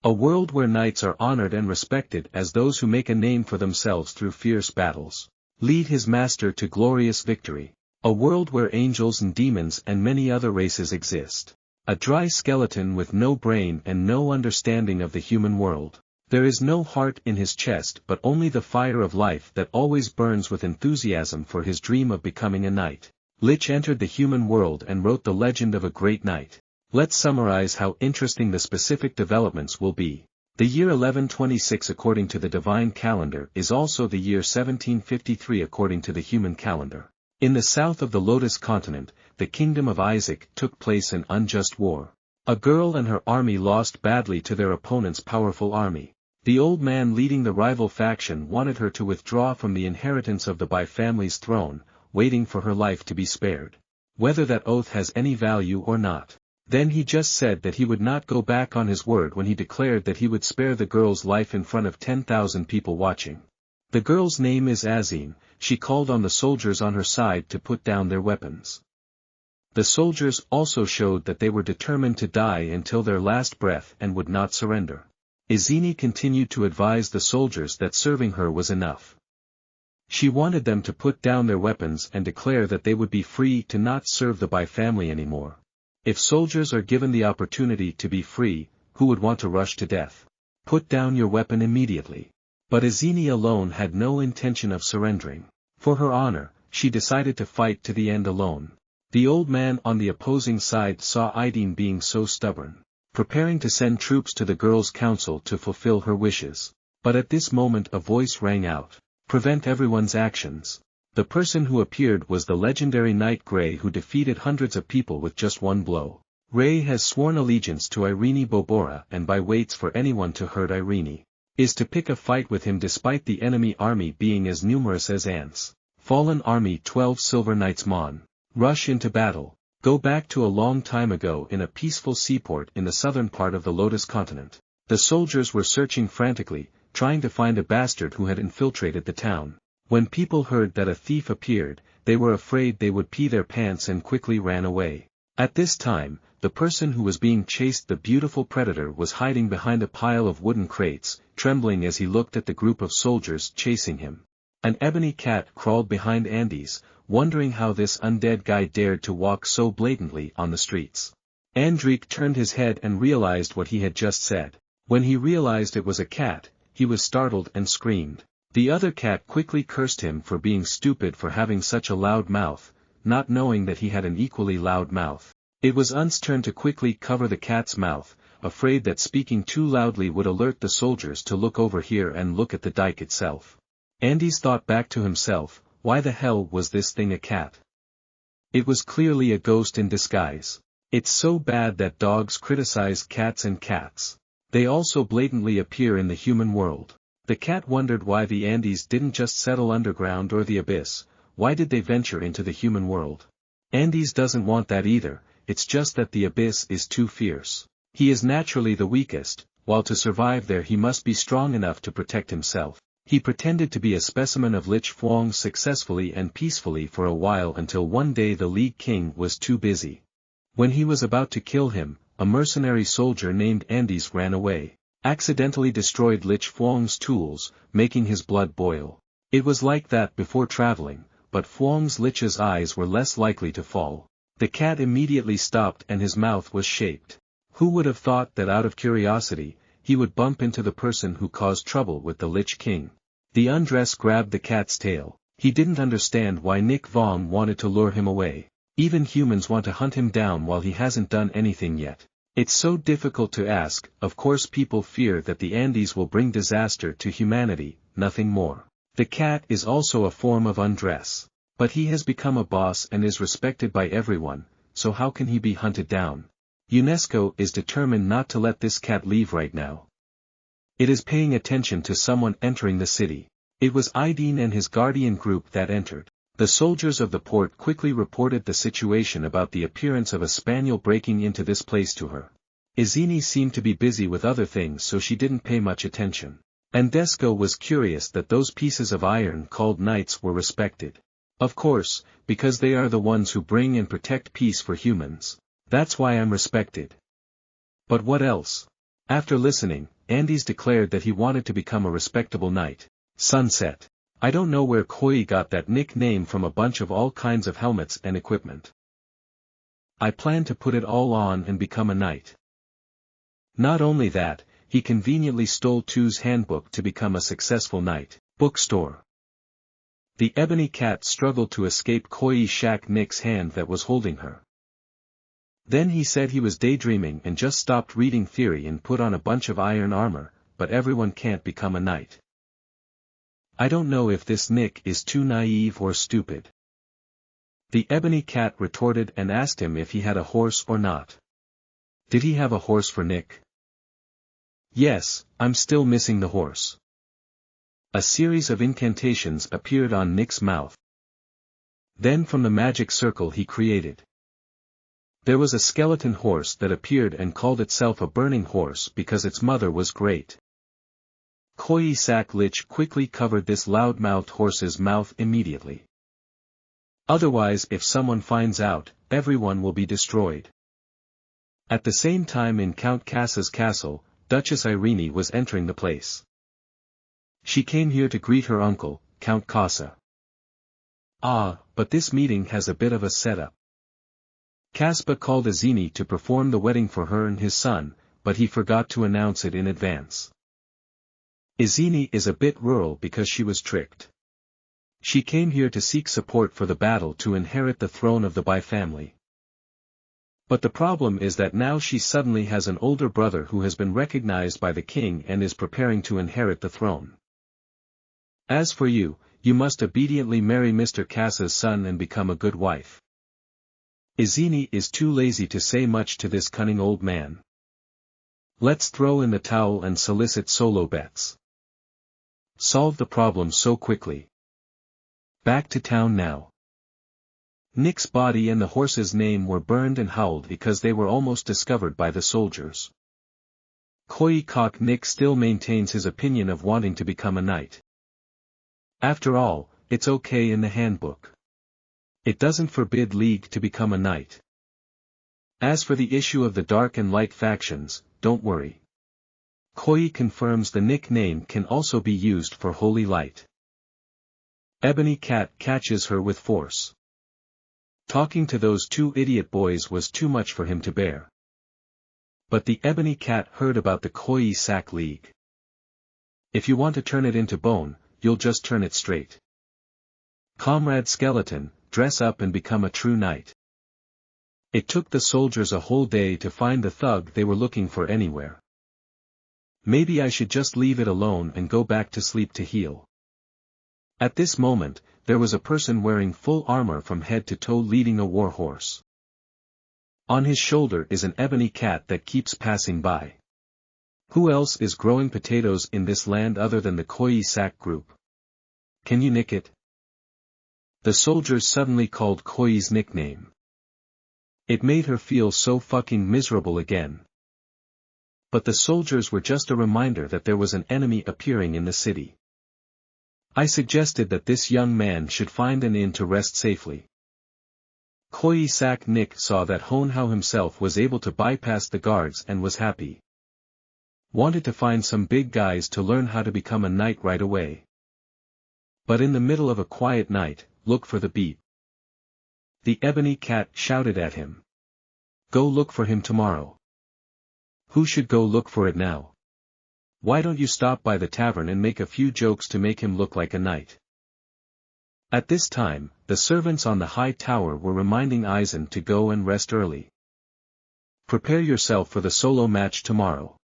A world where knights are honored and respected as those who make a name for themselves through fierce battles. Lead his master to glorious victory. A world where angels and demons and many other races exist. A dry skeleton with no brain and no understanding of the human world. There is no heart in his chest but only the fire of life that always burns with enthusiasm for his dream of becoming a knight. Lich entered the human world and wrote the legend of a great knight. Let's summarize how interesting the specific developments will be. The year 1126 according to the divine calendar is also the year 1753 according to the human calendar. In the south of the Lotus continent, the kingdom of Isaac took place an unjust war. A girl and her army lost badly to their opponent's powerful army. The old man leading the rival faction wanted her to withdraw from the inheritance of the Bai family's throne, waiting for her life to be spared. Whether that oath has any value or not. Then he just said that he would not go back on his word when he declared that he would spare the girl's life in front of 10,000 people watching. The girl's name is Azine. She called on the soldiers on her side to put down their weapons. The soldiers also showed that they were determined to die until their last breath and would not surrender. Izini continued to advise the soldiers that serving her was enough. She wanted them to put down their weapons and declare that they would be free to not serve the Bai family anymore. If soldiers are given the opportunity to be free, who would want to rush to death? Put down your weapon immediately. But Izini alone had no intention of surrendering. For her honor, she decided to fight to the end alone. The old man on the opposing side saw Idine being so stubborn, preparing to send troops to the girl's council to fulfill her wishes. But at this moment a voice rang out. Prevent everyone's actions. The person who appeared was the legendary Knight Grey who defeated hundreds of people with just one blow. Ray has sworn allegiance to Irene Bobora and by waits for anyone to hurt Irene. Is to pick a fight with him despite the enemy army being as numerous as ants. Fallen army 12 Silver Knights Mon. Rush into battle. Go back to a long time ago in a peaceful seaport in the southern part of the Lotus continent. The soldiers were searching frantically, trying to find a bastard who had infiltrated the town. When people heard that a thief appeared, they were afraid they would pee their pants and quickly ran away. At this time, the person who was being chased, the beautiful predator, was hiding behind a pile of wooden crates, trembling as he looked at the group of soldiers chasing him. An ebony cat crawled behind Andes, wondering how this undead guy dared to walk so blatantly on the streets. Andrique turned his head and realized what he had just said. When he realized it was a cat, he was startled and screamed. The other cat quickly cursed him for being stupid for having such a loud mouth, not knowing that he had an equally loud mouth. It was Un's turn to quickly cover the cat's mouth, afraid that speaking too loudly would alert the soldiers to look over here and look at the dike itself. Andes thought back to himself, why the hell was this thing a cat? It was clearly a ghost in disguise. It's so bad that dogs criticize cats and cats. They also blatantly appear in the human world. The cat wondered why the Andes didn't just settle underground or the abyss. Why did they venture into the human world? Andes doesn't want that either, it's just that the abyss is too fierce. He is naturally the weakest, while to survive there he must be strong enough to protect himself. He pretended to be a specimen of Lich Fuang successfully and peacefully for a while until one day the League King was too busy. When he was about to kill him, a mercenary soldier named Andes ran away, accidentally destroyed Lich Fuang's tools, making his blood boil. It was like that before traveling, but Fuang's Lich's eyes were less likely to fall. The cat immediately stopped and his mouth was shaped. Who would have thought that out of curiosity, he would bump into the person who caused trouble with the Lich King? The undress grabbed the cat's tail. He didn't understand why Nick Vong wanted to lure him away. Even humans want to hunt him down while he hasn't done anything yet. It's so difficult to ask. Of course people fear that the Andes will bring disaster to humanity, nothing more. The cat is also a form of undress. But he has become a boss and is respected by everyone, so how can he be hunted down? UNESCO is determined not to let this cat leave right now. It is paying attention to someone entering the city. It was Idine and his guardian group that entered. The soldiers of the port quickly reported the situation about the appearance of a spaniel breaking into this place to her. Izini seemed to be busy with other things so she didn't pay much attention. Andesco was curious that those pieces of iron called knights were respected. Of course, because they are the ones who bring and protect peace for humans. That's why I'm respected. But what else? After listening, Andes declared that he wanted to become a respectable knight. Sunset. I don't know where Koi got that nickname from, a bunch of all kinds of helmets and equipment. I plan to put it all on and become a knight. Not only that, he conveniently stole Tu's handbook to become a successful knight. Bookstore. The ebony cat struggled to escape Koi Shaq Nick's hand that was holding her. Then he said he was daydreaming and just stopped reading theory and put on a bunch of iron armor, but everyone can't become a knight. I don't know if this Nick is too naive or stupid. The ebony cat retorted and asked him if he had a horse or not. Did he have a horse for Nick? Yes, I'm still missing the horse. A series of incantations appeared on Nick's mouth. Then from the magic circle he created, there was a skeleton horse that appeared and called itself a burning horse because its mother was great. Koi Sak Lich quickly covered this loudmouthed horse's mouth immediately. Otherwise, if someone finds out, everyone will be destroyed. At the same time, in Count Kassa's castle, Duchess Irene was entering the place. She came here to greet her uncle, Count Kassa. Ah, but this meeting has a bit of a setup. Kaspa called Azini to perform the wedding for her and his son, but he forgot to announce it in advance. Azini is a bit rural because she was tricked. She came here to seek support for the battle to inherit the throne of the Bai family. But the problem is that now she suddenly has an older brother who has been recognized by the king and is preparing to inherit the throne. As for you, you must obediently marry Mr. Kassa's son and become a good wife. Izini is too lazy to say much to this cunning old man. Let's throw in the towel and solicit solo bets. Solve the problem so quickly. Back to town now. Nick's body and the horse's name were burned and howled because they were almost discovered by the soldiers. Koi Kok Nick still maintains his opinion of wanting to become a knight. After all, it's okay in the handbook. It doesn't forbid League to become a knight. As for the issue of the dark and light factions, don't worry. Koi confirms the nickname can also be used for Holy Light. Ebony Cat catches her with force. Talking to those two idiot boys was too much for him to bear. But the Ebony Cat heard about the Koi Sak League. If you want to turn it into bone, you'll just turn it straight. Comrade Skeleton, dress up and become a true knight. It took the soldiers a whole day to find the thug they were looking for anywhere. Maybe I should just leave it alone and go back to sleep to heal. At this moment, there was a person wearing full armor from head to toe leading a war horse. On his shoulder is an ebony cat that keeps passing by. Who else is growing potatoes in this land other than the Koi Sak group? Can you nick it? The soldiers suddenly called Koi's nickname. It made her feel so fucking miserable again. But the soldiers were just a reminder that there was an enemy appearing in the city. I suggested that this young man should find an inn to rest safely. Koi Sak Nick saw that Hon Hao himself was able to bypass the guards and was happy. Wanted to find some big guys to learn how to become a knight right away. But in the middle of a quiet night, look for the beat. The ebony cat shouted at him. Go look for him tomorrow. Who should go look for it now? Why don't you stop by the tavern and make a few jokes to make him look like a knight? At this time, the servants on the high tower were reminding Eisen to go and rest early. Prepare yourself for the solo match tomorrow.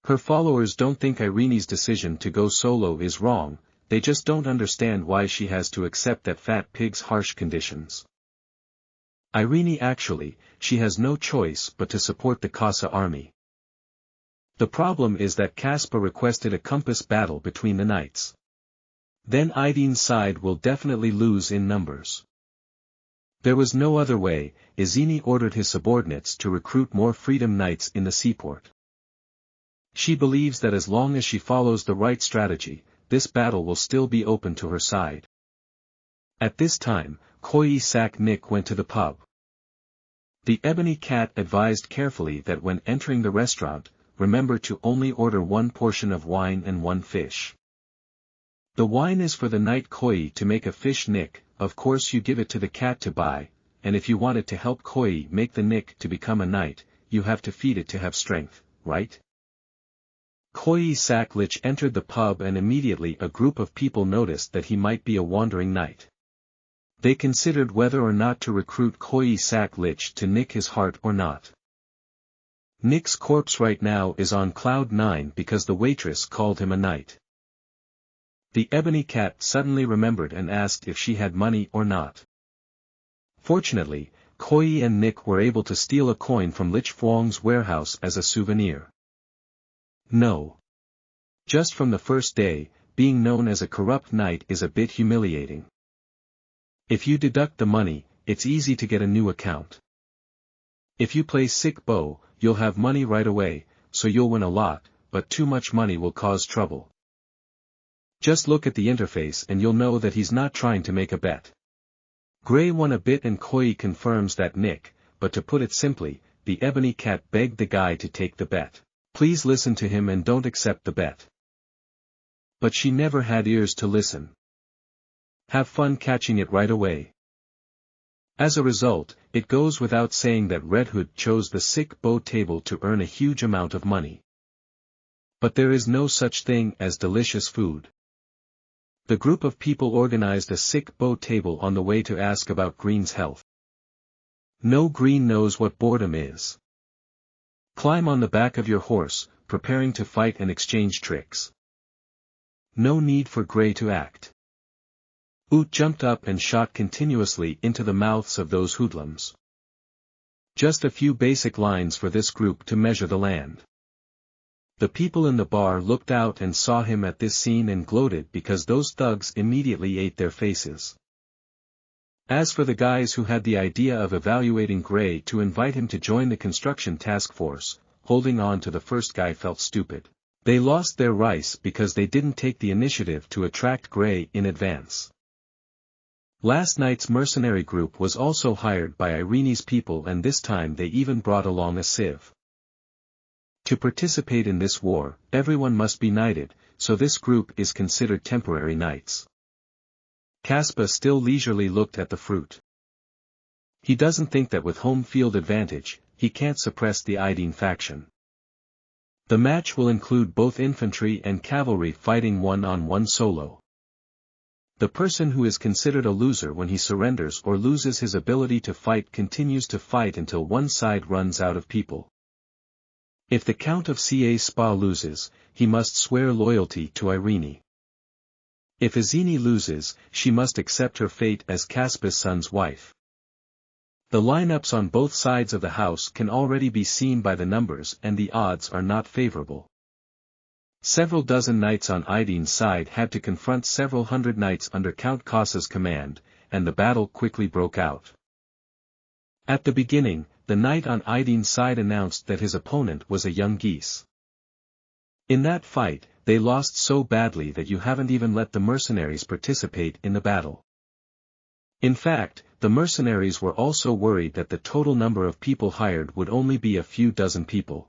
Her followers don't think Irene's decision to go solo is wrong, they just don't understand why she has to accept that fat pig's harsh conditions. Irene actually, she has no choice but to support the Kassa army. The problem is that Kaspa requested a compass battle between the knights. Then Idine's side will definitely lose in numbers. There was no other way, Izini ordered his subordinates to recruit more freedom knights in the seaport. She believes that as long as she follows the right strategy, this battle will still be open to her side. At this time, Koi Sak Nick went to the pub. The ebony cat advised carefully that when entering the restaurant, remember to only order 1 portion of wine and 1 fish. The wine is for the knight Koi to make a fish nick, of course you give it to the cat to buy, and if you want it to help Koi make the nick to become a knight, you have to feed it to have strength, right? Koi Sak Lich entered the pub and immediately a group of people noticed that he might be a wandering knight. They considered whether or not to recruit Koi Sak Lich to nick his heart or not. Nick's corpse right now is on cloud 9 because the waitress called him a knight. The ebony cat suddenly remembered and asked if she had money or not. Fortunately, Koi and Nick were able to steal a coin from Lich Fuang's warehouse as a souvenir. No. Just from the first day, being known as a corrupt knight is a bit humiliating. If you deduct the money, it's easy to get a new account. If you play sick bow, you'll have money right away, so you'll win a lot, but too much money will cause trouble. Just look at the interface and you'll know that he's not trying to make a bet. Gray won a bit and Koi confirms that Nick, but to put it simply, the ebony cat begged the guy to take the bet. Please listen to him and don't accept the bet. But she never had ears to listen. Have fun catching it right away. As a result, it goes without saying that Red Hood chose the sick bow table to earn a huge amount of money. But there is no such thing as delicious food. The group of people organized a sick bow table on the way to ask about Green's health. No, Green knows what boredom is. Climb on the back of your horse, preparing to fight and exchange tricks. No need for Gray to act. Oot jumped up and shot continuously into the mouths of those hoodlums. Just a few basic lines for this group to measure the land. The people in the bar looked out and saw him at this scene and gloated because those thugs immediately ate their faces. As for the guys who had the idea of evaluating Gray to invite him to join the construction task force, holding on to the first guy felt stupid. They lost their rice because they didn't take the initiative to attract Gray in advance. Last night's mercenary group was also hired by Irene's people and this time they even brought along a sieve. To participate in this war, everyone must be knighted, so this group is considered temporary knights. Caspa still leisurely looked at the fruit. He doesn't think that with home field advantage, he can't suppress the Ideen faction. The match will include both infantry and cavalry fighting one-on-one solo. The person who is considered a loser when he surrenders or loses his ability to fight continues to fight until one side runs out of people. If the Count of Ca Spa loses, he must swear loyalty to Irene. If Izini loses, she must accept her fate as Caspa's son's wife. The lineups on both sides of the house can already be seen by the numbers and the odds are not favorable. Several dozen knights on Ideen's side had to confront several hundred knights under Count Kasa's command, and the battle quickly broke out. At the beginning, the knight on Ideen's side announced that his opponent was a young geese. In that fight, they lost so badly that you haven't even let the mercenaries participate in the battle. In fact, the mercenaries were also worried that the total number of people hired would only be a few dozen people.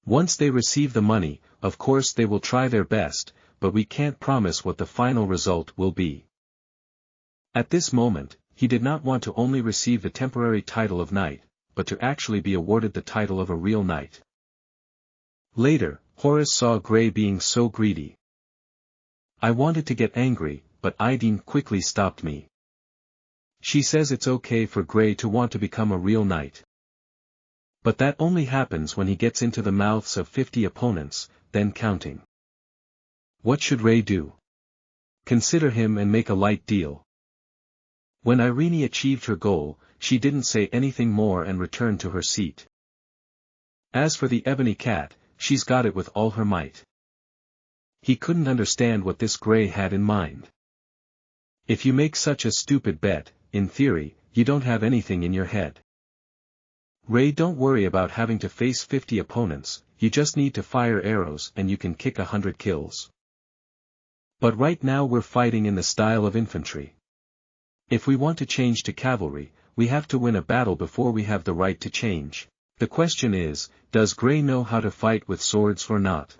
Once they receive the money, of course they will try their best, but we can't promise what the final result will be. At this moment, he did not want to only receive the temporary title of knight, but to actually be awarded the title of a real knight. Later, Horace saw Gray being so greedy. I wanted to get angry, but Ideen quickly stopped me. She says it's okay for Gray to want to become a real knight. But that only happens when he gets into the mouths of 50 opponents, then counting. What should Ray do? Consider him and make a light deal. When Irene achieved her goal, she didn't say anything more and returned to her seat. As for the ebony cat, she's got it with all her might. He couldn't understand what this Gray had in mind. If you make such a stupid bet, in theory, you don't have anything in your head. Ray, don't worry about having to face 50 opponents, you just need to fire arrows and you can kick 100 kills. But right now we're fighting in the style of infantry. If we want to change to cavalry, we have to win a battle before we have the right to change. The question is, does Gray know how to fight with swords or not?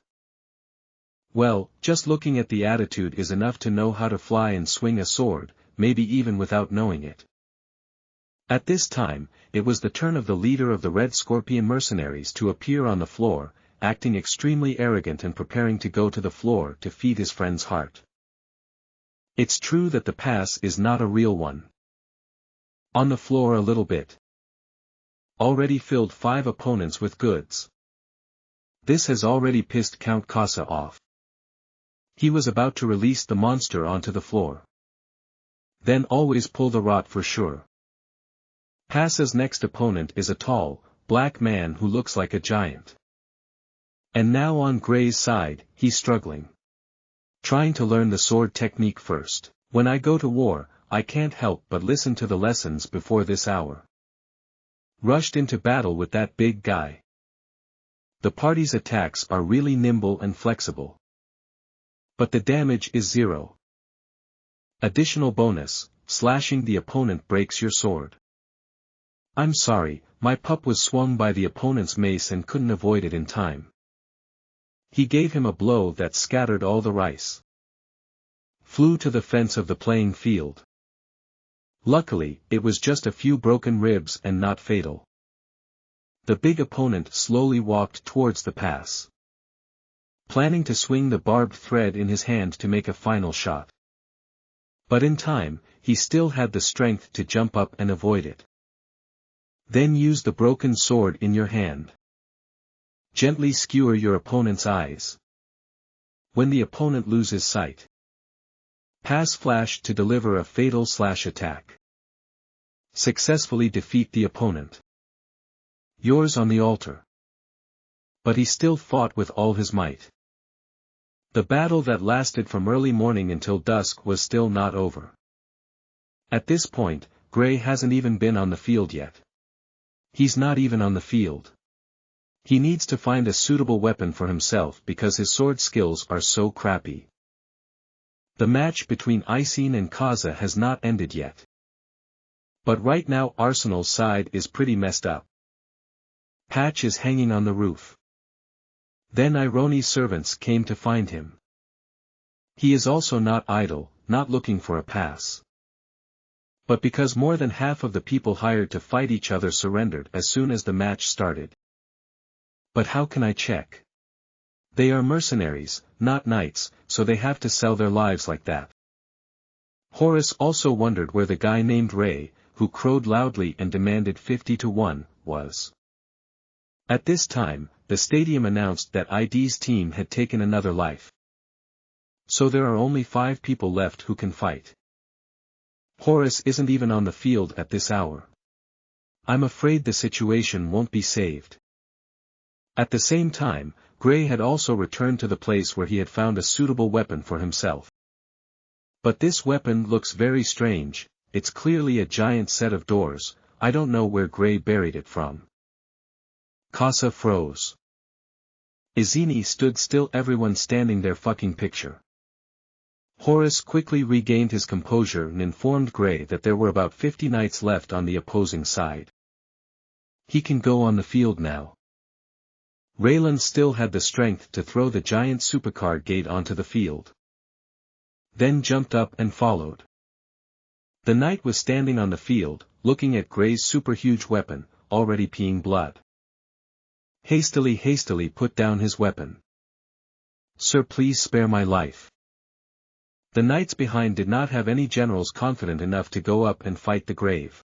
Well, just looking at the attitude is enough to know how to fly and swing a sword, maybe even without knowing it. At this time, it was the turn of the leader of the Red Scorpion mercenaries to appear on the floor, acting extremely arrogant and preparing to go to the floor to feed his friend's heart. It's true that the pass is not a real one. On the floor a little bit. Already filled 5 opponents with goods. This has already pissed Count Casa off. He was about to release the monster onto the floor. Then always pull the rot for sure. Passa's next opponent is a tall, black man who looks like a giant. And now on Gray's side, he's struggling. Trying to learn the sword technique first. When I go to war, I can't help but listen to the lessons before this hour. Rushed into battle with that big guy. The party's attacks are really nimble and flexible. But the damage is 0. Additional bonus, slashing the opponent breaks your sword. I'm sorry, my pup was swung by the opponent's mace and couldn't avoid it in time. He gave him a blow that scattered all the rice. Flew to the fence of the playing field. Luckily, it was just a few broken ribs and not fatal. The big opponent slowly walked towards the pass. Planning to swing the barbed thread in his hand to make a final shot. But in time, he still had the strength to jump up and avoid it. Then use the broken sword in your hand. Gently skewer your opponent's eyes. When the opponent loses sight. Pass flash to deliver a fatal slash attack. Successfully defeat the opponent. Yours on the altar. But he still fought with all his might. The battle that lasted from early morning until dusk was still not over. At this point, Gray hasn't even been on the field yet. He's not even on the field. He needs to find a suitable weapon for himself because his sword skills are so crappy. The match between Icene and Kaza has not ended yet. But right now Arsenal's side is pretty messed up. Patch is hanging on the roof. Then Ironi's servants came to find him. He is also not idle, not looking for a pass. But because more than half of the people hired to fight each other surrendered as soon as the match started. But how can I check? They are mercenaries, not knights, so they have to sell their lives like that. Horace also wondered where the guy named Ray, who crowed loudly and demanded 50-1, was. At this time, the stadium announced that ID's team had taken another life. So there are only 5 people left who can fight. Horace isn't even on the field at this hour. I'm afraid the situation won't be saved. At the same time, Gray had also returned to the place where he had found a suitable weapon for himself. But this weapon looks very strange, it's clearly a giant set of doors, I don't know where Gray buried it from. Casa froze. Izini stood still, everyone standing there fucking picture. Horace quickly regained his composure and informed Gray that there were about 50 knights left on the opposing side. He can go on the field now. Raylan still had the strength to throw the giant supercard gate onto the field. Then jumped up and followed. The knight was standing on the field, looking at Gray's super-huge weapon, already peeing blood. Hastily put down his weapon. Sir, please spare my life. The knights behind did not have any generals confident enough to go up and fight the grave.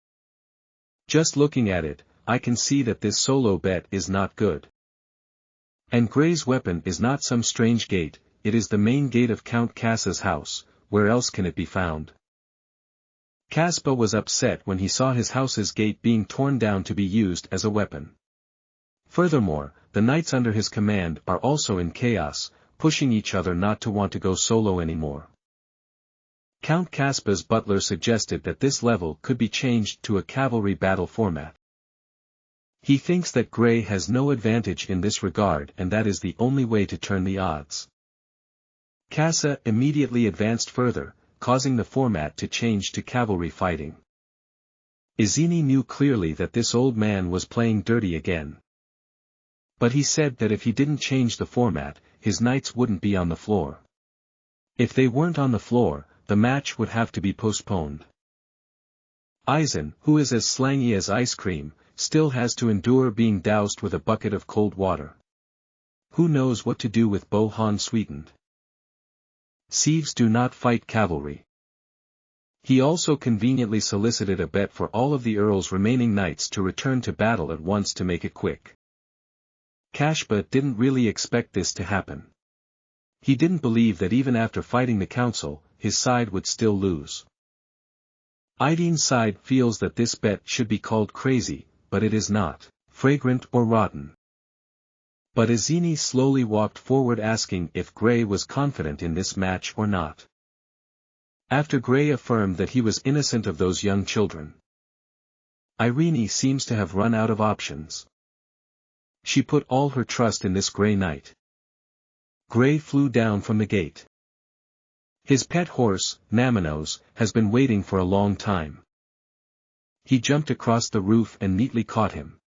Just looking at it, I can see that this solo bet is not good. And Gray's weapon is not some strange gate, it is the main gate of Count Casa's house, where else can it be found? Caspa was upset when he saw his house's gate being torn down to be used as a weapon. Furthermore, the knights under his command are also in chaos, pushing each other not to want to go solo anymore. Count Caspa's butler suggested that this level could be changed to a cavalry battle format. He thinks that Gray has no advantage in this regard and that is the only way to turn the odds. Casa immediately advanced further, causing the format to change to cavalry fighting. Izini knew clearly that this old man was playing dirty again. But he said that if he didn't change the format, his knights wouldn't be on the floor. If they weren't on the floor, the match would have to be postponed. Aizen, who is as slangy as ice cream, still has to endure being doused with a bucket of cold water. Who knows what to do with Bohan sweetened? Sieves do not fight cavalry. He also conveniently solicited a bet for all of the Earl's remaining knights to return to battle at once to make it quick. Kashba didn't really expect this to happen. He didn't believe that even after fighting the council, his side would still lose. Idine's side feels that this bet should be called crazy, but it is not, fragrant or rotten. But Izini slowly walked forward asking if Gray was confident in this match or not. After Gray affirmed that he was innocent of those young children, Irene seems to have run out of options. She put all her trust in this Gray Knight. Gray flew down from the gate. His pet horse, Naminos, has been waiting for a long time. He jumped across the roof and neatly caught him.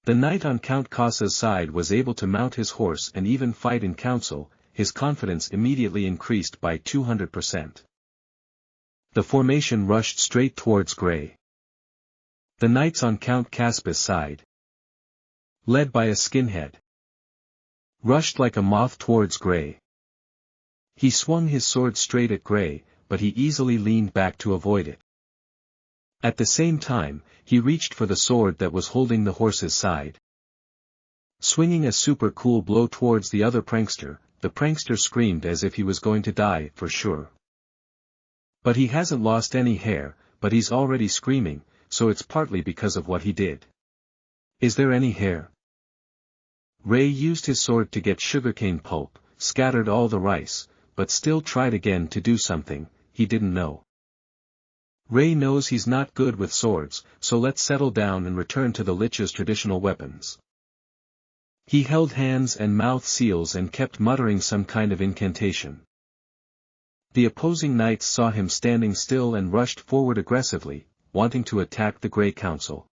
The knight on Count Kasa's side was able to mount his horse and even fight in council. His confidence immediately increased by 200%. The formation rushed straight towards Gray. The knights on Count Kaspa's side, led by a skinhead, rushed like a moth towards Gray. He swung his sword straight at Gray, but he easily leaned back to avoid it. At the same time, he reached for the sword that was holding the horse's side. Swinging a super cool blow towards the other prankster, the prankster screamed as if he was going to die for sure. But he hasn't lost any hair, but he's already screaming, so it's partly because of what he did. Is there any hair? Ray used his sword to get sugarcane pulp, scattered all the rice, but still tried again to do something he didn't know. Ray knows he's not good with swords, so let's settle down and return to the Lich's traditional weapons. He held hands and mouth seals and kept muttering some kind of incantation. The opposing knights saw him standing still and rushed forward aggressively, wanting to attack the Grey Council.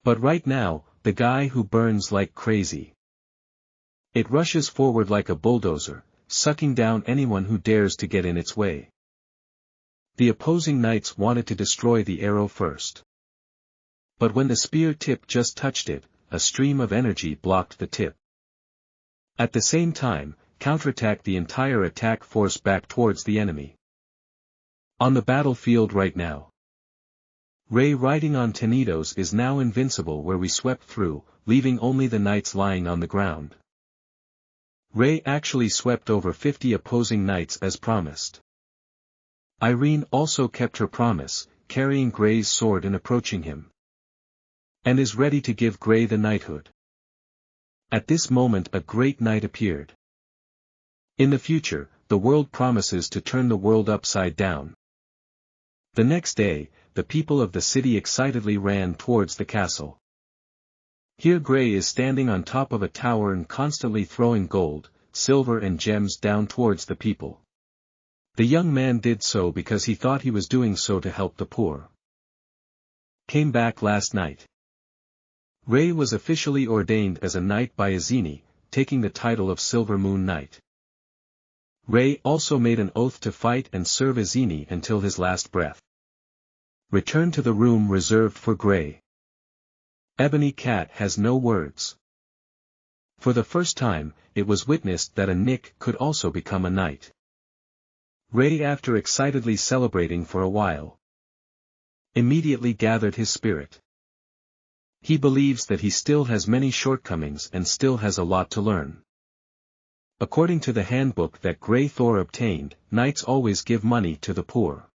But right now, the guy who burns like crazy. It rushes forward like a bulldozer, sucking down anyone who dares to get in its way. The opposing knights wanted to destroy the arrow first. But when the spear tip just touched it, a stream of energy blocked the tip. At the same time, counterattacked the entire attack force back towards the enemy. On the battlefield right now, Ray riding on Tenidos is now invincible where we swept through, leaving only the knights lying on the ground. Ray actually swept over 50 opposing knights as promised. Irene also kept her promise, carrying Gray's sword and approaching him. And is ready to give Gray the knighthood. At this moment a great knight appeared. In the future, the world promises to turn the world upside down. The next day, the people of the city excitedly ran towards the castle. Here Gray is standing on top of a tower and constantly throwing gold, silver and gems down towards the people. The young man did so because he thought he was doing so to help the poor. Came back last night. Ray was officially ordained as a knight by Izini, taking the title of Silver Moon Knight. Ray also made an oath to fight and serve Izini until his last breath. Return to the room reserved for Gray. Ebony Cat has no words. For the first time, it was witnessed that a Nick could also become a knight. Ray, after excitedly celebrating for a while, immediately gathered his spirit. He believes that he still has many shortcomings and still has a lot to learn. According to the handbook that Gray Thor obtained, knights always give money to the poor.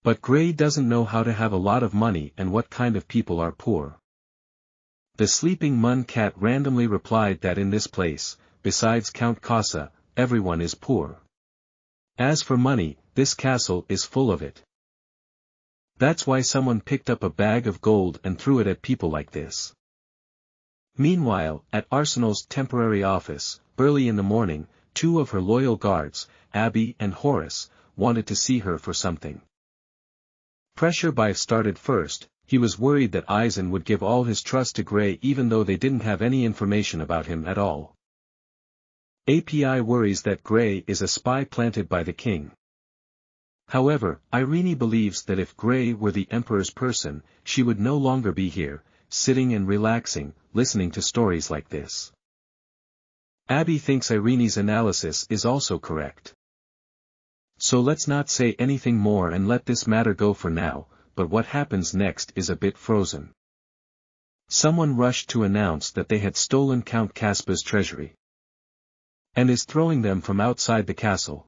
But Gray doesn't know how to have a lot of money and what kind of people are poor. The sleeping Mun Cat randomly replied that in this place, besides Count Kasa, everyone is poor. As for money, this castle is full of it. That's why someone picked up a bag of gold and threw it at people like this. Meanwhile, at Arsenal's temporary office, early in the morning, two of her loyal guards, Abby and Horace, wanted to see her for something. Pressure by started first. He was worried that Aizen would give all his trust to Gray even though they didn't have any information about him at all. API worries that Gray is a spy planted by the king. However, Irene believes that if Gray were the Emperor's person, she would no longer be here, sitting and relaxing, listening to stories like this. Abby thinks Irene's analysis is also correct. So let's not say anything more and let this matter go for now, but what happens next is a bit frozen. Someone rushed to announce that they had stolen Count Caspa's treasury and is throwing them from outside the castle.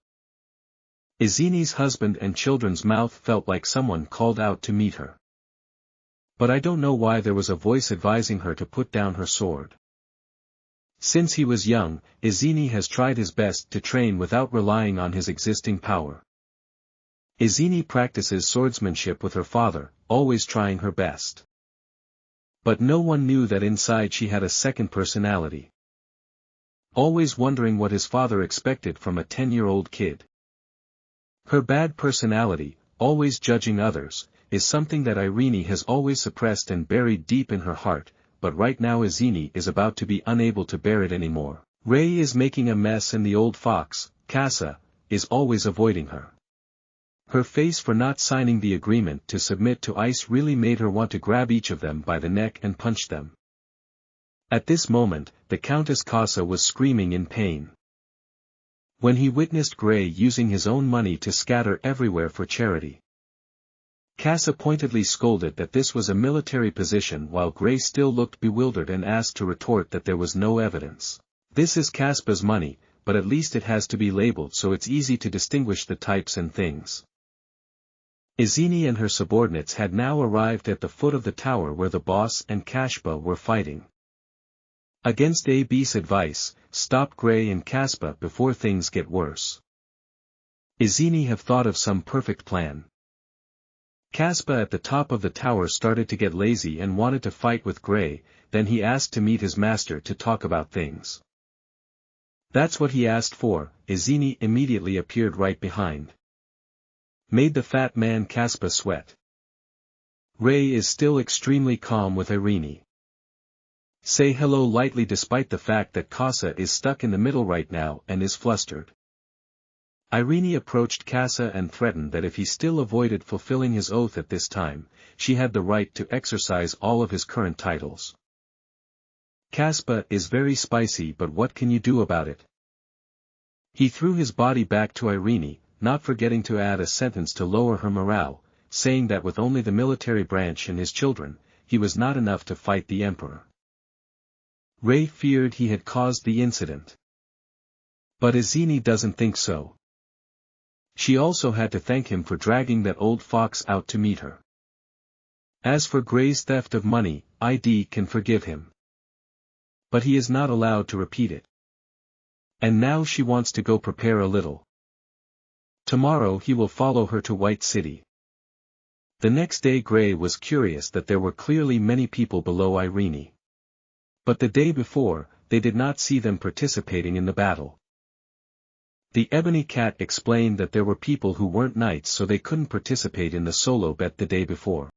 Izini's husband and children's mouth felt like someone called out to meet her. But I don't know why there was a voice advising her to put down her sword. Since he was young, Izini has tried his best to train without relying on his existing power. Izini practices swordsmanship with her father, always trying her best. But no one knew that inside she had a second personality. Always wondering what his father expected from a 10-year-old kid. Her bad personality, always judging others, is something that Irene has always suppressed and buried deep in her heart, but right now Izini is about to be unable to bear it anymore. Ray is making a mess and the old fox, Casa, is always avoiding her. Her face for not signing the agreement to submit to ice really made her want to grab each of them by the neck and punch them. At this moment, the Countess Casa was screaming in pain. When he witnessed Gray using his own money to scatter everywhere for charity. Casa pointedly scolded that this was a military position while Gray still looked bewildered and asked to retort that there was no evidence. This is Caspa's money, but at least it has to be labeled so it's easy to distinguish the types and things. Izini and her subordinates had now arrived at the foot of the tower where the boss and Caspa were fighting. Against AB's advice, stop Gray and Caspa before things get worse. Izini have thought of some perfect plan. Caspa at the top of the tower started to get lazy and wanted to fight with Gray, then he asked to meet his master to talk about things. That's what he asked for. Izini immediately appeared right behind. Made the fat man Caspa sweat. Ray is still extremely calm with Irene. Say hello lightly despite the fact that Casa is stuck in the middle right now and is flustered. Irene approached Casa and threatened that if he still avoided fulfilling his oath at this time, she had the right to exercise all of his current titles. Caspa is very spicy, but what can you do about it? He threw his body back to Irene, not forgetting to add a sentence to lower her morale, saying that with only the military branch and his children, he was not enough to fight the emperor. Ray feared he had caused the incident. But Izini doesn't think so. She also had to thank him for dragging that old fox out to meet her. As for Gray's theft of money, ID can forgive him. But he is not allowed to repeat it. And now she wants to go prepare a little. Tomorrow he will follow her to White City. The next day Gray was curious that there were clearly many people below Irene. But the day before, they did not see them participating in the battle. The Ebony Cat explained that there were people who weren't knights so they couldn't participate in the solo bet the day before.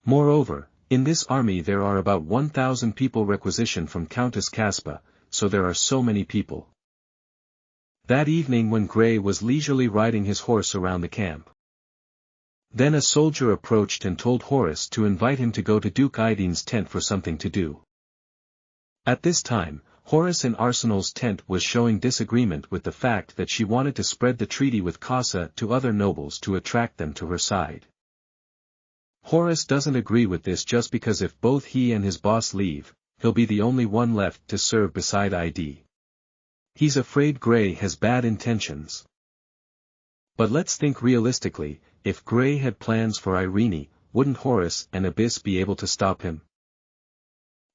Moreover, in this army there are about 1,000 people requisitioned from Countess Caspa, so there are so many people. That evening when Gray was leisurely riding his horse around the camp. Then a soldier approached and told Horus to invite him to go to Duke Iden's tent for something to do. At this time, Horus in Arsenal's tent was showing disagreement with the fact that she wanted to spread the treaty with Casa to other nobles to attract them to her side. Horus doesn't agree with this just because if both he and his boss leave, he'll be the only one left to serve beside ID. He's afraid Gray has bad intentions. But let's think realistically, if Gray had plans for Irene, wouldn't Horus and Abyss be able to stop him?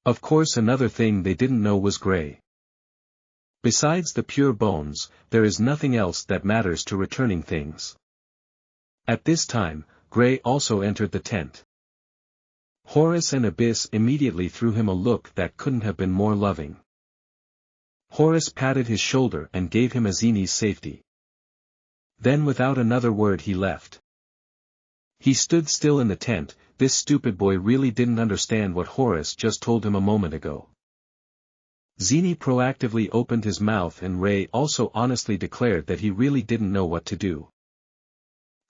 Of course another thing they didn't know was Gray. Besides the pure bones, there is nothing else that matters to returning things. At this time, Gray also entered the tent. Horus and Abyss immediately threw him a look that couldn't have been more loving. Horus patted his shoulder and gave him Izini's safety. Then without another word he left. He stood still in the tent. This stupid boy really didn't understand what Horace just told him a moment ago. Zini proactively opened his mouth and Ray also honestly declared that he really didn't know what to do.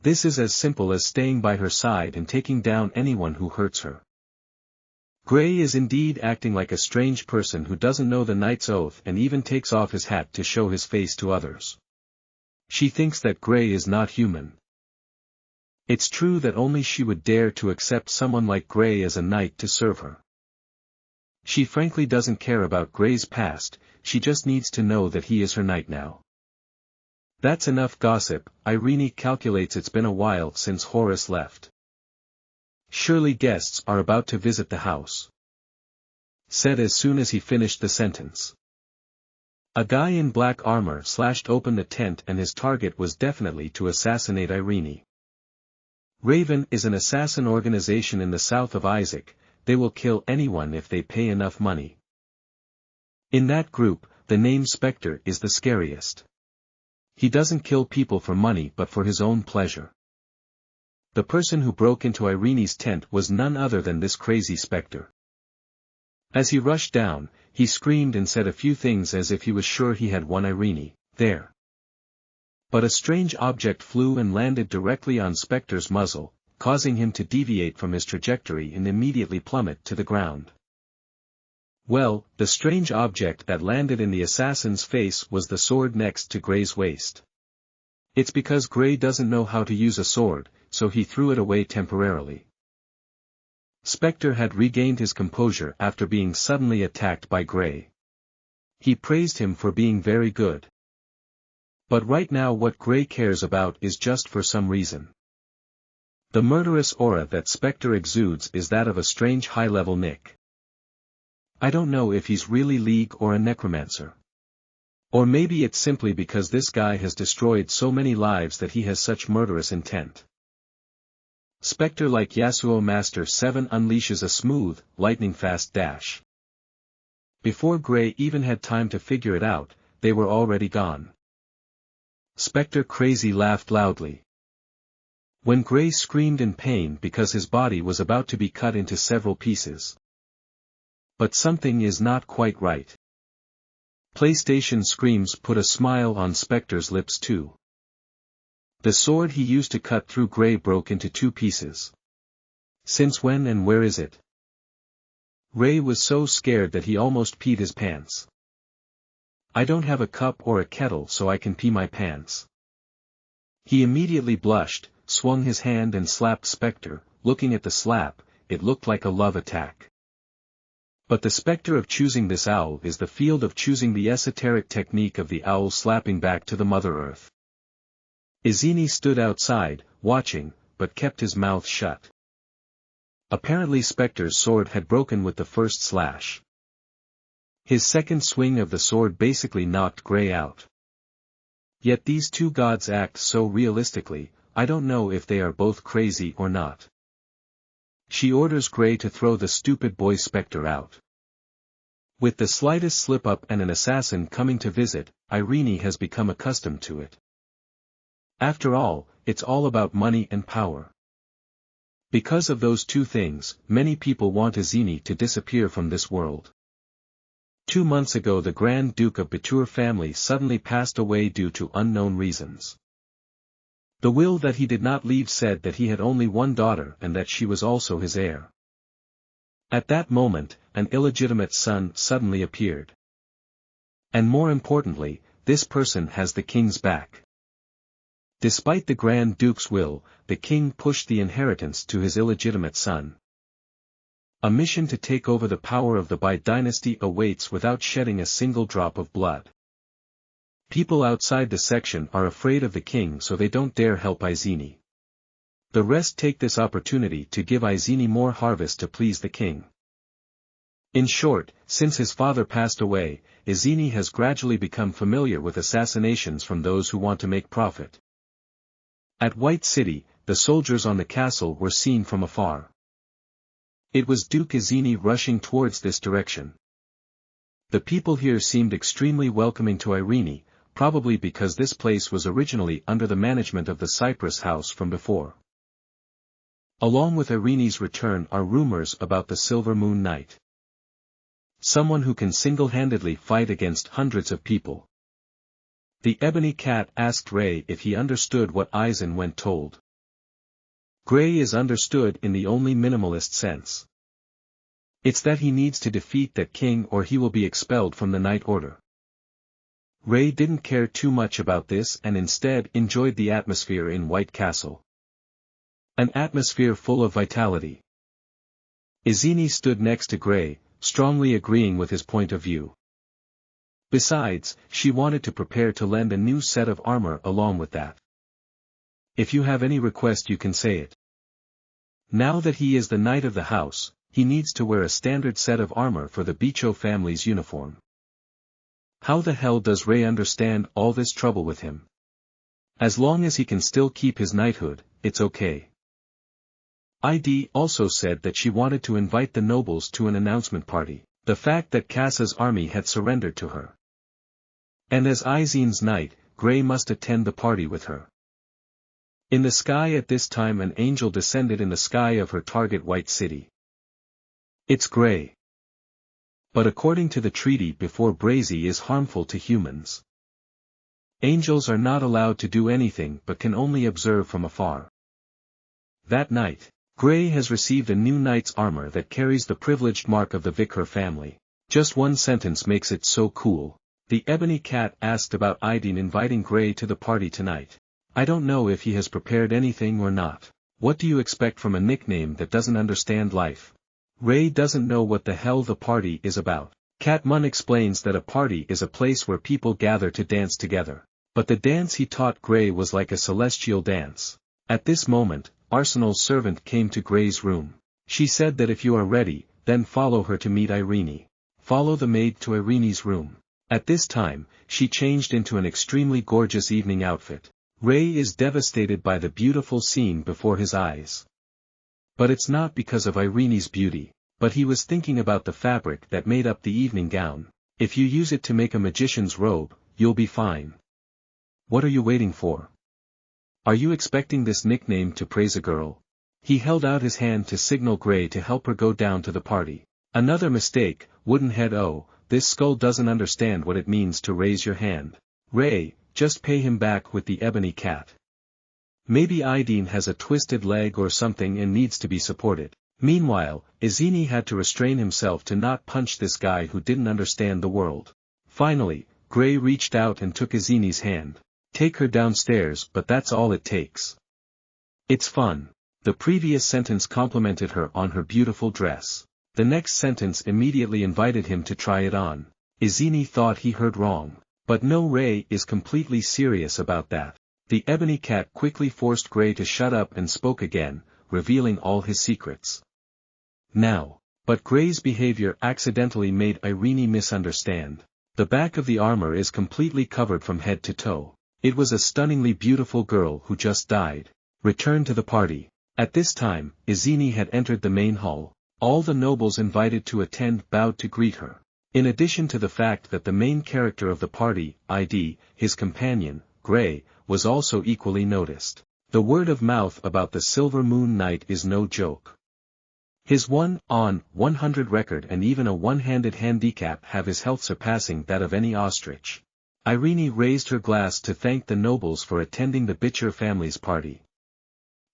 This is as simple as staying by her side and taking down anyone who hurts her. Gray is indeed acting like a strange person who doesn't know the knight's oath and even takes off his hat to show his face to others. She thinks that Gray is not human. It's true that only she would dare to accept someone like Gray as a knight to serve her. She frankly doesn't care about Gray's past, she just needs to know that he is her knight now. That's enough gossip. Irene calculates it's been a while since Horace left. Surely guests are about to visit the house. Said as soon as he finished the sentence. A guy in black armor slashed open the tent and his target was definitely to assassinate Irene. Raven is an assassin organization in the south of Isaac. They will kill anyone if they pay enough money. In that group, the name Spectre is the scariest. He doesn't kill people for money but for his own pleasure. The person who broke into Irene's tent was none other than this crazy Spectre. As he rushed down, he screamed and said a few things as if he was sure he had won Irene, there. But a strange object flew and landed directly on Spectre's muzzle, causing him to deviate from his trajectory and immediately plummet to the ground. Well, the strange object that landed in the assassin's face was the sword next to Gray's waist. It's because Gray doesn't know how to use a sword, so he threw it away temporarily. Spectre had regained his composure after being suddenly attacked by Gray. He praised him for being very good. But right now what Gray cares about is just for some reason. The murderous aura that Spectre exudes is that of a strange high-level Nick. I don't know if he's really League or a necromancer. Or maybe it's simply because this guy has destroyed so many lives that he has such murderous intent. Spectre like Yasuo Master 7 unleashes a smooth, lightning-fast dash. Before Gray even had time to figure it out, they were already gone. Spectre crazy laughed loudly. When Gray screamed in pain because his body was about to be cut into several pieces. But something is not quite right. PlayStation screams put a smile on Spectre's lips too. The sword he used to cut through Gray broke into 2 pieces. Since when and where is it? Ray was so scared that he almost peed his pants. I don't have a cup or a kettle so I can pee my pants. He immediately blushed, swung his hand and slapped Spectre. Looking at the slap, it looked like a love attack. But the specter of choosing this owl is the field of choosing the esoteric technique of the owl slapping back to the Mother Earth. Izini stood outside, watching, but kept his mouth shut. Apparently Spectre's sword had broken with the first slash. His second swing of the sword basically knocked Gray out. Yet these two gods act so realistically, I don't know if they are both crazy or not. She orders Gray to throw the stupid boy Spectre out. With the slightest slip-up and an assassin coming to visit, Irene has become accustomed to it. After all, it's all about money and power. Because of those two things, many people want Izini to disappear from this world. 2 months ago the Grand Duke of Batur family suddenly passed away due to unknown reasons. The will that he did not leave said that he had only one daughter and that she was also his heir. At that moment, an illegitimate son suddenly appeared. And more importantly, this person has the king's back. Despite the Grand Duke's will, the king pushed the inheritance to his illegitimate son. A mission to take over the power of the Bai dynasty awaits without shedding a single drop of blood. People outside the section are afraid of the king so they don't dare help Izini. The rest take this opportunity to give Izini more harvest to please the king. In short, since his father passed away, Izini has gradually become familiar with assassinations from those who want to make profit. At White City, the soldiers on the castle were seen from afar. It was Duke Izini rushing towards this direction. The people here seemed extremely welcoming to Irene, probably because this place was originally under the management of the Cypress House from before. Along with Irene's return are rumors about the Silver Moon Knight. Someone who can single-handedly fight against hundreds of people. The Ebony Cat asked Gray if he understood what Aizen went told. Gray is understood in the only minimalist sense. It's that he needs to defeat that king or he will be expelled from the Knight Order. Ray didn't care too much about this and instead enjoyed the atmosphere in White Castle. An atmosphere full of vitality. Izini stood next to Gray, strongly agreeing with his point of view. Besides, she wanted to prepare to lend a new set of armor along with that. If you have any request you can say it. Now that he is the knight of the house, he needs to wear a standard set of armor for the Bicho family's uniform. How the hell does Ray understand all this trouble with him? As long as he can still keep his knighthood, it's okay. ID also said that she wanted to invite the nobles to an announcement party, the fact that Casa's army had surrendered to her. And as Aizen's knight, Gray must attend the party with her. In the sky at this time an angel descended in the sky of her target White City. It's Gray. But according to the treaty before Brazy is harmful to humans. Angels are not allowed to do anything but can only observe from afar. That night, Gray has received a new knight's armor that carries the privileged mark of the Vicar family. Just one sentence makes it so cool. The Ebony Cat asked about Aiden inviting Gray to the party tonight. I don't know if he has prepared anything or not. What do you expect from a nickname that doesn't understand life? Ray doesn't know what the hell the party is about. Cat Mun explains that a party is a place where people gather to dance together. But the dance he taught Gray was like a celestial dance. At this moment, Arsenal's servant came to Gray's room. She said that if you are ready, then follow her to meet Irene. Follow the maid to Irene's room. At this time, she changed into an extremely gorgeous evening outfit. Ray is devastated by the beautiful scene before his eyes. But it's not because of Irene's beauty, but he was thinking about the fabric that made up the evening gown. If you use it to make a magician's robe, you'll be fine. What are you waiting for? Are you expecting this nickname to praise a girl? He held out his hand to signal Gray to help her go down to the party. Another mistake, Woodenhead. Oh, this skull doesn't understand what it means to raise your hand. Ray, just pay him back with the Ebony Cat. Maybe Aiden has a twisted leg or something and needs to be supported. Meanwhile, Izini had to restrain himself to not punch this guy who didn't understand the world. Finally, Gray reached out and took Izini's hand. Take her downstairs, but that's all it takes. It's fun. The previous sentence complimented her on her beautiful dress. The next sentence immediately invited him to try it on. Izini thought he heard wrong. But no, Ray is completely serious about that. The Ebony Cat quickly forced Gray to shut up and spoke again, revealing all his secrets. Now, but Gray's behavior accidentally made Irene misunderstand. The back of the armor is completely covered from head to toe. It was a stunningly beautiful girl who just died. Return to the party. At this time, Izini had entered the main hall. All the nobles invited to attend bowed to greet her. In addition to the fact that the main character of the party, ID, his companion, Gray, was also equally noticed. The word of mouth about the Silver Moon Knight is no joke. His 1-on-100 record and even a one-handed handicap have his health surpassing that of any ostrich. Irene raised her glass to thank the nobles for attending the Bitcher family's party.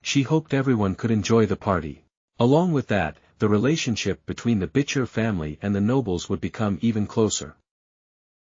She hoped everyone could enjoy the party. Along with that, the relationship between the Bitcher family and the nobles would become even closer.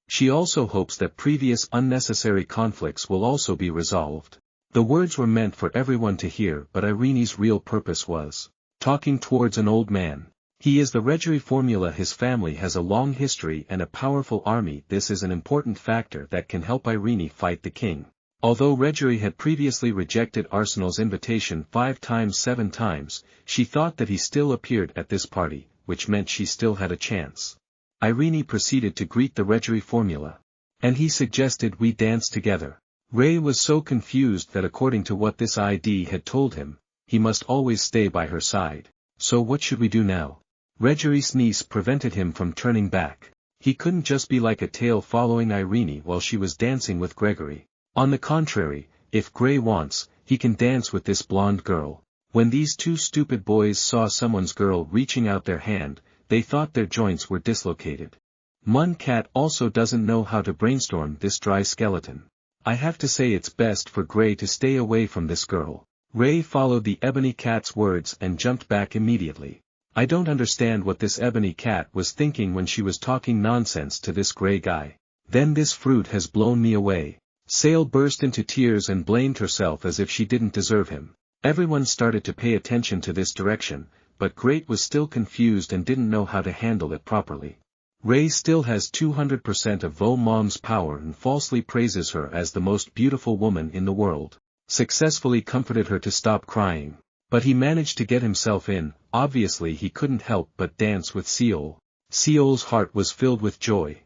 She also hopes that previous unnecessary conflicts will also be resolved. The words were meant for everyone to hear, but Irene's real purpose was talking towards an old man. He is the Reggery formula. His family has a long history and a powerful army. This is an important factor that can help Irene fight the king. Although Reggery had previously rejected Arsenal's invitation 7 times, she thought that he still appeared at this party, which meant she still had a chance. Irene proceeded to greet the Reggery formula. And he suggested we dance together. Ray was so confused that according to what this ID had told him, he must always stay by her side. So what should we do now? Reggery's niece prevented him from turning back. He couldn't just be like a tail following Irene while she was dancing with Gregory. On the contrary, if Gray wants, he can dance with this blonde girl. When these two stupid boys saw someone's girl reaching out their hand, they thought their joints were dislocated. Mun Cat also doesn't know how to brainstorm this dry skeleton. I have to say it's best for Gray to stay away from this girl. Ray followed the Ebony Cat's words and jumped back immediately. I don't understand what this Ebony Cat was thinking when she was talking nonsense to this Gray guy. Then this fruit has blown me away. Sail burst into tears and blamed herself as if she didn't deserve him. Everyone started to pay attention to this direction, but Great was still confused and didn't know how to handle it properly. Ray still has 200% of Vo Mom's power and falsely praises her as the most beautiful woman in the world. Successfully comforted her to stop crying. But he managed to get himself in. Obviously he couldn't help but dance with Seol. Seol's heart was filled with joy.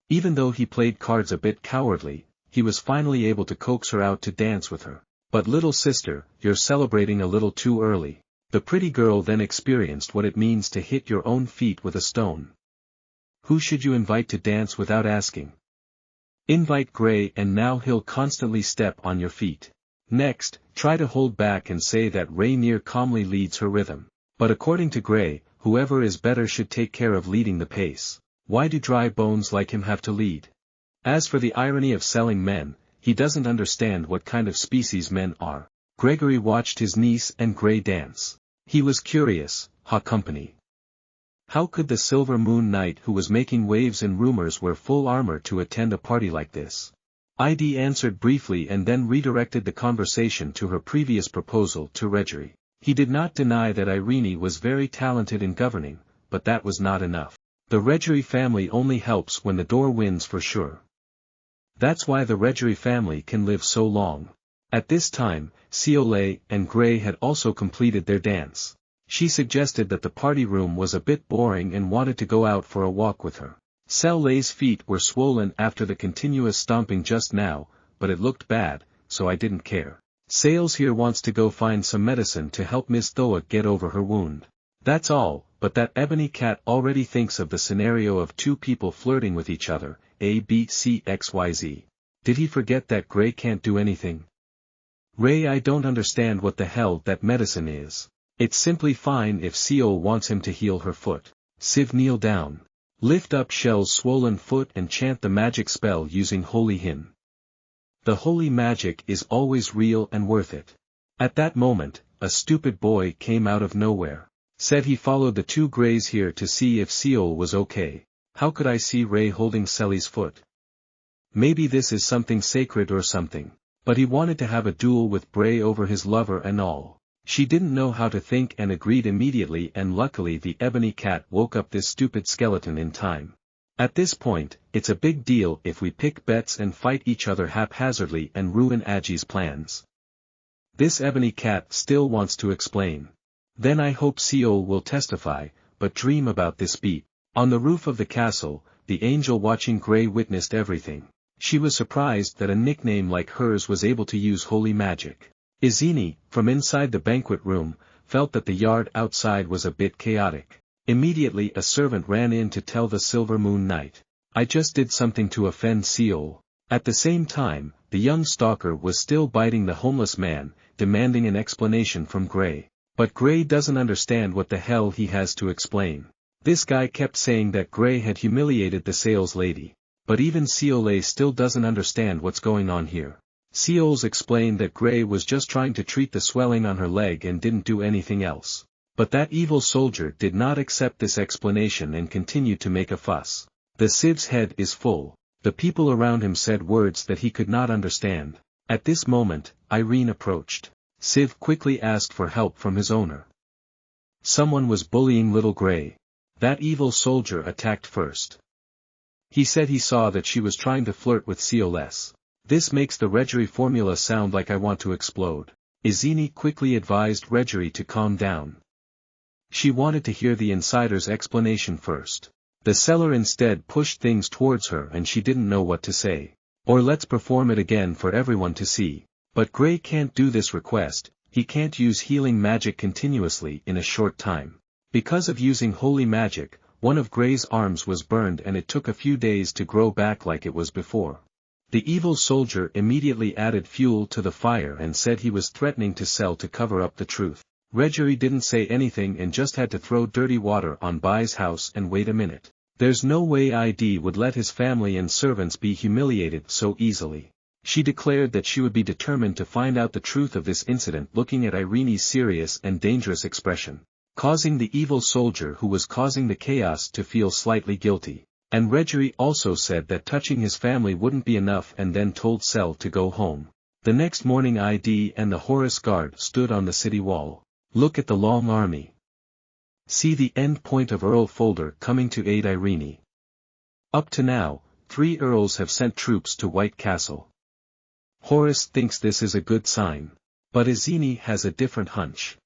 Even though he played cards a bit cowardly, he was finally able to coax her out to dance with her. But little sister, you're celebrating a little too early. The pretty girl then experienced what it means to hit your own feet with a stone. Who should you invite to dance without asking? Invite Gray and now he'll constantly step on your feet. Next, try to hold back and say that Rainier calmly leads her rhythm. But according to Gray, whoever is better should take care of leading the pace. Why do dry bones like him have to lead? As for the irony of selling men, he doesn't understand what kind of species men are. Gregory watched his niece and Gray dance. He was curious, ha company. How could the Silver Moon Knight who was making waves in rumors wear full armor to attend a party like this? ID answered briefly and then redirected the conversation to her previous proposal to Reggery. He did not deny that Irene was very talented in governing, but that was not enough. The Reggery family only helps when the door wins for sure. That's why the Reggery family can live so long. At this time, Seolei and Gray had also completed their dance. She suggested that the party room was a bit boring and wanted to go out for a walk with her. Seolei's feet were swollen after the continuous stomping just now, but it looked bad, so I didn't care. Sales here wants to go find some medicine to help Miss Thoa get over her wound. That's all, but that Ebony Cat already thinks of the scenario of two people flirting with each other, A B C X Y Z. Did he forget that Gray can't do anything? Ray, I don't understand what the hell that medicine is. It's simply fine if Seol wants him to heal her foot. Siv, kneel down. Lift up Shell's swollen foot and chant the magic spell using holy hymn. The holy magic is always real and worth it. At that moment, a stupid boy came out of nowhere. Said he followed the two Grays here to see if Seol was okay. How could I see Ray holding Selly's foot? Maybe this is something sacred or something. But he wanted to have a duel with Bray over his lover and all. She didn't know how to think and agreed immediately, and luckily the Ebony Cat woke up this stupid skeleton in time. At this point, it's a big deal if we pick bets and fight each other haphazardly and ruin Aji's plans. This Ebony Cat still wants to explain. Then I hope Seol will testify, but dream about this beat. On the roof of the castle, the angel watching Gray witnessed everything. She was surprised that a nickname like hers was able to use holy magic. Izini, from inside the banquet room, felt that the yard outside was a bit chaotic. Immediately a servant ran in to tell the Silver Moon Knight. I just did something to offend Seol. At the same time, the young stalker was still biting the homeless man, demanding an explanation from Gray. But Gray doesn't understand what the hell he has to explain. This guy kept saying that Gray had humiliated the sales lady. But even Seolei still doesn't understand what's going on here. Seols explained that Gray was just trying to treat the swelling on her leg and didn't do anything else. But that evil soldier did not accept this explanation and continued to make a fuss. The Siv's head is full. The people around him said words that he could not understand. At this moment, Irene approached. Siv quickly asked for help from his owner. Someone was bullying little Gray. That evil soldier attacked first. He said he saw that she was trying to flirt with Seoles. This makes the Reggery formula sound like I want to explode. Izini quickly advised Reggery to calm down. She wanted to hear the insider's explanation first. The seller instead pushed things towards her and she didn't know what to say. Or let's perform it again for everyone to see. But Gray can't do this request, he can't use healing magic continuously in a short time. Because of using holy magic, one of Gray's arms was burned and it took a few days to grow back like it was before. The evil soldier immediately added fuel to the fire and said he was threatening to sell to cover up the truth. Reggie didn't say anything and just had to throw dirty water on Bai's house and wait a minute. There's no way ID would let his family and servants be humiliated so easily. She declared that she would be determined to find out the truth of this incident, looking at Irene's serious and dangerous expression, causing the evil soldier who was causing the chaos to feel slightly guilty. And Reggie also said that touching his family wouldn't be enough and then told Cell to go home. The next morning ID and the Horus Guard stood on the city wall. Look at the long army. See the end point of Earl Folder coming to aid Irene. Up to now, 3 earls have sent troops to White Castle. Horus thinks this is a good sign. But Izini has a different hunch.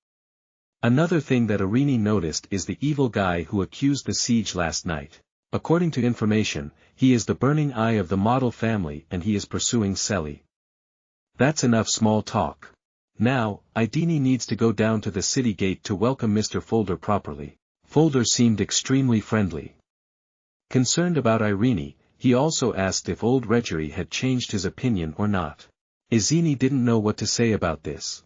Another thing that Irene noticed is the evil guy who accused the siege last night. According to information, he is the burning eye of the model family and he is pursuing Selly. That's enough small talk. Now, Idini needs to go down to the city gate to welcome Mr. Folder properly. Folder seemed extremely friendly. Concerned about Irene, he also asked if old Reggie had changed his opinion or not. Izini didn't know what to say about this.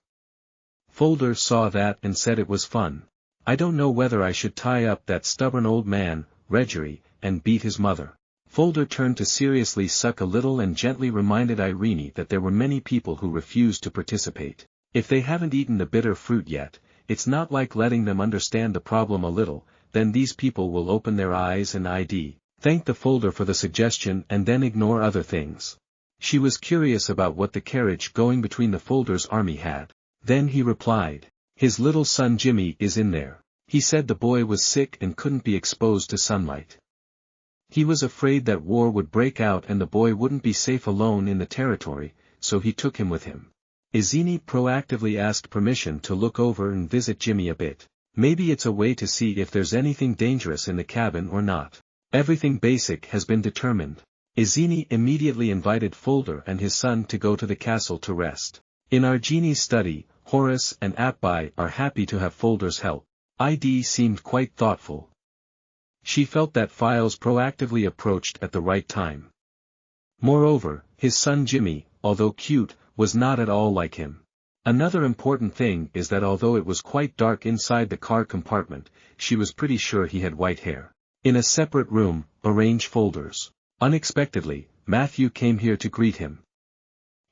Folder saw that and said it was fun. I don't know whether I should tie up that stubborn old man, Reggie, and beat his mother. Folder turned to seriously suck a little and gently reminded Irene that there were many people who refused to participate. If they haven't eaten the bitter fruit yet, it's not like letting them understand the problem a little, then these people will open their eyes and thank the Folder for the suggestion and then ignore other things. She was curious about what the carriage going between the Folder's army had. Then he replied, his little son Jimmy is in there. He said the boy was sick and couldn't be exposed to sunlight. He was afraid that war would break out and the boy wouldn't be safe alone in the territory, so he took him with him. Izini proactively asked permission to look over and visit Jimmy a bit. Maybe it's a way to see if there's anything dangerous in the cabin or not. Everything basic has been determined. Izini immediately invited Folder and his son to go to the castle to rest. In Argini's study, Horus and Atbai are happy to have Folder's help. ID seemed quite thoughtful. She felt that Files proactively approached at the right time. Moreover, his son Jimmy, although cute, was not at all like him. Another important thing is that although it was quite dark inside the car compartment, she was pretty sure he had white hair. In a separate room, arrange Folders. Unexpectedly, Matthew came here to greet him.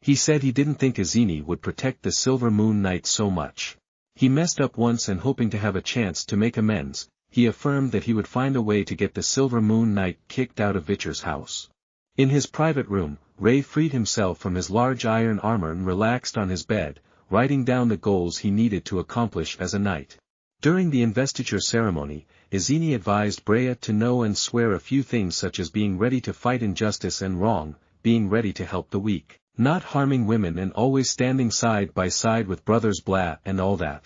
He said he didn't think Izini would protect the Silver Moon Knight so much. He messed up once and hoping to have a chance to make amends, he affirmed that he would find a way to get the Silver Moon Knight kicked out of Vitcher's house. In his private room, Ray freed himself from his large iron armor and relaxed on his bed, writing down the goals he needed to accomplish as a knight. During the investiture ceremony, Izini advised Brea to know and swear a few things such as being ready to fight injustice and wrong, being ready to help the weak, not harming women and always standing side by side with brothers blah and all that.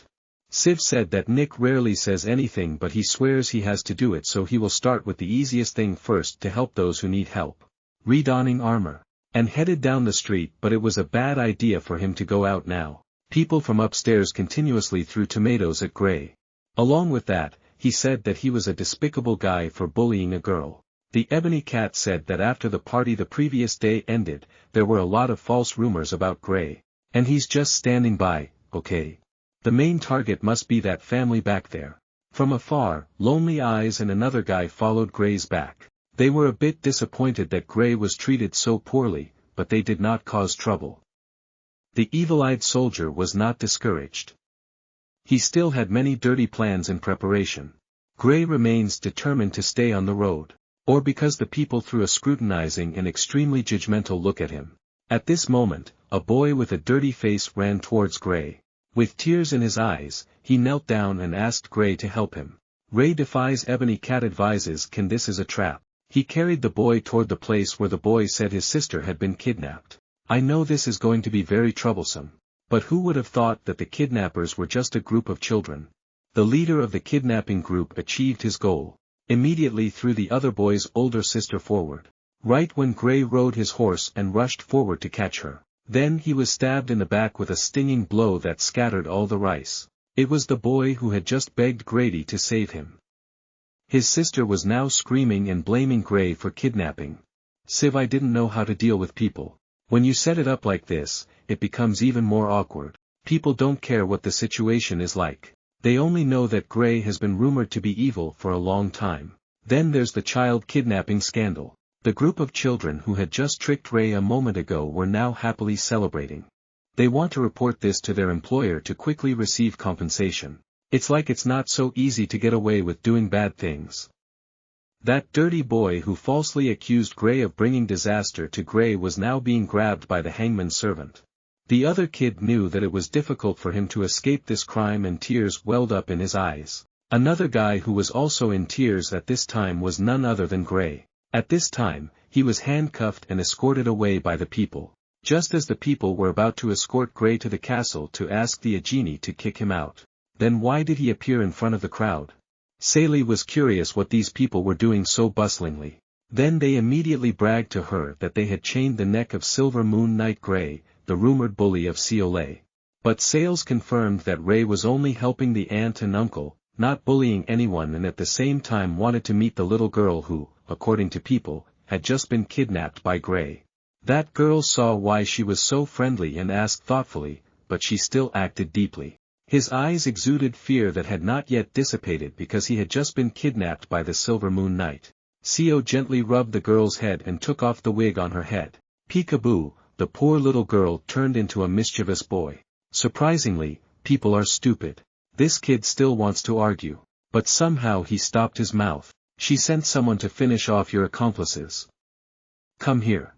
Civ said that Nick rarely says anything but he swears he has to do it, so he will start with the easiest thing first to help those who need help. Redonning armor. And headed down the street, but it was a bad idea for him to go out now. People from upstairs continuously threw tomatoes at Gray. Along with that, he said that he was a despicable guy for bullying a girl. The Ebony Cat said that after the party the previous day ended, there were a lot of false rumors about Gray. And he's just standing by, okay? The main target must be that family back there. From afar, Lonely Eyes and another guy followed Gray's back. They were a bit disappointed that Gray was treated so poorly, but they did not cause trouble. The evil-eyed soldier was not discouraged. He still had many dirty plans in preparation. Gray remains determined to stay on the road. Or because the people threw a scrutinizing and extremely judgmental look at him. At this moment, a boy with a dirty face ran towards Gray. With tears in his eyes, he knelt down and asked Gray to help him. Ray defies Ebony Cat advises this is a trap. He carried the boy toward the place where the boy said his sister had been kidnapped. I know this is going to be very troublesome. But who would have thought that the kidnappers were just a group of children? The leader of the kidnapping group achieved his goal. Immediately threw the other boy's older sister forward. Right when Gray rode his horse and rushed forward to catch her. Then he was stabbed in the back with a stinging blow that scattered all the rice. It was the boy who had just begged Grady to save him. His sister was now screaming and blaming Gray for kidnapping. Siv, I didn't know how to deal with people. When you set it up like this, it becomes even more awkward. People don't care what the situation is like. They only know that Gray has been rumored to be evil for a long time. Then there's the child kidnapping scandal. The group of children who had just tricked Ray a moment ago were now happily celebrating. They want to report this to their employer to quickly receive compensation. It's like it's not so easy to get away with doing bad things. That dirty boy who falsely accused Gray of bringing disaster to Gray was now being grabbed by the hangman's servant. The other kid knew that it was difficult for him to escape this crime, and tears welled up in his eyes. Another guy who was also in tears at this time was none other than Gray. At this time, he was handcuffed and escorted away by the people. Just as the people were about to escort Gray to the castle to ask the genie to kick him out. Then why did he appear in front of the crowd? Sally was curious what these people were doing so bustlingly. Then they immediately bragged to her that they had chained the neck of Silver Moon Knight Gray, the rumored bully of Seolei. But Sales confirmed that Ray was only helping the aunt and uncle, not bullying anyone, and at the same time wanted to meet the little girl who, according to people, had just been kidnapped by Gray. That girl saw why she was so friendly and asked thoughtfully, but she still acted deeply. His eyes exuded fear that had not yet dissipated because he had just been kidnapped by the Silver Moon Knight. Seo gently rubbed the girl's head and took off the wig on her head. Peekaboo, the poor little girl turned into a mischievous boy. Surprisingly, people are stupid. This kid still wants to argue. But somehow he stopped his mouth. She sent someone to finish off your accomplices. Come here.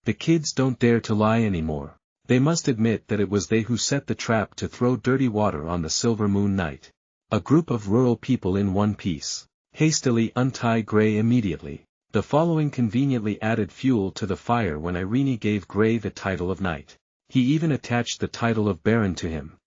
The kids don't dare to lie anymore. They must admit that it was they who set the trap to throw dirty water on the Silver Moon Knight. A group of rural people in one piece. Hastily untie Gray immediately. The following conveniently added fuel to the fire when Irene gave Gray the title of knight. He even attached the title of baron to him.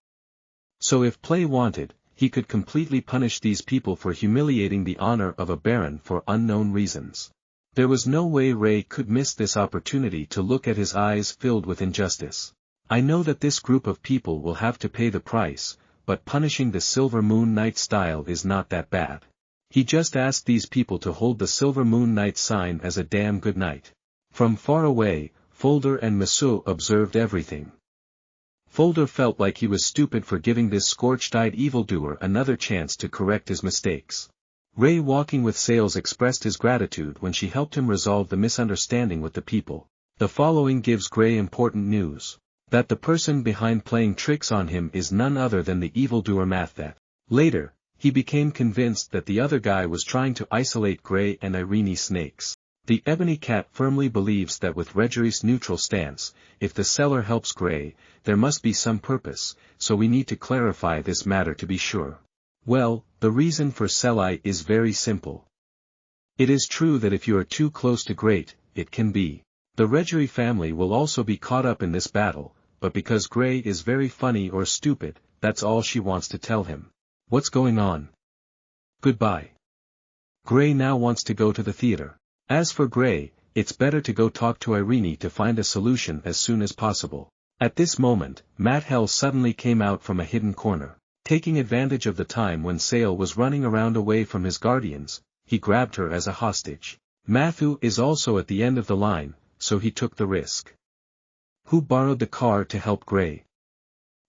So if Play wanted, he could completely punish these people for humiliating the honor of a baron for unknown reasons. There was no way Ray could miss this opportunity to look at his eyes filled with injustice. I know that this group of people will have to pay the price, but punishing the Silver Moon Knight style is not that bad. He just asked these people to hold the Silver Moon Knight sign as a damn good night. From far away, Folder and Masu observed everything. Folder felt like he was stupid for giving this scorched-eyed evildoer another chance to correct his mistakes. Ray, walking with Sales, expressed his gratitude when she helped him resolve the misunderstanding with the people. The following gives Gray important news. That the person behind playing tricks on him is none other than the evildoer Mathet. Later, he became convinced that the other guy was trying to isolate Gray and Irene Snakes. The Ebony Cat firmly believes that with Regeri's neutral stance, if the seller helps Gray, there must be some purpose, so we need to clarify this matter to be sure. Well, the reason for Selai is very simple. It is true that if you are too close to Great, it can be. The Regeri family will also be caught up in this battle, but because Gray is very funny or stupid, that's all she wants to tell him. What's going on? Goodbye. Gray now wants to go to the theater. As for Gray, it's better to go talk to Irene to find a solution as soon as possible. At this moment, Matt Hell suddenly came out from a hidden corner. Taking advantage of the time when Sale was running around away from his guardians, he grabbed her as a hostage. Matthew is also at the end of the line, so he took the risk. Who borrowed the car to help Gray?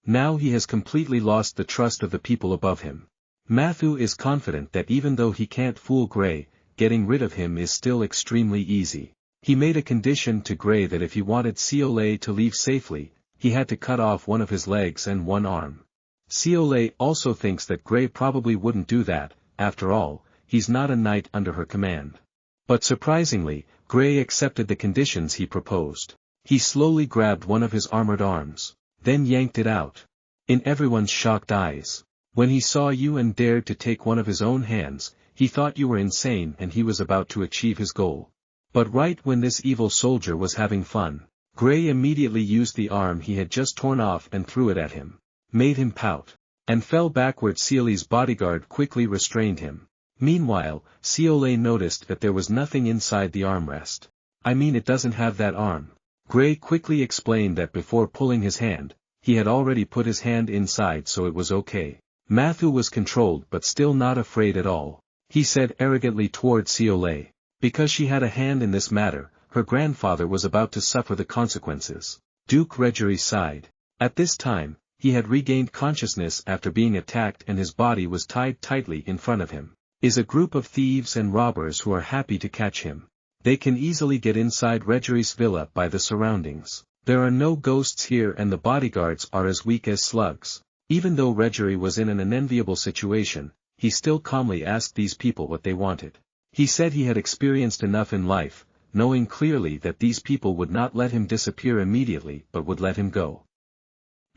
Now he has completely lost the trust of the people above him. Matthew is confident that even though he can't fool Gray, getting rid of him is still extremely easy. He made a condition to Gray that if he wanted Seolei to leave safely, he had to cut off one of his legs and one arm. Seolei also thinks that Gray probably wouldn't do that, after all, he's not a knight under her command. But surprisingly, Gray accepted the conditions he proposed. He slowly grabbed one of his armored arms, then yanked it out. In everyone's shocked eyes. When he saw you and dared to take one of his own hands, he thought you were insane and he was about to achieve his goal. But right when this evil soldier was having fun, Gray immediately used the arm he had just torn off and threw it at him. Made him pout. And fell backward. Seoli's bodyguard quickly restrained him. Meanwhile, Seolei noticed that there was nothing inside the armrest. I mean, it doesn't have that arm. Gray quickly explained that before pulling his hand, he had already put his hand inside, so it was okay. Matthew was controlled but still not afraid at all. He said arrogantly toward Seolei, because she had a hand in this matter, her grandfather was about to suffer the consequences. Duke Regeri sighed. At this time, he had regained consciousness after being attacked and his body was tied tightly in front of him. Is a group of thieves and robbers who are happy to catch him. They can easily get inside Regeri's villa by the surroundings. There are no ghosts here and the bodyguards are as weak as slugs. Even though Regeri was in an unenviable situation, he still calmly asked these people what they wanted. He said he had experienced enough in life, knowing clearly that these people would not let him disappear immediately but would let him go.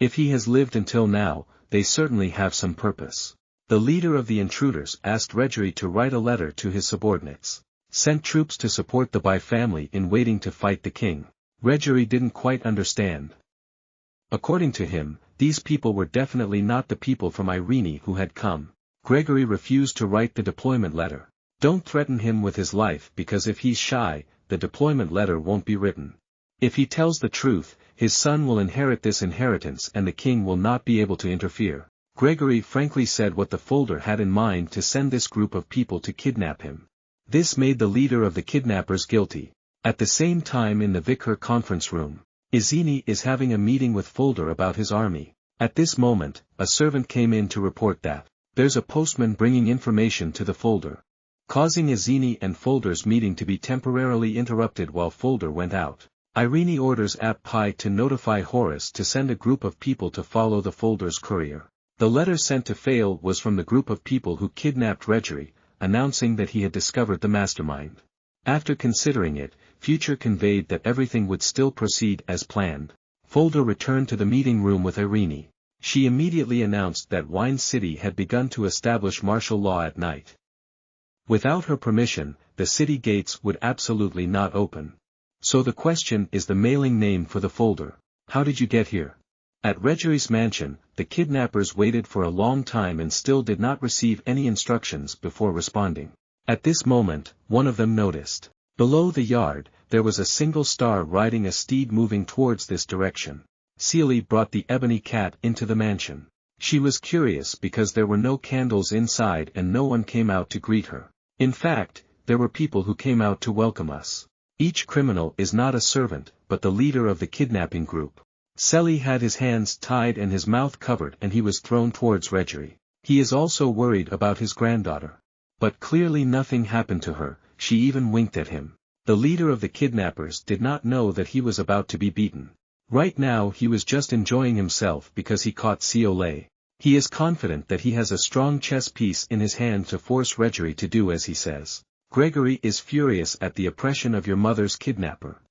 If he has lived until now, they certainly have some purpose. The leader of the intruders asked Regeri to write a letter to his subordinates. Sent troops to support the Bai family in waiting to fight the king. Regeri didn't quite understand. According to him, these people were definitely not the people from Irene who had come. Gregory refused to write the deployment letter. Don't threaten him with his life because if he's shy, the deployment letter won't be written. If he tells the truth, his son will inherit this inheritance and the king will not be able to interfere. Gregory frankly said what the folder had in mind to send this group of people to kidnap him. This made the leader of the kidnappers guilty. At the same time in the Vicar conference room, Izini is having a meeting with Folder about his army. At this moment, a servant came in to report that there's a postman bringing information to the Folder, causing Izini and Folder's meeting to be temporarily interrupted while Folder went out. Irene orders App Pai to notify Horus to send a group of people to follow the Folder's courier. The letter sent to Fail was from the group of people who kidnapped Regeri, announcing that he had discovered the mastermind. After considering it, Future conveyed that everything would still proceed as planned. Folder returned to the meeting room with Irene. She immediately announced that Wine City had begun to establish martial law at night. Without her permission, the city gates would absolutely not open. So the question is the mailing name for the Folder. How did you get here? At Regeri's mansion, the kidnappers waited for a long time and still did not receive any instructions before responding. At this moment, one of them noticed. Below the yard, there was a single star riding a steed moving towards this direction. Seely brought the ebony cat into the mansion. She was curious because there were no candles inside and no one came out to greet her. In fact, there were people who came out to welcome us. Each criminal is not a servant, but the leader of the kidnapping group. Seely had his hands tied and his mouth covered and he was thrown towards Regeri. He is also worried about his granddaughter. But clearly nothing happened to her, she even winked at him. The leader of the kidnappers did not know that he was about to be beaten. Right now he was just enjoying himself because he caught Seolei. He is confident that he has a strong chess piece in his hand to force Regeri to do as he says. Gregory is furious at the oppression of your mother's kidnapper.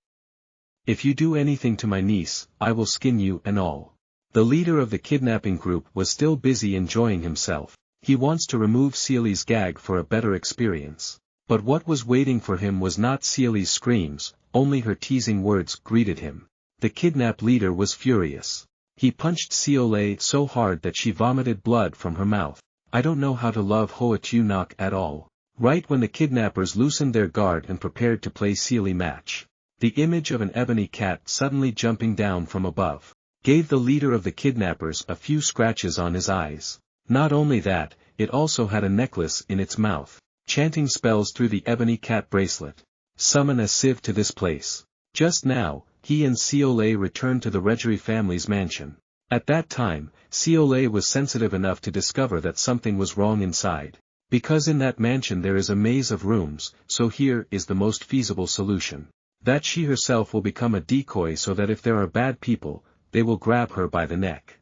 If you do anything to my niece, I will skin you and all. The leader of the kidnapping group was still busy enjoying himself. He wants to remove Seely's gag for a better experience. But what was waiting for him was not Seely's screams, only her teasing words greeted him. The kidnap leader was furious. He punched Seolei so hard that she vomited blood from her mouth. I don't know how to love Hoatunok at all. Right when the kidnappers loosened their guard and prepared to play Seely match, the image of an ebony cat suddenly jumping down from above, gave the leader of the kidnappers a few scratches on his eyes. Not only that, it also had a necklace in its mouth, chanting spells through the ebony cat bracelet. Summon a sieve to this place. Just now, he and Seolei returned to the Regeri family's mansion. At that time, Seolei was sensitive enough to discover that something was wrong inside. Because in that mansion there is a maze of rooms, so here is the most feasible solution. That she herself will become a decoy so that if there are bad people, they will grab her by the neck.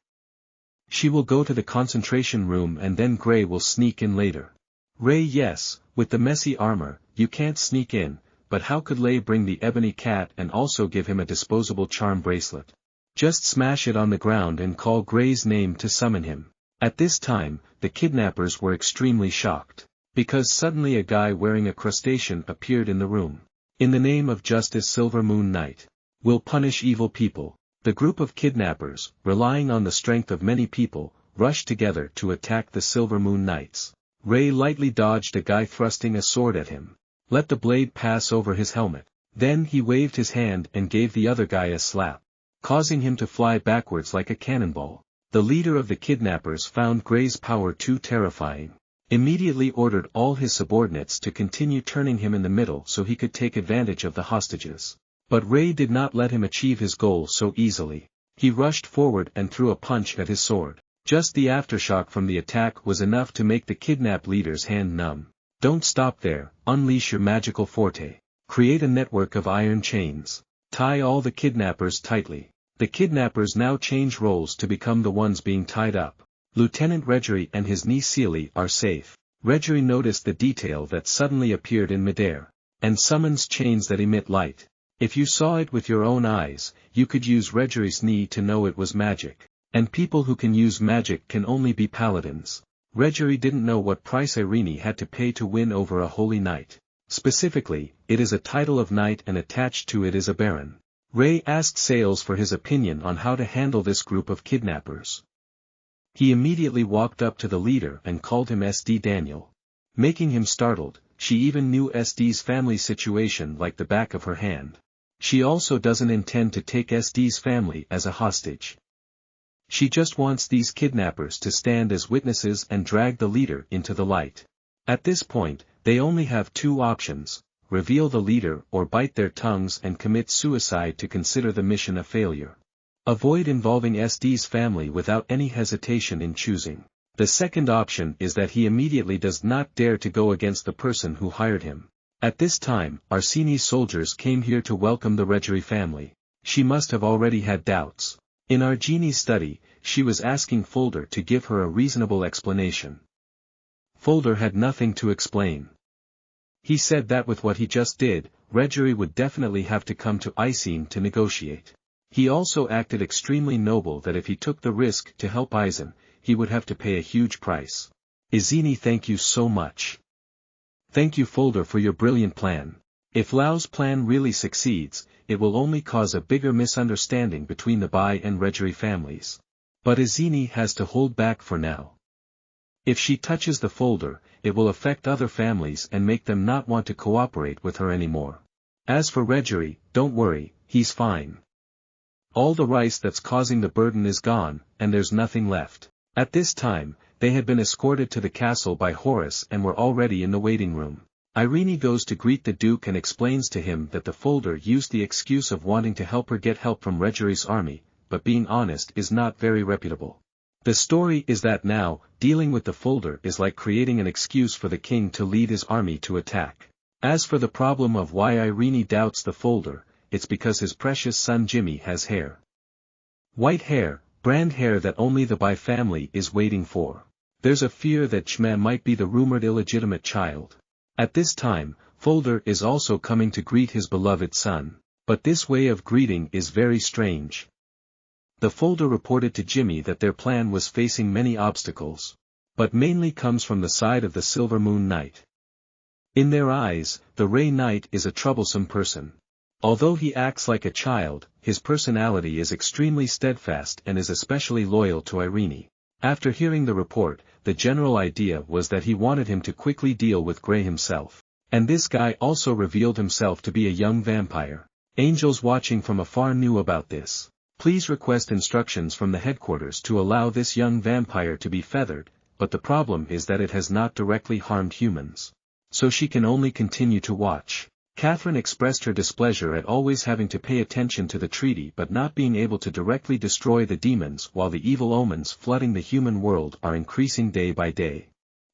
She will go to the concentration room and then Gray will sneak in later. Ray yes, with the messy armor, you can't sneak in, but how could Lei bring the ebony cat and also give him a disposable charm bracelet? Just smash it on the ground and call Gray's name to summon him. At this time, the kidnappers were extremely shocked. Because suddenly a guy wearing a crustacean appeared in the room. In the name of Justice Silver Moon Knight, will punish evil people. The group of kidnappers, relying on the strength of many people, rushed together to attack the Silver Moon Knights. Ray lightly dodged a guy thrusting a sword at him. Let the blade pass over his helmet. Then he waved his hand and gave the other guy a slap, causing him to fly backwards like a cannonball. The leader of the kidnappers found Gray's power too terrifying. immediately ordered all his subordinates to continue turning him in the middle so he could take advantage of the hostages. But Ray did not let him achieve his goal so easily. He rushed forward and threw a punch at his sword. Just the aftershock from the attack was enough to make the kidnap leader's hand numb. Don't stop there, unleash your magical forte. Create a network of iron chains. Tie all the kidnappers tightly. The kidnappers now change roles to become the ones being tied up. Lieutenant Reggery and his niece Seely are safe. Reggery noticed the detail that suddenly appeared in midair. And summons chains that emit light. If you saw it with your own eyes, you could use Reggery's knee to know it was magic. And people who can use magic can only be paladins. Reggery didn't know what price Irene had to pay to win over a holy knight. Specifically, it is a title of knight and attached to it is a baron. Ray asked Sales for his opinion on how to handle this group of kidnappers. He immediately walked up to the leader and called him SD Daniel. Making him startled, she even knew SD's family situation like the back of her hand. She also doesn't intend to take SD's family as a hostage. She just wants these kidnappers to stand as witnesses and drag the leader into the light. At this point, they only have two options: reveal the leader or bite their tongues and commit suicide to consider the mission a failure. Avoid involving SD's family without any hesitation in choosing. The second option is that he immediately does not dare to go against the person who hired him. At this time, Arseni's soldiers came here to welcome the Reggery family. She must have already had doubts. In Argini's study, she was asking Folder to give her a reasonable explanation. Folder had nothing to explain. He said that with what he just did, Reggery would definitely have to come to Icene to negotiate. He also acted extremely noble that if he took the risk to help Eisen, he would have to pay a huge price. Izini, thank you so much. Thank you Folder for your brilliant plan. If Lau's plan really succeeds, it will only cause a bigger misunderstanding between the Bai and Reggery families. But Izini has to hold back for now. If she touches the Folder, it will affect other families and make them not want to cooperate with her anymore. As for Reggery, don't worry, he's fine. All the rice that's causing the burden is gone, and there's nothing left. At this time, they had been escorted to the castle by Horus and were already in the waiting room. Irene goes to greet the Duke and explains to him that the Folder used the excuse of wanting to help her get help from Reggery's army, but being honest is not very reputable. The story is that now, dealing with the Folder is like creating an excuse for the king to lead his army to attack. As for the problem of why Irene doubts the Folder, it's because his precious son Jimmy has hair. White hair, brand hair that only the Bai family is waiting for. There's a fear that Chme might be the rumored illegitimate child. At this time, Folder is also coming to greet his beloved son. But this way of greeting is very strange. The Folder reported to Jimmy that their plan was facing many obstacles. But mainly comes from the side of the Silver Moon Knight. In their eyes, the Ray Knight is a troublesome person. Although he acts like a child, his personality is extremely steadfast and is especially loyal to Irene. After hearing the report, the general idea was that he wanted him to quickly deal with Grey himself. And this guy also revealed himself to be a young vampire. Angels watching from afar knew about this. Please request instructions from the headquarters to allow this young vampire to be feathered, but the problem is that it has not directly harmed humans. So she can only continue to watch. Catherine expressed her displeasure at always having to pay attention to the treaty but not being able to directly destroy the demons while the evil omens flooding the human world are increasing day by day.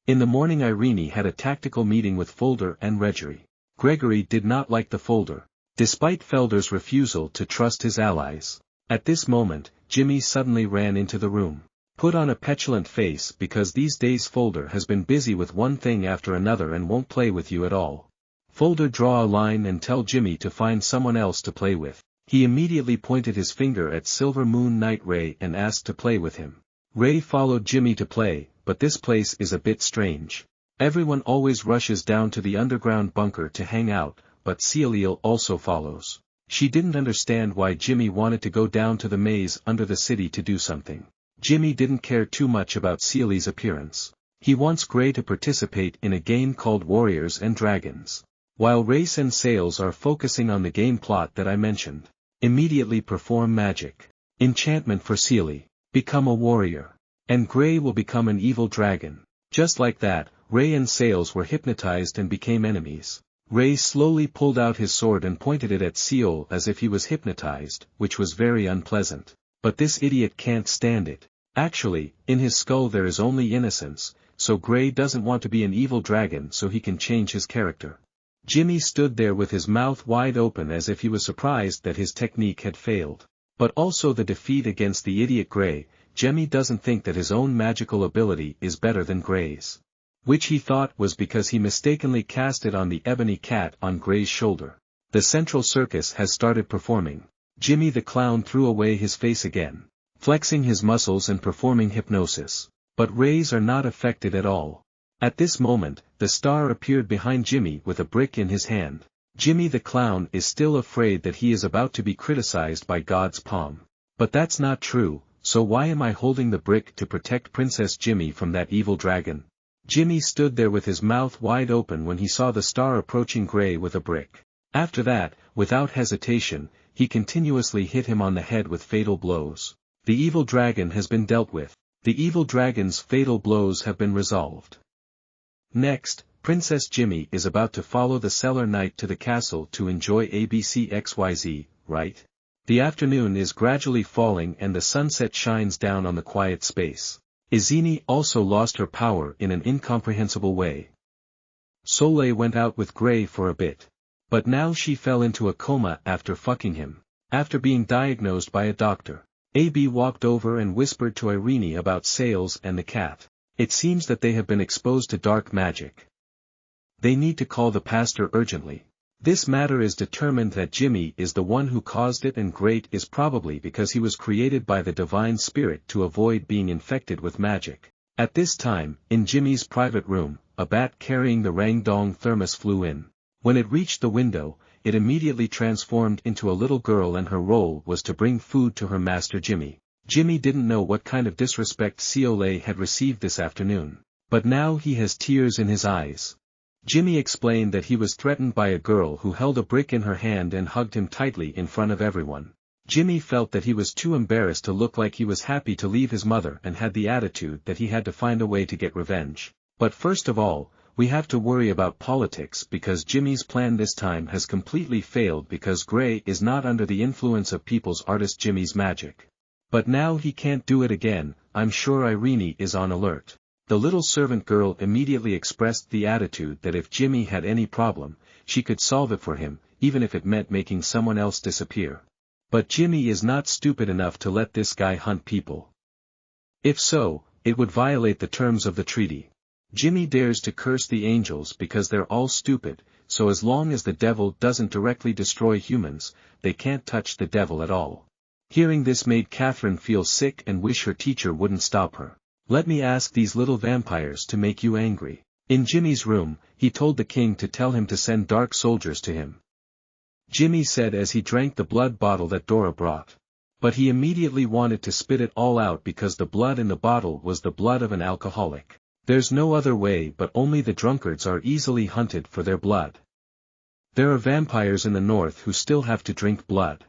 In the morning Irene had a tactical meeting with Folder and Reggery. Gregory did not like the Folder, despite Felder's refusal to trust his allies. At this moment, Jimmy suddenly ran into the room. Put on a petulant face because these days Folder has been busy with one thing after another and won't play with you at all. Folder, draw a line and tell Jimmy to find someone else to play with. He immediately pointed his finger at Silver Moon Knight Ray and asked to play with him. Ray followed Jimmy to play, but this place is a bit strange. Everyone always rushes down to the underground bunker to hang out, but Celia also follows. She didn't understand why Jimmy wanted to go down to the maze under the city to do something. Jimmy didn't care too much about Celia's appearance. He wants Grey to participate in a game called Warriors and Dragons. While Race and Sales are focusing on the game plot that I mentioned. Immediately perform magic. Enchantment for Celia. Become a warrior. And Grey will become an evil dragon. Just like that, Ray and Sails were hypnotized and became enemies. Ray slowly pulled out his sword and pointed it at Seol as if he was hypnotized, which was very unpleasant. But this idiot can't stand it. Actually, in his skull there is only innocence, so Gray doesn't want to be an evil dragon so he can change his character. Jimmy stood there with his mouth wide open as if he was surprised that his technique had failed. But also the defeat against the idiot Gray, Jimmy doesn't think that his own magical ability is better than Gray's. Which he thought was because he mistakenly cast it on the ebony cat on Gray's shoulder. The Central Circus has started performing. Jimmy the Clown threw away his face again, flexing his muscles and performing hypnosis. But rays are not affected at all. At this moment, the star appeared behind Jimmy with a brick in his hand. Jimmy the Clown is still afraid that he is about to be criticized by God's palm. But that's not true, so why am I holding the brick to protect Princess Jimmy from that evil dragon? Jimmy stood there with his mouth wide open when he saw the star approaching Gray with a brick. After that, without hesitation, he continuously hit him on the head with fatal blows. The evil dragon has been dealt with. The evil dragon's fatal blows have been resolved. Next, Princess Jimmy is about to follow the Cellar Knight to the castle to enjoy ABCXYZ, right? The afternoon is gradually falling and the sunset shines down on the quiet space. Izini also lost her power in an incomprehensible way. Soleil went out with Gray for a bit. But now she fell into a coma after fucking him. After being diagnosed by a doctor. AB walked over and whispered to Irene about Sails and the cat. It seems that they have been exposed to dark magic. They need to call the pastor urgently. This matter is determined that Jimmy is the one who caused it and great is probably because he was created by the divine spirit to avoid being infected with magic. At this time, in Jimmy's private room, a bat carrying the Rangdong thermos flew in. When it reached the window, it immediately transformed into a little girl and her role was to bring food to her master Jimmy. Jimmy didn't know what kind of disrespect Soleil had received this afternoon. But now he has tears in his eyes. Jimmy explained that he was threatened by a girl who held a brick in her hand and hugged him tightly in front of everyone. Jimmy felt that he was too embarrassed to look like he was happy to leave his mother and had the attitude that he had to find a way to get revenge. But first of all, we have to worry about politics because Jimmy's plan this time has completely failed because Gray is not under the influence of People's Artist Jimmy's magic. But now he can't do it again. I'm sure Irene is on alert. The little servant girl immediately expressed the attitude that if Jimmy had any problem, she could solve it for him, even if it meant making someone else disappear. But Jimmy is not stupid enough to let this guy hunt people. If so, it would violate the terms of the treaty. Jimmy dares to curse the angels because they're all stupid, so as long as the devil doesn't directly destroy humans, they can't touch the devil at all. Hearing this made Catherine feel sick and wish her teacher wouldn't stop her. Let me ask these little vampires to make you angry. In Jimmy's room, he told the king to tell him to send dark soldiers to him. Jimmy said as he drank the blood bottle that Dora brought. But he immediately wanted to spit it all out because the blood in the bottle was the blood of an alcoholic. There's no other way but only the drunkards are easily hunted for their blood. There are vampires in the north who still have to drink blood.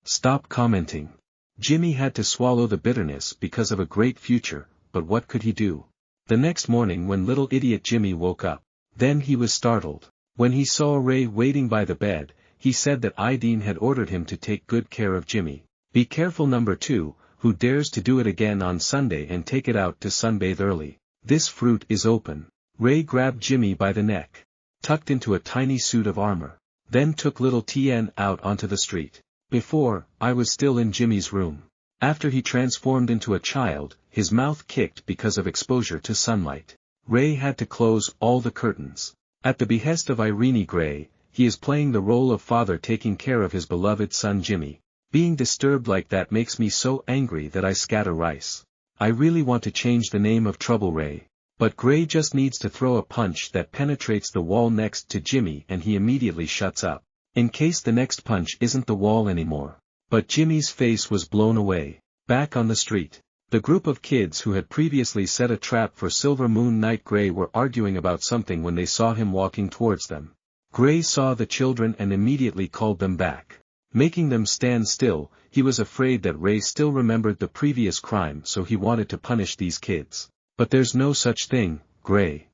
Stop commenting. Jimmy had to swallow the bitterness because of a great future, but what could he do? The next morning when little idiot Jimmy woke up, then he was startled. When he saw Ray waiting by the bed, he said that Ideen had ordered him to take good care of Jimmy. Be careful number 2, who dares to do it again on Sunday and take it out to sunbathe early. This fruit is open. Ray grabbed Jimmy by the neck, tucked into a tiny suit of armor, then took little Tien out onto the street. Before, I was still in Jimmy's room. After he transformed into a child, his mouth kicked because of exposure to sunlight. Ray had to close all the curtains. At the behest of Irene Gray, he is playing the role of father taking care of his beloved son Jimmy. Being disturbed like that makes me so angry that I scatter rice. I really want to change the name of Trouble Ray. But Gray just needs to throw a punch that penetrates the wall next to Jimmy and he immediately shuts up. In case the next punch isn't the wall anymore. But Jimmy's face was blown away. Back on the street, the group of kids who had previously set a trap for Silver Moon Night Gray were arguing about something when they saw him walking towards them. Gray saw the children and immediately called them back. Making them stand still, he was afraid that Ray still remembered the previous crime so he wanted to punish these kids. But there's no such thing, Gray.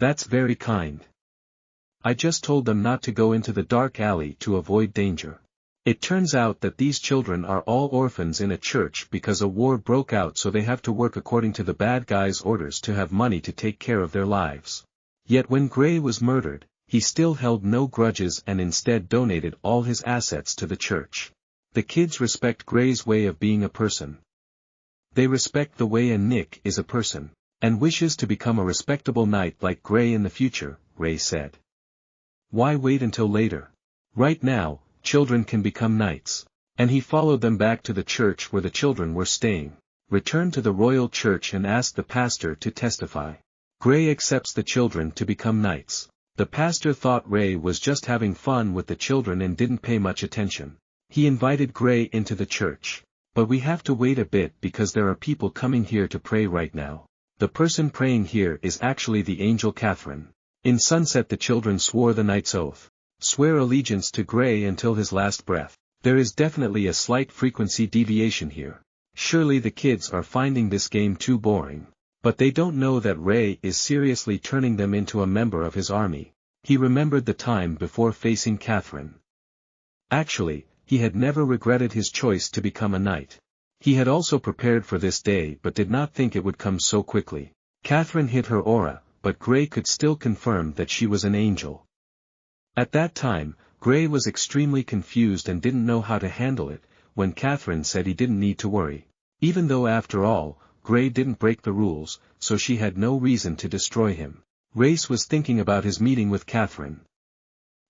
That's very kind. I just told them not to go into the dark alley to avoid danger. It turns out that these children are all orphans in a church because a war broke out, so they have to work according to the bad guy's orders to have money to take care of their lives. Yet when Gray was murdered, he still held no grudges and instead donated all his assets to the church. The kids respect Gray's way of being a person. They respect the way a Nick is a person, and wishes to become a respectable knight like Gray in the future, Ray said. Why wait until later? Right now, children can become knights. And he followed them back to the church where the children were staying, returned to the royal church and asked the pastor to testify. Gray accepts the children to become knights. The pastor thought Ray was just having fun with the children and didn't pay much attention. He invited Gray into the church. But we have to wait a bit because there are people coming here to pray right now. The person praying here is actually the angel Catherine. In sunset the children swore the knight's oath. Swear allegiance to Gray until his last breath. There is definitely a slight frequency deviation here. Surely the kids are finding this game too boring. But they don't know that Ray is seriously turning them into a member of his army. He remembered the time before facing Catherine. Actually, he had never regretted his choice to become a knight. He had also prepared for this day but did not think it would come so quickly. Catherine hid her aura, but Gray could still confirm that she was an angel. At that time, Gray was extremely confused and didn't know how to handle it, when Catherine said he didn't need to worry. Even though after all, Gray didn't break the rules, so she had no reason to destroy him. Race was thinking about his meeting with Catherine.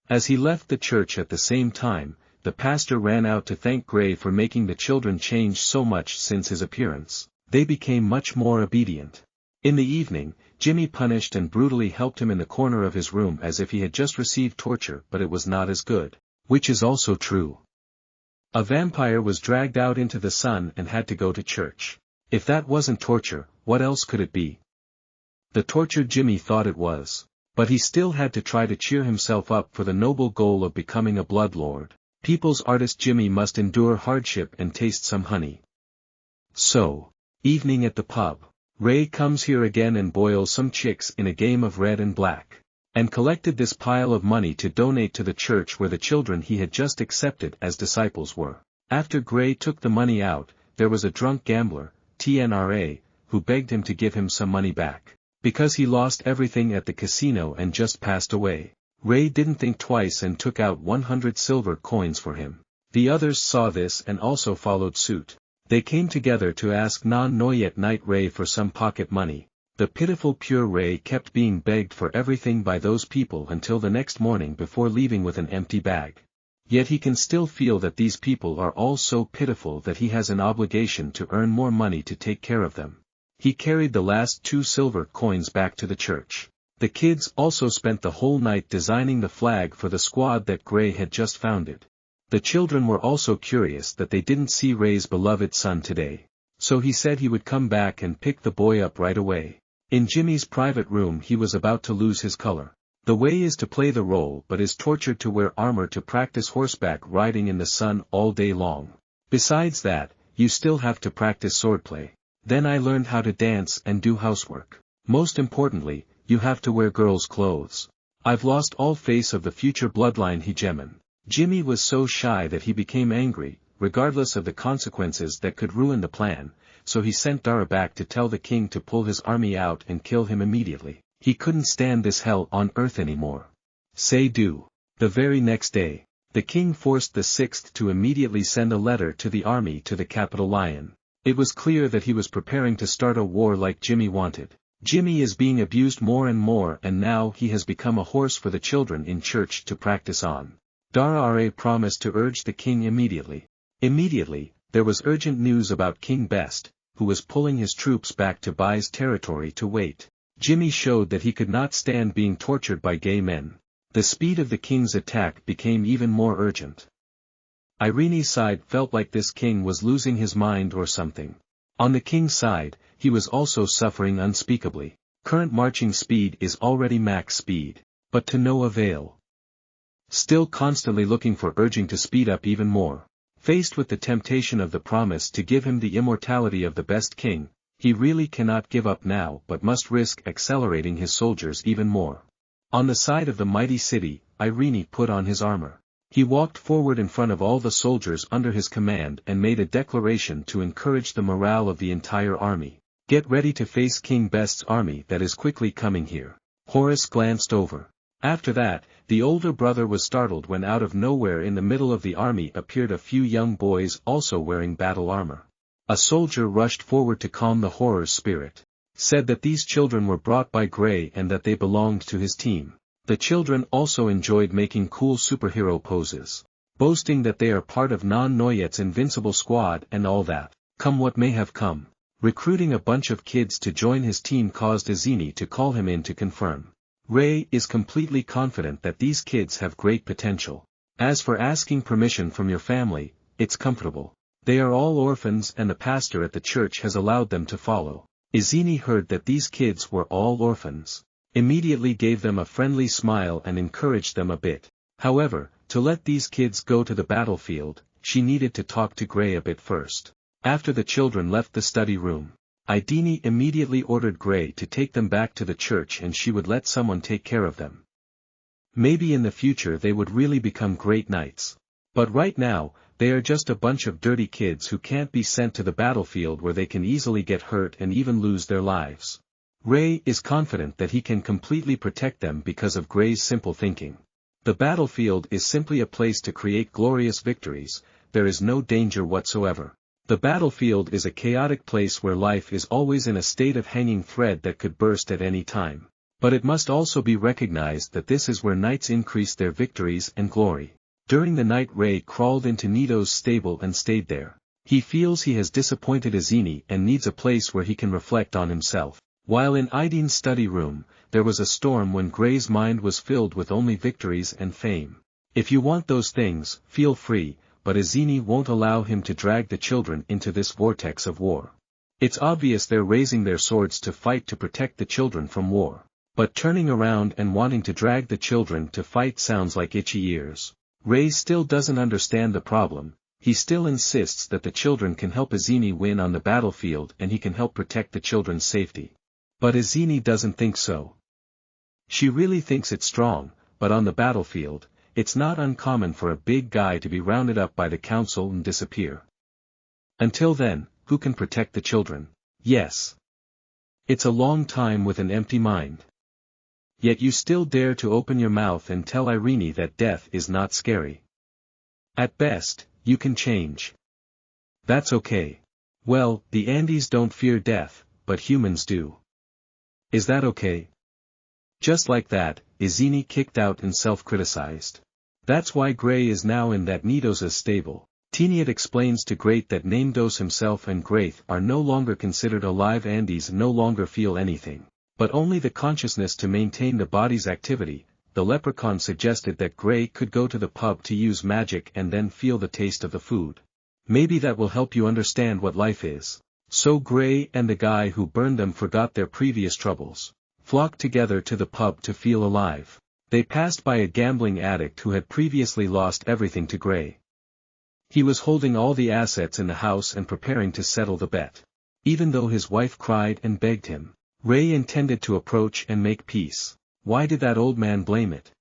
As he left the church at the same time, the pastor ran out to thank Gray for making the children change so much since his appearance. They became much more obedient. In the evening, Jimmy punished and brutally helped him in the corner of his room as if he had just received torture, but it was not as good. Which is also true. A vampire was dragged out into the sun and had to go to church. If that wasn't torture, what else could it be? The torture Jimmy thought it was. But he still had to try to cheer himself up for the noble goal of becoming a bloodlord. People's artist Jimmy must endure hardship and taste some honey. So, evening at the pub. Ray comes here again and boils some chicks in a game of red and black. And collected this pile of money to donate to the church where the children he had just accepted as disciples were. After Gray took the money out, there was a drunk gambler, TNRA, who begged him to give him some money back. Because he lost everything at the casino and just passed away. Ray didn't think twice and took out 100 silver coins for him. The others saw this and also followed suit. They came together to ask non-Noyet Knight Ray for some pocket money. The pitiful pure Ray kept being begged for everything by those people until the next morning before leaving with an empty bag. Yet he can still feel that these people are all so pitiful that he has an obligation to earn more money to take care of them. He carried the last 2 silver coins back to the church. The kids also spent the whole night designing the flag for the squad that Gray had just founded. The children were also curious that they didn't see Ray's beloved son today. So he said he would come back and pick the boy up right away. In Jimmy's private room he was about to lose his color. The way is to play the role but is tortured to wear armor to practice horseback riding in the sun all day long. Besides that, you still have to practice swordplay. Then I learned how to dance and do housework. Most importantly, you have to wear girls' clothes. I've lost all face of the future bloodline hegemon. Jimmy was so shy that he became angry, regardless of the consequences that could ruin the plan, so he sent Dara back to tell the king to pull his army out and kill him immediately. He couldn't stand this hell on earth anymore. Say do. The very next day, the king forced the Sixth to immediately send a letter to the army to the capital Lion. It was clear that he was preparing to start a war like Jimmy wanted. Jimmy is being abused more and now he has become a horse for the children in church to practice on. Dara promised to urge the king immediately. Immediately, there was urgent news about King Best, who was pulling his troops back to Bai's territory to wait. Jimmy showed that he could not stand being tortured by gay men. The speed of the king's attack became even more urgent. Irene's side felt like this king was losing his mind or something. On the king's side, he was also suffering unspeakably. Current marching speed is already max speed, but to no avail. Still constantly looking for urging to speed up even more. Faced with the temptation of the promise to give him the immortality of the best king, he really cannot give up now but must risk accelerating his soldiers even more. On the side of the mighty city, Irene put on his armor. He walked forward in front of all the soldiers under his command and made a declaration to encourage the morale of the entire army. Get ready to face King Best's army that is quickly coming here. Horus glanced over. After that, the older brother was startled when out of nowhere in the middle of the army appeared a few young boys also wearing battle armor. A soldier rushed forward to calm the horror's spirit. Said that these children were brought by Gray and that they belonged to his team. The children also enjoyed making cool superhero poses, boasting that they are part of Non-Noyet's invincible squad and all that. Come what may have come. Recruiting a bunch of kids to join his team caused Izini to call him in to confirm. Ray is completely confident that these kids have great potential. As for asking permission from your family, it's comfortable. They are all orphans and the pastor at the church has allowed them to follow. Izini heard that these kids were all orphans. Immediately gave them a friendly smile and encouraged them a bit. However, to let these kids go to the battlefield, she needed to talk to Gray a bit first. After the children left the study room, Idini immediately ordered Gray to take them back to the church and she would let someone take care of them. Maybe in the future they would really become great knights. But right now, they are just a bunch of dirty kids who can't be sent to the battlefield where they can easily get hurt and even lose their lives. Ray is confident that he can completely protect them because of Gray's simple thinking. The battlefield is simply a place to create glorious victories, there is no danger whatsoever. The battlefield is a chaotic place where life is always in a state of hanging thread that could burst at any time. But it must also be recognized that this is where knights increase their victories and glory. During the night Ray crawled into Nito's stable and stayed there. He feels he has disappointed Izini and needs a place where he can reflect on himself. While in Idin's study room, there was a storm when Gray's mind was filled with only victories and fame. If you want those things, feel free, but Izini won't allow him to drag the children into this vortex of war. It's obvious they're raising their swords to fight to protect the children from war. But turning around and wanting to drag the children to fight sounds like itchy ears. Ray still doesn't understand the problem. He still insists that the children can help Izini win on the battlefield and he can help protect the children's safety. But Izini doesn't think so. She really thinks it's strong, but on the battlefield, it's not uncommon for a big guy to be rounded up by the council and disappear. Until then, who can protect the children? Yes. It's a long time with an empty mind. Yet you still dare to open your mouth and tell Irene that death is not scary. At best, you can change. That's okay. Well, the Andes don't fear death, but humans do. Is that okay? Just like that, Izini kicked out and self-criticized. That's why Gray is now in that Nito's stable. Tiniat explains to Great that Namedos himself and Graith are no longer considered alive. Andes no longer feel anything, but only the consciousness to maintain the body's activity. The leprechaun suggested that Gray could go to the pub to use magic and then feel the taste of the food. Maybe that will help you understand what life is. So Gray and the guy who burned them forgot their previous troubles, flocked together to the pub to feel alive. They passed by a gambling addict who had previously lost everything to Gray. He was holding all the assets in the house and preparing to settle the bet. Even though his wife cried and begged him, Ray intended to approach and make peace. Why did that old man blame it?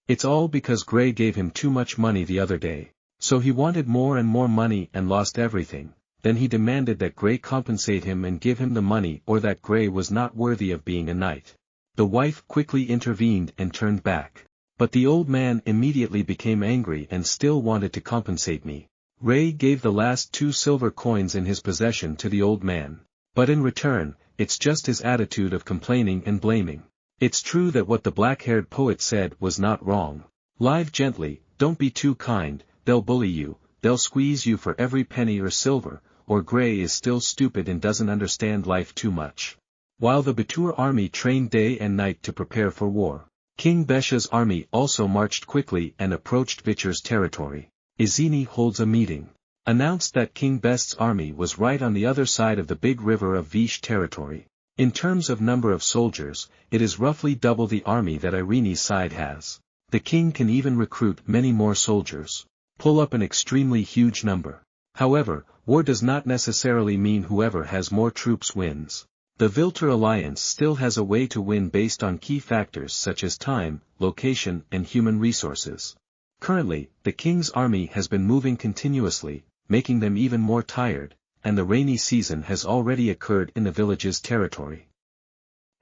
It's all because Gray gave him too much money the other day. So he wanted more and more money and lost everything. Then he demanded that Gray compensate him and give him the money or that Gray was not worthy of being a knight. The wife quickly intervened and turned back. But the old man immediately became angry and still wanted to compensate me. Ray gave the last 2 silver coins in his possession to the old man. But in return, it's just his attitude of complaining and blaming. It's true that what the black-haired poet said was not wrong. Live gently, don't be too kind, they'll bully you, they'll squeeze you for every penny or silver, or Gray is still stupid and doesn't understand life too much. While the Batur army trained day and night to prepare for war, King Besha's army also marched quickly and approached Vichur's territory. Izini holds a meeting. Announced that King Best's army was right on the other side of the big river of Vish territory. In terms of number of soldiers, it is roughly double the army that Irene's side has. The king can even recruit many more soldiers. Pull up an extremely huge number. However, war does not necessarily mean whoever has more troops wins. The Vilter Alliance still has a way to win based on key factors such as time, location, and human resources. Currently, the king's army has been moving continuously, making them even more tired, and the rainy season has already occurred in the village's territory.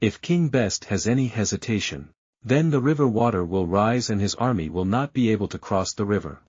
If King Best has any hesitation, then the river water will rise and his army will not be able to cross the river.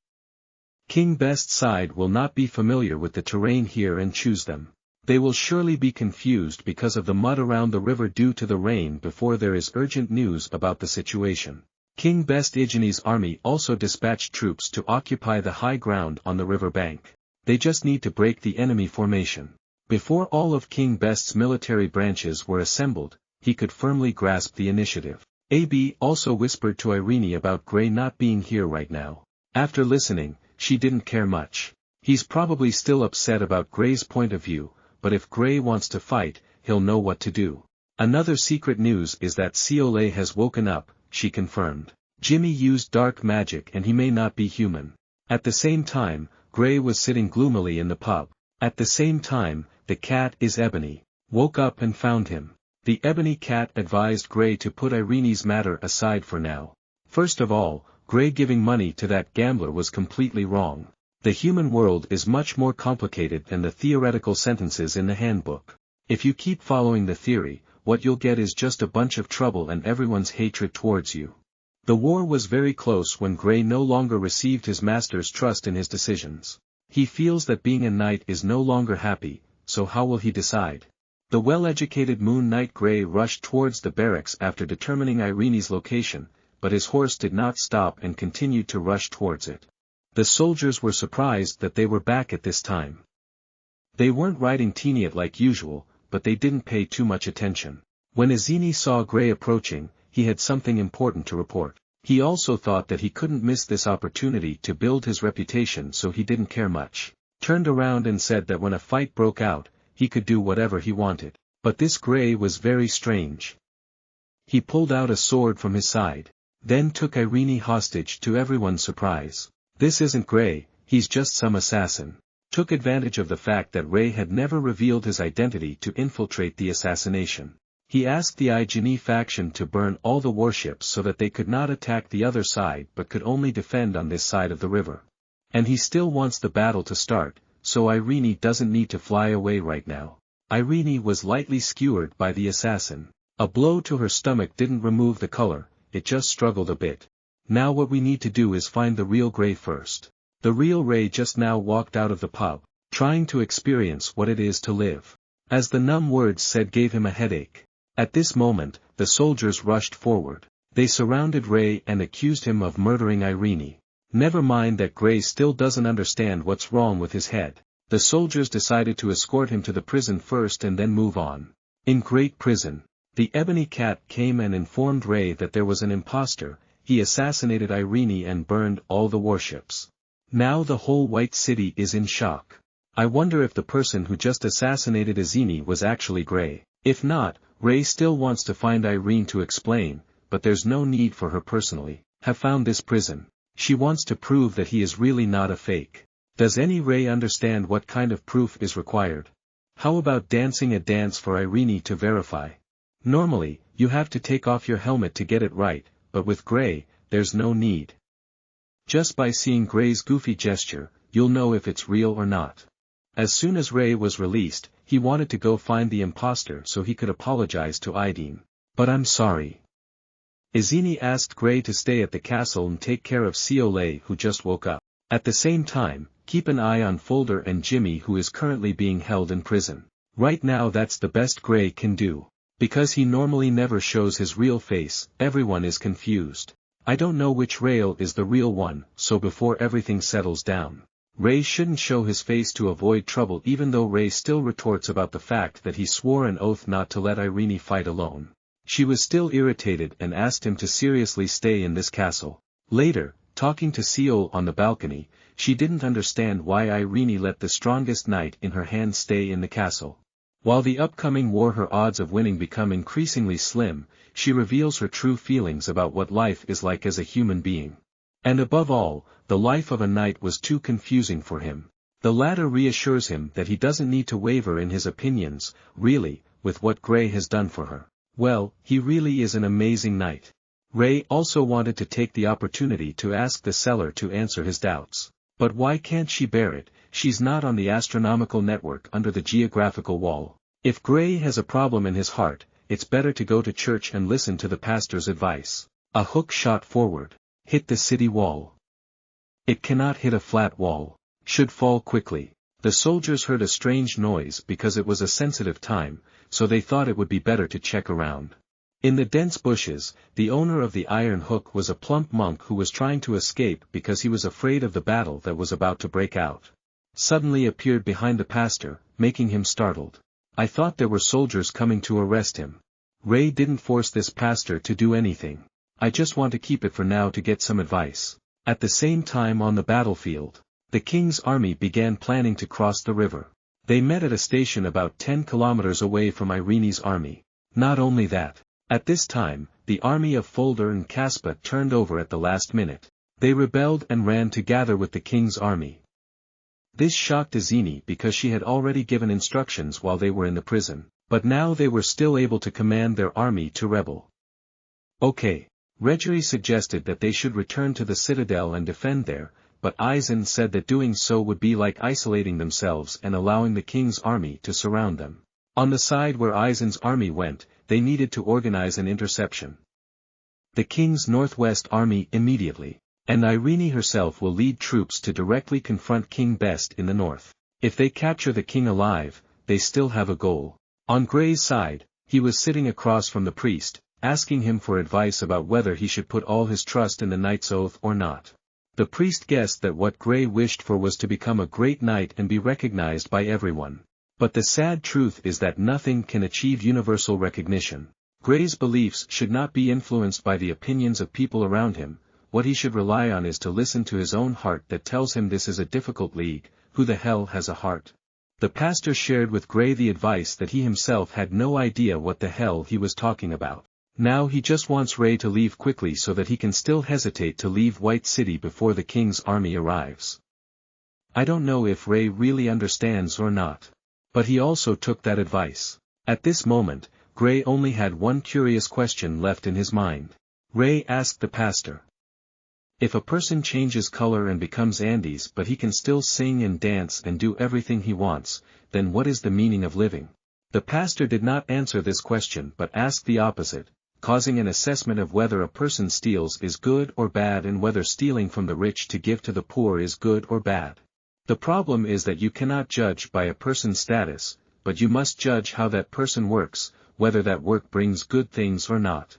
King Best's side will not be familiar with the terrain here and choose them. They will surely be confused because of the mud around the river due to the rain before there is urgent news about the situation. King Best Ijini's army also dispatched troops to occupy the high ground on the river bank. They just need to break the enemy formation. Before all of King Best's military branches were assembled, he could firmly grasp the initiative. AB also whispered to Irene about Gray not being here right now. After listening, she didn't care much. He's probably still upset about Gray's point of view, but if Gray wants to fight, he'll know what to do. Another secret news is that Seole has woken up, she confirmed. Jimmy used dark magic and he may not be human. At the same time, Gray was sitting gloomily in the pub. At the same time, the cat is Ebony. Woke up and found him. The Ebony cat advised Gray to put Irene's matter aside for now. First of all, Gray giving money to that gambler was completely wrong. The human world is much more complicated than the theoretical sentences in the handbook. If you keep following the theory, what you'll get is just a bunch of trouble and everyone's hatred towards you. The war was very close when Gray no longer received his master's trust in his decisions. He feels that being a knight is no longer happy, so how will he decide? The well-educated Moon Knight Gray rushed towards the barracks after determining Irene's location, but his horse did not stop and continued to rush towards it. The soldiers were surprised that they were back at this time. They weren't riding Teniat like usual, but they didn't pay too much attention. When Izini saw Gray approaching, he had something important to report. He also thought that he couldn't miss this opportunity to build his reputation, so he didn't care much. Turned around and said that when a fight broke out, he could do whatever he wanted. But this Gray was very strange. He pulled out a sword from his side, then took Irene hostage to everyone's surprise. This isn't Gray, he's just some assassin. Took advantage of the fact that Ray had never revealed his identity to infiltrate the assassination. He asked the Ijini faction to burn all the warships so that they could not attack the other side but could only defend on this side of the river. And he still wants the battle to start, so Irene doesn't need to fly away right now. Irene was lightly skewered by the assassin. A blow to her stomach didn't remove the color, it just struggled a bit. Now what we need to do is find the real Gray first. The real Ray just now walked out of the pub, trying to experience what it is to live. As the numb words said gave him a headache. At this moment, the soldiers rushed forward. They surrounded Ray and accused him of murdering Irene. Never mind that Gray still doesn't understand what's wrong with his head. The soldiers decided to escort him to the prison first and then move on. In Great Prison, the Ebony Cat came and informed Ray that there was an imposter. He assassinated Irene and burned all the warships. Now the whole White City is in shock. I wonder if the person who just assassinated Izini was actually Gray. If not, Ray still wants to find Irene to explain, but there's no need for her personally. Have found this prison. She wants to prove that he is really not a fake. Does any Ray understand what kind of proof is required? How about dancing a dance for Irene to verify? Normally, you have to take off your helmet to get it right. But with Gray, there's no need. Just by seeing Gray's goofy gesture, you'll know if it's real or not. As soon as Ray was released, he wanted to go find the imposter so he could apologize to Ideen. But I'm sorry. Izini asked Gray to stay at the castle and take care of Seole who just woke up. At the same time, keep an eye on Folder and Jimmy who is currently being held in prison. Right now that's the best Gray can do. Because he normally never shows his real face, everyone is confused. I don't know which Rail is the real one, so before everything settles down. Ray shouldn't show his face to avoid trouble even though Ray still retorts about the fact that he swore an oath not to let Irene fight alone. She was still irritated and asked him to seriously stay in this castle. Later, talking to Seol on the balcony, she didn't understand why Irene let the strongest knight in her hand stay in the castle. While the upcoming war her odds of winning become increasingly slim, she reveals her true feelings about what life is like as a human being. And above all, the life of a knight was too confusing for him. The latter reassures him that he doesn't need to waver in his opinions, really, with what Gray has done for her. Well, he really is an amazing knight. Ray also wanted to take the opportunity to ask the seller to answer his doubts. But why can't she bear it? She's not on the astronomical network under the geographical wall. If Gray has a problem in his heart, it's better to go to church and listen to the pastor's advice. A hook shot forward. Hit the city wall. It cannot hit a flat wall. Should fall quickly. The soldiers heard a strange noise because it was a sensitive time, so they thought it would be better to check around. In the dense bushes, the owner of the iron hook was a plump monk who was trying to escape because he was afraid of the battle that was about to break out. Suddenly appeared behind the pastor, making him startled. I thought there were soldiers coming to arrest him. Ray didn't force this pastor to do anything. I just want to keep it for now to get some advice. At the same time on the battlefield, the king's army began planning to cross the river. They met at a station about 10 kilometers away from Irene's army. Not only that, at this time, the army of Fulder and Caspa turned over at the last minute. They rebelled and ran to gather with the king's army. This shocked Izini because she had already given instructions while they were in the prison, but now they were still able to command their army to rebel. Okay. Regeri suggested that they should return to the citadel and defend there, but Eisen said that doing so would be like isolating themselves and allowing the king's army to surround them. On the side where Eisen's army went, they needed to organize an interception. The king's northwest army immediately, and Irene herself will lead troops to directly confront King Best in the north. If they capture the king alive, they still have a goal. On Gray's side, he was sitting across from the priest, asking him for advice about whether he should put all his trust in the knight's oath or not. The priest guessed that what Gray wished for was to become a great knight and be recognized by everyone. But the sad truth is that nothing can achieve universal recognition. Gray's beliefs should not be influenced by the opinions of people around him. What he should rely on is to listen to his own heart that tells him this is a difficult league. Who the hell has a heart? The pastor shared with Gray the advice that he himself had no idea what the hell he was talking about. Now he just wants Ray to leave quickly so that he can still hesitate to leave White City before the king's army arrives. I don't know if Ray really understands or not. But he also took that advice. At this moment, Gray only had one curious question left in his mind. Ray asked the pastor. If a person changes color and becomes Andes but he can still sing and dance and do everything he wants, then what is the meaning of living? The pastor did not answer this question but asked the opposite, causing an assessment of whether a person steals is good or bad and whether stealing from the rich to give to the poor is good or bad. The problem is that you cannot judge by a person's status, but you must judge how that person works, whether that work brings good things or not.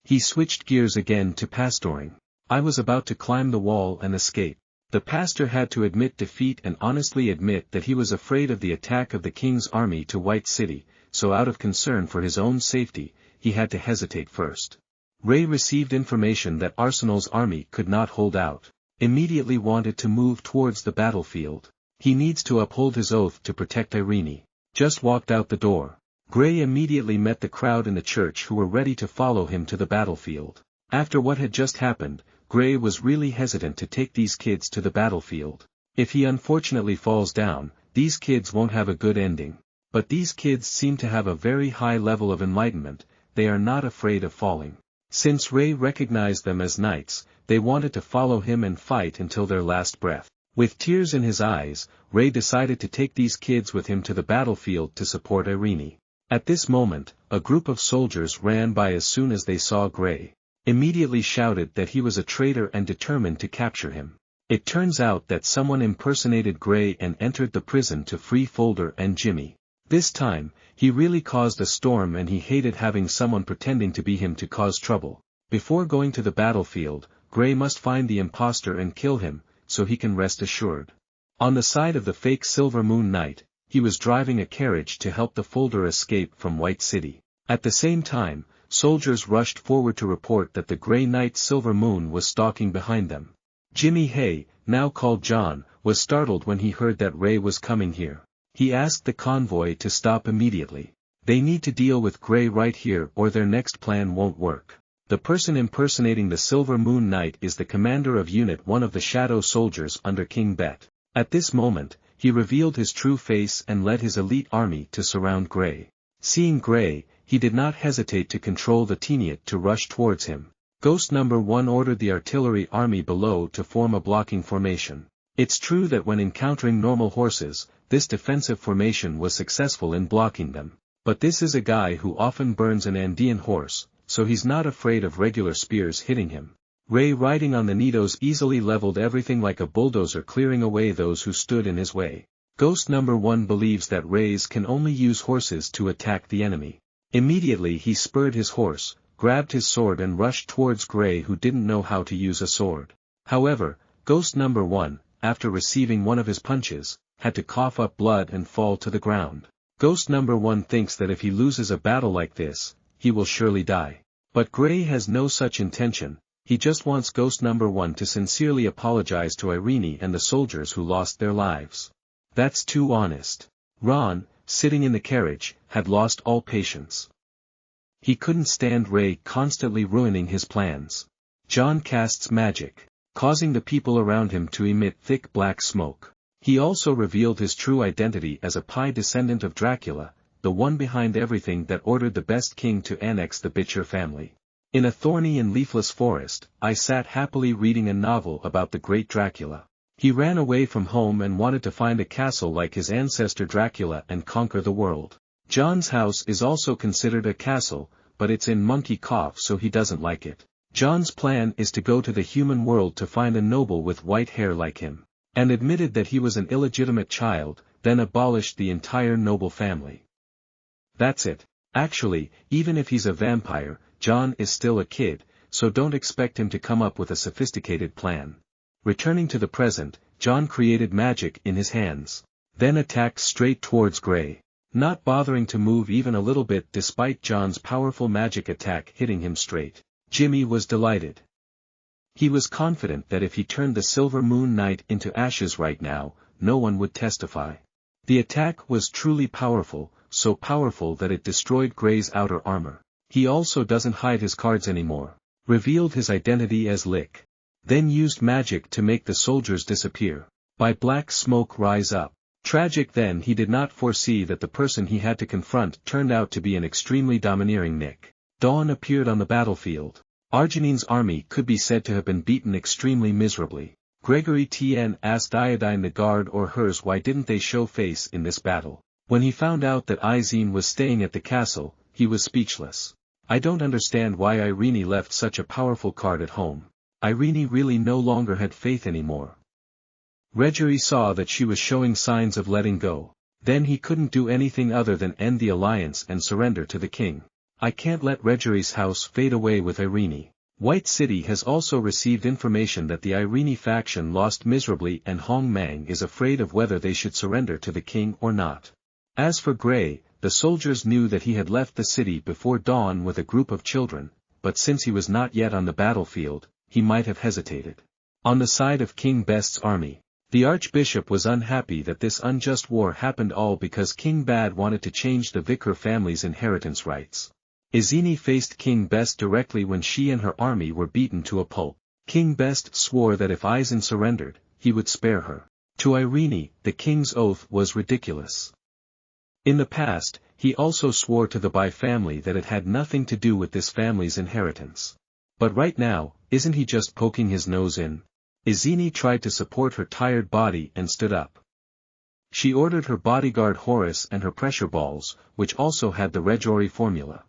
He switched gears again to pastoring. I was about to climb the wall and escape. The pastor had to admit defeat and honestly admit that he was afraid of the attack of the king's army to White City, so out of concern for his own safety, he had to hesitate first. Ray received information that Arsenal's army could not hold out. Immediately wanted to move towards the battlefield. He needs to uphold his oath to protect Irene. Just walked out the door. Gray immediately met the crowd in the church who were ready to follow him to the battlefield. After what had just happened, Gray was really hesitant to take these kids to the battlefield. If he unfortunately falls down, these kids won't have a good ending. But these kids seem to have a very high level of enlightenment, they are not afraid of falling. Since Ray recognized them as knights, they wanted to follow him and fight until their last breath. With tears in his eyes, Ray decided to take these kids with him to the battlefield to support Irene. At this moment, a group of soldiers ran by as soon as they saw Gray. Immediately shouted that he was a traitor and determined to capture him. It turns out that someone impersonated Gray and entered the prison to free Fulder and Jimmy. This time, he really caused a storm and he hated having someone pretending to be him to cause trouble. Before going to the battlefield, Gray must find the imposter and kill him, so he can rest assured. On the side of the fake Silver Moon Knight, he was driving a carriage to help the Fulder escape from White City. At the same time, soldiers rushed forward to report that the Grey Knight Silver Moon was stalking behind them. Jimmy Hay, now called John, was startled when he heard that Ray was coming here. He asked the convoy to stop immediately. They need to deal with Gray right here or their next plan won't work. The person impersonating the Silver Moon Knight is the commander of Unit 1 of the Shadow Soldiers under King Bet. At this moment, he revealed his true face and led his elite army to surround Gray. Seeing Gray, he did not hesitate to control the Teniate to rush towards him. Ghost number 1 ordered the artillery army below to form a blocking formation. It's true that when encountering normal horses, this defensive formation was successful in blocking them. But this is a guy who often burns an Andean horse, so he's not afraid of regular spears hitting him. Ray riding on the Nidos easily leveled everything like a bulldozer, clearing away those who stood in his way. Ghost number 1 believes that Rays can only use horses to attack the enemy. Immediately he spurred his horse, grabbed his sword and rushed towards Gray, who didn't know how to use a sword. However, Ghost number 1, after receiving one of his punches, had to cough up blood and fall to the ground. Ghost number 1 thinks that if he loses a battle like this, he will surely die. But Gray has no such intention. He just wants Ghost number 1 to sincerely apologize to Irene and the soldiers who lost their lives. That's too honest. Ron, sitting in the carriage, had lost all patience. He couldn't stand Ray constantly ruining his plans. John casts magic, causing the people around him to emit thick black smoke. He also revealed his true identity as a Pi descendant of Dracula, the one behind everything that ordered the best king to annex the Bitcher family. In a thorny and leafless forest, I sat happily reading a novel about the great Dracula. He ran away from home and wanted to find a castle like his ancestor Dracula and conquer the world. John's house is also considered a castle, but it's in Monkey Cough, so he doesn't like it. John's plan is to go to the human world to find a noble with white hair like him. And admitted that he was an illegitimate child, then abolished the entire noble family. That's it. Actually, even if he's a vampire, John is still a kid, so don't expect him to come up with a sophisticated plan. Returning to the present, John created magic in his hands. Then attacked straight towards Gray. Not bothering to move even a little bit despite John's powerful magic attack hitting him straight. Jimmy was delighted. He was confident that if he turned the Silver Moon Knight into ashes right now, no one would testify. The attack was truly powerful, so powerful that it destroyed Gray's outer armor. He also doesn't hide his cards anymore. Revealed his identity as Lick. Then used magic to make the soldiers disappear. By black smoke rise up. Tragic then he did not foresee that the person he had to confront turned out to be an extremely domineering Nick. Dawn appeared on the battlefield. Arginine's army could be said to have been beaten extremely miserably. Gregory Tn asked Iodine the guard or hers why didn't they show face in this battle. When he found out that Izine was staying at the castle, he was speechless. I don't understand why Irene left such a powerful card at home. Irene really no longer had faith anymore. Gregory saw that she was showing signs of letting go. Then he couldn't do anything other than end the alliance and surrender to the king. I can't let Gregory's house fade away with Irene. White City has also received information that the Irene faction lost miserably and Hong Mang is afraid of whether they should surrender to the king or not. As for Gray, the soldiers knew that he had left the city before dawn with a group of children, but since he was not yet on the battlefield, he might have hesitated. On the side of King Best's army, the Archbishop was unhappy that this unjust war happened all because King Bad wanted to change the Vicar family's inheritance rights. Izini faced King Best directly when she and her army were beaten to a pulp. King Best swore that if Izin surrendered, he would spare her. To Irene, the king's oath was ridiculous. In the past, he also swore to the Bai family that it had nothing to do with this family's inheritance. But right now, isn't he just poking his nose in? Izini tried to support her tired body and stood up. She ordered her bodyguard Horus and her pressure balls, which also had the Regori formula.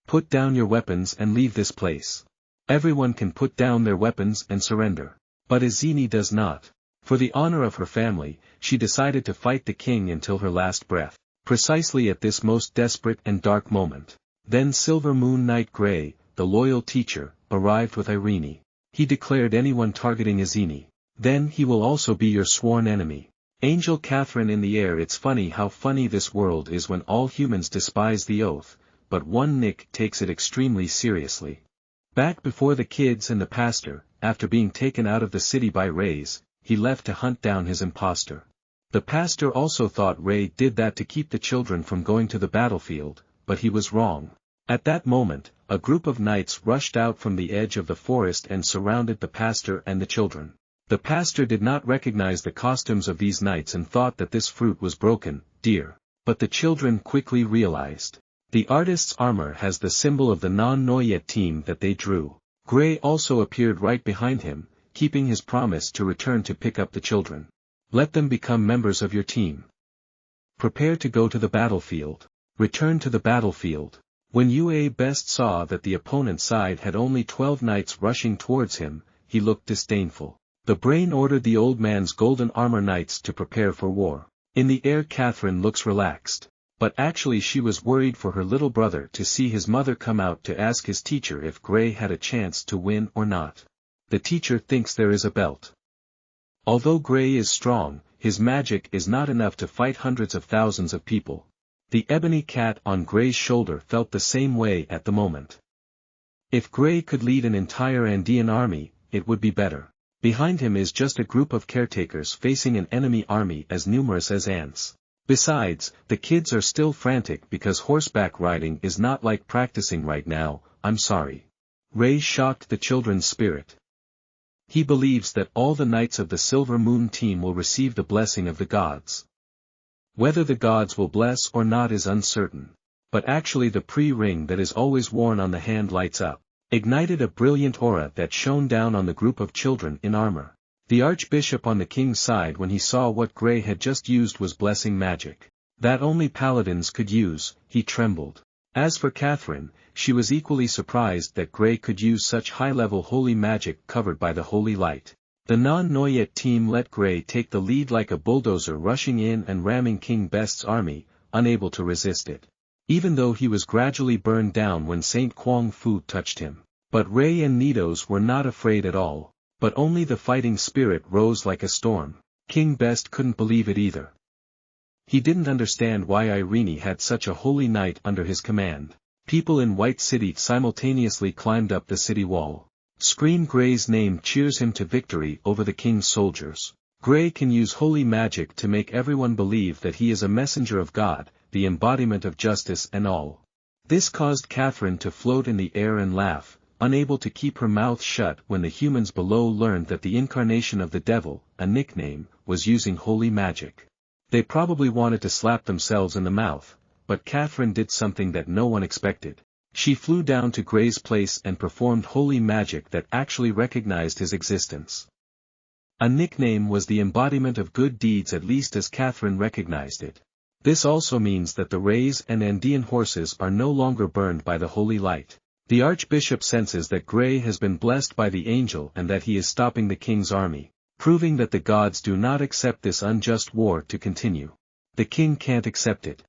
Put down your weapons and leave this place. Everyone can put down their weapons and surrender. But Izini does not. For the honor of her family, she decided to fight the king until her last breath. Precisely at this most desperate and dark moment. Then Silver Moon Knight Gray, the loyal teacher, arrived with Irene. He declared anyone targeting Izini. Then he will also be your sworn enemy. Angel Catherine in the air. It's funny how funny this world is when all humans despise the oath, but one Nick takes it extremely seriously. Back before the kids and the pastor, after being taken out of the city by Rays, he left to hunt down his imposter. The pastor also thought Ray did that to keep the children from going to the battlefield, but he was wrong. At that moment, a group of knights rushed out from the edge of the forest and surrounded the pastor and the children. The pastor did not recognize the costumes of these knights and thought that this fruit was broken, dear. But the children quickly realized. The artist's armor has the symbol of the non-Noyet team that they drew. Gray also appeared right behind him, keeping his promise to return to pick up the children. Let them become members of your team. Prepare to go to the battlefield. Return to the battlefield. When Ua Best saw that the opponent's side had only 12 knights rushing towards him, he looked disdainful. The brain ordered the old man's golden armor knights to prepare for war. In the air Catherine looks relaxed. But actually she was worried for her little brother to see his mother come out to ask his teacher if Gray had a chance to win or not. The teacher thinks there is a belt. Although Gray is strong, his magic is not enough to fight hundreds of thousands of people. The ebony cat on Gray's shoulder felt the same way at the moment. If Gray could lead an entire Andean army, it would be better. Behind him is just a group of caretakers facing an enemy army as numerous as ants. Besides, the kids are still frantic because horseback riding is not like practicing right now. I'm sorry. Ray shocked the children's spirit. He believes that all the knights of the Silver Moon team will receive the blessing of the gods. Whether the gods will bless or not is uncertain. But actually the pre-ring that is always worn on the hand lights up, ignited a brilliant aura that shone down on the group of children in armor. The archbishop on the king's side when he saw what Gray had just used was blessing magic. That only paladins could use, he trembled. As for Catherine, she was equally surprised that Gray could use such high-level holy magic covered by the holy light. The non-Noyet team let Gray take the lead like a bulldozer rushing in and ramming King Best's army, unable to resist it. Even though he was gradually burned down when Saint Kwang Fu touched him. But Ray and Nidos were not afraid at all, but only the fighting spirit rose like a storm. King Best couldn't believe it either. He didn't understand why Irene had such a holy knight under his command. People in White City simultaneously climbed up the city wall. Scream Gray's name cheers him to victory over the king's soldiers. Gray can use holy magic to make everyone believe that he is a messenger of God, the embodiment of justice and all. This caused Catherine to float in the air and laugh, unable to keep her mouth shut when the humans below learned that the incarnation of the devil, a nickname, was using holy magic. They probably wanted to slap themselves in the mouth, but Catherine did something that no one expected. She flew down to Gray's place and performed holy magic that actually recognized his existence. A nickname was the embodiment of good deeds at least as Catherine recognized it. This also means that the Rays and Andean horses are no longer burned by the holy light. The archbishop senses that Gray has been blessed by the angel and that he is stopping the king's army, proving that the gods do not accept this unjust war to continue. The king can't accept it.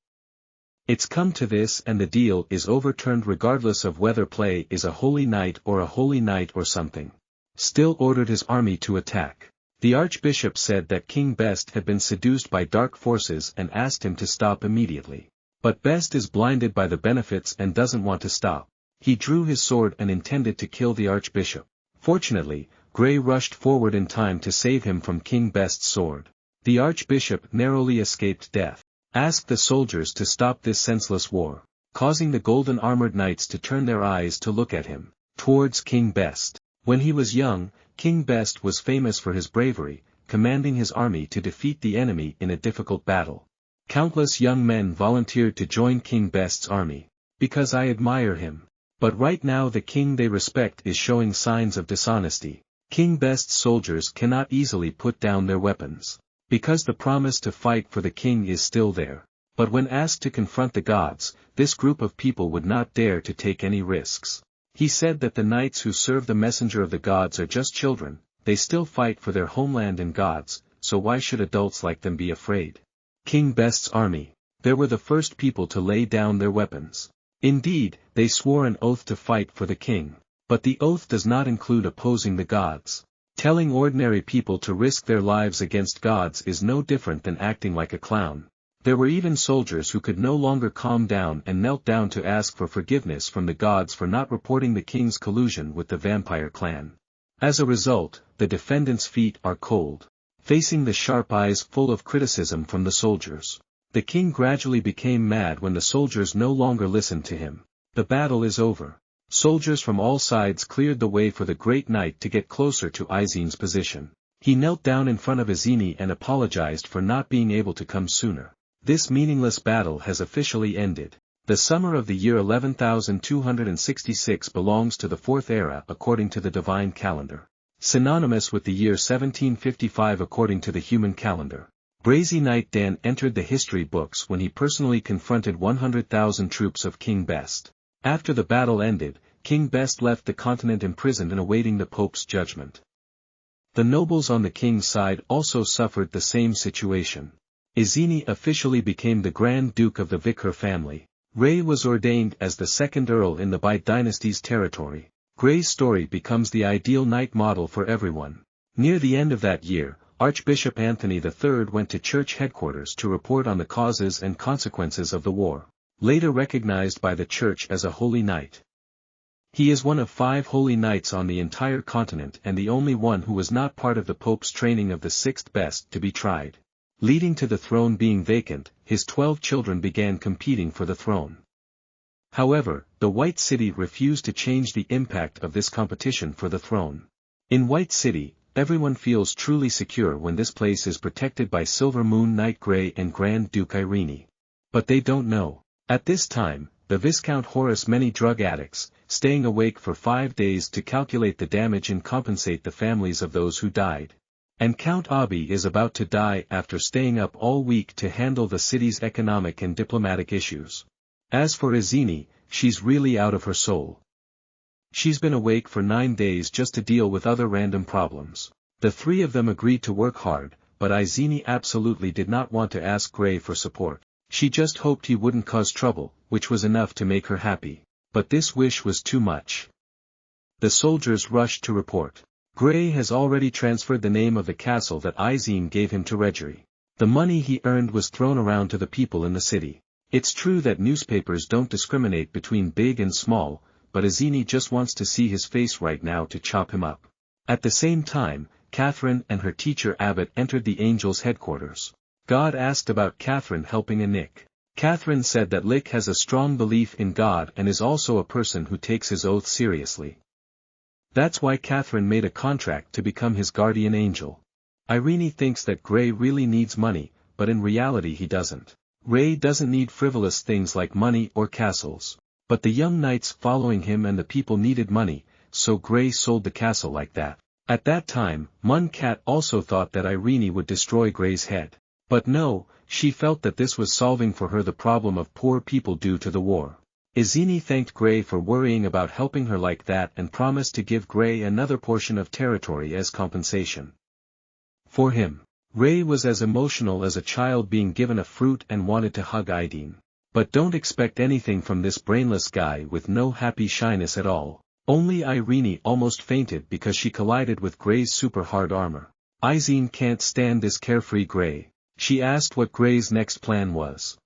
It's come to this and the deal is overturned regardless of whether play is a holy night or something. Still ordered his army to attack. The archbishop said that King Best had been seduced by dark forces and asked him to stop immediately. But Best is blinded by the benefits and doesn't want to stop. He drew his sword and intended to kill the archbishop. Fortunately, Gray rushed forward in time to save him from King Best's sword. The archbishop narrowly escaped death. Asked the soldiers to stop this senseless war, causing the golden armored knights to turn their eyes to look at him, towards King Best. When he was young, King Best was famous for his bravery, commanding his army to defeat the enemy in a difficult battle. Countless young men volunteered to join King Best's army, because I admire him. But right now the king they respect is showing signs of dishonesty. King Best's soldiers cannot easily put down their weapons. Because the promise to fight for the king is still there. But when asked to confront the gods, this group of people would not dare to take any risks. He said that the knights who serve the messenger of the gods are just children, they still fight for their homeland and gods, so why should adults like them be afraid? King Best's army. They were the first people to lay down their weapons. Indeed, they swore an oath to fight for the king. But the oath does not include opposing the gods. Telling ordinary people to risk their lives against gods is no different than acting like a clown. There were even soldiers who could no longer calm down and knelt down to ask for forgiveness from the gods for not reporting the king's collusion with the vampire clan. As a result, the defendants' feet are cold, facing the sharp eyes full of criticism from the soldiers. The king gradually became mad when the soldiers no longer listened to him. The battle is over. Soldiers from all sides cleared the way for the great knight to get closer to Izine's position. He knelt down in front of Izini and apologized for not being able to come sooner. This meaningless battle has officially ended. The summer of the year 11,266 belongs to the Fourth Era according to the divine calendar. Synonymous with the year 1755 according to the human calendar. Brazy Knight Dan entered the history books when he personally confronted 100,000 troops of King Best. After the battle ended, King Best left the continent imprisoned and awaiting the Pope's judgment. The nobles on the king's side also suffered the same situation. Izini officially became the Grand Duke of the Vicar family. Ray was ordained as the second Earl in the Bite dynasty's territory. Gray's story becomes the ideal knight model for everyone. Near the end of that year, Archbishop Anthony III went to church headquarters to report on the causes and consequences of the war, later recognized by the church as a holy knight. He is one of 5 holy knights on the entire continent and the only one who was not part of the Pope's training of the 6th best to be tried. Leading to the throne being vacant, his 12 children began competing for the throne. However, the White City refused to change the impact of this competition for the throne. In White City, everyone feels truly secure when this place is protected by Silver Moon Knight Grey and Grand Duke Irene. But they don't know. At this time, the Viscount Horace many drug addicts, staying awake for 5 days to calculate the damage and compensate the families of those who died. And Count Abi is about to die after staying up all week to handle the city's economic and diplomatic issues. As for Izini, she's really out of her soul. She's been awake for 9 days just to deal with other random problems. The 3 of them agreed to work hard, but Izini absolutely did not want to ask Gray for support. She just hoped he wouldn't cause trouble, which was enough to make her happy. But this wish was too much. The soldiers rushed to report. Gray has already transferred the name of the castle that Izini gave him to Reggery. The money he earned was thrown around to the people in the city. It's true that newspapers don't discriminate between big and small, but Izini just wants to see his face right now to chop him up. At the same time, Catherine and her teacher Abbott entered the Angels' headquarters. God asked about Catherine helping a Nick. Catherine said that Lick has a strong belief in God and is also a person who takes his oath seriously. That's why Catherine made a contract to become his guardian angel. Irene thinks that Gray really needs money, but in reality he doesn't. Ray doesn't need frivolous things like money or castles. But the young knights following him and the people needed money, so Gray sold the castle like that. At that time, Mun Cat also thought that Irene would destroy Gray's head. But no, she felt that this was solving for her the problem of poor people due to the war. Izini thanked Gray for worrying about helping her like that and promised to give Gray another portion of territory as compensation. For him, Ray was as emotional as a child being given a fruit and wanted to hug Ideen. But don't expect anything from this brainless guy with no happy shyness at all. Only Irene almost fainted because she collided with Gray's super hard armor. Izine can't stand this carefree Gray. She asked what Gray's next plan was.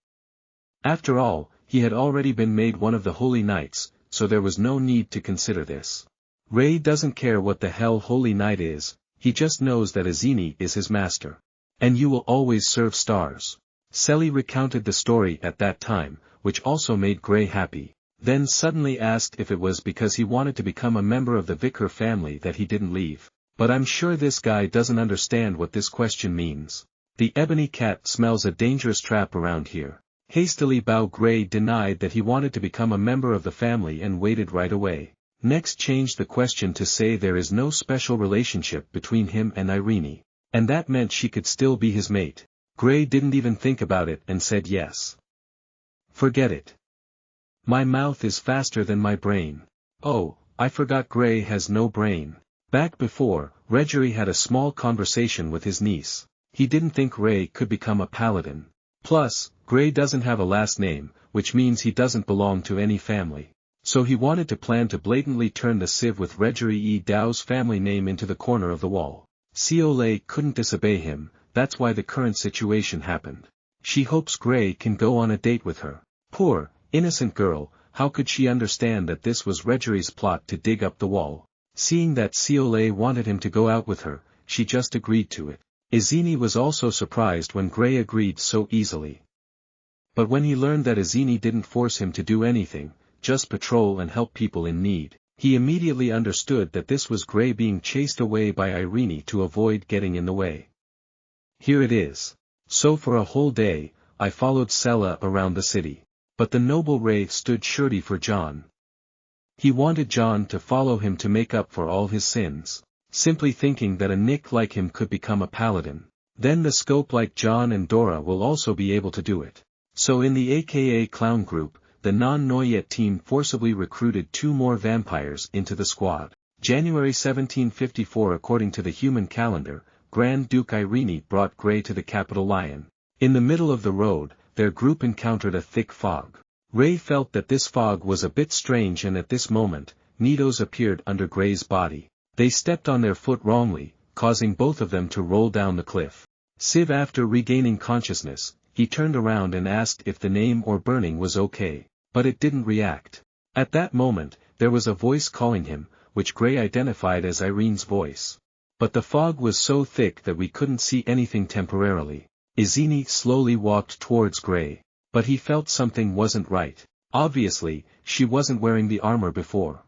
After all, he had already been made one of the Holy Knights, so there was no need to consider this. Ray doesn't care what the hell Holy Knight is, he just knows that Izini is his master. And you will always serve stars. Selly recounted the story at that time, which also made Gray happy, then suddenly asked if it was because he wanted to become a member of the Vicar family that he didn't leave. But I'm sure this guy doesn't understand what this question means. The ebony cat smells a dangerous trap around here. Hastily Bao Gray denied that he wanted to become a member of the family and waited right away. Next changed the question to say there is no special relationship between him and Irene. And that meant she could still be his mate. Gray didn't even think about it and said yes. Forget it. My mouth is faster than my brain. Oh, I forgot Gray has no brain. Back before, Reggery had a small conversation with his niece. He didn't think Ray could become a paladin. Plus, Gray doesn't have a last name, which means he doesn't belong to any family. So he wanted to plan to blatantly turn the sieve with Reggery E. Dao's family name into the corner of the wall. Seolei couldn't disobey him, that's why the current situation happened. She hopes Gray can go on a date with her. Poor, innocent girl, how could she understand that this was Reggery's plot to dig up the wall? Seeing that Seolei wanted him to go out with her, she just agreed to it. Izini was also surprised when Gray agreed so easily. But when he learned that Izini didn't force him to do anything, just patrol and help people in need, He immediately understood that this was Gray being chased away by Irene to avoid getting in the way. Here it is. So for a whole day, I followed Sela around the city. But the noble Ray stood surety for John. He wanted John to follow him to make up for all his sins, simply thinking that a Nick like him could become a paladin. Then the scope like John and Dora will also be able to do it. So in the aka clown group, the non-Noyet team forcibly recruited 2 more vampires into the squad. January 1754. According to the human calendar, Grand Duke Irene brought Gray to the capital Lion. In the middle of the road, their group encountered a thick fog. Ray felt that this fog was a bit strange, and at this moment, needles appeared under Gray's body. They stepped on their foot wrongly, causing both of them to roll down the cliff. Siv, after regaining consciousness, he turned around and asked if the name or burning was okay, but it didn't react. At that moment, there was a voice calling him, which Gray identified as Irene's voice. But the fog was so thick that we couldn't see anything temporarily. Izini slowly walked towards Gray, but he felt something wasn't right. Obviously, she wasn't wearing the armor before.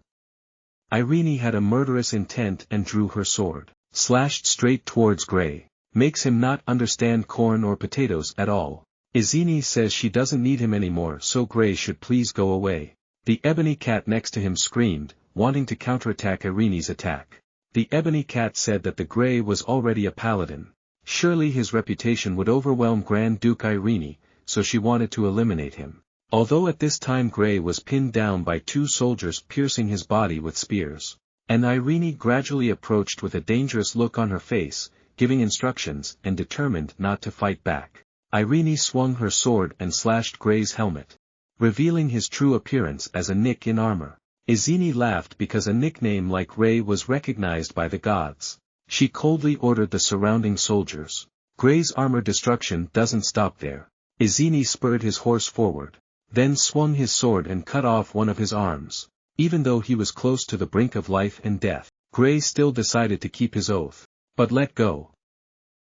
Irene had a murderous intent and drew her sword, slashed straight towards Gray. Makes him not understand corn or potatoes at all. Izini says she doesn't need him anymore, so Gray should please go away. The ebony cat next to him screamed, wanting to counterattack Irene's attack. The ebony cat said that the Gray was already a paladin. Surely his reputation would overwhelm Grand Duke Irene, so she wanted to eliminate him. Although at this time Gray was pinned down by 2 soldiers piercing his body with spears. And Irene gradually approached with a dangerous look on her face, giving instructions and determined not to fight back. Irene swung her sword and slashed Gray's helmet, revealing his true appearance as a Nick in armor. Izini laughed because a nickname like Ray was recognized by the gods. She coldly ordered the surrounding soldiers. Gray's armor destruction doesn't stop there. Izini spurred his horse forward, then swung his sword and cut off one of his arms. Even though he was close to the brink of life and death, Gray still decided to keep his oath. But let go.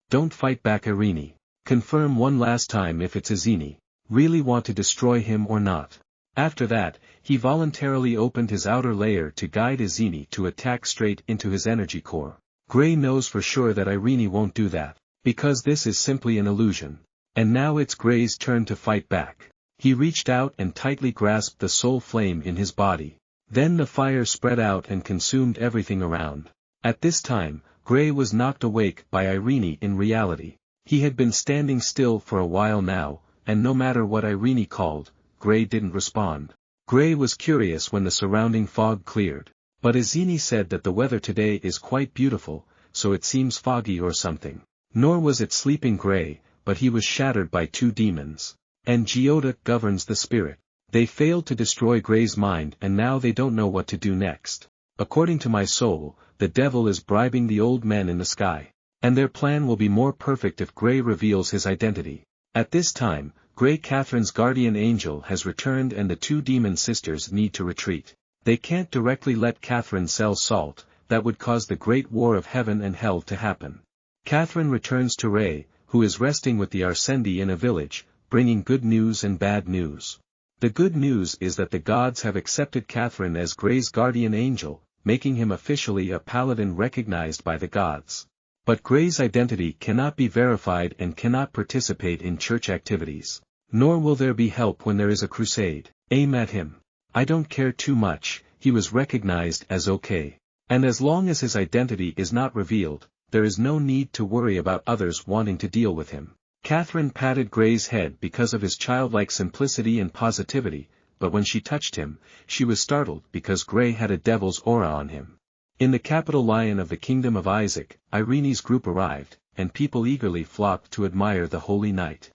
Don't fight back, Irene. Confirm one last time if it's Izini. Really want to destroy him or not. After that, he voluntarily opened his outer layer to guide Izini to attack straight into his energy core. Gray knows for sure that Irene won't do that, because this is simply an illusion. And now it's Gray's turn to fight back. He reached out and tightly grasped the soul flame in his body. Then the fire spread out and consumed everything around. At this time, Gray was knocked awake by Irene in reality. He had been standing still for a while now, and no matter what Irene called, Gray didn't respond. Gray was curious when the surrounding fog cleared. But Izini said that the weather today is quite beautiful, so it seems foggy or something. Nor was it sleeping Gray, but he was shattered by 2 demons. And Geoda governs the spirit. They failed to destroy Gray's mind, and now they don't know what to do next. According to my soul, the devil is bribing the old men in the sky. And their plan will be more perfect if Gray reveals his identity. At this time, Gray Catherine's guardian angel has returned and the 2 demon sisters need to retreat. They can't directly let Catherine sell salt, that would cause the great war of heaven and hell to happen. Catherine returns to Ray, who is resting with the Arsendi in a village, bringing good news and bad news. The good news is that the gods have accepted Catherine as Gray's guardian angel, making him officially a paladin recognized by the gods. But Gray's identity cannot be verified and cannot participate in church activities. Nor will there be help when there is a crusade. Aim at him. I don't care too much, he was recognized as okay. And as long as his identity is not revealed, there is no need to worry about others wanting to deal with him. Catherine patted Gray's head because of his childlike simplicity and positivity, but when she touched him, she was startled because Gray had a devil's aura on him. In the capital Lion of the Kingdom of Isaac, Irene's group arrived, and people eagerly flocked to admire the holy knight.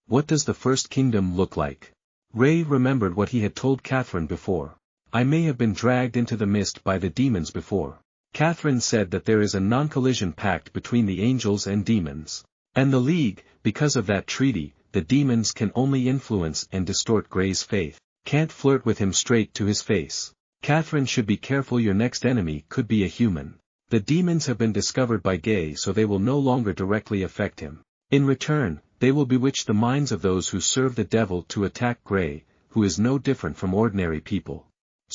What does the first kingdom look like? Ray remembered what he had told Catherine before. I may have been dragged into the mist by the demons before. Catherine said that there is a non-collision pact between the angels and demons. And the League, because of that treaty, the demons can only influence and distort Gray's faith, can't flirt with him straight to his face. Catherine should be careful, your next enemy could be a human. The demons have been discovered by Gay, so they will no longer directly affect him. In return, they will bewitch the minds of those who serve the devil to attack Gray, who is no different from ordinary people.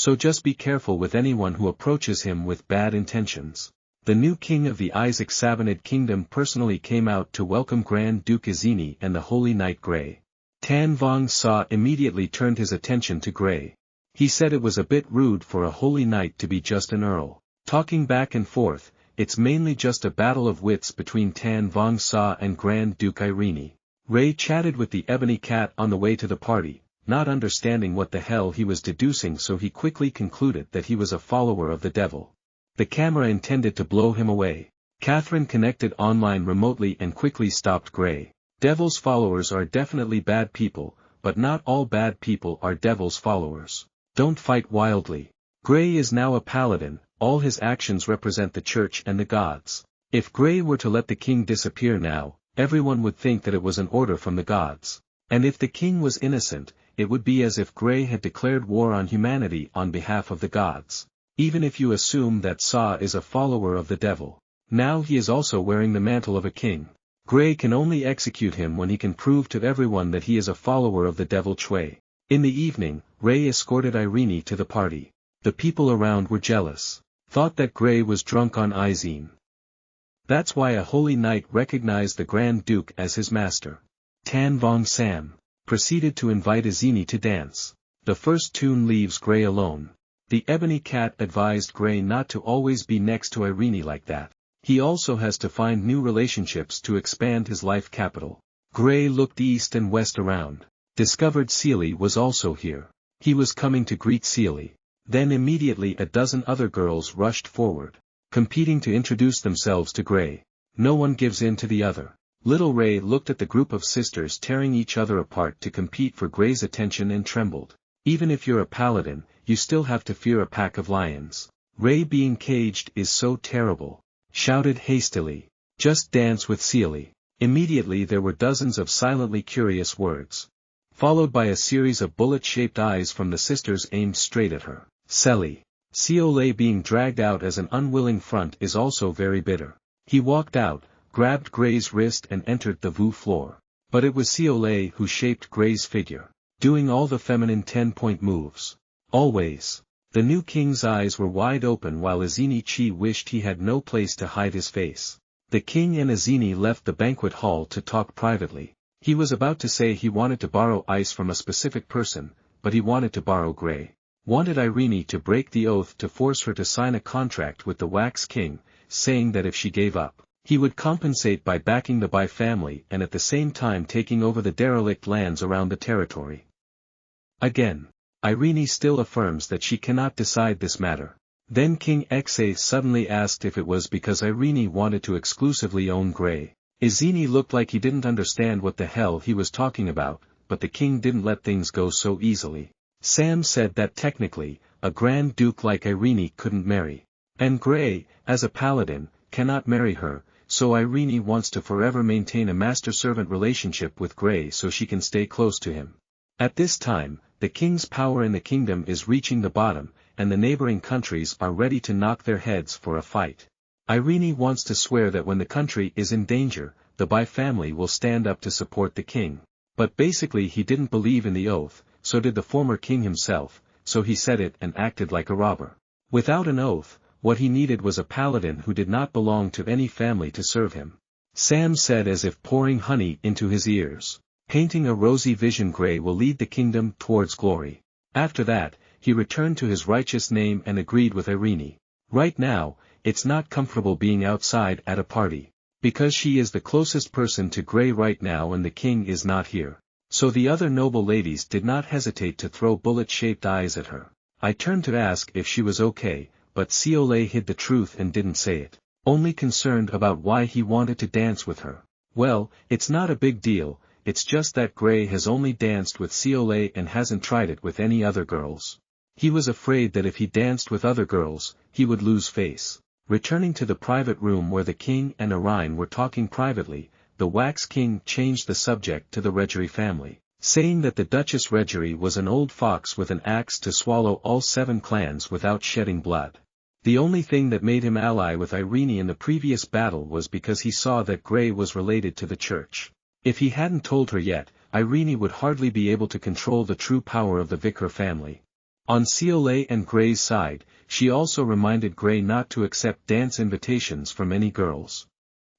So just be careful with anyone who approaches him with bad intentions. The new king of the Isaac Savanid kingdom personally came out to welcome Grand Duke Izini and the Holy Knight Grey. Tan Vong Sa immediately turned his attention to Grey. He said it was a bit rude for a holy knight to be just an earl. Talking back and forth, it's mainly just a battle of wits between Tan Vong Sa and Grand Duke Irene. Ray chatted with the ebony cat on the way to the party, not understanding what the hell he was deducing, so he quickly concluded that he was a follower of the devil. The camera intended to blow him away. Catherine connected online remotely and quickly stopped Grey. Devil's followers are definitely bad people, but not all bad people are devil's followers. Don't fight wildly. Grey is now a paladin, all his actions represent the church and the gods. If Grey were to let the king disappear now, everyone would think that it was an order from the gods. And if the king was innocent, it would be as if Grey had declared war on humanity on behalf of the gods. Even if you assume that Sa is a follower of the devil, now he is also wearing the mantle of a king. Grey can only execute him when he can prove to everyone that he is a follower of the devil Chui. In the evening, Ray escorted Irene to the party. The people around were jealous. Thought that Grey was drunk on Izine. That's why a holy knight recognized the Grand Duke as his master. Tan Vong Sam proceeded to invite Izini to dance. The first tune leaves Grey alone. The ebony cat advised Grey not to always be next to Irene like that. He also has to find new relationships to expand his life capital. Grey looked east and west around. Discovered Seely was also here. He was coming to greet Seely. Then immediately a dozen other girls rushed forward, competing to introduce themselves to Grey. No one gives in to the other. Little Ray looked at the group of sisters tearing each other apart to compete for Grey's attention and trembled. Even if you're a paladin, you still have to fear a pack of lions. Ray being caged is so terrible. Shouted hastily. Just dance with Seely. Immediately there were dozens of silently curious words, followed by a series of bullet-shaped eyes from the sisters aimed straight at her. Selly. Seolei being dragged out as an unwilling front is also very bitter. He walked out, grabbed Grey's wrist and entered the Vu floor. But it was Seolei who shaped Grey's figure, doing all the feminine 10-point moves. Always. The new king's eyes were wide open while Izini Chi wished he had no place to hide his face. The king and Izini left the banquet hall to talk privately. He was about to say he wanted to borrow ice from a specific person, but he wanted to borrow Grey. Wanted Irene to break the oath to force her to sign a contract with the Wax King, saying that if she gave up, he would compensate by backing the Bai family and at the same time taking over the derelict lands around the territory. Again. Irene still affirms that she cannot decide this matter. Then King Xe suddenly asked if it was because Irene wanted to exclusively own Grey. Izini looked like he didn't understand what the hell he was talking about, but the king didn't let things go so easily. Sam said that technically, a Grand Duke like Irene couldn't marry. And Grey, as a paladin, cannot marry her, so Irene wants to forever maintain a master-servant relationship with Grey so she can stay close to him. At this time, the king's power in the kingdom is reaching the bottom, and the neighboring countries are ready to knock their heads for a fight. Irene wants to swear that when the country is in danger, the Bai family will stand up to support the king. But basically he didn't believe in the oath, so did the former king himself, so he said it and acted like a robber. Without an oath, what he needed was a paladin who did not belong to any family to serve him. Sam said as if pouring honey into his ears. Painting a rosy vision, Grey will lead the kingdom towards glory. After that, he returned to his righteous name and agreed with Irene. Right now, it's not comfortable being outside at a party. Because she is the closest person to Grey right now and the king is not here. So the other noble ladies did not hesitate to throw bullet-shaped eyes at her. I turned to ask if she was okay, but Seolei hid the truth and didn't say it. Only concerned about why he wanted to dance with her. Well, it's not a big deal. It's just that Grey has only danced with Seolei and hasn't tried it with any other girls. He was afraid that if he danced with other girls, he would lose face. Returning to the private room where the king and Irene were talking privately, the Wax King changed the subject to the Reggery family, saying that the Duchess Reggery was an old fox with an axe to swallow all 7 clans without shedding blood. The only thing that made him ally with Irene in the previous battle was because he saw that Grey was related to the church. If he hadn't told her yet, Irene would hardly be able to control the true power of the Vicar family. On Seolei and Gray's side, she also reminded Gray not to accept dance invitations from any girls.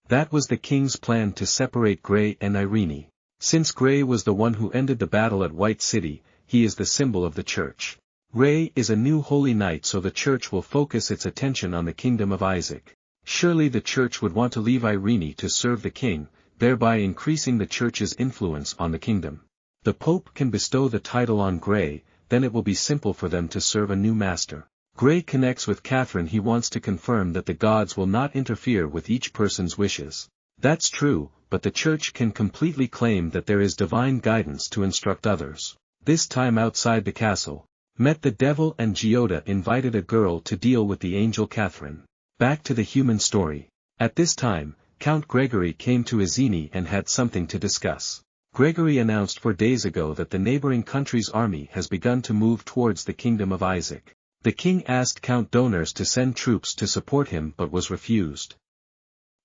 That was the king's plan to separate Gray and Irene. Since Gray was the one who ended the battle at White City, he is the symbol of the church. Gray is a new holy knight, so the church will focus its attention on the kingdom of Isaac. Surely the church would want to leave Irene to serve the king, thereby increasing the church's influence on the kingdom. The Pope can bestow the title on Gray, then it will be simple for them to serve a new master. Gray connects with Catherine. He wants to confirm that the gods will not interfere with each person's wishes. That's true, but the church can completely claim that there is divine guidance to instruct others. This time outside the castle, met the devil and Giota invited a girl to deal with the angel Catherine. Back to the human story. At this time, Count Gregory came to Izini and had something to discuss. Gregory announced 4 days ago that the neighboring country's army has begun to move towards the kingdom of Isaac. The king asked Count Donors to send troops to support him but was refused.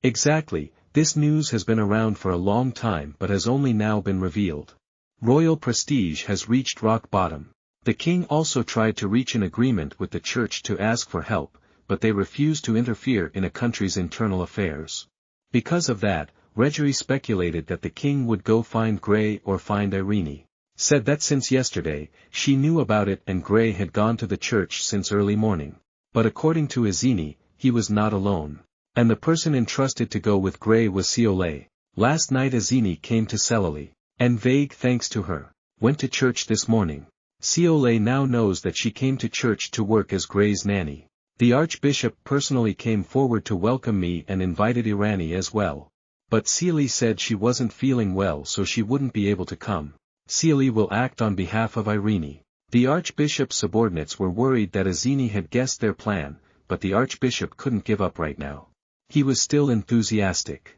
Exactly, this news has been around for a long time but has only now been revealed. Royal prestige has reached rock bottom. The king also tried to reach an agreement with the church to ask for help, but they refused to interfere in a country's internal affairs. Because of that, Gregory speculated that the king would go find Gray or find Irene. Said that since yesterday, she knew about it and Gray had gone to the church since early morning. But according to Izini, he was not alone. And the person entrusted to go with Gray was Seolei. Last night Izini came to Selali, and vague thanks to her, went to church this morning. Seolei now knows that she came to church to work as Gray's nanny. The archbishop personally came forward to welcome me and invited Irani as well. But Seoli said she wasn't feeling well so she wouldn't be able to come. Seoli will act on behalf of Irene. The archbishop's subordinates were worried that Izini had guessed their plan, but the archbishop couldn't give up right now. He was still enthusiastic.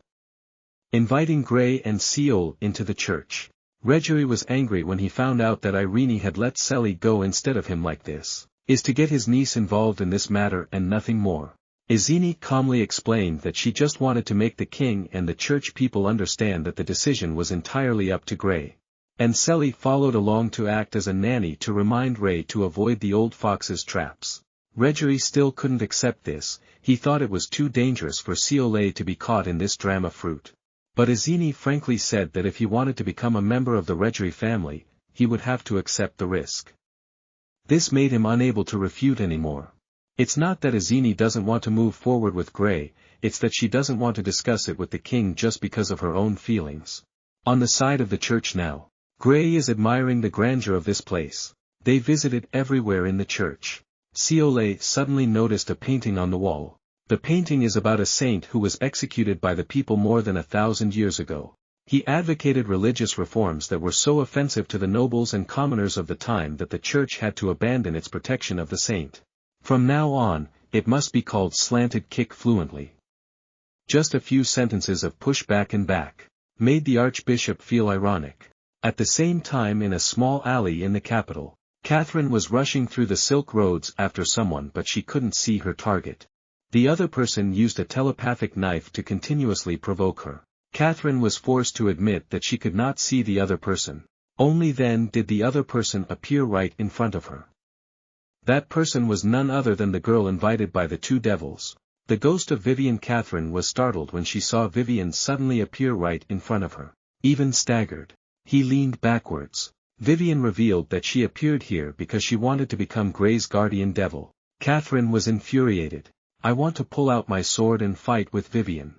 Inviting Gray and Seol into the church. Gregory was angry when he found out that Irene had let Seli go instead of him like this. Is to get his niece involved in this matter and nothing more. Izini calmly explained that she just wanted to make the king and the church people understand that the decision was entirely up to Gray. And Seli followed along to act as a nanny to remind Ray to avoid the old fox's traps. Gregory still couldn't accept this. He thought it was too dangerous for Seolei to be caught in this drama fruit. But Izini frankly said that if he wanted to become a member of the Gregory family, he would have to accept the risk. This made him unable to refute anymore. It's not that Izini doesn't want to move forward with Gray, it's that she doesn't want to discuss it with the king just because of her own feelings. On the side of the church now, Gray is admiring the grandeur of this place. They visited everywhere in the church. Seolei suddenly noticed a painting on the wall. The painting is about a saint who was executed by the people more than 1,000 years ago. He advocated religious reforms that were so offensive to the nobles and commoners of the time that the church had to abandon its protection of the saint. From now on, it must be called slanted kick fluently. Just a few sentences of push back and back made the archbishop feel ironic. At the same time, in a small alley in the capital, Catherine was rushing through the silk roads after someone, but she couldn't see her target. The other person used a telepathic knife to continuously provoke her. Catherine was forced to admit that she could not see the other person. Only then did the other person appear right in front of her. That person was none other than the girl invited by the 2 devils. The ghost of Vivian. Catherine was startled when she saw Vivian suddenly appear right in front of her. Even staggered. He leaned backwards. Vivian revealed that she appeared here because she wanted to become Gray's guardian devil. Catherine was infuriated. I want to pull out my sword and fight with Vivian.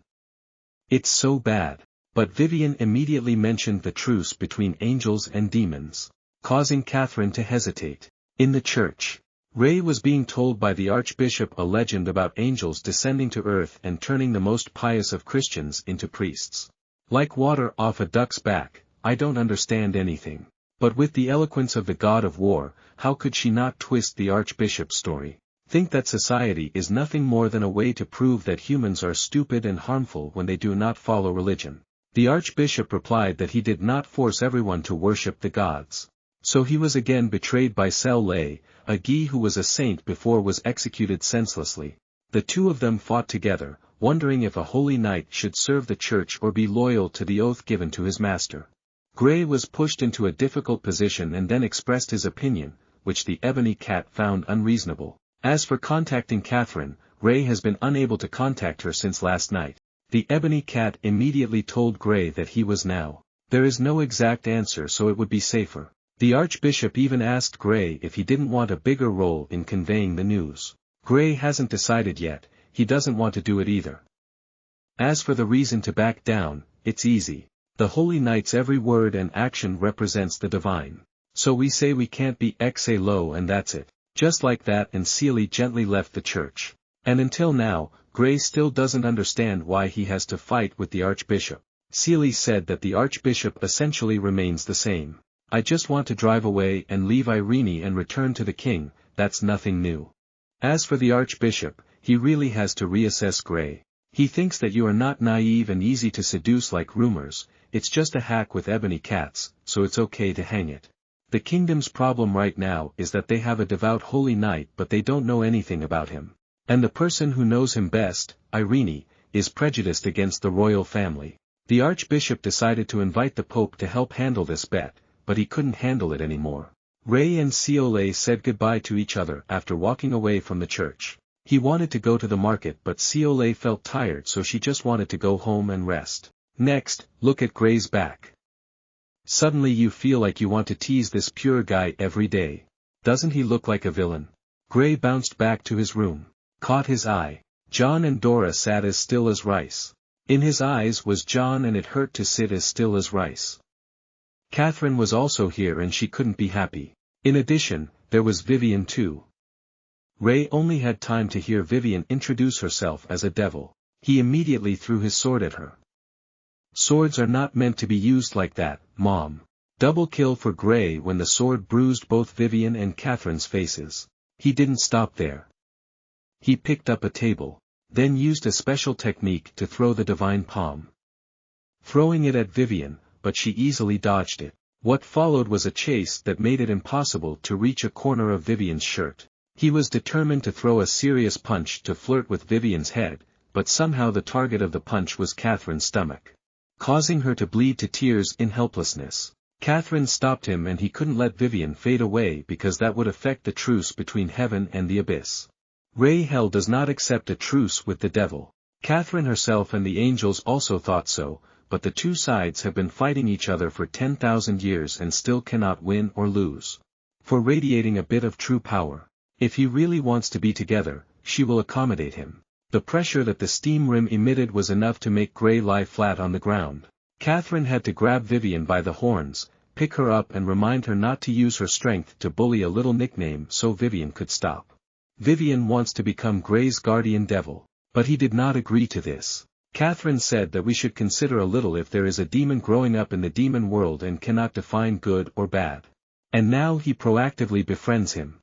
It's so bad. But Vivian immediately mentioned the truce between angels and demons, causing Catherine to hesitate. In the church, Ray was being told by the archbishop a legend about angels descending to earth and turning the most pious of Christians into priests. Like water off a duck's back, I don't understand anything. But with the eloquence of the god of war, how could she not twist the archbishop's story? Think that society is nothing more than a way to prove that humans are stupid and harmful when they do not follow religion. The archbishop replied that he did not force everyone to worship the gods. So he was again betrayed by Sel Lei, a Gi who was a saint before was executed senselessly. The 2 of them fought together, wondering if a holy knight should serve the church or be loyal to the oath given to his master. Gray was pushed into a difficult position and then expressed his opinion, which the ebony cat found unreasonable. As for contacting Catherine, Ray has been unable to contact her since last night. The ebony cat immediately told Gray that he was now. There is no exact answer, so it would be safer. The Archbishop even asked Gray if he didn't want a bigger role in conveying the news. Gray hasn't decided yet, he doesn't want to do it either. As for the reason to back down, it's easy. The Holy Knight's every word and action represents the divine. So we say we can't be exe low and that's it. Just like that, and Seely gently left the church. And until now, Gray still doesn't understand why he has to fight with the Archbishop. Seely said that the Archbishop essentially remains the same. I just want to drive away and leave Irene and return to the king, that's nothing new. As for the Archbishop, he really has to reassess Gray. He thinks that you are not naive and easy to seduce like rumors, it's just a hack with ebony cats, so it's okay to hang it. The kingdom's problem right now is that they have a devout holy knight but they don't know anything about him. And the person who knows him best, Irene, is prejudiced against the royal family. The Archbishop decided to invite the Pope to help handle this bet, but he couldn't handle it anymore. Ray and Seole said goodbye to each other after walking away from the church. He wanted to go to the market but Seole felt tired so she just wanted to go home and rest. Next, look at Gray's back. Suddenly you feel like you want to tease this pure guy every day. Doesn't he look like a villain? Gray bounced back to his room. Caught his eye. John and Dora sat as still as rice. In his eyes was John and it hurt to sit as still as rice. Catherine was also here and she couldn't be happy. In addition, there was Vivian too. Ray only had time to hear Vivian introduce herself as a devil. He immediately threw his sword at her. Swords are not meant to be used like that, Mom. Double kill for Gray when the sword bruised both Vivian and Catherine's faces. He didn't stop there. He picked up a table, then used a special technique to throw the divine palm. Throwing it at Vivian, but she easily dodged it. What followed was a chase that made it impossible to reach a corner of Vivian's shirt. He was determined to throw a serious punch to flirt with Vivian's head, but somehow the target of the punch was Catherine's stomach, causing her to bleed to tears in helplessness. Catherine stopped him and he couldn't let Vivian fade away because that would affect the truce between heaven and the abyss. Ray Hell does not accept a truce with the devil. Catherine herself and the angels also thought so, but the two sides have been fighting each other for 10,000 years and still cannot win or lose. For radiating a bit of true power. If he really wants to be together, she will accommodate him. The pressure that the steam rim emitted was enough to make Gray lie flat on the ground. Catherine had to grab Vivian by the horns, pick her up and remind her not to use her strength to bully a little nickname so Vivian could stop. Vivian wants to become Gray's guardian devil, but he did not agree to this. Catherine said that we should consider a little if there is a demon growing up in the demon world and cannot define good or bad. And now he proactively befriends him.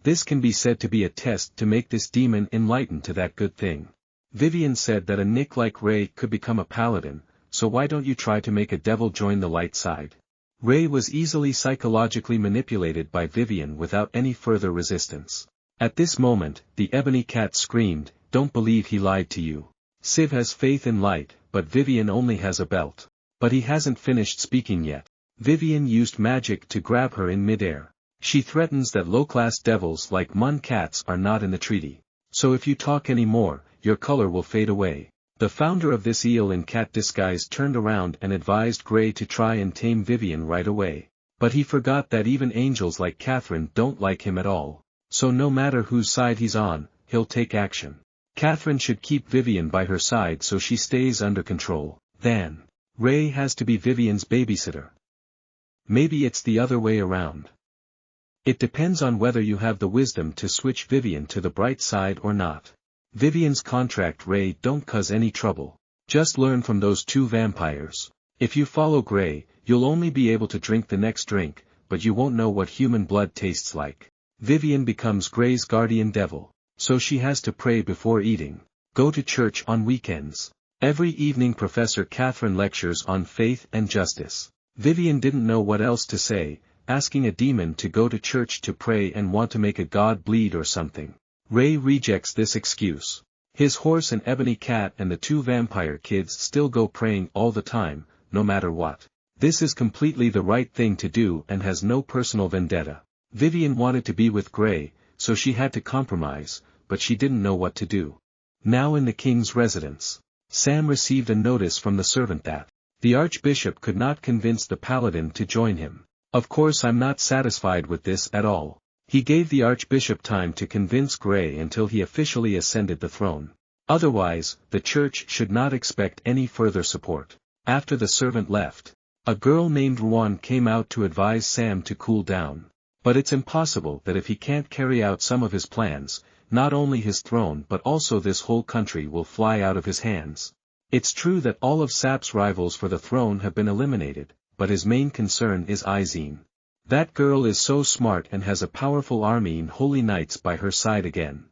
This can be said to be a test to make this demon enlightened to that good thing. Vivian said that a Nick like Ray could become a paladin, so why don't you try to make a devil join the light side? Ray was easily psychologically manipulated by Vivian without any further resistance. At this moment, the ebony cat screamed, "Don't believe he lied to you. Civ has faith in light, but Vivian only has a belt." But he hasn't finished speaking yet. Vivian used magic to grab her in midair. She threatens that low-class devils like Mun cats are not in the treaty. So if you talk any more, your color will fade away. The founder of this eel in cat disguise turned around and advised Gray to try and tame Vivian right away. But he forgot that even angels like Catherine don't like him at all. So no matter whose side he's on, he'll take action. Catherine should keep Vivian by her side so she stays under control. Then, Ray has to be Vivian's babysitter. Maybe it's the other way around. It depends on whether you have the wisdom to switch Vivian to the bright side or not. Vivian's contract. Ray, don't cause any trouble. Just learn from those two vampires. If you follow Gray, you'll only be able to drink the next drink, but you won't know what human blood tastes like. Vivian becomes Gray's guardian devil, so she has to pray before eating, go to church on weekends. Every evening Professor Catherine lectures on faith and justice. Vivian didn't know what else to say, asking a demon to go to church to pray and want to make a god bleed or something. Ray rejects this excuse. His horse and ebony cat and the two vampire kids still go praying all the time, no matter what. This is completely the right thing to do and has no personal vendetta. Vivian wanted to be with Gray, so she had to compromise, but she didn't know what to do. Now in the king's residence, Sam received a notice from the servant that the archbishop could not convince the paladin to join him. Of course I'm not satisfied with this at all. He gave the archbishop time to convince Gray until he officially ascended the throne. Otherwise, the church should not expect any further support. After the servant left, a girl named Ruan came out to advise Sam to cool down. But it's impossible that if he can't carry out some of his plans, not only his throne but also this whole country will fly out of his hands. It's true that all of Sap's rivals for the throne have been eliminated, but his main concern is Izine. That girl is so smart and has a powerful army and holy knights by her side again.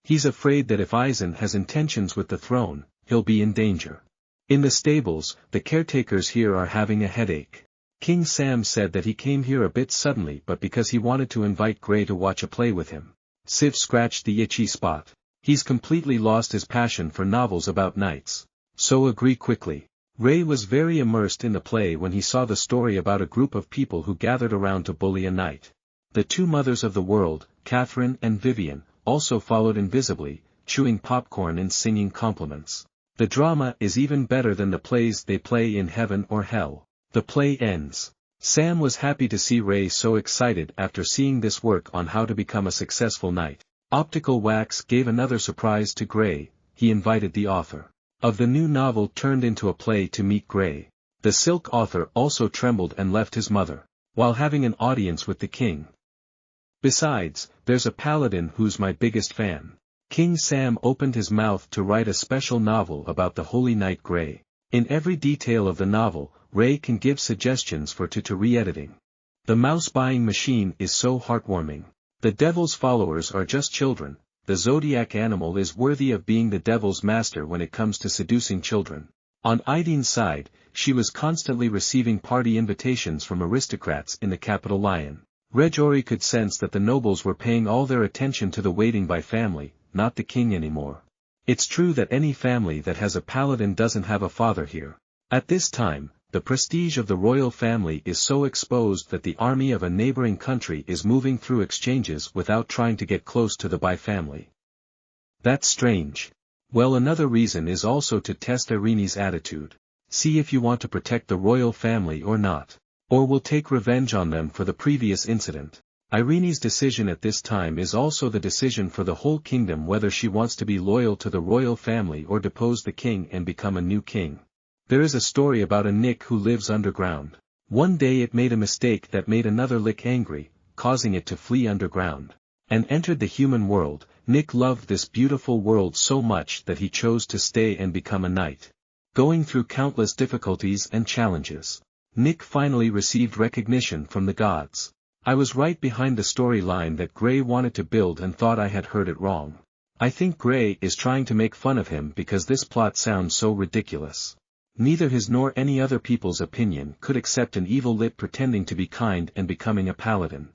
He's afraid that if Izine has intentions with the throne, he'll be in danger. In the stables, the caretakers here are having a headache. King Sam said that he came here a bit suddenly but because he wanted to invite Gray to watch a play with him. Siv scratched the itchy spot. He's completely lost his passion for novels about knights. So agree quickly. Ray was very immersed in the play when he saw the story about a group of people who gathered around to bully a knight. The two mothers of the world, Catherine and Vivian, also followed invisibly, chewing popcorn and singing compliments. The drama is even better than the plays they play in heaven or hell. The play ends. Sam was happy to see Ray so excited after seeing this work on how to become a successful knight. Optical Wax gave another surprise to Gray. He invited the author of the new novel turned into a play to meet Gray. The Silk author also trembled and left his mother, while having an audience with the king. Besides, there's a paladin who's my biggest fan. King Sam opened his mouth to write a special novel about the Holy Knight Gray. In every detail of the novel, Ray can give suggestions for to re-editing. The mouse buying machine is so heartwarming. The devil's followers are just children. The zodiac animal is worthy of being the devil's master when it comes to seducing children. On Idine's side, she was constantly receiving party invitations from aristocrats in the capital Lion. Regori could sense that the nobles were paying all their attention to the waiting by family, not the king anymore. It's true that any family that has a paladin doesn't have a father here. At this time, the prestige of the royal family is so exposed that the army of a neighboring country is moving through exchanges without trying to get close to the Bai family. That's strange. Well, another reason is also to test Irene's attitude. See if you want to protect the royal family or not. Or will take revenge on them for the previous incident. Irene's decision at this time is also the decision for the whole kingdom whether she wants to be loyal to the royal family or depose the king and become a new king. There is a story about a Nick who lives underground. One day it made a mistake that made another Lick angry, causing it to flee underground, and entered the human world. Nick loved this beautiful world so much that he chose to stay and become a knight. Going through countless difficulties and challenges, Nick finally received recognition from the gods. I was right behind the storyline that Gray wanted to build and thought I had heard it wrong. I think Gray is trying to make fun of him because this plot sounds so ridiculous. Neither his nor any other people's opinion could accept an evil lit pretending to be kind and becoming a paladin.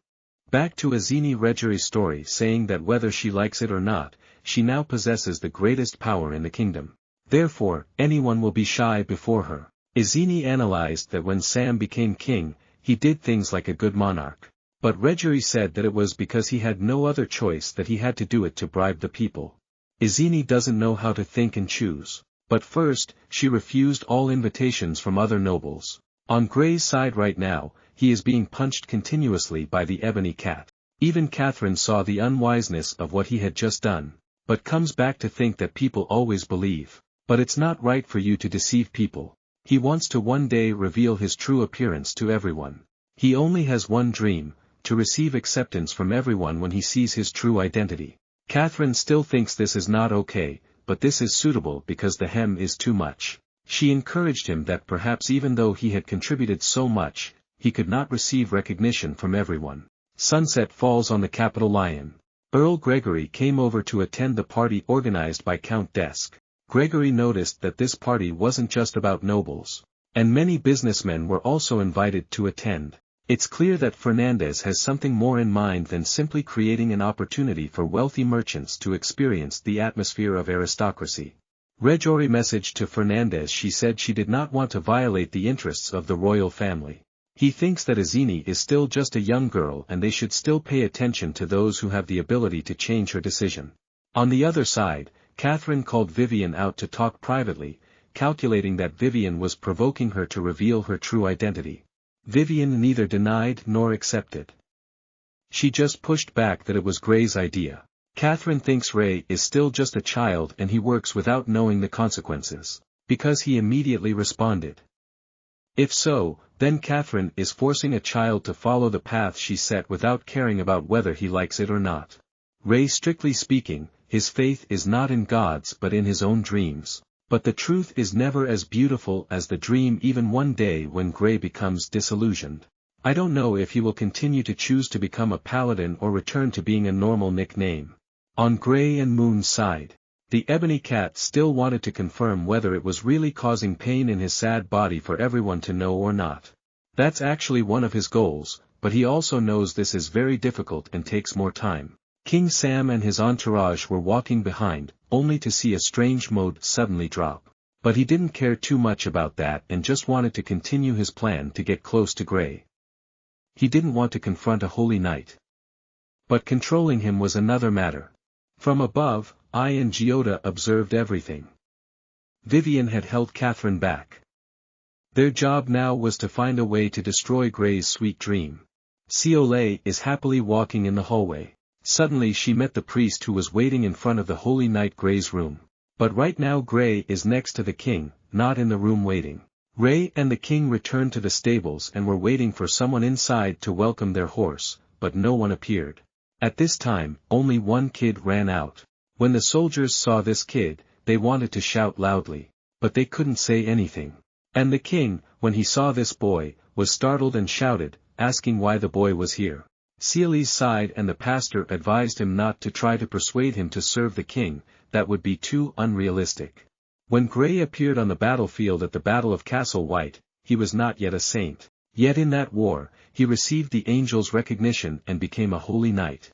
Back to Izine Regeri's story saying that whether she likes it or not, she now possesses the greatest power in the kingdom. Therefore, anyone will be shy before her. Izine analyzed that when Sam became king, he did things like a good monarch. But Regeri said that it was because he had no other choice that he had to do it to bribe the people. Izine doesn't know how to think and choose. But first, she refused all invitations from other nobles. On Gray's side right now, he is being punched continuously by the ebony cat. Even Catherine saw the unwiseness of what he had just done, but comes back to think that people always believe. But it's not right for you to deceive people. He wants to one day reveal his true appearance to everyone. He only has one dream, to receive acceptance from everyone when he sees his true identity. Catherine still thinks this is not okay, but this is suitable because the hem is too much. She encouraged him that perhaps even though he had contributed so much, he could not receive recognition from everyone. Sunset falls on the capital Lion. Earl Gregory came over to attend the party organized by Count Desk. Gregory noticed that this party wasn't just about nobles, and many businessmen were also invited to attend. It's clear that Fernandez has something more in mind than simply creating an opportunity for wealthy merchants to experience the atmosphere of aristocracy. Regori messaged to Fernandez. She said she did not want to violate the interests of the royal family. He thinks that Azini is still just a young girl and they should still pay attention to those who have the ability to change her decision. On the other side, Catherine called Vivian out to talk privately, calculating that Vivian was provoking her to reveal her true identity. Vivian neither denied nor accepted. She just pushed back that it was Gray's idea. Catherine thinks Ray is still just a child and he works without knowing the consequences, because he immediately responded. If so, then Catherine is forcing a child to follow the path she set without caring about whether he likes it or not. Ray, strictly speaking, his faith is not in God's but in his own dreams. But the truth is never as beautiful as the dream, even one day when Gray becomes disillusioned. I don't know if he will continue to choose to become a paladin or return to being a normal nickname. On Gray and Moon's side, the ebony cat still wanted to confirm whether it was really causing pain in his sad body for everyone to know or not. That's actually one of his goals, but he also knows this is very difficult and takes more time. King Sam and his entourage were walking behind, only to see a strange mood suddenly drop. But he didn't care too much about that and just wanted to continue his plan to get close to Gray. He didn't want to confront a holy knight. But controlling him was another matter. From above, I and Giota observed everything. Vivian had held Catherine back. Their job now was to find a way to destroy Gray's sweet dream. Ciolay is happily walking in the hallway. Suddenly she met the priest who was waiting in front of the holy knight Gray's room. But right now Gray is next to the king, not in the room waiting. Ray and the king returned to the stables and were waiting for someone inside to welcome their horse, but no one appeared. At this time, only one kid ran out. When the soldiers saw this kid, they wanted to shout loudly, but they couldn't say anything. And the king, when he saw this boy, was startled and shouted, asking why the boy was here. Ciolay sighed and the pastor advised him not to try to persuade him to serve the king, that would be too unrealistic. When Gray appeared on the battlefield at the Battle of Castle White, he was not yet a saint. Yet in that war, he received the angel's recognition and became a holy knight.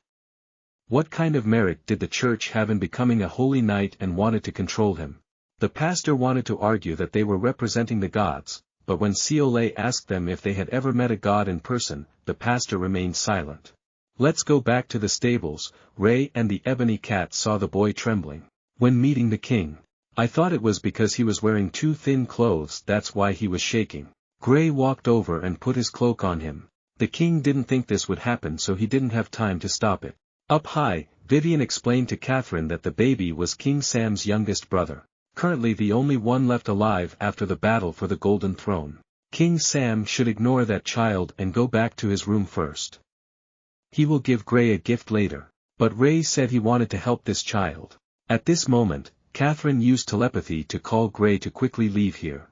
What kind of merit did the church have in becoming a holy knight and wanted to control him? The pastor wanted to argue that they were representing the gods, but when Ciolay asked them if they had ever met a god in person, the pastor remained silent. Let's go back to the stables. Ray and the ebony cat saw the boy trembling. When meeting the king, I thought it was because he was wearing too thin clothes, that's why he was shaking. Gray walked over and put his cloak on him. The king didn't think this would happen, so he didn't have time to stop it. Up high, Vivian explained to Catherine that the baby was King Sam's youngest brother, currently the only one left alive after the battle for the Golden Throne. King Sam should ignore that child and go back to his room first. He will give Gray a gift later. But Ray said he wanted to help this child. At this moment, Catherine used telepathy to call Gray to quickly leave here.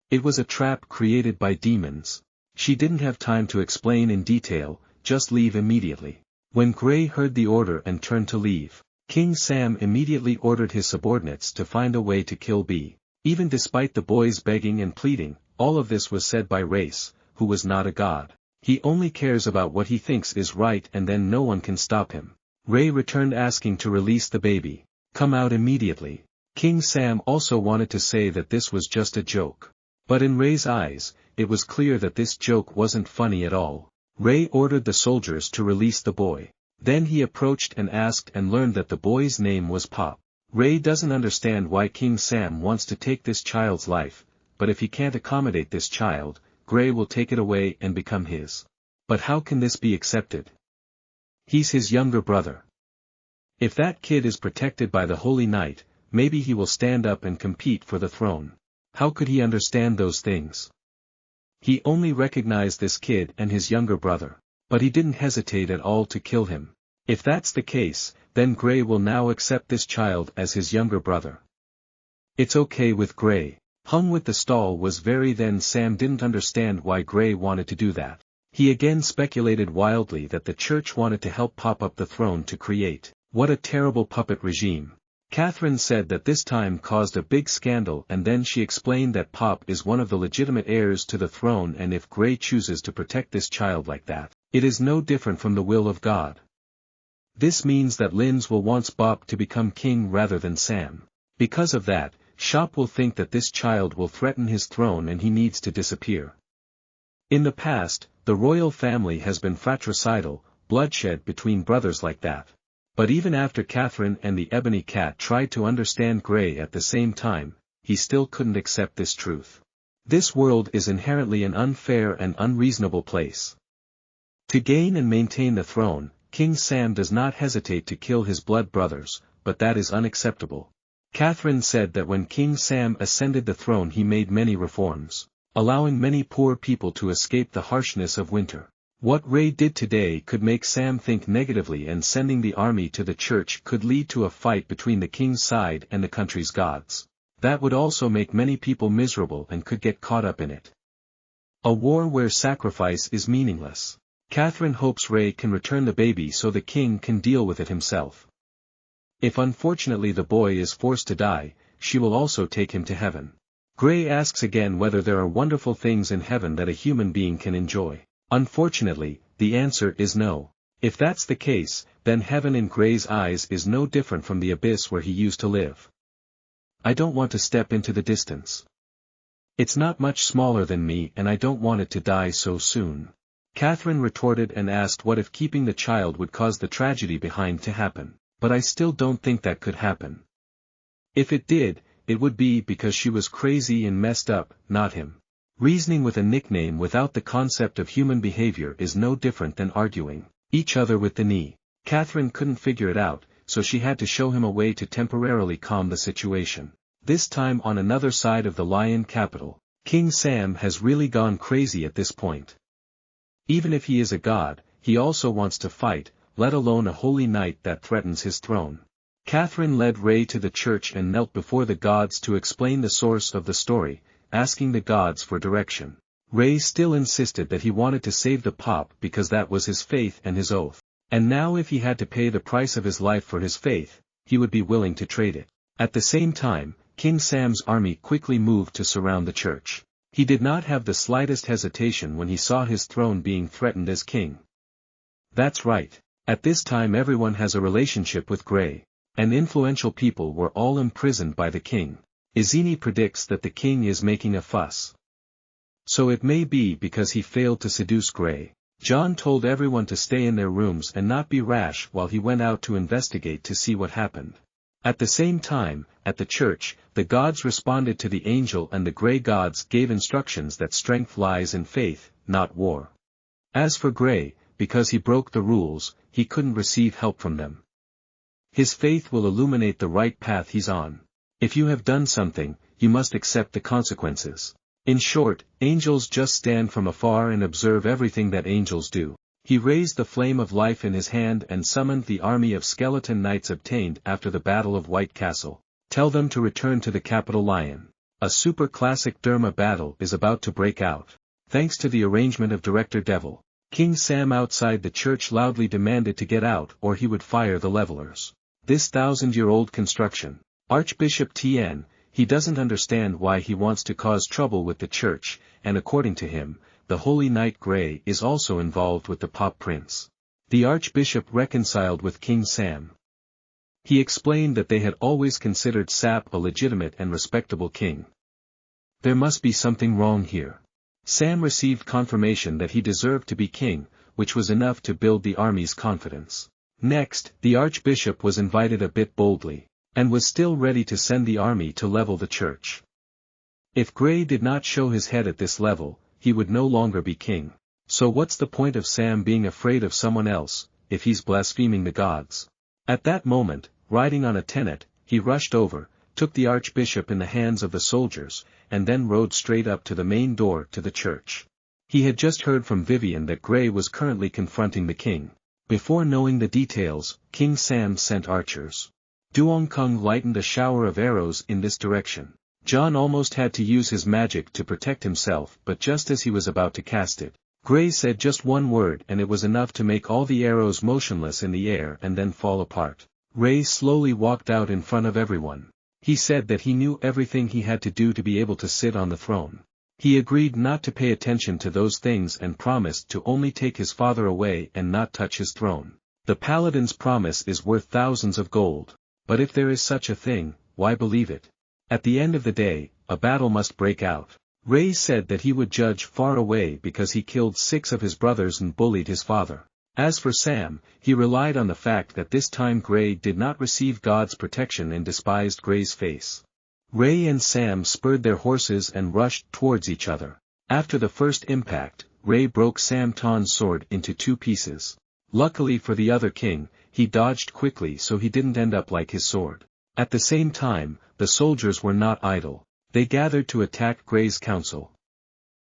It was a trap created by demons. She didn't have time to explain in detail, just leave immediately. When Gray heard the order and turned to leave, King Sam immediately ordered his subordinates to find a way to kill B. Even despite the boy's begging and pleading, all of this was said by Race, who was not a god. He only cares about what he thinks is right and then no one can stop him. Ray returned asking to release the baby. Come out immediately. King Sam also wanted to say that this was just a joke. But in Ray's eyes, it was clear that this joke wasn't funny at all. Ray ordered the soldiers to release the boy. Then he approached and asked and learned that the boy's name was Pop. Ray doesn't understand why King Sam wants to take this child's life, but if he can't accommodate this child, Gray will take it away and become his. But how can this be accepted? He's his younger brother. If that kid is protected by the Holy Knight, maybe he will stand up and compete for the throne. How could he understand those things? He only recognized this kid and his younger brother, but he didn't hesitate at all to kill him. If that's the case, then Gray will now accept this child as his younger brother. It's okay with Gray. Hung with the stall was very then Sam didn't understand why Gray wanted to do that. He again speculated wildly that the church wanted to help pop up the throne to create. What a terrible puppet regime. Catherine said that this time caused a big scandal and then she explained that Pop is one of the legitimate heirs to the throne and if Gray chooses to protect this child like that, it is no different from the will of God. This means that Linz will want Bop to become king rather than Sam. Because of that, Shop will think that this child will threaten his throne and he needs to disappear. In the past, the royal family has been fratricidal, bloodshed between brothers like that. But even after Catherine and the Ebony Cat tried to understand Grey at the same time, he still couldn't accept this truth. This world is inherently an unfair and unreasonable place. To gain and maintain the throne, King Sam does not hesitate to kill his blood brothers, but that is unacceptable. Catherine said that when King Sam ascended the throne he made many reforms, allowing many poor people to escape the harshness of winter. What Ray did today could make Sam think negatively, and sending the army to the church could lead to a fight between the king's side and the country's gods. That would also make many people miserable and could get caught up in it. A war where sacrifice is meaningless. Catherine hopes Ray can return the baby so the king can deal with it himself. If unfortunately the boy is forced to die, she will also take him to heaven. Gray asks again whether there are wonderful things in heaven that a human being can enjoy. Unfortunately, the answer is no. If that's the case, then heaven in Gray's eyes is no different from the abyss where he used to live. I don't want to step into the distance. It's not much smaller than me and I don't want it to die so soon. Catherine retorted and asked what if keeping the child would cause the tragedy behind to happen, but I still don't think that could happen. If it did, it would be because she was crazy and messed up, not him. Reasoning with a nickname without the concept of human behavior is no different than arguing each other with the knee. Catherine couldn't figure it out, so she had to show him a way to temporarily calm the situation. This time on another side of the Lion capital, King Sam has really gone crazy at this point. Even if he is a god, he also wants to fight, let alone a holy knight that threatens his throne. Catherine led Ray to the church and knelt before the gods to explain the source of the story, asking the gods for direction. Ray still insisted that he wanted to save the pop because that was his faith and his oath. And now if he had to pay the price of his life for his faith, he would be willing to trade it. At the same time, King Sam's army quickly moved to surround the church. He did not have the slightest hesitation when he saw his throne being threatened as king. That's right. At this time everyone has a relationship with Gray. And influential people were all imprisoned by the king. Izini predicts that the king is making a fuss. So it may be because he failed to seduce Gray. John told everyone to stay in their rooms and not be rash while he went out to investigate to see what happened. At the same time, at the church, the gods responded to the angel and the Gray gods gave instructions that strength lies in faith, not war. As for Gray, because he broke the rules, he couldn't receive help from them. His faith will illuminate the right path he's on. If you have done something, you must accept the consequences. In short, angels just stand from afar and observe everything that angels do. He raised the flame of life in his hand and summoned the army of skeleton knights obtained after the Battle of White Castle. Tell them to return to the capital Lion. A super classic Derma battle is about to break out. Thanks to the arrangement of Director Devil, King Sam outside the church loudly demanded to get out or he would fire the levelers. This 1,000-year-old construction. Archbishop Tien, he doesn't understand why he wants to cause trouble with the church, and according to him, the Holy Knight Gray is also involved with the Pop Prince. The Archbishop reconciled with King Sam. He explained that they had always considered Sap a legitimate and respectable king. There must be something wrong here. Sam received confirmation that he deserved to be king, which was enough to build the army's confidence. Next, the Archbishop was invited a bit boldly, and was still ready to send the army to level the church. If Gray did not show his head at this level, he would no longer be king. So what's the point of Sam being afraid of someone else, if he's blaspheming the gods? At that moment, riding on a tennet, he rushed over, took the Archbishop in the hands of the soldiers, and then rode straight up to the main door to the church. He had just heard from Vivian that Gray was currently confronting the king. Before knowing the details, King Sam sent archers. Duong Kung lightened a shower of arrows in this direction. John almost had to use his magic to protect himself, but just as he was about to cast it, Gray said just one word and it was enough to make all the arrows motionless in the air and then fall apart. Ray slowly walked out in front of everyone. He said that he knew everything he had to do to be able to sit on the throne. He agreed not to pay attention to those things and promised to only take his father away and not touch his throne. The Paladin's promise is worth thousands of gold. But if there is such a thing, why believe it? At the end of the day, a battle must break out. Ray said that he would judge far away because he killed 6 of his brothers and bullied his father. As for Sam, he relied on the fact that this time Gray did not receive God's protection and despised Gray's face. Ray and Sam spurred their horses and rushed towards each other. After the first impact, Ray broke Sam Ton's sword into 2 pieces. Luckily for the other king, he dodged quickly so he didn't end up like his sword. At the same time, the soldiers were not idle. They gathered to attack Gray's council.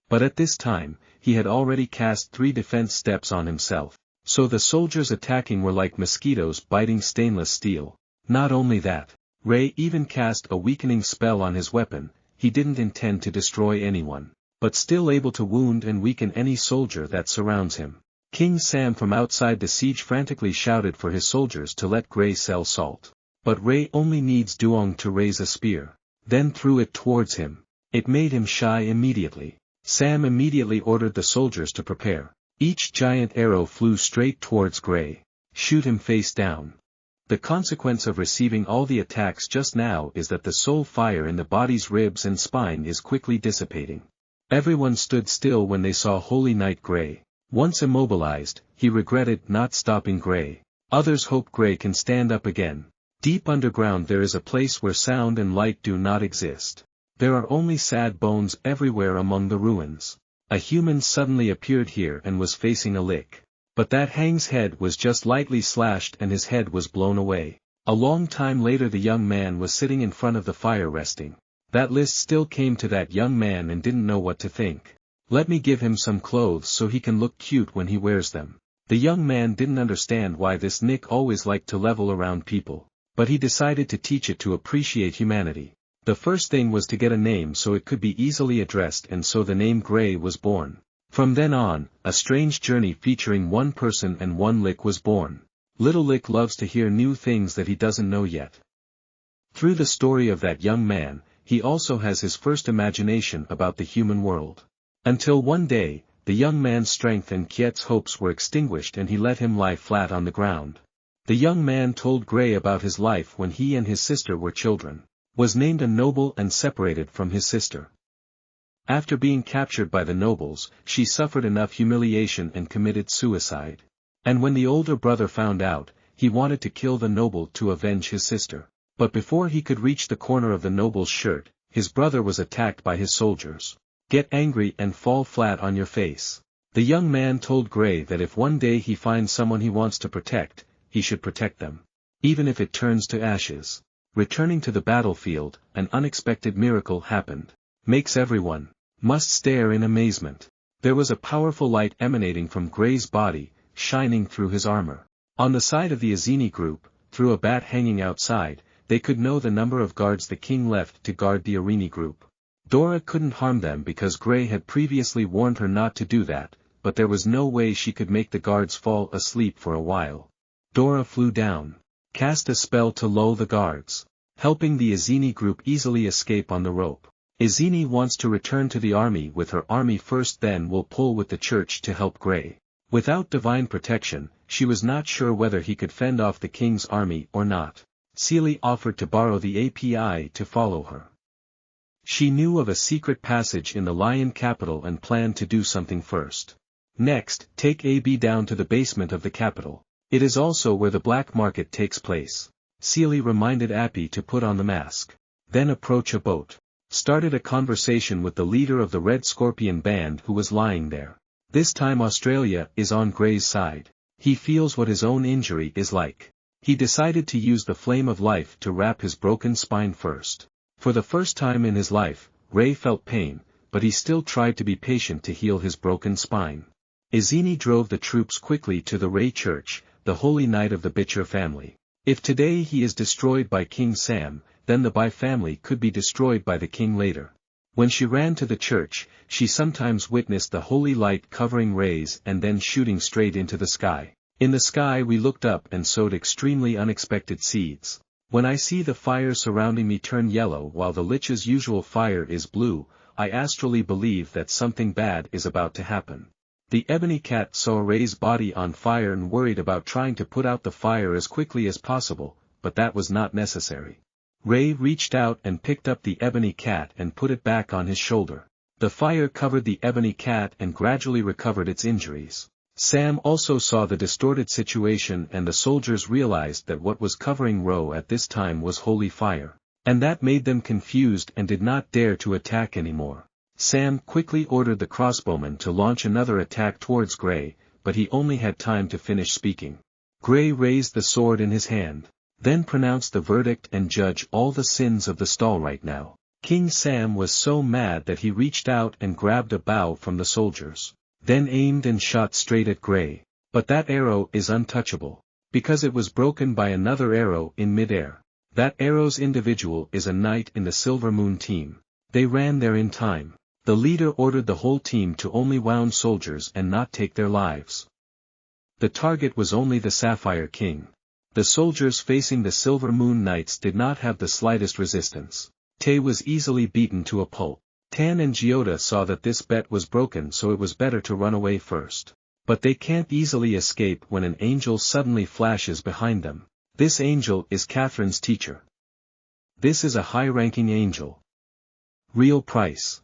But at this time, he had already cast 3 defense steps on himself. So the soldiers attacking were like mosquitoes biting stainless steel. Not only that, Ray even cast a weakening spell on his weapon. He didn't intend to destroy anyone, but still able to wound and weaken any soldier that surrounds him. King Sam from outside the siege frantically shouted for his soldiers to let Gray sell salt. But Ray only needs Duong to raise a spear, then threw it towards him. It made him shy immediately. Sam immediately ordered the soldiers to prepare. Each giant arrow flew straight towards Gray. Shoot him face down. The consequence of receiving all the attacks just now is that the soul fire in the body's ribs and spine is quickly dissipating. Everyone stood still when they saw Holy Knight Gray. Once immobilized, he regretted not stopping Gray. Others hope Gray can stand up again. Deep underground there is a place where sound and light do not exist. There are only sad bones everywhere among the ruins. A human suddenly appeared here and was facing a lick. But that hang's head was just lightly slashed and his head was blown away. A long time later the young man was sitting in front of the fire resting. That list still came to that young man and didn't know what to think. Let me give him some clothes so he can look cute when he wears them. The young man didn't understand why this Nick always liked to level around people. But he decided to teach it to appreciate humanity. The first thing was to get a name so it could be easily addressed, and so the name Gray was born. From then on, a strange journey featuring 1 person and 1 lick was born. Little Lick loves to hear new things that he doesn't know yet. Through the story of that young man, he also has his first imagination about the human world. Until one day, the young man's strength and Kiet's hopes were extinguished and he let him lie flat on the ground. The young man told Gray about his life when he and his sister were children. Was named a noble and separated from his sister. After being captured by the nobles, she suffered enough humiliation and committed suicide. And when the older brother found out, he wanted to kill the noble to avenge his sister. But before he could reach the corner of the noble's shirt, his brother was attacked by his soldiers. Get angry and fall flat on your face. The young man told Gray that if one day he finds someone he wants to protect, he should protect them. Even if it turns to ashes. Returning to the battlefield, an unexpected miracle happened. Makes everyone must stare in amazement. There was a powerful light emanating from Gray's body, shining through his armor. On the side of the Azini group, through a bat hanging outside, they could know the number of guards the king left to guard the Arini group. Dora couldn't harm them because Gray had previously warned her not to do that, but there was no way she could make the guards fall asleep for a while. Dora flew down. Cast a spell to lull the guards, helping the Azini group easily escape on the rope. Azini wants to return to the army with her army first, then will pull with the church to help Gray. Without divine protection, she was not sure whether he could fend off the king's army or not. Seely offered to borrow the API to follow her. She knew of a secret passage in the Lion capital and planned to do something first. Next, take AB down to the basement of the capital. It is also where the black market takes place. Seely reminded Appy to put on the mask. Then approach a boat. Started a conversation with the leader of the Red Scorpion band who was lying there. This time Australia is on Gray's side. He feels what his own injury is like. He decided to use the flame of life to wrap his broken spine first. For the first time in his life, Ray felt pain, but he still tried to be patient to heal his broken spine. Izini drove the troops quickly to the Ray Church, the holy knight of the Bitcher family. If today he is destroyed by King Sam, then the Bai family could be destroyed by the king later. When she ran to the church, she sometimes witnessed the holy light covering rays and then shooting straight into the sky. In the sky we looked up and sowed extremely unexpected seeds. When I see the fire surrounding me turn yellow while the lich's usual fire is blue, I astrally believe that something bad is about to happen. The ebony cat saw Ray's body on fire and worried about trying to put out the fire as quickly as possible, but that was not necessary. Ray reached out and picked up the ebony cat and put it back on his shoulder. The fire covered the ebony cat and gradually recovered its injuries. Sam also saw the distorted situation, and the soldiers realized that what was covering Ro at this time was holy fire. And that made them confused and did not dare to attack anymore. Sam quickly ordered the crossbowman to launch another attack towards Gray, but he only had time to finish speaking. Gray raised the sword in his hand, then pronounced the verdict and judged all the sins of the stall right now. King Sam was so mad that he reached out and grabbed a bow from the soldiers, then aimed and shot straight at Gray. But that arrow is untouchable, because it was broken by another arrow in midair. That arrow's individual is a knight in the Silver Moon team. They ran there in time. The leader ordered the whole team to only wound soldiers and not take their lives. The target was only the Sapphire King. The soldiers facing the Silver Moon Knights did not have the slightest resistance. Tay was easily beaten to a pulp. Tan and Gyota saw that this bet was broken, so it was better to run away first. But they can't easily escape when an angel suddenly flashes behind them. This angel is Catherine's teacher. This is a high-ranking angel. Real price.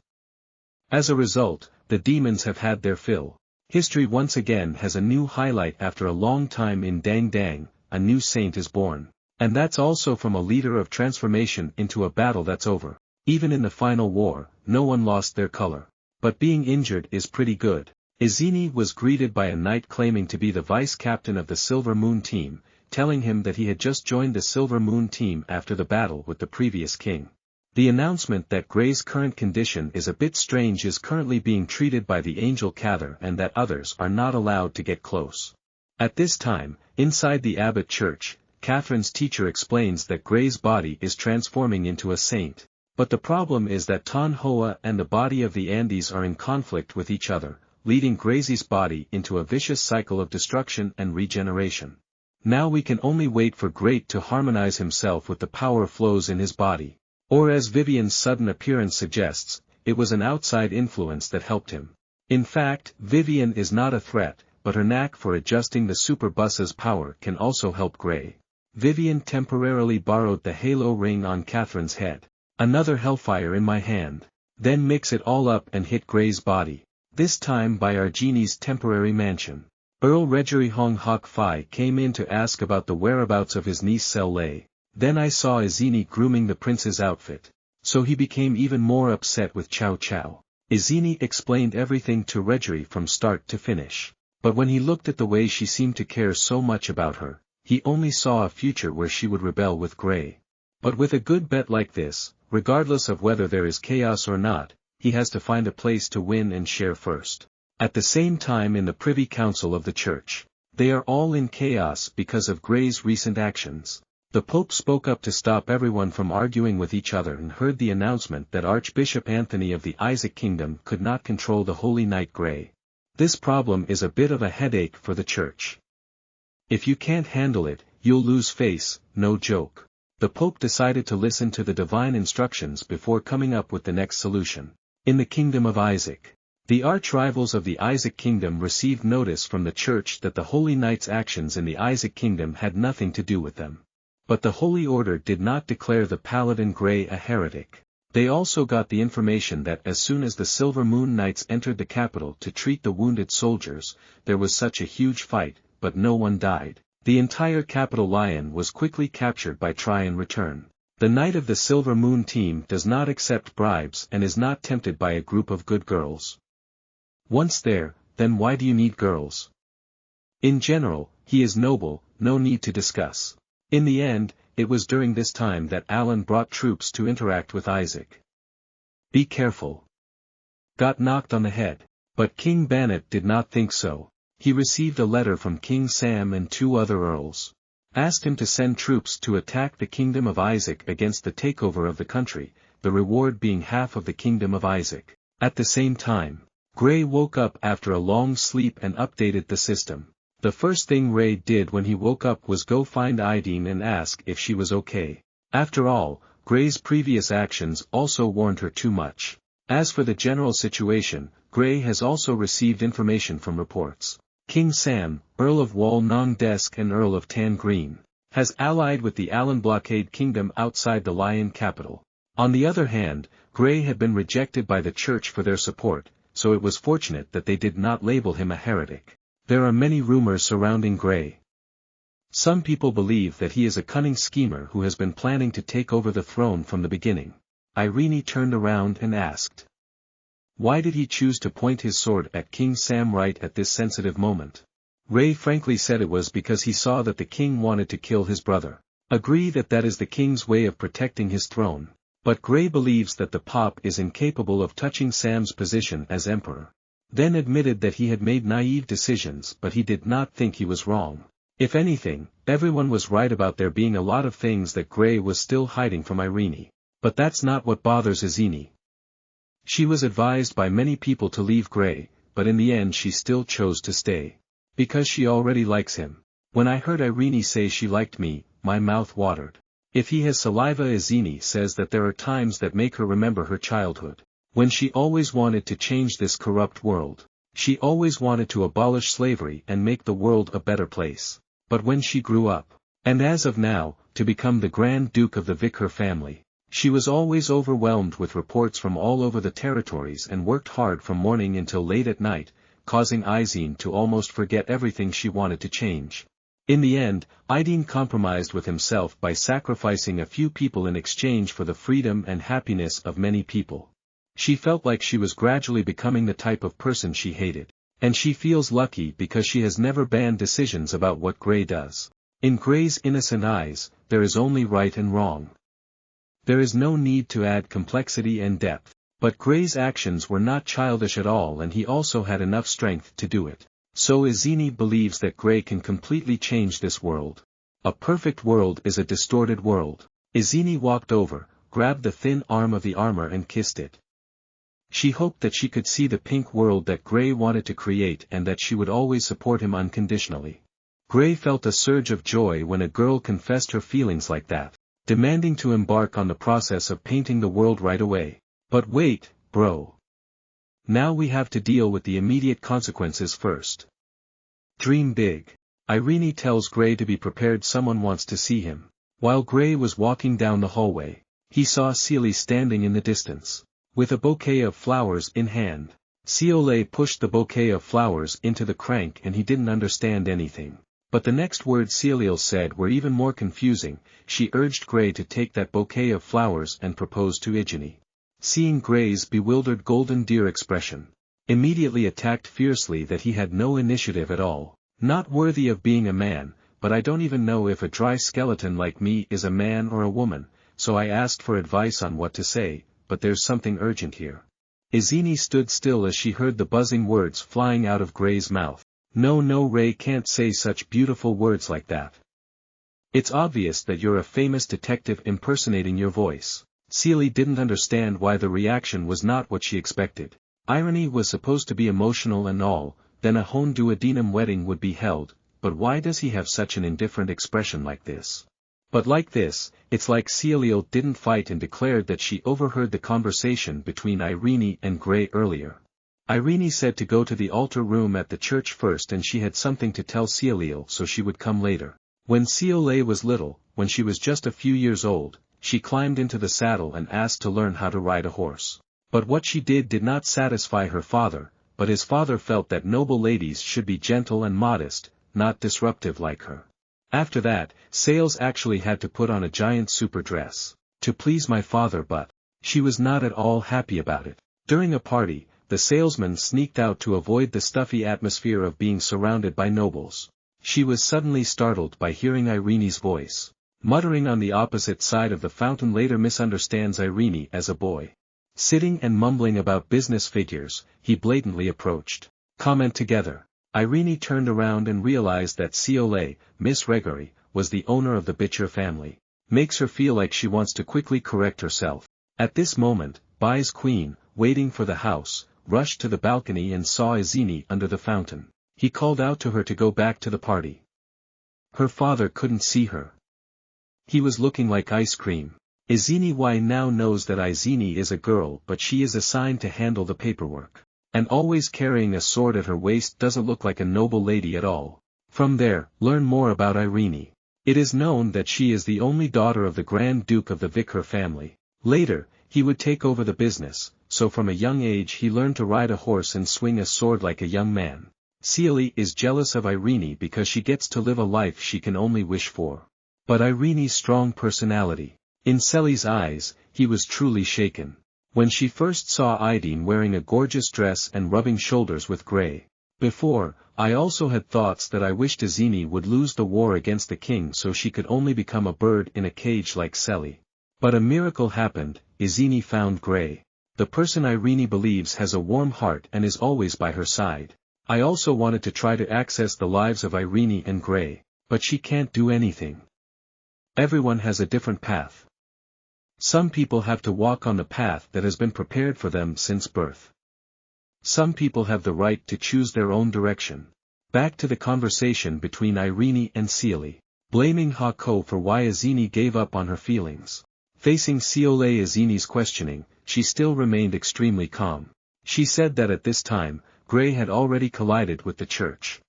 As a result, the demons have had their fill. History once again has a new highlight. After a long time in Dang Dang, a new saint is born. And that's also from a leader of transformation into a battle that's over. Even in the final war, no one lost their color. But being injured is pretty good. Izini was greeted by a knight claiming to be the vice-captain of the Silver Moon team, telling him that he had just joined the Silver Moon team after the battle with the previous king. The announcement that Gray's current condition is a bit strange is currently being treated by the angel Cather, and that others are not allowed to get close. At this time, inside the Abbot Church, Catherine's teacher explains that Gray's body is transforming into a saint. But the problem is that Tan Hoa and the body of the Andes are in conflict with each other, leading Gray's body into a vicious cycle of destruction and regeneration. Now we can only wait for Great to harmonize himself with the power flows in his body. Or as Vivian's sudden appearance suggests, it was an outside influence that helped him. In fact, Vivian is not a threat, but her knack for adjusting the super bus's power can also help Gray. Vivian temporarily borrowed the halo ring on Catherine's head. Another hellfire in my hand. Then mix it all up and hit Gray's body. This time by our genie's temporary mansion. Earl Reggery Hong Hok Fai came in to ask about the whereabouts of his niece Sel Lei. Then I saw Izini grooming the prince's outfit. So he became even more upset with Chow Chow. Izini explained everything to Reggery from start to finish. But when he looked at the way she seemed to care so much about her, he only saw a future where she would rebel with Gray. But with a good bet like this, regardless of whether there is chaos or not, he has to find a place to win and share first. At the same time, in the Privy Council of the Church, they are all in chaos because of Gray's recent actions. The Pope spoke up to stop everyone from arguing with each other and heard the announcement that Archbishop Anthony of the Isaac Kingdom could not control the Holy Knight Gray. This problem is a bit of a headache for the Church. If you can't handle it, you'll lose face, no joke. The Pope decided to listen to the divine instructions before coming up with the next solution. In the Kingdom of Isaac, the arch-rivals of the Isaac Kingdom received notice from the Church that the Holy Knight's actions in the Isaac Kingdom had nothing to do with them. But the Holy Order did not declare the Paladin Gray a heretic. They also got the information that as soon as the Silver Moon Knights entered the capital to treat the wounded soldiers, there was such a huge fight, but no one died. The entire capital lion was quickly captured by try and return. The Knight of the Silver Moon team does not accept bribes and is not tempted by a group of good girls. Once there, then why do you need girls? In general, he is noble, no need to discuss. In the end, it was during this time that Alan brought troops to interact with Isaac. Be careful. Got knocked on the head. But King Bannet did not think so. He received a letter from King Sam and 2 other earls. Asked him to send troops to attack the Kingdom of Isaac against the takeover of the country, the reward being half of the Kingdom of Isaac. At the same time, Gray woke up after a long sleep and updated the system. The first thing Ray did when he woke up was go find Ideen and ask if she was okay. After all, Gray's previous actions also warned her too much. As for the general situation, Gray has also received information from reports. King Sam, Earl of Wall Nong Desk and Earl of Tan Green, has allied with the Alan Blockade Kingdom outside the Lion capital. On the other hand, Gray had been rejected by the church for their support, so it was fortunate that they did not label him a heretic. There are many rumors surrounding Gray. Some people believe that he is a cunning schemer who has been planning to take over the throne from the beginning. Irene turned around and asked. Why did he choose to point his sword at King Sam right at this sensitive moment? Ray frankly said it was because he saw that the king wanted to kill his brother. Agree that is the king's way of protecting his throne. But Gray believes that the Pop is incapable of touching Sam's position as emperor. Then admitted that he had made naive decisions but he did not think he was wrong. If anything, everyone was right about there being a lot of things that Gray was still hiding from Irene. But that's not what bothers Izini. She was advised by many people to leave Gray, but in the end she still chose to stay. Because she already likes him. When I heard Irene say she liked me, my mouth watered. If he has saliva, Izini says that there are times that make her remember her childhood. When she always wanted to change this corrupt world. She always wanted to abolish slavery and make the world a better place. But when she grew up, and as of now, to become the Grand Duke of the Vicar family, she was always overwhelmed with reports from all over the territories and worked hard from morning until late at night, causing Izine to almost forget everything she wanted to change. In the end, Izine compromised with himself by sacrificing a few people in exchange for the freedom and happiness of many people. She felt like she was gradually becoming the type of person she hated. And she feels lucky because she has never banned decisions about what Gray does. In Gray's innocent eyes, there is only right and wrong. There is no need to add complexity and depth. But Gray's actions were not childish at all and he also had enough strength to do it. So Izini believes that Gray can completely change this world. A perfect world is a distorted world. Izini walked over, grabbed the thin arm of the armor and kissed it. She hoped that she could see the pink world that Gray wanted to create and that she would always support him unconditionally. Gray felt a surge of joy when a girl confessed her feelings like that, demanding to embark on the process of painting the world right away. But wait, bro. Now we have to deal with the immediate consequences first. Dream big. Irene tells Gray to be prepared, someone wants to see him. While Gray was walking down the hallway, he saw Seely standing in the distance, with a bouquet of flowers in hand. Seole pushed the bouquet of flowers into the crank and he didn't understand anything. But the next words Seeliel said were even more confusing. She urged Gray to take that bouquet of flowers and propose to Igini. Seeing Gray's bewildered golden deer expression, immediately attacked fiercely that he had no initiative at all. Not worthy of being a man, but I don't even know if a dry skeleton like me is a man or a woman, so I asked for advice on what to say, but there's something urgent here. Izini stood still as she heard the buzzing words flying out of Gray's mouth. No, Ray can't say such beautiful words like that. It's obvious that you're a famous detective impersonating your voice. Seely didn't understand why the reaction was not what she expected. Irony was supposed to be emotional and all, then a Honduadinum wedding would be held, but why does he have such an indifferent expression like this? But like this, it's like Seeliel didn't fight and declared that she overheard the conversation between Irene and Gray earlier. Irene said to go to the altar room at the church first and she had something to tell Seeliel so she would come later. When Seole was little, when she was just a few years old, she climbed into the saddle and asked to learn how to ride a horse. But what she did not satisfy her father, but his father felt that noble ladies should be gentle and modest, not disruptive like her. After that, Sales actually had to put on a giant super dress, to please my father, but she was not at all happy about it. During a party, the salesman sneaked out to avoid the stuffy atmosphere of being surrounded by nobles. She was suddenly startled by hearing Irene's voice. Muttering on the opposite side of the fountain, later misunderstands Irene as a boy. Sitting and mumbling about business figures, he blatantly approached. Comment together. Irene turned around and realized that Seole, Miss Regari, was the owner of the Bitcher family. Makes her feel like she wants to quickly correct herself. At this moment, Bai's queen, waiting for the house, rushed to the balcony and saw Izini under the fountain. He called out to her to go back to the party. Her father couldn't see her. He was looking like ice cream. Izini now knows that Izini is a girl, but she is assigned to handle the paperwork. And always carrying a sword at her waist doesn't look like a noble lady at all. From there, learn more about Irene. It is known that she is the only daughter of the Grand Duke of the Vicar family. Later, he would take over the business, so from a young age he learned to ride a horse and swing a sword like a young man. Seely is jealous of Irene because she gets to live a life she can only wish for. But Irene's strong personality. In Celi's eyes, he was truly shaken. When she first saw Idine wearing a gorgeous dress and rubbing shoulders with Grey. Before, I also had thoughts that I wished Izini would lose the war against the king so she could only become a bird in a cage like Celi. But a miracle happened, Izini found Grey. The person Irene believes has a warm heart and is always by her side. I also wanted to try to access the lives of Irene and Grey, but she can't do anything. Everyone has a different path. Some people have to walk on the path that has been prepared for them since birth. Some people have the right to choose their own direction. Back to the conversation between Irene and Seely, blaming Hako for why Izini gave up on her feelings. Facing Seole Izini's questioning, she still remained extremely calm. She said that at this time, Grey had already collided with the church.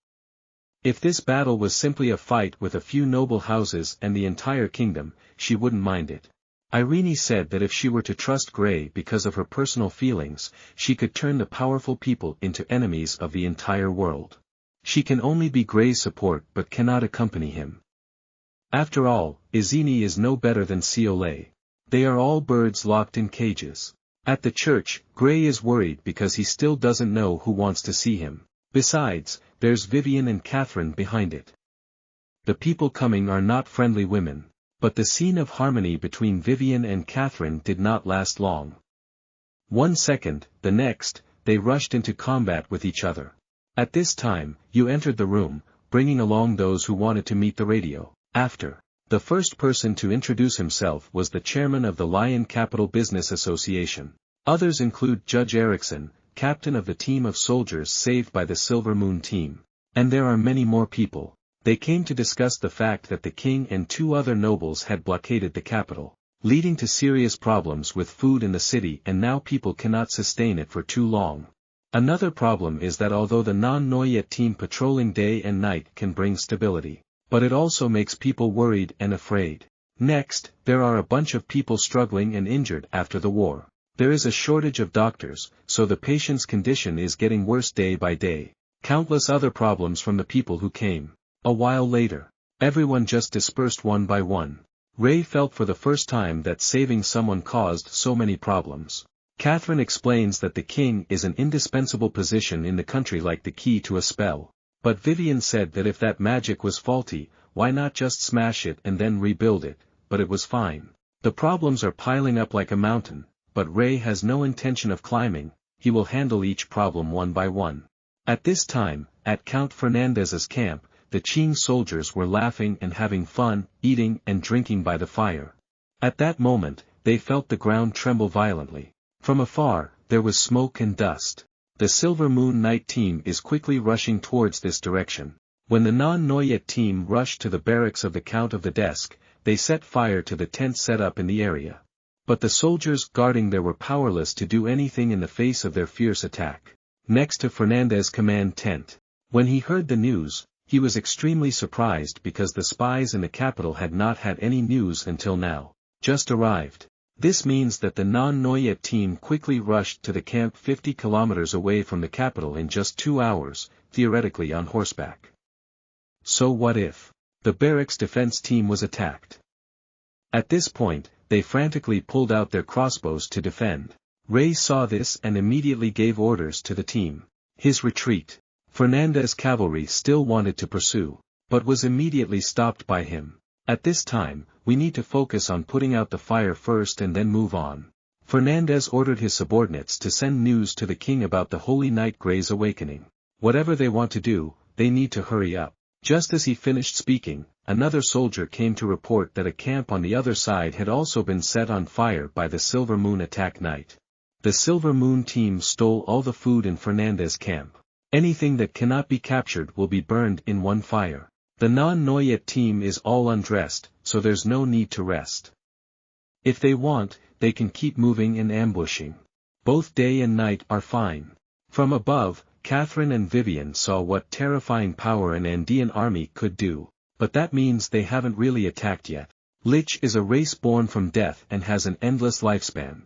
If this battle was simply a fight with a few noble houses and the entire kingdom, she wouldn't mind it. Irene said that if she were to trust Grey because of her personal feelings, she could turn the powerful people into enemies of the entire world. She can only be Grey's support but cannot accompany him. After all, Izini is no better than Seole. They are all birds locked in cages. At the church, Grey is worried because he still doesn't know who wants to see him. Besides, there's Vivian and Catherine behind it. The people coming are not friendly women. But the scene of harmony between Vivian and Catherine did not last long. 1 second, the next, they rushed into combat with each other. At this time, you entered the room, bringing along those who wanted to meet the radio. After. The first person to introduce himself was the chairman of the Lion Capital Business Association. Others include Judge Erickson, captain of the team of soldiers saved by the Silver Moon team. And there are many more people. They came to discuss the fact that the king and 2 other nobles had blockaded the capital, leading to serious problems with food in the city, and now people cannot sustain it for too long. Another problem is that although the non-Noyet team patrolling day and night can bring stability, but it also makes people worried and afraid. Next, there are a bunch of people struggling and injured after the war. There is a shortage of doctors, so the patient's condition is getting worse day by day. Countless other problems from the people who came. A while later, everyone just dispersed one by one. Ray felt for the first time that saving someone caused so many problems. Catherine explains that the king is an indispensable position in the country like the key to a spell. But Vivian said that if that magic was faulty, why not just smash it and then rebuild it, but it was fine. The problems are piling up like a mountain, but Ray has no intention of climbing, he will handle each problem one by one. At this time, at Count Fernandez's camp, the Qing soldiers were laughing and having fun, eating and drinking by the fire. At that moment, they felt the ground tremble violently. From afar, there was smoke and dust. The Silver Moon Night team is quickly rushing towards this direction. When the non-Noyet team rushed to the barracks of the Count of the Desk, they set fire to the tent set up in the area. But the soldiers guarding there were powerless to do anything in the face of their fierce attack. Next to Fernandez's command tent. When he heard the news, he was extremely surprised because the spies in the capital had not had any news until now. Just arrived. This means that the non-Noyet team quickly rushed to the camp 50 kilometers away from the capital in just 2 hours, theoretically on horseback. So what if the barracks defense team was attacked? At this point, they frantically pulled out their crossbows to defend. Ray saw this and immediately gave orders to the team. His retreat. Fernandez's cavalry still wanted to pursue, but was immediately stopped by him. At this time, we need to focus on putting out the fire first and then move on. Fernandez ordered his subordinates to send news to the king about the Holy Night Grey's awakening. Whatever they want to do, they need to hurry up. Just as he finished speaking, another soldier came to report that a camp on the other side had also been set on fire by the Silver Moon attack night. The Silver Moon team stole all the food in Fernandez's camp. Anything that cannot be captured will be burned in one fire. The non-Noyet team is all undressed, so there's no need to rest. If they want, they can keep moving and ambushing. Both day and night are fine. From above, Catherine and Vivian saw what terrifying power an Andean army could do, but that means they haven't really attacked yet. Lich is a race born from death and has an endless lifespan.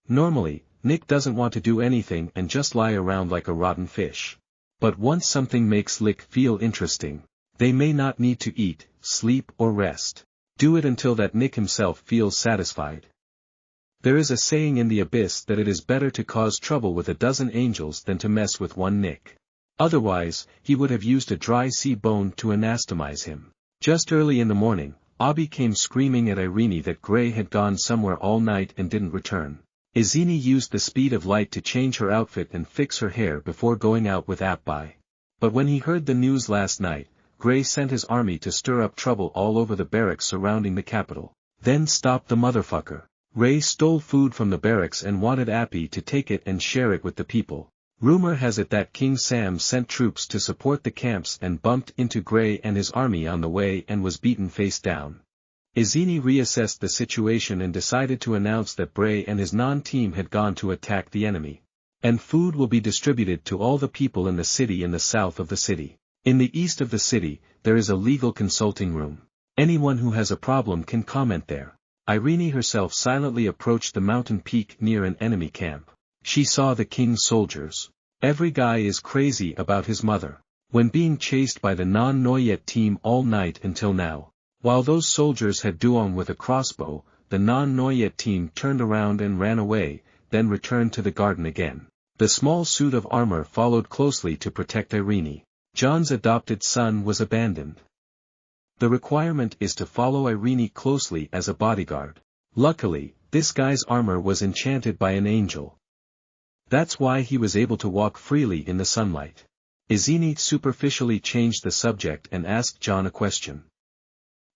Normally, Nick doesn't want to do anything and just lie around like a rotten fish. But once something makes Lich feel interesting, they may not need to eat, sleep or rest. Do it until that Nick himself feels satisfied. There is a saying in the abyss that it is better to cause trouble with a dozen angels than to mess with one Nick. Otherwise, he would have used a dry sea bone to anatomize him. Just early in the morning, Abi came screaming at Irene that Gray had gone somewhere all night and didn't return. Izini used the speed of light to change her outfit and fix her hair before going out with Apbai. But when he heard the news last night, Gray sent his army to stir up trouble all over the barracks surrounding the capital. Then stop the motherfucker. Ray stole food from the barracks and wanted Appy to take it and share it with the people. Rumor has it that King Sam sent troops to support the camps and bumped into Gray and his army on the way and was beaten face down. Izini reassessed the situation and decided to announce that Bray and his non-team had gone to attack the enemy. And food will be distributed to all the people in the city in the south of the city. In the east of the city, there is a legal consulting room. Anyone who has a problem can comment there. Irene herself silently approached the mountain peak near an enemy camp. She saw the king's soldiers. Every guy is crazy about his mother. When being chased by the non-Noyet team all night until now. While those soldiers had Duong with a crossbow, the non-Noyet team turned around and ran away, then returned to the garden again. The small suit of armor followed closely to protect Irene. John's adopted son was abandoned. The requirement is to follow Irene closely as a bodyguard. Luckily, this guy's armor was enchanted by an angel. That's why he was able to walk freely in the sunlight. Izini superficially changed the subject and asked John a question.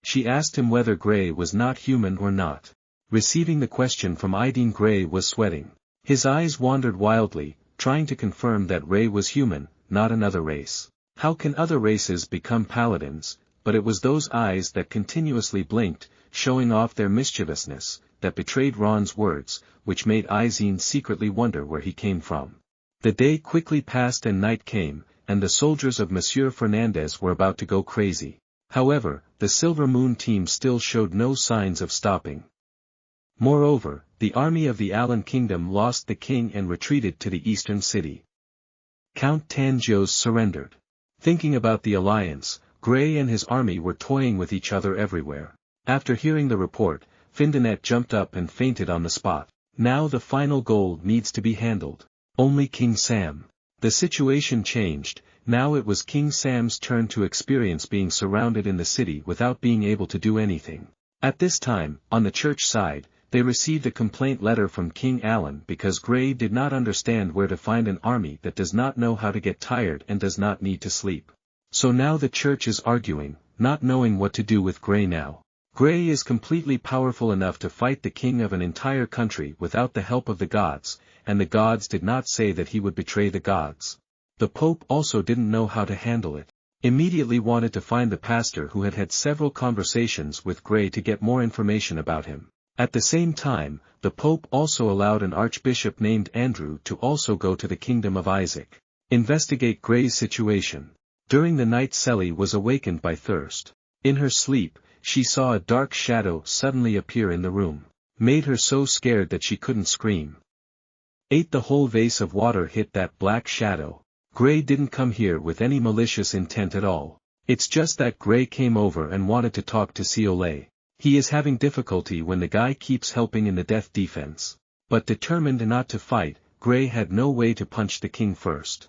She asked him whether Gray was not human or not. Receiving the question from Ideen, Gray was sweating. His eyes wandered wildly, trying to confirm that Ray was human, not another race. How can other races become paladins? But it was those eyes that continuously blinked, showing off their mischievousness, that betrayed Ron's words, which made Izine secretly wonder where he came from. The day quickly passed and night came, and the soldiers of Monsieur Fernandez were about to go crazy. However, the Silver Moon team still showed no signs of stopping. Moreover, the army of the Allen Kingdom lost the king and retreated to the eastern city. Count Tangios surrendered. Thinking about the alliance, Gray and his army were toying with each other everywhere. After hearing the report, Findanet jumped up and fainted on the spot. Now the final goal needs to be handled. Only King Sam. The situation changed. Now it was King Sam's turn to experience being surrounded in the city without being able to do anything. At this time, on the church side, they received a complaint letter from King Allen because Gray did not understand where to find an army that does not know how to get tired and does not need to sleep. So now the church is arguing, not knowing what to do with Gray now. Gray is completely powerful enough to fight the king of an entire country without the help of the gods, and the gods did not say that he would betray the gods. The Pope also didn't know how to handle it. Immediately wanted to find the pastor who had had several conversations with Gray to get more information about him. At the same time, the Pope also allowed an archbishop named Andrew to also go to the kingdom of Isaac. Investigate Gray's situation. During the night Selly was awakened by thirst. In her sleep, she saw a dark shadow suddenly appear in the room. Made her so scared that she couldn't scream. Ate the whole vase of water hit that black shadow. Gray didn't come here with any malicious intent at all. It's just that Gray came over and wanted to talk to Ciolé. He is having difficulty when the guy keeps helping in the death defense. But determined not to fight, Gray had no way to punch the king first.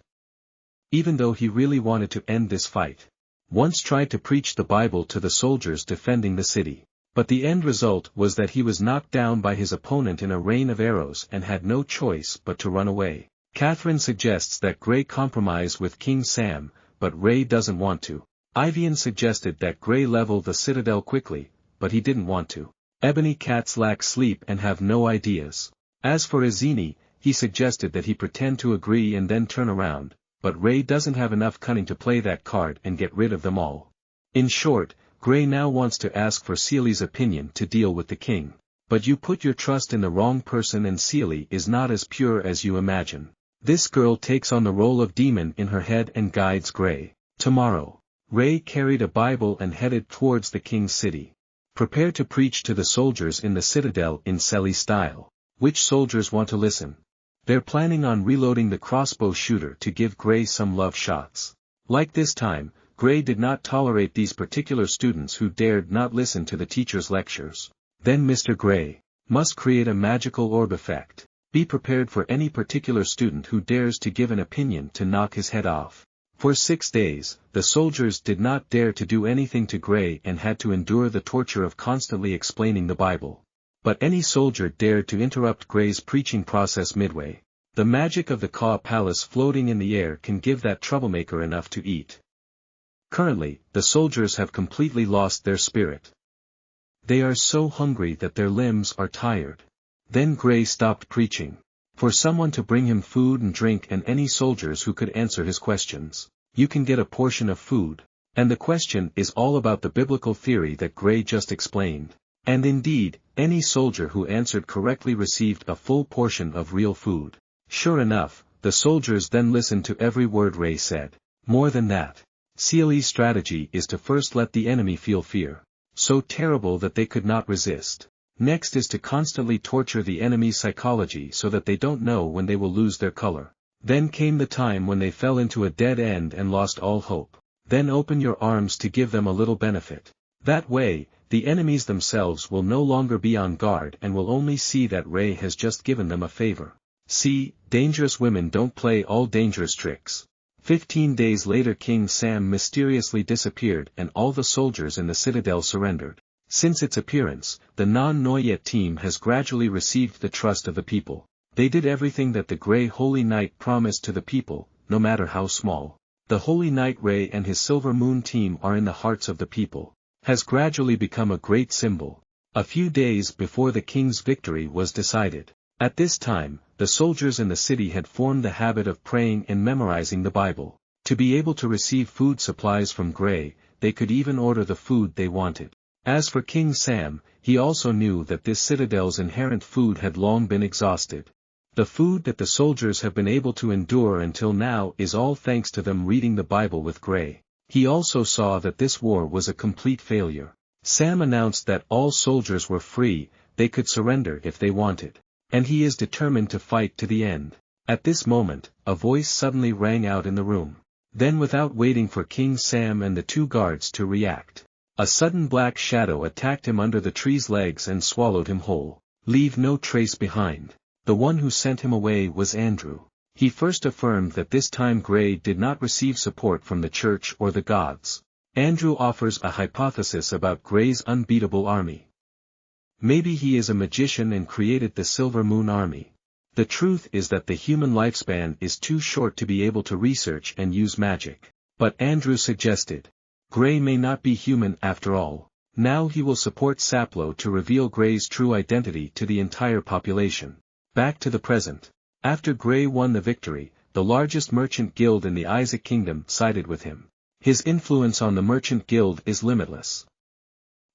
Even though he really wanted to end this fight. Once tried to preach the Bible to the soldiers defending the city. But the end result was that he was knocked down by his opponent in a rain of arrows and had no choice but to run away. Catherine suggests that Gray compromise with King Sam, but Ray doesn't want to. Ivian suggested that Gray level the citadel quickly, but he didn't want to. Ebony cats lack sleep and have no ideas. As for Izini, he suggested that he pretend to agree and then turn around, but Ray doesn't have enough cunning to play that card and get rid of them all. In short, Gray now wants to ask for Seely's opinion to deal with the king. But you put your trust in the wrong person and Seely is not as pure as you imagine. This girl takes on the role of demon in her head and guides Gray. Tomorrow. Ray carried a Bible and headed towards the king's city. Prepare to preach to the soldiers in the citadel in Selly style. Which soldiers want to listen? They're planning on reloading the crossbow shooter to give Gray some love shots. Like this time, Gray did not tolerate these particular students who dared not listen to the teacher's lectures. Then Mr. Gray must create a magical orb effect. Be prepared for any particular student who dares to give an opinion to knock his head off. For 6 days, the soldiers did not dare to do anything to Gray and had to endure the torture of constantly explaining the Bible. But any soldier dared to interrupt Gray's preaching process midway. The magic of the Ka Palace floating in the air can give that troublemaker enough to eat. Currently, the soldiers have completely lost their spirit. They are so hungry that their limbs are tired. Then Gray stopped preaching. For someone to bring him food and drink and any soldiers who could answer his questions. You can get a portion of food. And the question is all about the biblical theory that Gray just explained. And indeed, any soldier who answered correctly received a full portion of real food. Sure enough, the soldiers then listened to every word Ray said. More than that. Seely's strategy is to first let the enemy feel fear. So terrible that they could not resist. Next is to constantly torture the enemy's psychology so that they don't know when they will lose their color. Then came the time when they fell into a dead end and lost all hope. Then open your arms to give them a little benefit. That way, the enemies themselves will no longer be on guard and will only see that Ray has just given them a favor. See, dangerous women don't play all dangerous tricks. 15 days later King Sam mysteriously disappeared and all the soldiers in the citadel surrendered. Since its appearance, the non-Noyet team has gradually received the trust of the people. They did everything that the Grey Holy Knight promised to the people, no matter how small. The Holy Knight Ray and his Silver Moon team are in the hearts of the people. Has gradually become a great symbol. A few days before the king's victory was decided. At this time, the soldiers in the city had formed the habit of praying and memorizing the Bible. To be able to receive food supplies from Grey, they could even order the food they wanted. As for King Sam, he also knew that this citadel's inherent food had long been exhausted. The food that the soldiers have been able to endure until now is all thanks to them reading the Bible with Grey. He also saw that this war was a complete failure. Sam announced that all soldiers were free, they could surrender if they wanted. And he is determined to fight to the end. At this moment, a voice suddenly rang out in the room. Then without waiting for King Sam and the 2 guards to react, a sudden black shadow attacked him under the tree's legs and swallowed him whole. Leave no trace behind. The one who sent him away was Andrew. He first affirmed that this time Grey did not receive support from the church or the gods. Andrew offers a hypothesis about Grey's unbeatable army. Maybe he is a magician and created the Silver Moon Army. The truth is that the human lifespan is too short to be able to research and use magic. But Andrew suggested, Grey may not be human after all. Now he will support Saplo to reveal Grey's true identity to the entire population. Back to the present. After Grey won the victory, the largest merchant guild in the Isaac Kingdom sided with him. His influence on the merchant guild is limitless.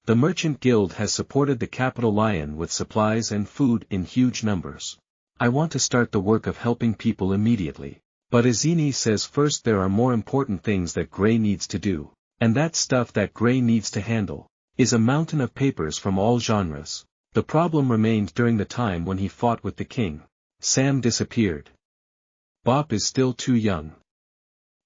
The merchant guild has supported the capital Lion with supplies and food in huge numbers. I want to start the work of helping people immediately. But Izini says first there are more important things that Grey needs to do. And that stuff that Grey needs to handle is a mountain of papers from all genres. The problem remained during the time when he fought with the king. Sam disappeared. Bop is still too young.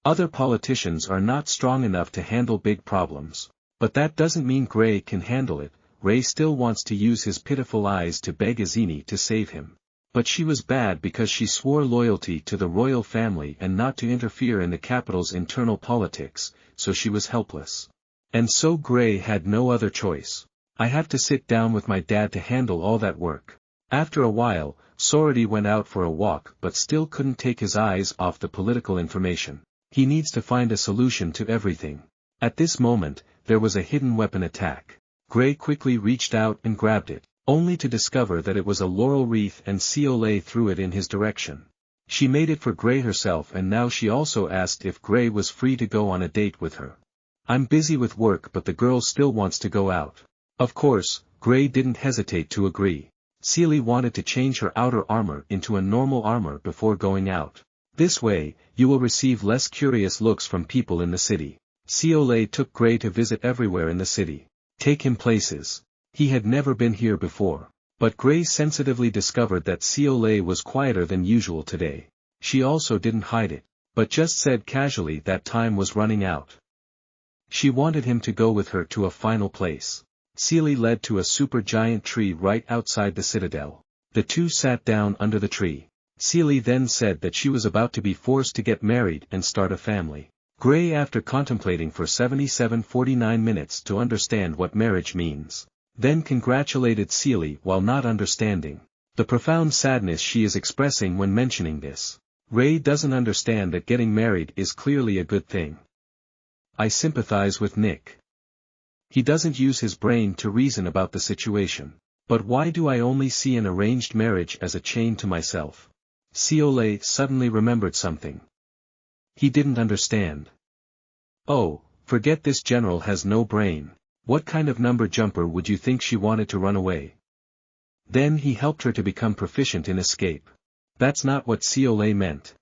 Other politicians are not strong enough to handle big problems. But that doesn't mean Grey can handle it. Ray still wants to use his pitiful eyes to beg Izini to save him. But she was bad because she swore loyalty to the royal family and not to interfere in the capital's internal politics, so she was helpless. And so Grey had no other choice. I have to sit down with my dad to handle all that work. After a while, Sorority went out for a walk but still couldn't take his eyes off the political information. He needs to find a solution to everything. At this moment, there was a hidden weapon attack. Grey quickly reached out and grabbed it, only to discover that it was a laurel wreath and Seolei threw it in his direction. She made it for Grey herself and now she also asked if Grey was free to go on a date with her. I'm busy with work but the girl still wants to go out. Of course, Grey didn't hesitate to agree. Seolei wanted to change her outer armor into a normal armor before going out. This way, you will receive less curious looks from people in the city. Seolei took Grey to visit everywhere in the city. Take him places. He had never been here before. But Gray sensitively discovered that Seolei was quieter than usual today. She also didn't hide it, but just said casually that time was running out. She wanted him to go with her to a final place. Seelie led to a supergiant tree right outside the citadel. The two sat down under the tree. Seelie then said that she was about to be forced to get married and start a family. Gray, after contemplating for 47-49 minutes to understand what marriage means, then congratulated Seelie while not understanding the profound sadness she is expressing when mentioning this. Ray doesn't understand that getting married is clearly a good thing. I sympathize with Nick. He doesn't use his brain to reason about the situation. But why do I only see an arranged marriage as a chain to myself? Seolei suddenly remembered something. He didn't understand. Oh, forget this general has no brain. What kind of number jumper would you think she wanted to run away? Then he helped her to become proficient in escape. That's not what Seolei meant.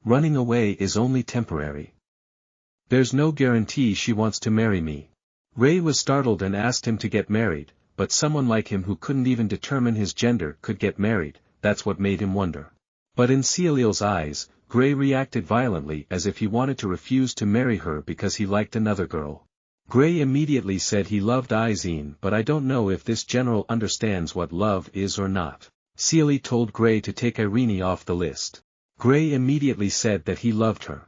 Running away is only temporary. There's no guarantee she wants to marry me. Ray was startled and asked him to get married, but someone like him who couldn't even determine his gender could get married, that's what made him wonder. But in Seolil's eyes, Gray reacted violently as if he wanted to refuse to marry her because he liked another girl. Gray immediately said he loved Izine, but I don't know if this general understands what love is or not. Seelie told Gray to take Irene off the list. Gray immediately said that he loved her.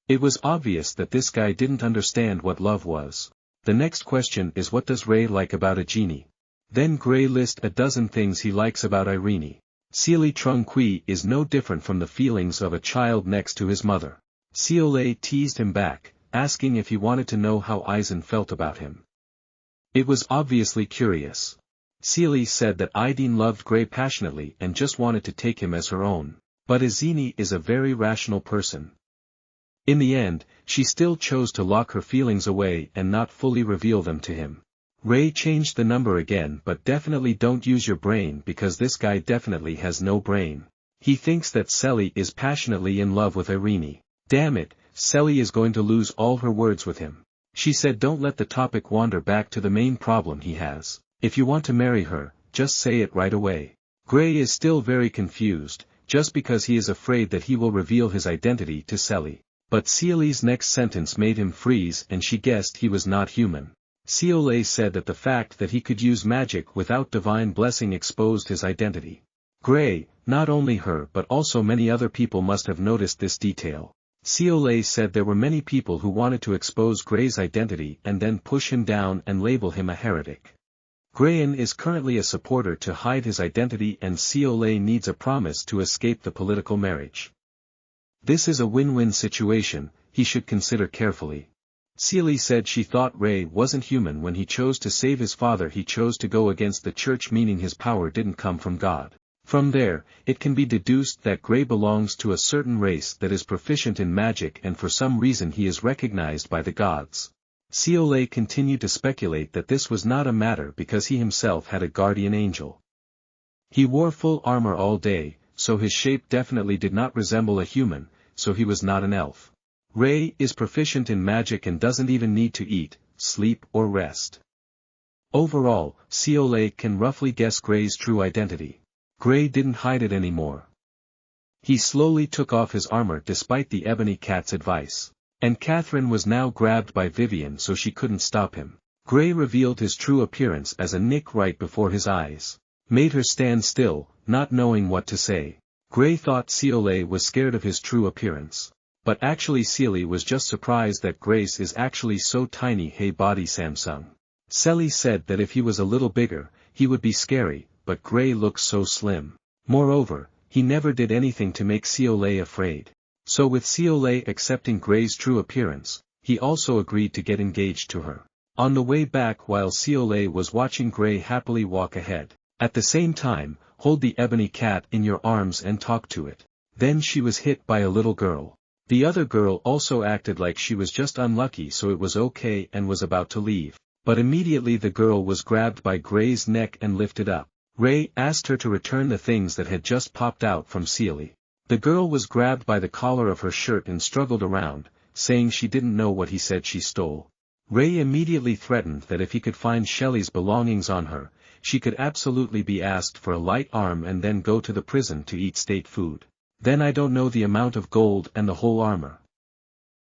It was obvious that this guy didn't understand what love was. The next question is, what does Ray like about a genie? Then Gray lists a dozen things he likes about Irene. Seelie Trung Qui is no different from the feelings of a child next to his mother. Seolei teased him back, asking if he wanted to know how Izine felt about him. It was obviously curious. Seelie said that Izine loved Gray passionately and just wanted to take him as her own. But Izine is a very rational person. In the end, she still chose to lock her feelings away and not fully reveal them to him. Ray changed the number again, but definitely don't use your brain because this guy definitely has no brain. He thinks that Selly is passionately in love with Irene. Damn it, Selly is going to lose all her words with him. She said don't let the topic wander back to the main problem he has. If you want to marry her, just say it right away. Gray is still very confused, just because he is afraid that he will reveal his identity to Selly. But Seolei's next sentence made him freeze and she guessed he was not human. Seolei said that the fact that he could use magic without divine blessing exposed his identity. Gray, not only her but also many other people must have noticed this detail. Seolei said there were many people who wanted to expose Gray's identity and then push him down and label him a heretic. Grayan is currently a supporter to hide his identity and Seolei needs a promise to escape the political marriage. This is a win-win situation, he should consider carefully. Seelie said she thought Ray wasn't human when he chose to save his father. He chose to go against the church, meaning his power didn't come from God. From there, it can be deduced that Gray belongs to a certain race that is proficient in magic and for some reason he is recognized by the gods. Seolei continued to speculate that this was not a matter because he himself had a guardian angel. He wore full armor all day, so his shape definitely did not resemble a human, so he was not an elf. Ray is proficient in magic and doesn't even need to eat, sleep or rest. Overall, Seolei can roughly guess Gray's true identity. Gray didn't hide it anymore. He slowly took off his armor despite the ebony cat's advice. And Catherine was now grabbed by Vivian so she couldn't stop him. Gray revealed his true appearance as a Nick right before his eyes. Made her stand still, not knowing what to say. Gray thought Seolei was scared of his true appearance. But actually Seelie was just surprised that Grace is actually so tiny. Hey body Samsung. Selly said that if he was a little bigger, he would be scary, but Gray looks so slim. Moreover, he never did anything to make Seolei afraid. So with Seolei accepting Gray's true appearance, he also agreed to get engaged to her. On the way back while Seolei was watching Gray happily walk ahead. At the same time, hold the ebony cat in your arms and talk to it. Then she was hit by a little girl. The other girl also acted like she was just unlucky so it was okay and was about to leave. But immediately the girl was grabbed by Gray's neck and lifted up. Ray asked her to return the things that had just popped out from Seelie. The girl was grabbed by the collar of her shirt and struggled around, saying she didn't know what he said she stole. Ray immediately threatened that if he could find Shelley's belongings on her, she could absolutely be asked for a light arm and then go to the prison to eat state food. Then I don't know the amount of gold and the whole armor.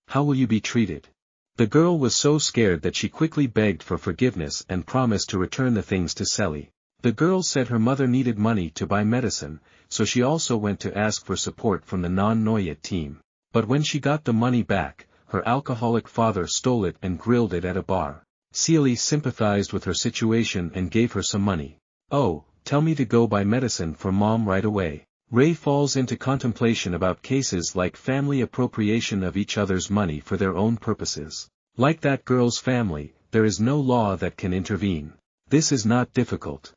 How will you be treated? The girl was so scared that she quickly begged for forgiveness and promised to return the things to Shelley. The girl said her mother needed money to buy medicine, so she also went to ask for support from the non-Noyet team. But when she got the money back, her alcoholic father stole it and grilled it at a bar. Shelley sympathized with her situation and gave her some money. Oh, tell me to go buy medicine for mom right away. Ray falls into contemplation about cases like family appropriation of each other's money for their own purposes. Like that girl's family, there is no law that can intervene. This is not difficult.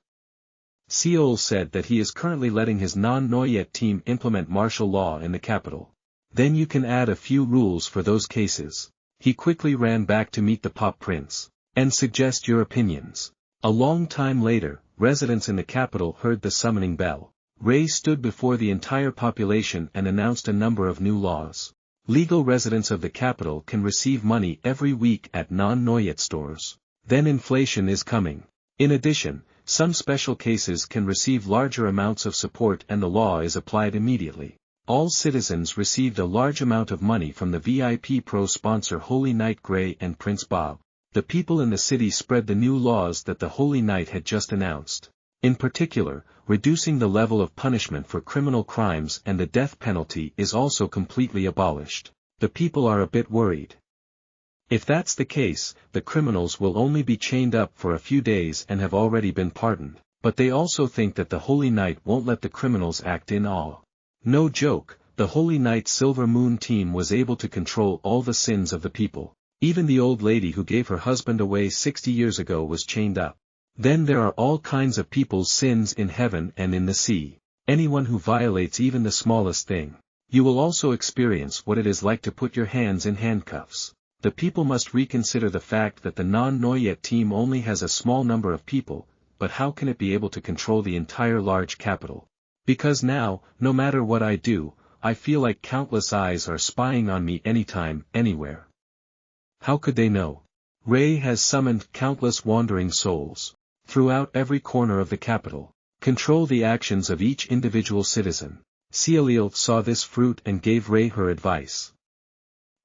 Seol said that he is currently letting his non-Noyet team implement martial law in the capital. Then you can add a few rules for those cases. He quickly ran back to meet the Pop Prince, and suggest your opinions. A long time later, residents in the capital heard the summoning bell. Ray stood before the entire population and announced a number of new laws. Legal residents of the capital can receive money every week at non-Noyet stores. Then inflation is coming. In addition, some special cases can receive larger amounts of support and the law is applied immediately. All citizens received a large amount of money from the VIP Pro sponsor Holy Knight Gray and Prince Bob. The people in the city spread the new laws that the Holy Knight had just announced. In particular, reducing the level of punishment for criminal crimes and the death penalty is also completely abolished. The people are a bit worried. If that's the case, the criminals will only be chained up for a few days and have already been pardoned, but they also think that the Holy Knight won't let the criminals act in awe. No joke, the Holy Knight Silver Moon team was able to control all the sins of the people. Even the old lady who gave her husband away 60 years ago was chained up. Then there are all kinds of people's sins in heaven and in the sea. Anyone who violates even the smallest thing. You will also experience what it is like to put your hands in handcuffs. The people must reconsider the fact that the non-Noyet team only has a small number of people, but how can it be able to control the entire large capital? Because now, no matter what I do, I feel like countless eyes are spying on me anytime, anywhere. How could they know? Ray has summoned countless wandering souls. Throughout every corner of the capital. Control the actions of each individual citizen. Seolil saw this fruit and gave Ray her advice.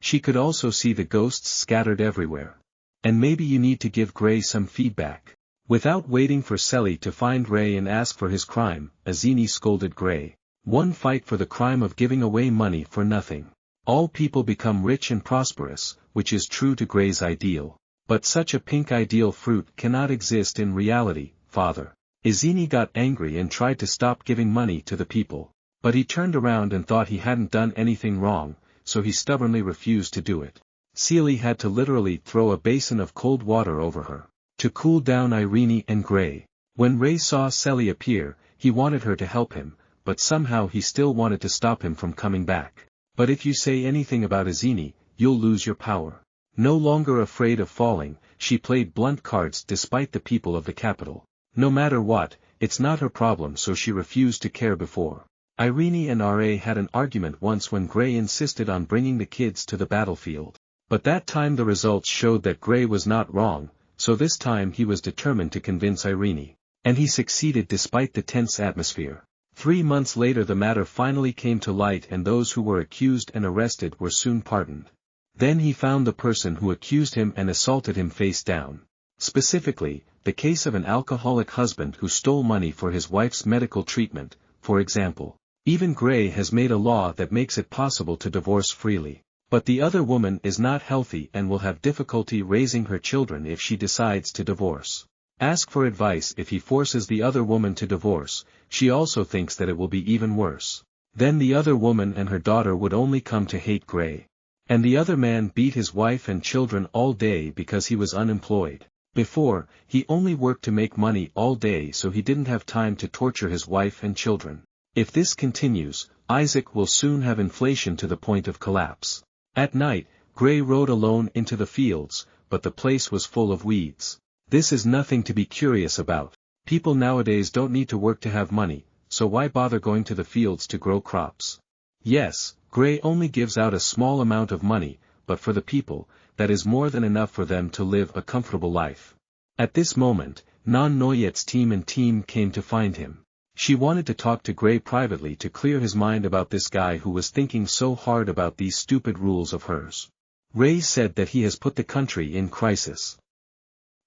She could also see the ghosts scattered everywhere. And maybe you need to give Gray some feedback. Without waiting for Shelley to find Ray and ask for his crime, Azini scolded Gray. One fight for the crime of giving away money for nothing. All people become rich and prosperous, which is true to Gray's ideal. But such a pink ideal fruit cannot exist in reality, father. Izini got angry and tried to stop giving money to the people. But he turned around and thought he hadn't done anything wrong, so he stubbornly refused to do it. Seely had to literally throw a basin of cold water over her, to cool down Irene and Gray. When Ray saw Selly appear, he wanted her to help him, but somehow he still wanted to stop him from coming back. But if you say anything about Izini, you'll lose your power. No longer afraid of falling, she played blunt cards despite the people of the capital. No matter what, it's not her problem, so she refused to care before. Irene and R.A. had an argument once when Gray insisted on bringing the kids to the battlefield. But that time the results showed that Gray was not wrong, so this time he was determined to convince Irene. And he succeeded despite the tense atmosphere. 3 months later the matter finally came to light and those who were accused and arrested were soon pardoned. Then he found the person who accused him and assaulted him face down. Specifically, the case of an alcoholic husband who stole money for his wife's medical treatment, for example. Even Gray has made a law that makes it possible to divorce freely. But the other woman is not healthy and will have difficulty raising her children if she decides to divorce. Ask for advice if he forces the other woman to divorce, she also thinks that it will be even worse. Then the other woman and her daughter would only come to hate Gray. And the other man beat his wife and children all day because he was unemployed. Before, he only worked to make money all day so he didn't have time to torture his wife and children. If this continues, Isaac will soon have inflation to the point of collapse. At night, Gray rode alone into the fields, but the place was full of weeds. This is nothing to be curious about. People nowadays don't need to work to have money, so why bother going to the fields to grow crops? Yes, Gray only gives out a small amount of money, but for the people, that is more than enough for them to live a comfortable life. At this moment, Non Noyet's team came to find him. She wanted to talk to Gray privately to clear his mind about this guy who was thinking so hard about these stupid rules of hers. Ray said that he has put the country in crisis.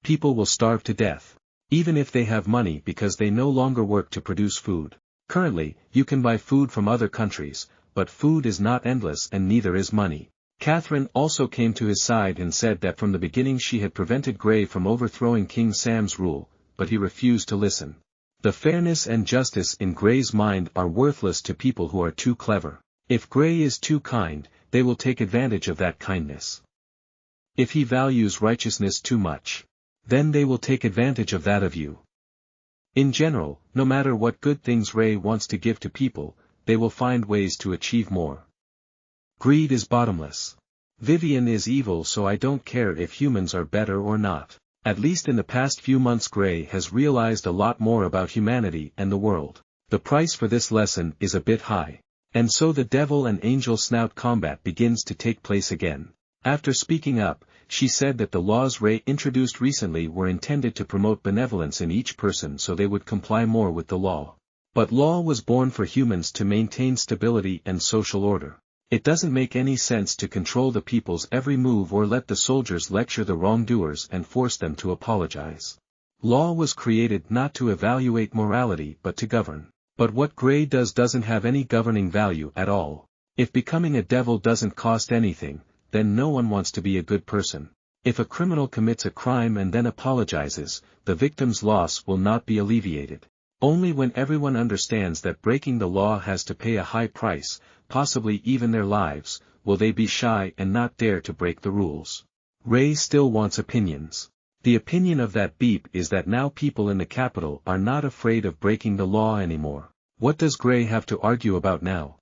People will starve to death. Even if they have money because they no longer work to produce food. Currently, you can buy food from other countries, but food is not endless and neither is money. Catherine also came to his side and said that from the beginning she had prevented Gray from overthrowing King Sam's rule, but he refused to listen. The fairness and justice in Gray's mind are worthless to people who are too clever. If Gray is too kind, they will take advantage of that kindness. If he values righteousness too much, then they will take advantage of that of you. In general, no matter what good things Ray wants to give to people, they will find ways to achieve more. Greed is bottomless. Vivian is evil, so I don't care if humans are better or not. At least in the past few months Gray has realized a lot more about humanity and the world. The price for this lesson is a bit high. And so the devil and angel snout combat begins to take place again. After speaking up, she said that the laws Ray introduced recently were intended to promote benevolence in each person so they would comply more with the law. But law was born for humans to maintain stability and social order. It doesn't make any sense to control the people's every move or let the soldiers lecture the wrongdoers and force them to apologize. Law was created not to evaluate morality but to govern. But what Gray does doesn't have any governing value at all. If becoming a devil doesn't cost anything, then no one wants to be a good person. If a criminal commits a crime and then apologizes, the victim's loss will not be alleviated. Only when everyone understands that breaking the law has to pay a high price, possibly even their lives, will they be shy and not dare to break the rules. Ray still wants opinions. The opinion of that beep is that now people in the capital are not afraid of breaking the law anymore. What does Gray have to argue about now?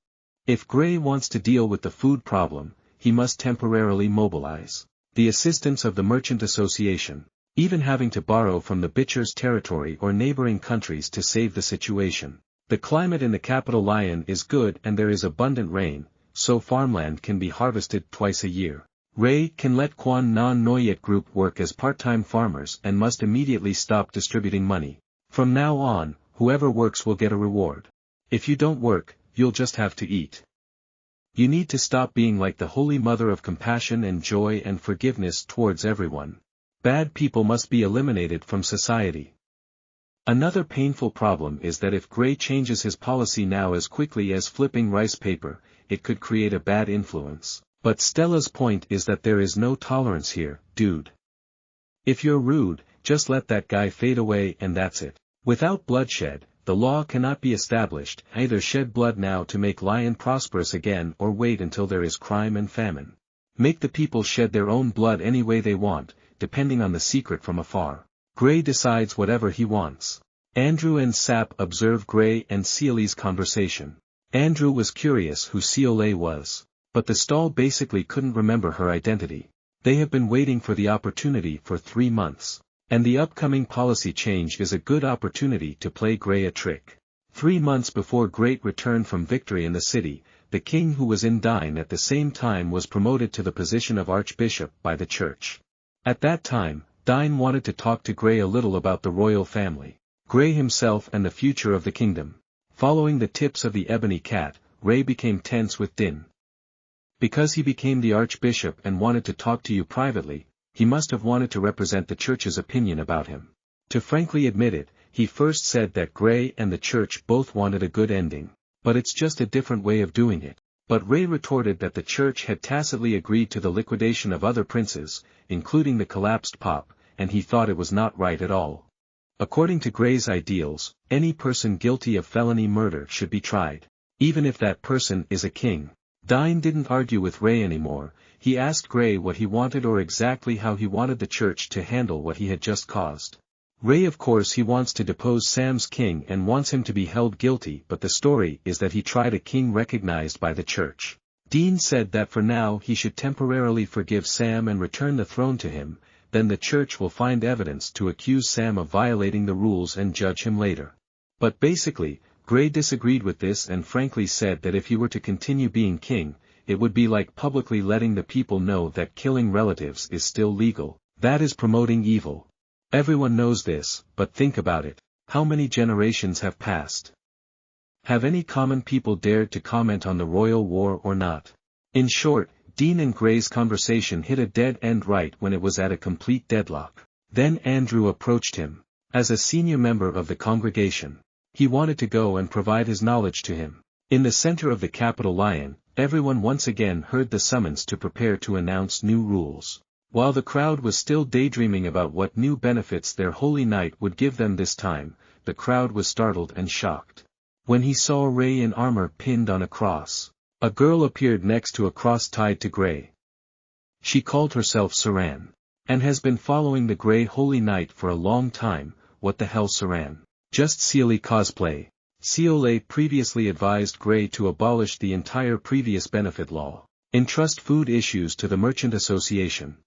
If Gray wants to deal with the food problem, he must temporarily mobilize the assistance of the Merchant Association, even having to borrow from the Bitcher's territory or neighboring countries to save the situation. The climate in the capital Lion is good and there is abundant rain, so farmland can be harvested twice a year. Ray can let Quan Non Noyet Group work as part-time farmers and must immediately stop distributing money. From now on, whoever works will get a reward. If you don't work, you'll just have to eat. You need to stop being like the Holy Mother of compassion and joy and forgiveness towards everyone. Bad people must be eliminated from society. Another painful problem is that if Gray changes his policy now as quickly as flipping rice paper, it could create a bad influence. But Stella's point is that there is no tolerance here, dude. If you're rude, just let that guy fade away and that's it. Without bloodshed, the law cannot be established. Either shed blood now to make Lion prosperous again or wait until there is crime and famine. Make the people shed their own blood any way they want, depending on the secret from afar. Gray decides whatever he wants. Andrew and Sap observe Gray and Seely's conversation. Andrew was curious who Seely was. But the stall basically couldn't remember her identity. They have been waiting for the opportunity for 3 months. And the upcoming policy change is a good opportunity to play Gray a trick. 3 months before Great returned from victory in the city, the king who was in Dine at the same time was promoted to the position of archbishop by the church. At that time, Dine wanted to talk to Gray a little about the royal family, Gray himself and the future of the kingdom. Following the tips of the ebony cat, Ray became tense with Din. Because he became the archbishop and wanted to talk to you privately, he must have wanted to represent the church's opinion about him. To frankly admit it, he first said that Gray and the church both wanted a good ending. But it's just a different way of doing it. But Ray retorted that the church had tacitly agreed to the liquidation of other princes, including the collapsed Pop, and he thought it was not right at all. According to Gray's ideals, any person guilty of felony murder should be tried, even if that person is a king. Dine didn't argue with Ray anymore. He asked Gray what he wanted or exactly how he wanted the church to handle what he had just caused. Ray, of course, he wants to depose Sam's king and wants him to be held guilty, but the story is that he tried a king recognized by the church. Dean said that for now he should temporarily forgive Sam and return the throne to him, then the church will find evidence to accuse Sam of violating the rules and judge him later. But basically, Gray disagreed with this and frankly said that if he were to continue being king, it would be like publicly letting the people know that killing relatives is still legal. That is promoting evil. Everyone knows this, but think about it. How many generations have passed? Have any common people dared to comment on the royal war or not? In short, Dean and Gray's conversation hit a dead end right when it was at a complete deadlock. Then Andrew approached him. As a senior member of the congregation, he wanted to go and provide his knowledge to him. In the center of the Capitol Lion, everyone once again heard the summons to prepare to announce new rules. While the crowd was still daydreaming about what new benefits their holy knight would give them this time, the crowd was startled and shocked when he saw Ray in armor pinned on a cross. A girl appeared next to a cross tied to Gray. She called herself Saran, and has been following the Gray Holy Knight for a long time. What the hell, Saran? Just silly cosplay. Ciole previously advised Gray to abolish the entire previous benefit law, entrust food issues to the Merchant Association.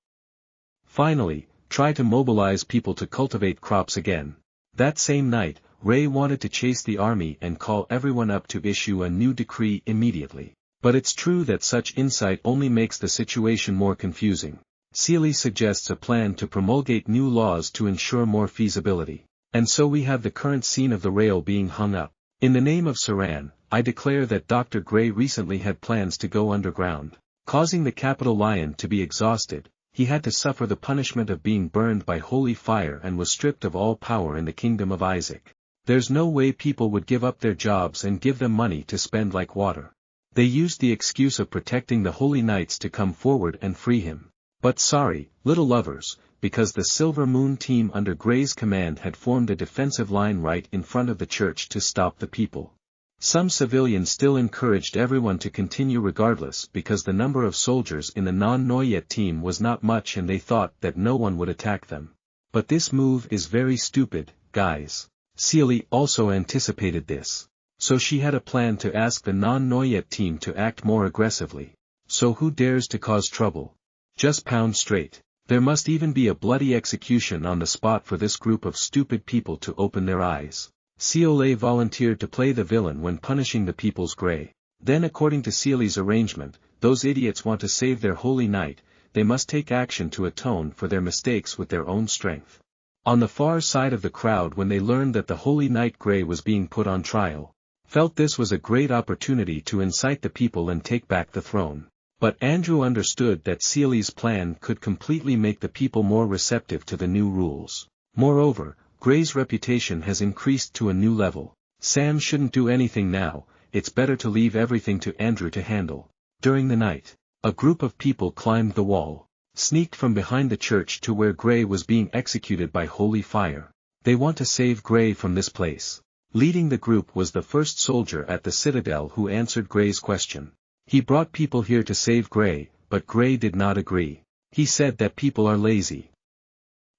Finally, try to mobilize people to cultivate crops again. That same night, Ray wanted to chase the army and call everyone up to issue a new decree immediately. But it's true that such insight only makes the situation more confusing. Seeley suggests a plan to promulgate new laws to ensure more feasibility. And so we have the current scene of the rail being hung up. In the name of Saran, I declare that Dr. Gray recently had plans to go underground. Causing the Capitol Lion to be exhausted, he had to suffer the punishment of being burned by holy fire and was stripped of all power in the kingdom of Isaac. There's no way people would give up their jobs and give them money to spend like water. They used the excuse of protecting the holy knights to come forward and free him. But sorry, little lovers, because the Silver Moon team under Gray's command had formed a defensive line right in front of the church to stop the people. Some civilians still encouraged everyone to continue regardless because the number of soldiers in the non-Noyet team was not much and they thought that no one would attack them. But this move is very stupid, guys. Seeley also anticipated this. So she had a plan to ask the non-Noyet team to act more aggressively. So who dares to cause trouble? Just pound straight. There must even be a bloody execution on the spot for this group of stupid people to open their eyes. Ciole volunteered to play the villain when punishing the people's Gray. Then according to Seeley's arrangement, those idiots want to save their holy knight, they must take action to atone for their mistakes with their own strength. On the far side of the crowd when they learned that the holy knight Gray was being put on trial, felt this was a great opportunity to incite the people and take back the throne. But Andrew understood that Seeley's plan could completely make the people more receptive to the new rules. Moreover, Gray's reputation has increased to a new level. Sam shouldn't do anything now, it's better to leave everything to Andrew to handle. During the night, a group of people climbed the wall, sneaked from behind the church to where Gray was being executed by holy fire. They want to save Gray from this place. Leading the group was the first soldier at the Citadel who answered Gray's question. He brought people here to save Gray, but Gray did not agree. He said that people are lazy.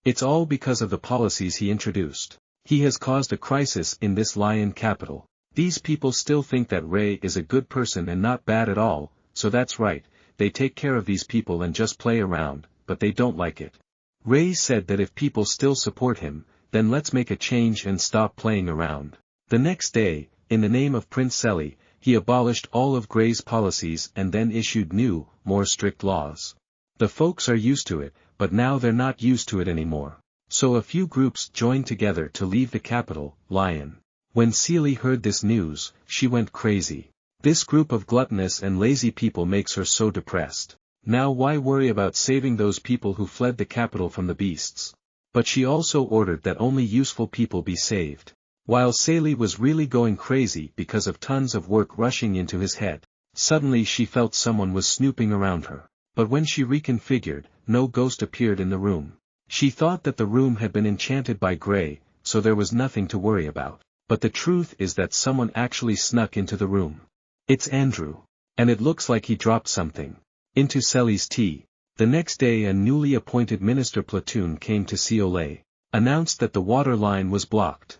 It's all because of the policies he introduced. He has caused a crisis in this lion capital. These people still think that Ray is a good person and not bad at all, so that's right, they take care of these people and just play around, but they don't like it. Ray said that if people still support him, then let's make a change and stop playing around. The next day, in the name of Prince Selly, he abolished all of Gray's policies and then issued new, more strict laws. The folks are used to it, but now they're not used to it anymore. So a few groups joined together to leave the capital, Lion. When Seeley heard this news, she went crazy. This group of gluttonous and lazy people makes her so depressed. Now why worry about saving those people who fled the capital from the beasts? But she also ordered that only useful people be saved. While Seeley was really going crazy because of tons of work rushing into his head, suddenly she felt someone was snooping around her. But when she reconfigured, no ghost appeared in the room. She thought that the room had been enchanted by Gray, so there was nothing to worry about. But the truth is that someone actually snuck into the room. It's Andrew. And it looks like he dropped something into Selly's tea. The next day a newly appointed minister platoon came to Seole, announced that the water line was blocked.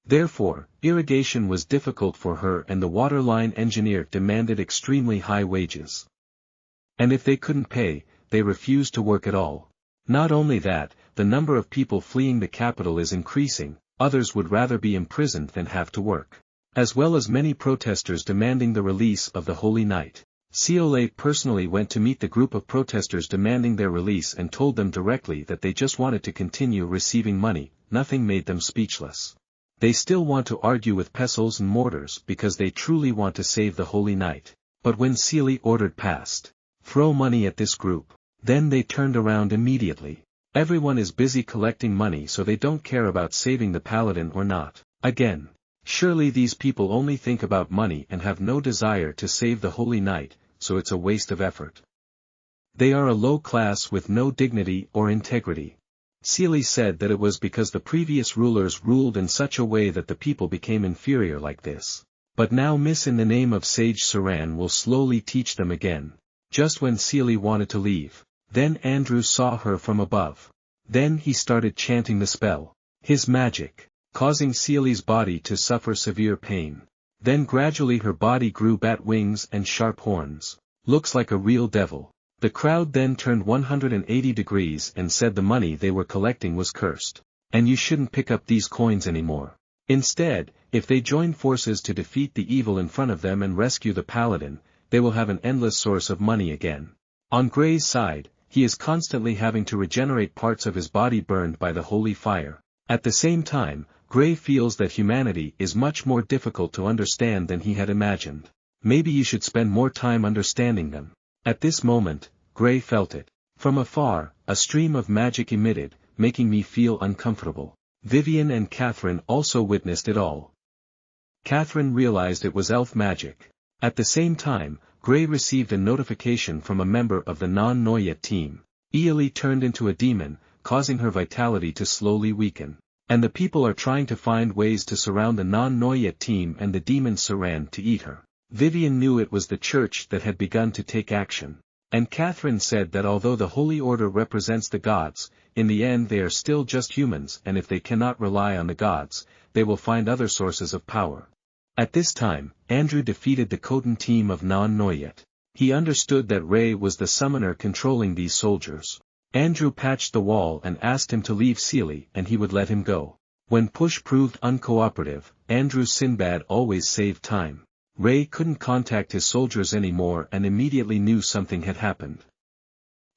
Therefore, irrigation was difficult for her and the water line engineer demanded extremely high wages. And if they couldn't pay, they refused to work at all. Not only that, the number of people fleeing the capital is increasing, others would rather be imprisoned than have to work. As well as many protesters demanding the release of the Holy Knight. Seole personally went to meet the group of protesters demanding their release and told them directly that they just wanted to continue receiving money. Nothing made them speechless. They still want to argue with pestles and mortars because they truly want to save the holy night. But when Seole ordered past, throw money at this group, then they turned around immediately. Everyone is busy collecting money, so they don't care about saving the paladin or not. Again, surely these people only think about money and have no desire to save the holy night, so it's a waste of effort. They are a low class with no dignity or integrity. Seole said that it was because the previous rulers ruled in such a way that the people became inferior like this. But now Miss in the name of Sage Saran will slowly teach them again. Just when Seole wanted to leave, then Andrew saw her from above. Then he started chanting the spell. His magic, causing Seole's body to suffer severe pain. Then gradually her body grew bat wings and sharp horns. Looks like a real devil. The crowd then turned 180 degrees and said the money they were collecting was cursed. And you shouldn't pick up these coins anymore. Instead, if they join forces to defeat the evil in front of them and rescue the paladin, they will have an endless source of money again. On Gray's side, he is constantly having to regenerate parts of his body burned by the holy fire. At the same time, Gray feels that humanity is much more difficult to understand than he had imagined. Maybe you should spend more time understanding them. At this moment, Gray felt it. From afar, a stream of magic emitted, making me feel uncomfortable. Vivian and Catherine also witnessed it all. Catherine realized it was elf magic. At the same time, Gray received a notification from a member of the non-Noyet team. Eily turned into a demon, causing her vitality to slowly weaken. And the people are trying to find ways to surround the non-Noyet team and the demon Saran to eat her. Vivian knew it was the church that had begun to take action. And Catherine said that although the Holy Order represents the gods, in the end they are still just humans, and if they cannot rely on the gods, they will find other sources of power. At this time, Andrew defeated the Khotan team of non-Noyet. He understood that Ray was the summoner controlling these soldiers. Andrew patched the wall and asked him to leave Seole and he would let him go. When push proved uncooperative, Andrew Sinbad always saved time. Ray couldn't contact his soldiers anymore and immediately knew something had happened.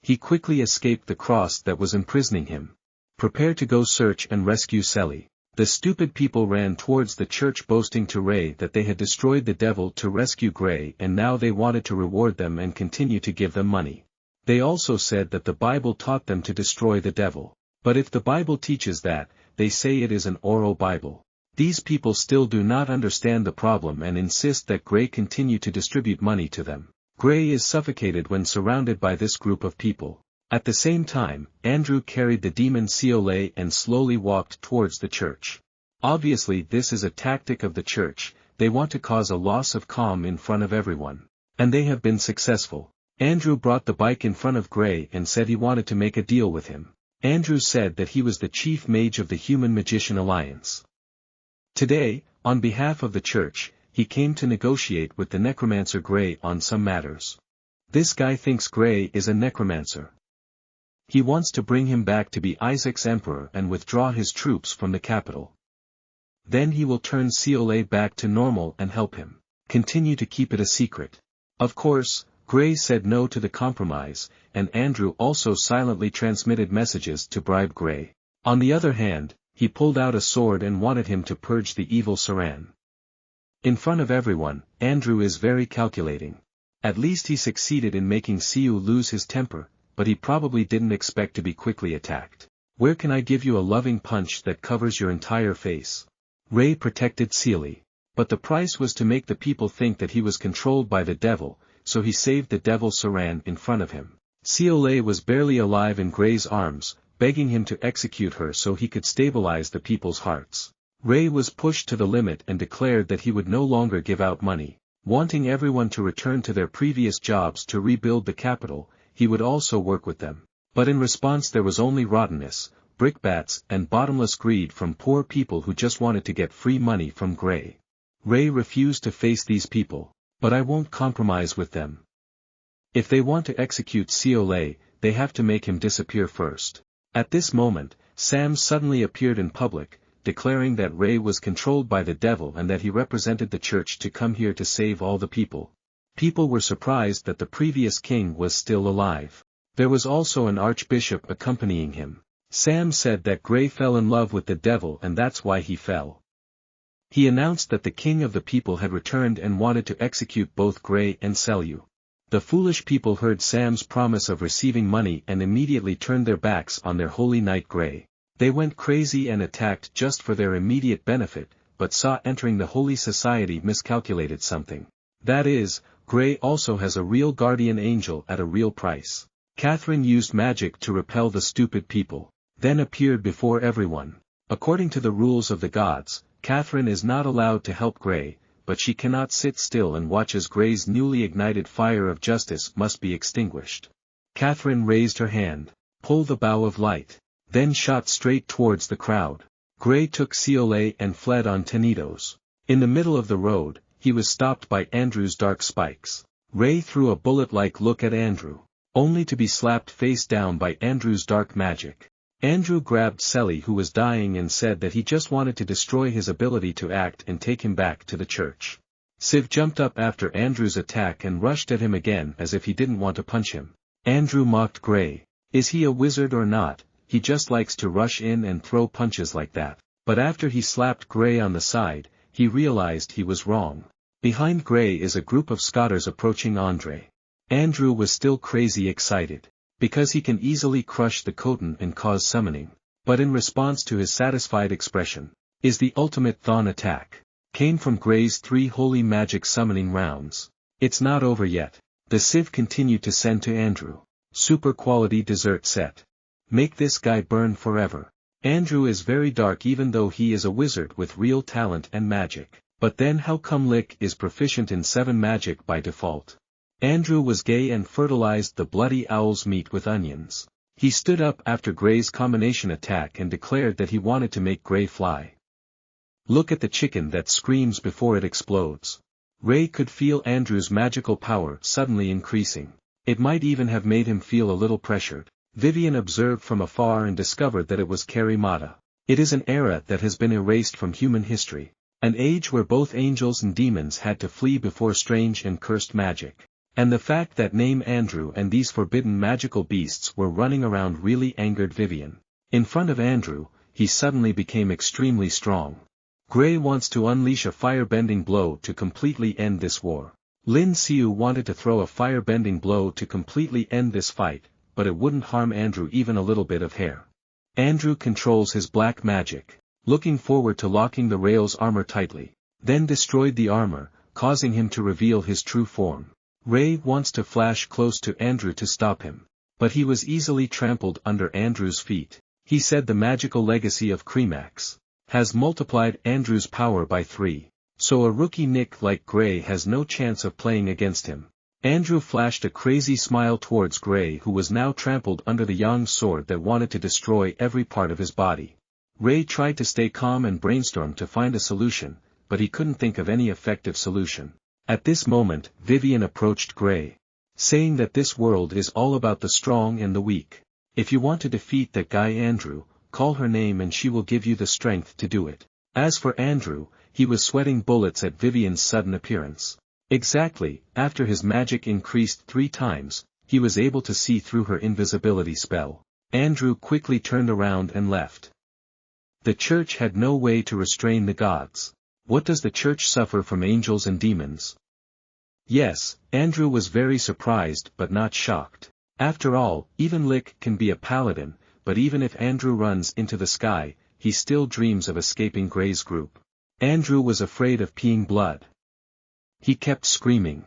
He quickly escaped the cross that was imprisoning him. Prepare to go search and rescue Seole. The stupid people ran towards the church boasting to Ray that they had destroyed the devil to rescue Gray and now they wanted to reward them and continue to give them money. They also said that the Bible taught them to destroy the devil. But if the Bible teaches that, they say it is an oral Bible. These people still do not understand the problem and insist that Gray continue to distribute money to them. Gray is suffocated when surrounded by this group of people. At the same time, Andrew carried the demon Seole and slowly walked towards the church. Obviously this is a tactic of the church, they want to cause a loss of calm in front of everyone. And they have been successful. Andrew brought the bike in front of Gray and said he wanted to make a deal with him. Andrew said that he was the chief mage of the Human Magician Alliance. Today, on behalf of the church, he came to negotiate with the necromancer Gray on some matters. This guy thinks Gray is a necromancer. He wants to bring him back to be Isaac's emperor and withdraw his troops from the capital. Then he will turn Seole back to normal and help him. Continue to keep it a secret. Of course, Gray said no to the compromise, and Andrew also silently transmitted messages to bribe Gray. On the other hand, he pulled out a sword and wanted him to purge the evil Saran. In front of everyone, Andrew is very calculating. At least he succeeded in making Siu lose his temper, but he probably didn't expect to be quickly attacked. Where can I give you a loving punch that covers your entire face? Ray protected Seole. But the price was to make the people think that he was controlled by the devil, so he saved the devil Saran in front of him. Seole was barely alive in Gray's arms, begging him to execute her so he could stabilize the people's hearts. Ray was pushed to the limit and declared that he would no longer give out money. Wanting everyone to return to their previous jobs to rebuild the capital, he would also work with them. But in response there was only rottenness, brickbats and bottomless greed from poor people who just wanted to get free money from Gray. Ray refused to face these people. But I won't compromise with them. If they want to execute Seole, they have to make him disappear first. At this moment, Sam suddenly appeared in public, declaring that Ray was controlled by the devil and that he represented the church to come here to save all the people. People were surprised that the previous king was still alive. There was also an archbishop accompanying him. Sam said that Gray fell in love with the devil and that's why he fell. He announced that the king of the people had returned and wanted to execute both Gray and Selu. The foolish people heard Sam's promise of receiving money and immediately turned their backs on their holy knight Gray. They went crazy and attacked just for their immediate benefit, but saw entering the holy society miscalculated something. That is, Gray also has a real guardian angel at a real price. Catherine used magic to repel the stupid people, then appeared before everyone. According to the rules of the gods, Catherine is not allowed to help Gray, but she cannot sit still and watch as Gray's newly ignited fire of justice must be extinguished. Catherine raised her hand, pulled the bow of light, then shot straight towards the crowd. Gray took Ciolé and fled on Tenitos. In the middle of the road, he was stopped by Andrew's dark spikes. Ray threw a bullet-like look at Andrew, only to be slapped face down by Andrew's dark magic. Andrew grabbed Selly who was dying and said that he just wanted to destroy his ability to act and take him back to the church. Siv jumped up after Andrew's attack and rushed at him again as if he didn't want to punch him. Andrew mocked Gray. Is he a wizard or not? He just likes to rush in and throw punches like that. But after he slapped Gray on the side, he realized he was wrong. Behind Gray is a group of scouters approaching Andre. Andrew was still crazy excited, because he can easily crush the Khotan and cause summoning. But in response to his satisfied expression, is the ultimate Thon attack. Came from Gray's 3 holy magic summoning rounds. It's not over yet. The Civ continued to send to Andrew. Super quality dessert set. Make this guy burn forever. Andrew is very dark even though he is a wizard with real talent and magic. But then how come Lick is proficient in 7 magic by default? Andrew was gay and fertilized the bloody owl's meat with onions. He stood up after Gray's combination attack and declared that he wanted to make Gray fly. Look at the chicken that screams before it explodes. Ray could feel Andrew's magical power suddenly increasing. It might even have made him feel a little pressured. Vivian observed from afar and discovered that it was Karimata. It is an era that has been erased from human history. An age where both angels and demons had to flee before strange and cursed magic. And the fact that name Andrew and these forbidden magical beasts were running around really angered Vivian. In front of Andrew, he suddenly became extremely strong. Gray wants to unleash a fire-bending blow to completely end this war. Lin Xiu wanted to throw a fire-bending blow to completely end this fight, but it wouldn't harm Andrew even a little bit of hair. Andrew controls his black magic, looking forward to locking the rail's armor tightly, then destroyed the armor, causing him to reveal his true form. Ray wants to flash close to Andrew to stop him, but he was easily trampled under Andrew's feet. He said the magical legacy of Cremax has multiplied Andrew's power by 3, so a rookie Nick like Gray has no chance of playing against him. Andrew flashed a crazy smile towards Gray who was now trampled under the Yang's sword that wanted to destroy every part of his body. Ray tried to stay calm and brainstorm to find a solution, but he couldn't think of any effective solution. At this moment, Vivian approached Gray, saying that this world is all about the strong and the weak. If you want to defeat that guy Andrew, call her name and she will give you the strength to do it. As for Andrew, he was sweating bullets at Vivian's sudden appearance. Exactly, after his magic increased 3 times, he was able to see through her invisibility spell. Andrew quickly turned around and left. The church had no way to restrain the gods. What does the church suffer from angels and demons? Yes, Andrew was very surprised but not shocked. After all, even Lick can be a paladin, but even if Andrew runs into the sky, he still dreams of escaping Gray's group. Andrew was afraid of peeing blood. He kept screaming.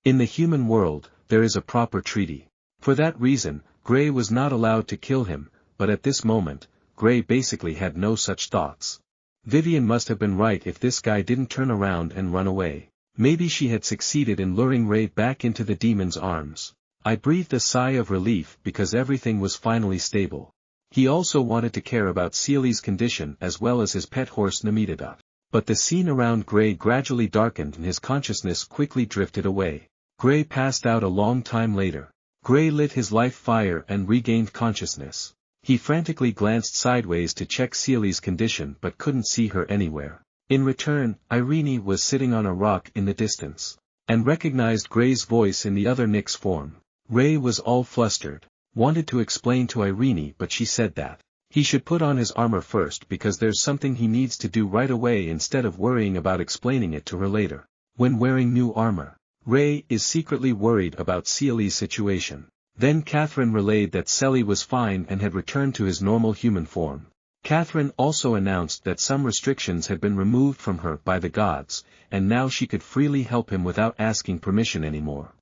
In the human world, there is a proper treaty. For that reason, Gray was not allowed to kill him, but at this moment, Gray basically had no such thoughts. Vivian must have been right if this guy didn't turn around and run away. Maybe she had succeeded in luring Ray back into the demon's arms. I breathed a sigh of relief because everything was finally stable. He also wanted to care about Seely's condition as well as his pet horse Namitadat. But the scene around Gray gradually darkened and his consciousness quickly drifted away. Gray passed out a long time later. Gray lit his life fire and regained consciousness. He frantically glanced sideways to check Seely's condition but couldn't see her anywhere. In return, Irene was sitting on a rock in the distance. and recognized Gray's voice in the other Nick's form. Ray was all flustered, wanted to explain to Irene, but she said that he should put on his armor first because there's something he needs to do right away instead of worrying about explaining it to her later. When wearing new armor, Ray is secretly worried about Celi's situation. Then Catherine relayed that Celi was fine and had returned to his normal human form. Catherine also announced that some restrictions had been removed from her by the gods, and now she could freely help him without asking permission anymore.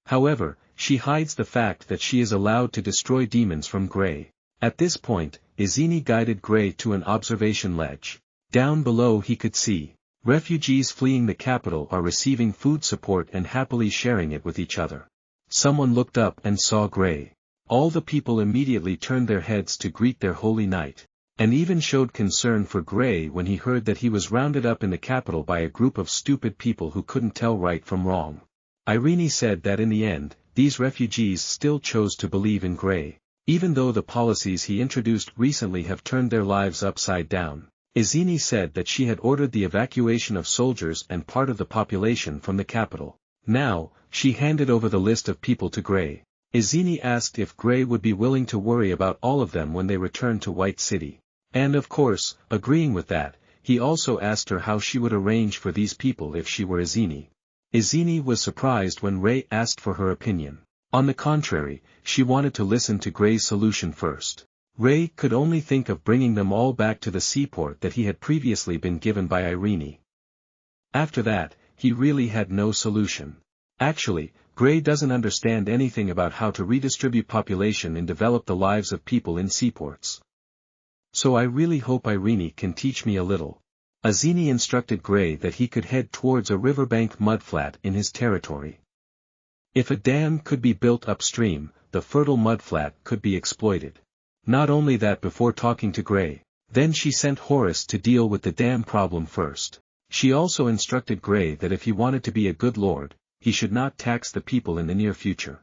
However, she hides the fact that she is allowed to destroy demons from Gray. At this point, Izini guided Gray to an observation ledge. Down below he could see refugees fleeing the capital are receiving food support and happily sharing it with each other. Someone looked up and saw Gray. All the people immediately turned their heads to greet their holy knight, and even showed concern for Gray when he heard that he was rounded up in the capital by a group of stupid people who couldn't tell right from wrong. Irene said that in the end, these refugees still chose to believe in Gray, even though the policies he introduced recently have turned their lives upside down. Izini said that she had ordered the evacuation of soldiers and part of the population from the capital. Now, she handed over the list of people to Gray. Izini asked if Gray would be willing to worry about all of them when they returned to White City. And of course, agreeing with that, he also asked her how she would arrange for these people if she were Izini. Izini was surprised when Ray asked for her opinion. On the contrary, she wanted to listen to Gray's solution first. Ray could only think of bringing them all back to the seaport that he had previously been given by Irene. After that, he really had no solution. Actually, Gray doesn't understand anything about how to redistribute population and develop the lives of people in seaports. So I really hope Irene can teach me a little. Izini instructed Gray that he could head towards a riverbank mudflat in his territory. If a dam could be built upstream, the fertile mudflat could be exploited. Not only that, before talking to Gray, then she sent Horace to deal with the dam problem first. She also instructed Gray that if he wanted to be a good lord, he should not tax the people in the near future.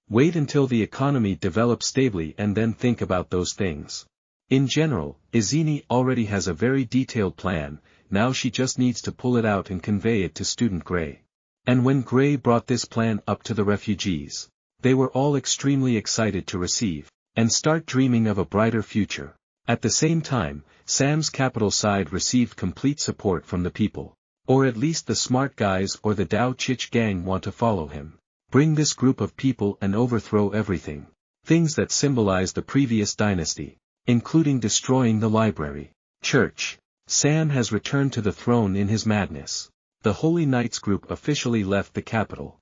Wait until the economy develops stably and then think about those things. In general, Izini already has a very detailed plan, now she just needs to pull it out and convey it to student Gray. And when Gray brought this plan up to the refugees, they were all extremely excited to receive, and start dreaming of a brighter future. At the same time, Sam's capital side received complete support from the people. Or at least the smart guys or the Dao Chich gang want to follow him. Bring this group of people and overthrow everything. Things that symbolize the previous dynasty, including destroying the library. Church. Sam has returned to the throne in his madness. The Holy Knights group officially left the capital.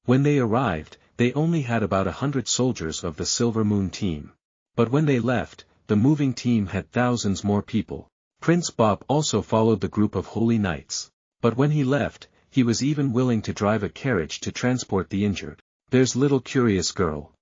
When they arrived, they only had about 100 soldiers of the Silver Moon team. But when they left, the moving team had thousands more people. Prince Bob also followed the group of Holy Knights. But when he left, he was even willing to drive a carriage to transport the injured. There's little curious girl.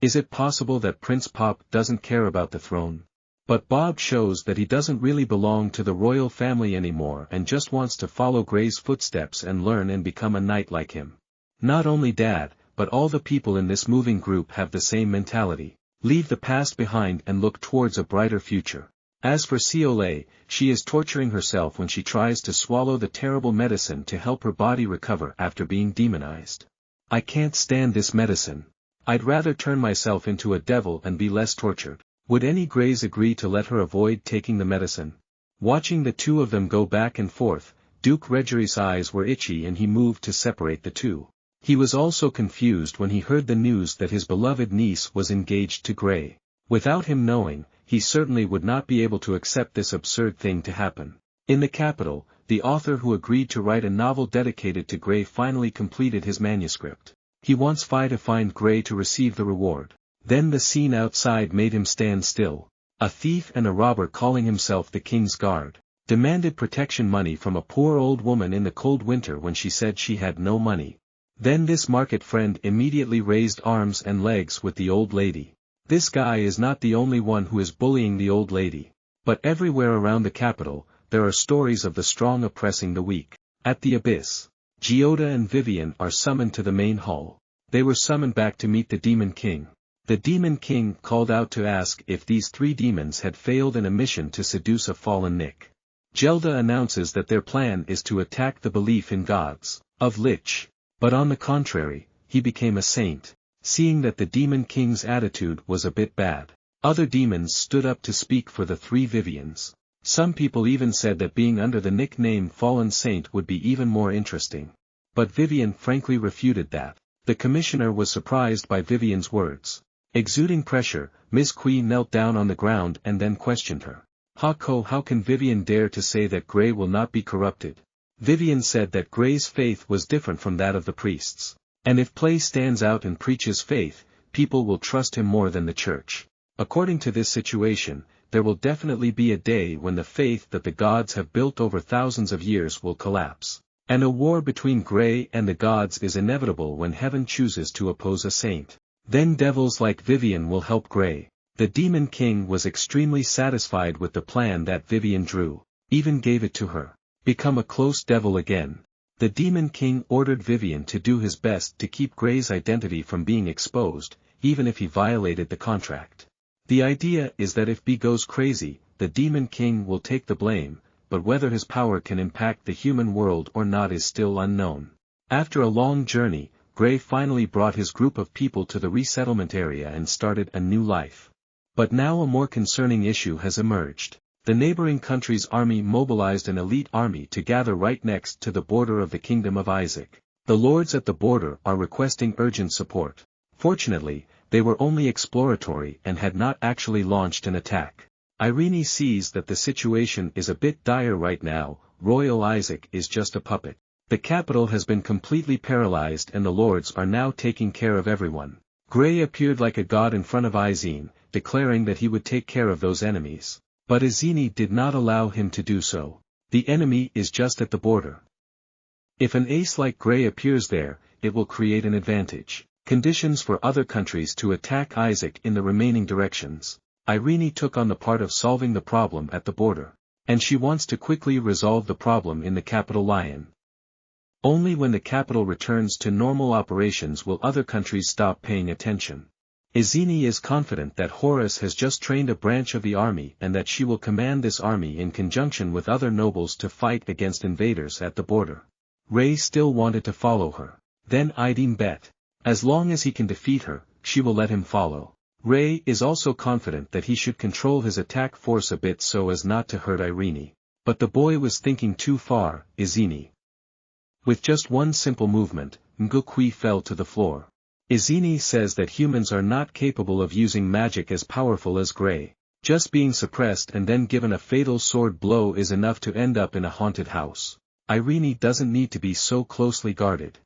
Is it possible that Prince Pop doesn't care about the throne? But Bob shows that he doesn't really belong to the royal family anymore and just wants to follow Gray's footsteps and learn and become a knight like him. Not only Dad, but all the people in this moving group have the same mentality. Leave the past behind and look towards a brighter future. As for Ciole, she is torturing herself when she tries to swallow the terrible medicine to help her body recover after being demonized. I can't stand this medicine. I'd rather turn myself into a devil and be less tortured. Would any Greys agree to let her avoid taking the medicine? Watching the two of them go back and forth, Duke Regery's eyes were itchy and he moved to separate the two. He was also confused when he heard the news that his beloved niece was engaged to Gray. Without him knowing, he certainly would not be able to accept this absurd thing to happen. In the capital, the author who agreed to write a novel dedicated to Gray finally completed his manuscript. He wants Fi to find Gray to receive the reward. Then the scene outside made him stand still. A thief and a robber calling himself the King's Guard demanded protection money from a poor old woman in the cold winter when she said she had no money. Then this market friend immediately raised arms and legs with the old lady. This guy is not the only one who is bullying the old lady. But everywhere around the capital, there are stories of the strong oppressing the weak. At the abyss, Giota and Vivian are summoned to the main hall. They were summoned back to meet the Demon King. The Demon King called out to ask if these three demons had failed in a mission to seduce a fallen Nick. Gelda announces that their plan is to attack the belief in gods. of lich. But on the contrary, he became a saint. Seeing that the demon king's attitude was a bit bad, other demons stood up to speak for the three Vivians. Some people even said that being under the nickname Fallen Saint would be even more interesting. But Vivian frankly refuted that. The commissioner was surprised by Vivian's words. Exuding pressure, Miss Qui knelt down on the ground and then questioned her. How can Vivian dare to say that Grey will not be corrupted? Vivian said that Grey's faith was different from that of the priests. And if Play stands out and preaches faith, people will trust him more than the church. According to this situation, there will definitely be a day when the faith that the gods have built over thousands of years will collapse. And a war between Grey and the gods is inevitable when heaven chooses to oppose a saint. Then devils like Vivian will help Grey. The Demon King was extremely satisfied with the plan that Vivian drew, even gave it to her. Become a close devil again. The Demon King ordered Vivian to do his best to keep Grey's identity from being exposed, even if he violated the contract. The idea is that if B goes crazy, the Demon King will take the blame, but whether his power can impact the human world or not is still unknown. After a long journey, Grey finally brought his group of people to the resettlement area and started a new life. But now a more concerning issue has emerged. The neighboring country's army mobilized an elite army to gather right next to the border of the Kingdom of Isaac. The lords at the border are requesting urgent support. Fortunately, they were only exploratory and had not actually launched an attack. Irene sees that the situation is a bit dire right now. Royal Isaac is just a puppet. The capital has been completely paralyzed and the lords are now taking care of everyone. Grey appeared like a god in front of Izine, declaring that he would take care of those enemies. But Izine did not allow him to do so. The enemy is just at the border. If an ace like Grey appears there, it will create an advantage. Conditions for other countries to attack Isaac in the remaining directions. Irene took on the part of solving the problem at the border. And she wants to quickly resolve the problem in the capital Lion. Only when the capital returns to normal operations will other countries stop paying attention. Izine is confident that Horus has just trained a branch of the army and that she will command this army in conjunction with other nobles to fight against invaders at the border. Ray still wanted to follow her. Then Ideen bet. As long as he can defeat her, she will let him follow. Ray is also confident that he should control his attack force a bit so as not to hurt Irene. But the boy was thinking too far. Izine. With just one simple movement, Ngukui fell to the floor. Izine says that humans are not capable of using magic as powerful as Grey. Just being suppressed and then given a fatal sword blow is enough to end up in a haunted house. Irene doesn't need to be so closely guarded.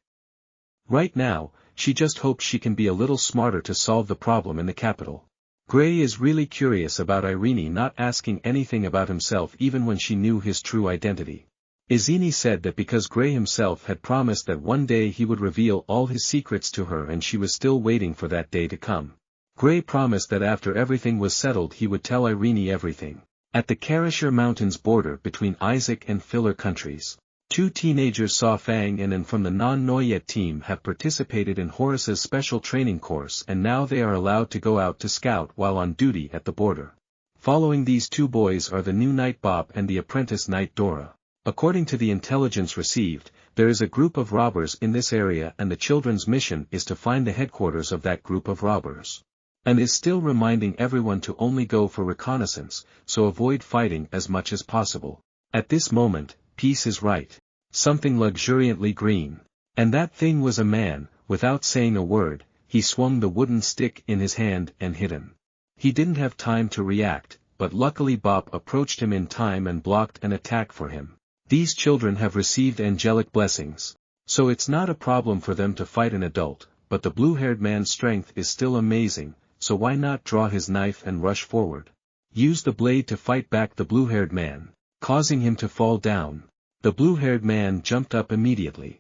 Right now, she just hopes she can be a little smarter to solve the problem in the capital. Grey is really curious about Irene not asking anything about himself even when she knew his true identity. Izine said that because Grey himself had promised that one day he would reveal all his secrets to her and she was still waiting for that day to come. Grey promised that after everything was settled he would tell Irene everything. At the Karashir Mountains border between Isaac and Filler countries, two teenagers Sa Fang and from the Non-Noyet team have participated in Horus's special training course and now they are allowed to go out to scout while on duty at the border. Following these two boys are the new Knight Bob and the apprentice Knight Dora. According to the intelligence received, there is a group of robbers in this area and the children's mission is to find the headquarters of that group of robbers. And is still reminding everyone to only go for reconnaissance, so avoid fighting as much as possible. At this moment, peace is right. Something luxuriantly green. And that thing was a man. Without saying a word, he swung the wooden stick in his hand and hit him. He didn't have time to react, but luckily Bop approached him in time and blocked an attack for him. These children have received angelic blessings. So it's not a problem for them to fight an adult, but the blue-haired man's strength is still amazing, so why not draw his knife and rush forward? Use the blade to fight back the blue-haired man, causing him to fall down. The blue-haired man jumped up immediately.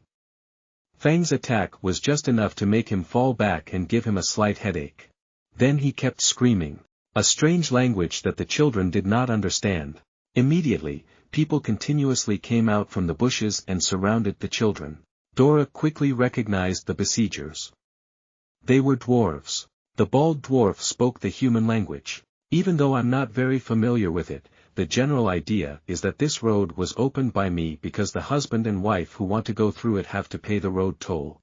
Fang's attack was just enough to make him fall back and give him a slight headache. Then he kept screaming, a strange language that the children did not understand. Immediately, people continuously came out from the bushes and surrounded the children. Dora quickly recognized the besiegers. They were dwarves. The bald dwarf spoke the human language. Even though I'm not very familiar with it, the general idea is that this road was opened by me because the husband and wife who want to go through it have to pay the road toll.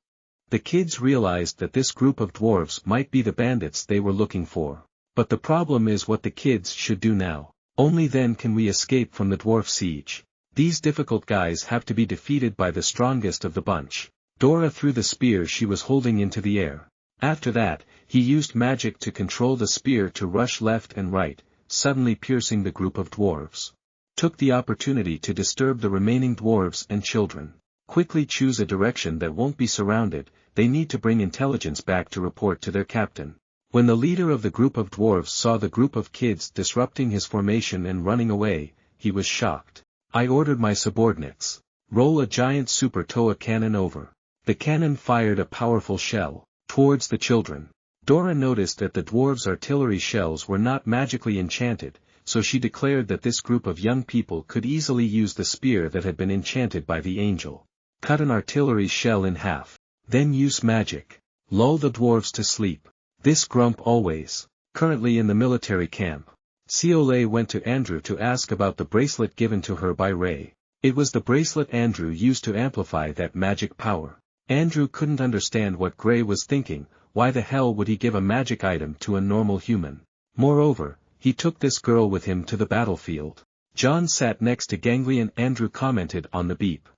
The kids realized that this group of dwarves might be the bandits they were looking for. But the problem is what the kids should do now. Only then can we escape from the dwarf siege. These difficult guys have to be defeated by the strongest of the bunch. Dora threw the spear she was holding into the air. After that, he used magic to control the spear to rush left and right, suddenly piercing the group of dwarves. Took the opportunity to disturb the remaining dwarves and children. Quickly choose a direction that won't be surrounded, they need to bring intelligence back to report to their captain. When the leader of the group of dwarves saw the group of kids disrupting his formation and running away, he was shocked. I ordered my subordinates. Roll a giant super Toa cannon over. The cannon fired a powerful shell towards the children. Dora noticed that the dwarves' artillery shells were not magically enchanted, so she declared that this group of young people could easily use the spear that had been enchanted by the angel. Cut an artillery shell in half. Then use magic. Lull the dwarves to sleep. This grump always. Currently in the military camp. Seolei went to Andrew to ask about the bracelet given to her by Ray. It was the bracelet Andrew used to amplify that magic power. Andrew couldn't understand what Gray was thinking. Why the hell would he give a magic item to a normal human? Moreover, he took this girl with him to the battlefield. John sat next to Ganglion. Andrew commented on the beep.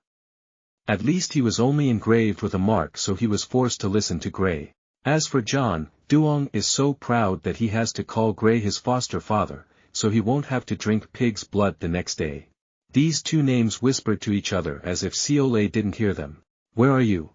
At least he was only engraved with a mark, so he was forced to listen to Gray. As for John, Duong is so proud that he has to call Gray his foster father, so he won't have to drink pig's blood the next day. These two names whispered to each other as if Seolei didn't hear them. Where are you?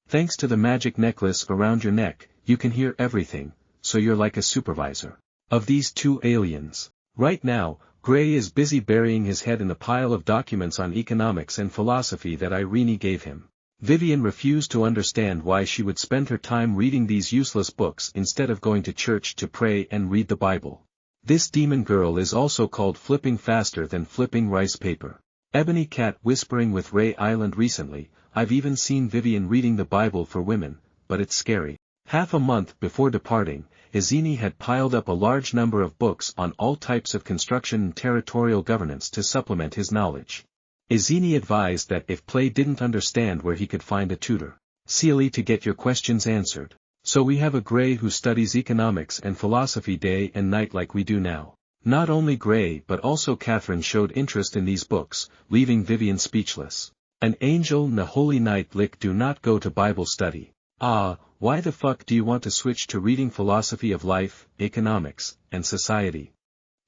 Thanks to the magic necklace around your neck, you can hear everything, so you're like a supervisor of these two aliens. Right now, Gray is busy burying his head in a pile of documents on economics and philosophy that Irene gave him. Vivian refused to understand why she would spend her time reading these useless books instead of going to church to pray and read the Bible. This demon girl is also called flipping faster than flipping rice paper. Ebony Cat whispering with Ray Island recently, I've even seen Vivian reading the Bible for women, but it's scary. Half a month before departing, Izini had piled up a large number of books on all types of construction and territorial governance to supplement his knowledge. Izini advised that if Play didn't understand where he could find a tutor. Sealy to get your questions answered. So we have a Gray who studies economics and philosophy day and night like we do now. Not only Gray but also Catherine showed interest in these books, leaving Vivian speechless. An angel and a holy knight lick do not go to Bible study. Why the fuck do you want to switch to reading philosophy of life, economics, and society?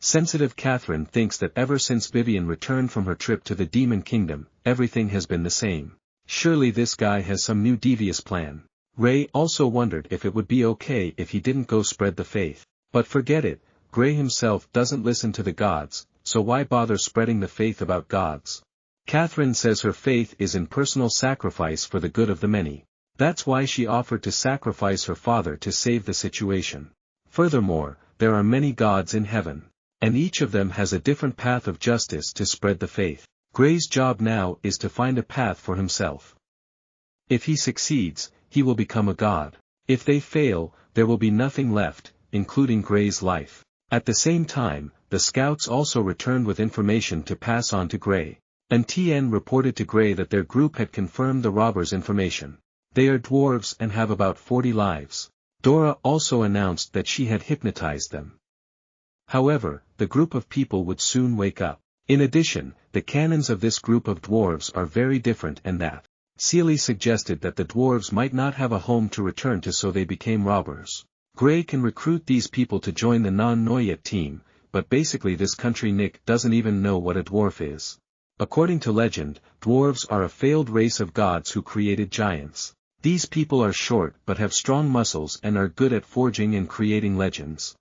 Sensitive Catherine thinks that ever since Vivian returned from her trip to the Demon Kingdom, everything has been the same. Surely this guy has some new devious plan. Ray also wondered if it would be okay if he didn't go spread the faith. But forget it, Gray himself doesn't listen to the gods, so why bother spreading the faith about gods? Catherine says her faith is in personal sacrifice for the good of the many. That's why she offered to sacrifice her father to save the situation. Furthermore, there are many gods in heaven. And each of them has a different path of justice to spread the faith. Gray's job now is to find a path for himself. If he succeeds, he will become a god. If they fail, there will be nothing left, including Gray's life. At the same time, the scouts also returned with information to pass on to Gray. And TN reported to Gray that their group had confirmed the robbers' information. They are dwarves and have about 40 lives. Dora also announced that she had hypnotized them. However, the group of people would soon wake up. In addition, the canons of this group of dwarves are very different and that. Sealy suggested that the dwarves might not have a home to return to, so they became robbers. Gray can recruit these people to join the non-Noyet team, but basically this country Nick doesn't even know what a dwarf is. According to legend, dwarves are a failed race of gods who created giants. These people are short but have strong muscles and are good at forging and creating legends.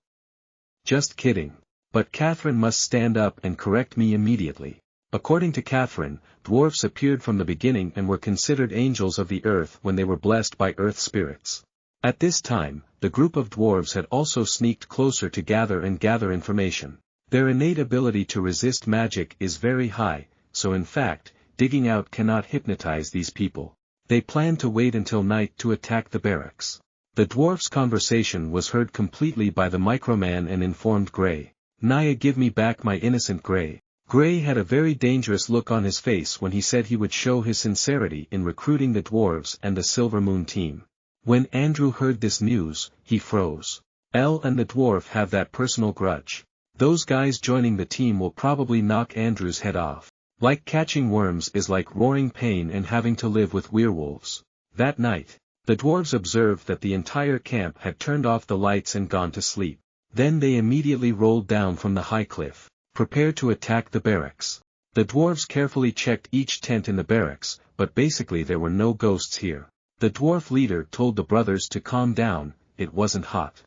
Just kidding. But Catherine must stand up and correct me immediately. According to Catherine, dwarfs appeared from the beginning and were considered angels of the earth when they were blessed by earth spirits. At this time, the group of dwarves had also sneaked closer to gather information. Their innate ability to resist magic is very high, so in fact, digging out cannot hypnotize these people. They planned to wait until night to attack the barracks. The dwarf's conversation was heard completely by the Microman and informed Gray. Naya, give me back my innocent Gray. Gray had a very dangerous look on his face when he said he would show his sincerity in recruiting the dwarves and the Silver Moon team. When Andrew heard this news, he froze. Elle and the dwarf have that personal grudge. Those guys joining the team will probably knock Andrew's head off. Like catching worms is like roaring pain and having to live with werewolves. That night, the dwarves observed that the entire camp had turned off the lights and gone to sleep. Then they immediately rolled down from the high cliff, prepared to attack the barracks. The dwarves carefully checked each tent in the barracks, but basically there were no ghosts here. The dwarf leader told the brothers to calm down, it wasn't hot.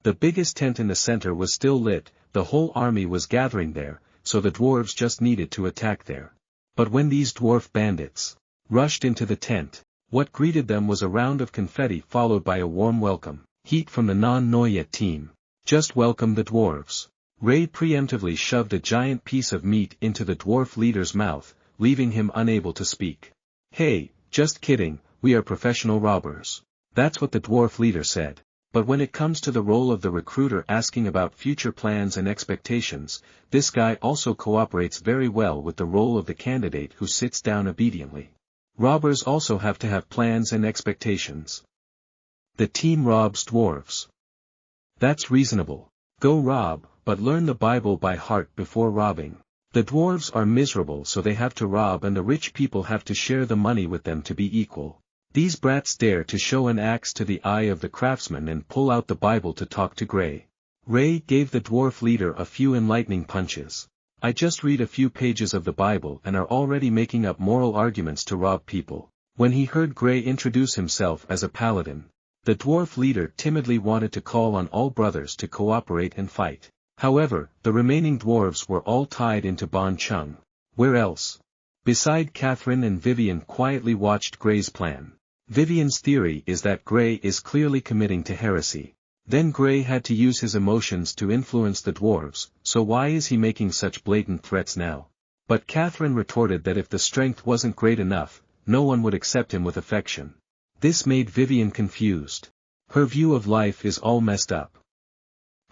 The biggest tent in the center was still lit, the whole army was gathering there, so the dwarves just needed to attack there. But when these dwarf bandits rushed into the tent, what greeted them was a round of confetti followed by a warm welcome. Heat from the non-Noyet team. Just welcome the dwarves. Ray preemptively shoved a giant piece of meat into the dwarf leader's mouth, leaving him unable to speak. Hey, just kidding, we are professional robbers. That's what the dwarf leader said. But when it comes to the role of the recruiter asking about future plans and expectations, this guy also cooperates very well with the role of the candidate who sits down obediently. Robbers also have to have plans and expectations. The team robs dwarves. That's reasonable. Go rob, but learn the Bible by heart before robbing. The dwarves are miserable, so they have to rob, and the rich people have to share the money with them to be equal. These brats dare to show an axe to the eye of the craftsman and pull out the Bible to talk to Gray. Ray gave the dwarf leader a few enlightening punches. I just read a few pages of the Bible and are already making up moral arguments to rob people. When he heard Gray introduce himself as a paladin, the dwarf leader timidly wanted to call on all brothers to cooperate and fight. However, the remaining dwarves were all tied into Bon Chung. Where else? Beside Catherine and Vivian quietly watched Gray's plan. Vivian's theory is that Gray is clearly committing to heresy. Then Gray had to use his emotions to influence the dwarves, so why is he making such blatant threats now? But Catherine retorted that if the strength wasn't great enough, no one would accept him with affection. This made Vivian confused. Her view of life is all messed up.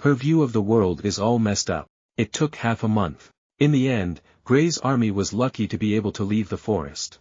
Her view of the world is all messed up. It took half a month. In the end, Gray's army was lucky to be able to leave the forest.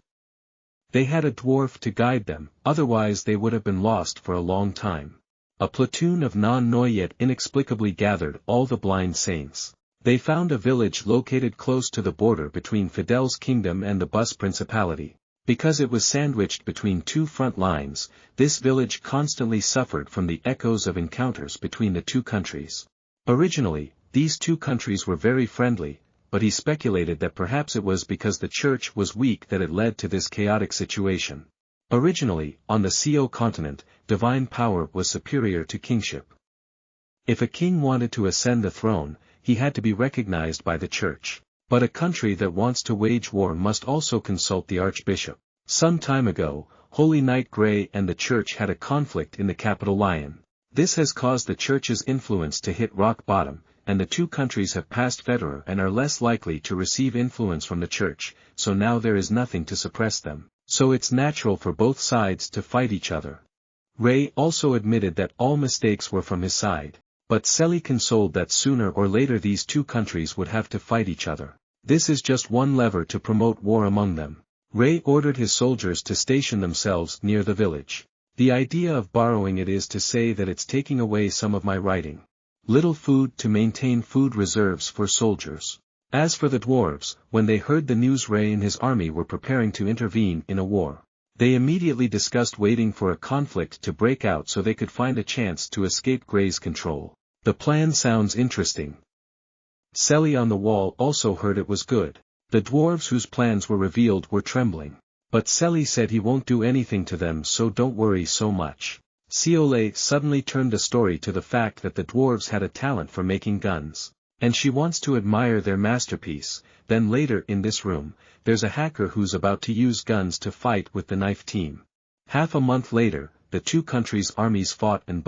They had a dwarf to guide them, otherwise they would have been lost for a long time. A platoon of non-Noyet inexplicably gathered all the blind saints. They found a village located close to the border between Fidel's kingdom and the Bus Principality. Because it was sandwiched between two front lines, this village constantly suffered from the echoes of encounters between the two countries. Originally, these two countries were very friendly, but he speculated that perhaps it was because the church was weak that it led to this chaotic situation. Originally, on the Co continent, divine power was superior to kingship. If a king wanted to ascend the throne, he had to be recognized by the church. But a country that wants to wage war must also consult the archbishop. Some time ago, Holy Knight Gray and the church had a conflict in the capital Lyon. This has caused the church's influence to hit rock bottom, and the two countries have passed Federer and are less likely to receive influence from the church, so now there is nothing to suppress them. So it's natural for both sides to fight each other. Ray also admitted that all mistakes were from his side. But Selly consoled that sooner or later these two countries would have to fight each other. This is just one lever to promote war among them. Ray ordered his soldiers to station themselves near the village. The idea of borrowing it is to say that it's taking away some of my writing. Little food to maintain food reserves for soldiers. As for the dwarves, when they heard the news Ray and his army were preparing to intervene in a war, they immediately discussed waiting for a conflict to break out so they could find a chance to escape Gray's control. The plan sounds interesting. Selly on the wall also heard it was good. The dwarves whose plans were revealed were trembling. But Selly said he won't do anything to them, so don't worry so much. Ciole suddenly turned the story to the fact that the dwarves had a talent for making guns. And she wants to admire their masterpiece. Then later in this room, there's a hacker who's about to use guns to fight with the knife team. Half a month later, the two countries' armies fought and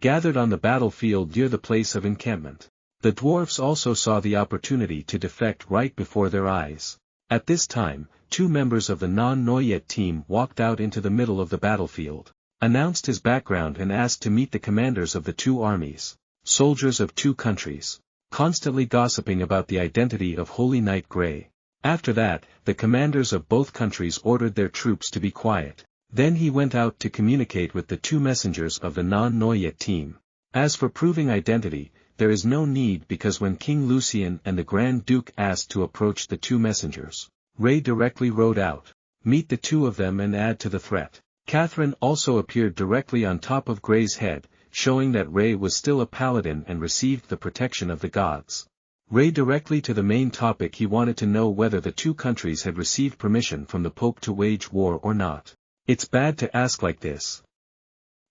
gathered on the battlefield near the place of encampment. The dwarfs also saw the opportunity to defect right before their eyes. At this time, two members of the non-Noyet team walked out into the middle of the battlefield, announced his background and asked to meet the commanders of the two armies, soldiers of two countries. constantly gossiping about the identity of Holy Knight Grey. After that, the commanders of both countries ordered their troops to be quiet. Then he went out to communicate with the two messengers of the non-Noyet team. As for proving identity, there is no need because when King Lucien and the Grand Duke asked to approach the two messengers, Ray directly rode out. Meet the two of them and add to the threat. Catherine also appeared directly on top of Grey's head, showing that Ray was still a paladin and received the protection of the gods. Ray directly to the main topic. He wanted to know whether the two countries had received permission from the Pope to wage war or not. It's bad to ask like this.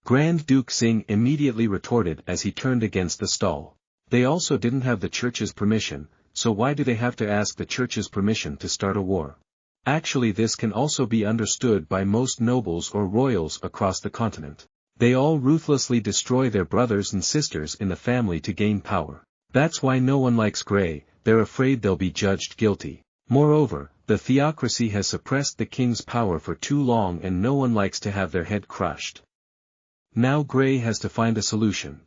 Grand Duke Singh immediately retorted as he turned against the stall. They also didn't have the church's permission, so why do they have to ask the church's permission to start a war? Actually, this can also be understood by most nobles or royals across the continent. They all ruthlessly destroy their brothers and sisters in the family to gain power. That's why no one likes Grey. They're afraid they'll be judged guilty. Moreover, the theocracy has suppressed the king's power for too long and no one likes to have their head crushed. Now Grey has to find a solution.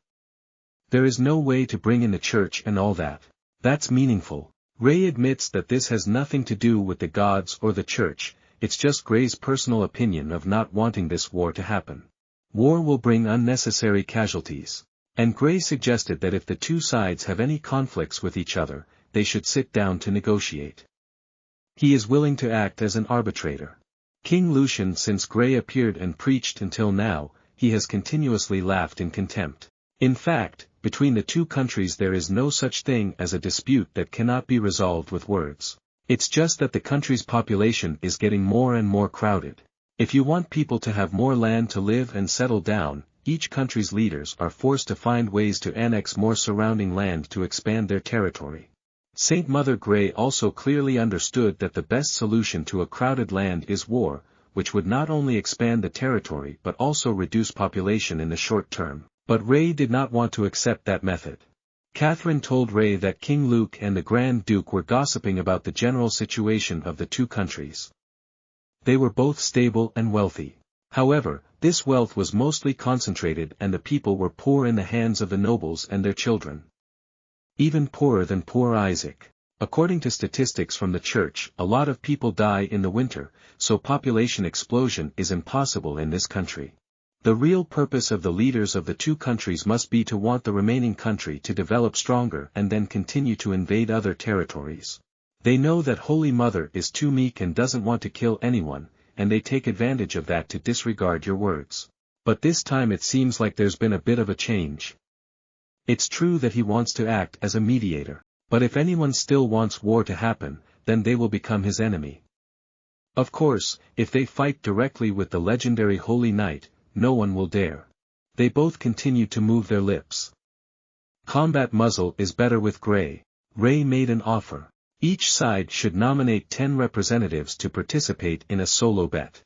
There is no way to bring in the church and all that. That's meaningful. Ray admits that this has nothing to do with the gods or the church, it's just Grey's personal opinion of not wanting this war to happen. War will bring unnecessary casualties. And Grey suggested that if the two sides have any conflicts with each other, they should sit down to negotiate. He is willing to act as an arbitrator. King Lucien, since Grey appeared and preached until now, he has continuously laughed in contempt. In fact, between the two countries there is no such thing as a dispute that cannot be resolved with words. It's just that the country's population is getting more and more crowded. If you want people to have more land to live and settle down, each country's leaders are forced to find ways to annex more surrounding land to expand their territory. Saint Mother Grey also clearly understood that the best solution to a crowded land is war, which would not only expand the territory but also reduce population in the short term. But Ray did not want to accept that method. Catherine told Ray that King Luke and the Grand Duke were gossiping about the general situation of the two countries. They were both stable and wealthy. However, this wealth was mostly concentrated and the people were poor in the hands of the nobles and their children. Even poorer than poor Isaac. According to statistics from the church, a lot of people die in the winter, so population explosion is impossible in this country. The real purpose of the leaders of the two countries must be to want the remaining country to develop stronger and then continue to invade other territories. They know that Holy Mother is too meek and doesn't want to kill anyone, and they take advantage of that to disregard your words. But this time it seems like there's been a bit of a change. It's true that he wants to act as a mediator, but if anyone still wants war to happen, then they will become his enemy. Of course, if they fight directly with the legendary Holy Knight, no one will dare. They both continue to move their lips. Combat muzzle is better with Grey. Ray made an offer. Each side should nominate 10 representatives to participate in a solo bet.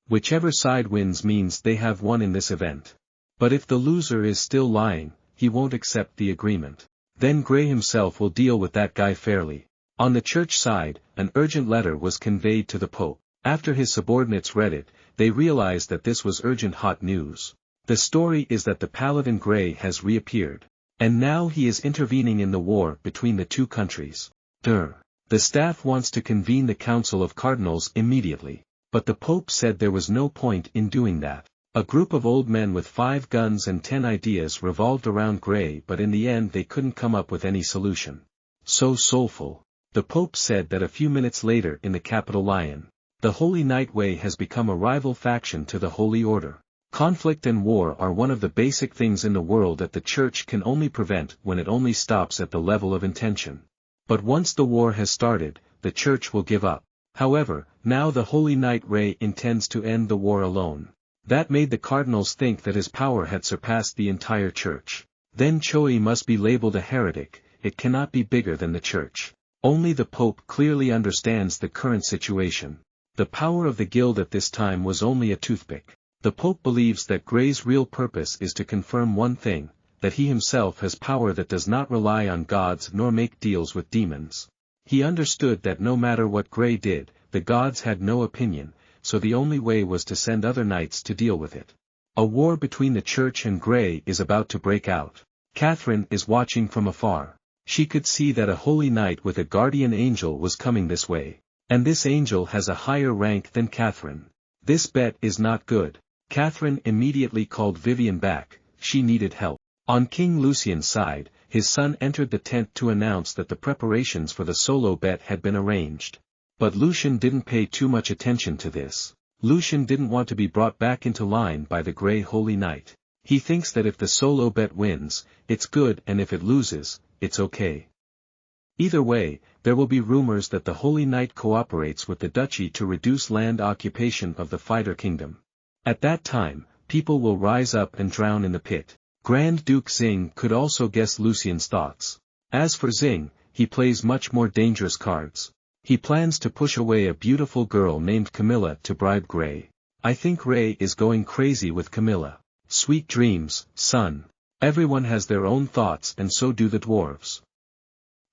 Whichever side wins means they have won in this event. But if the loser is still lying, he won't accept the agreement. Then Grey himself will deal with that guy fairly. On the church side, an urgent letter was conveyed to the Pope. After his subordinates read it, they realized that this was urgent hot news. The story is that the Paladin Grey has reappeared. And now he is intervening in the war between the two countries. The staff wants to convene the Council of Cardinals immediately. But the Pope said there was no point in doing that. A group of old men with 5 guns and 10 ideas revolved around Grey, but in the end they couldn't come up with any solution. So soulful. The Pope said that a few minutes later in the capital Lyon. The Holy Knight Way has become a rival faction to the Holy Order. Conflict and war are one of the basic things in the world that the Church can only prevent when it only stops at the level of intention. But once the war has started, the Church will give up. However, now the Holy Knight Ray intends to end the war alone. That made the cardinals think that his power had surpassed the entire Church. Then Choi must be labeled a heretic, it cannot be bigger than the Church. Only the Pope clearly understands the current situation. The power of the guild at this time was only a toothpick. The Pope believes that Grey's real purpose is to confirm one thing, that he himself has power that does not rely on gods nor make deals with demons. He understood that no matter what Grey did, the gods had no opinion, so the only way was to send other knights to deal with it. A war between the Church and Grey is about to break out. Catherine is watching from afar. She could see that a holy knight with a guardian angel was coming this way. And this angel has a higher rank than Catherine. This bet is not good. Catherine immediately called Vivian back, she needed help. On King Lucian's side, his son entered the tent to announce that the preparations for the solo bet had been arranged. But Lucian didn't pay too much attention to this. Lucian didn't want to be brought back into line by the Grey Holy Knight. He thinks that if the solo bet wins, it's good, and if it loses, it's okay. Either way, there will be rumors that the Holy Knight cooperates with the duchy to reduce land occupation of the Fighter Kingdom. At that time, people will rise up and drown in the pit. Grand Duke Xing could also guess Lucian's thoughts. As for Xing, he plays much more dangerous cards. He plans to push away a beautiful girl named Camilla to bribe Grey. I think Ray is going crazy with Camilla. Sweet dreams, son. Everyone has their own thoughts, and so do the dwarves.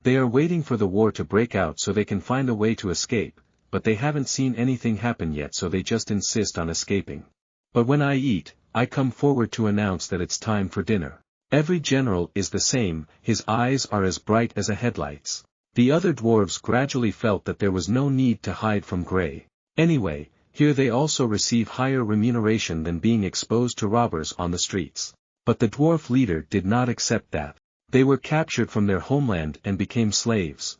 They are waiting for the war to break out so they can find a way to escape, but they haven't seen anything happen yet, so they just insist on escaping. But when I eat, I come forward to announce that it's time for dinner. Every general is the same, his eyes are as bright as a headlight's. The other dwarves gradually felt that there was no need to hide from Grey. Anyway, here they also receive higher remuneration than being exposed to robbers on the streets. But the dwarf leader did not accept that. They were captured from their homeland and became slaves.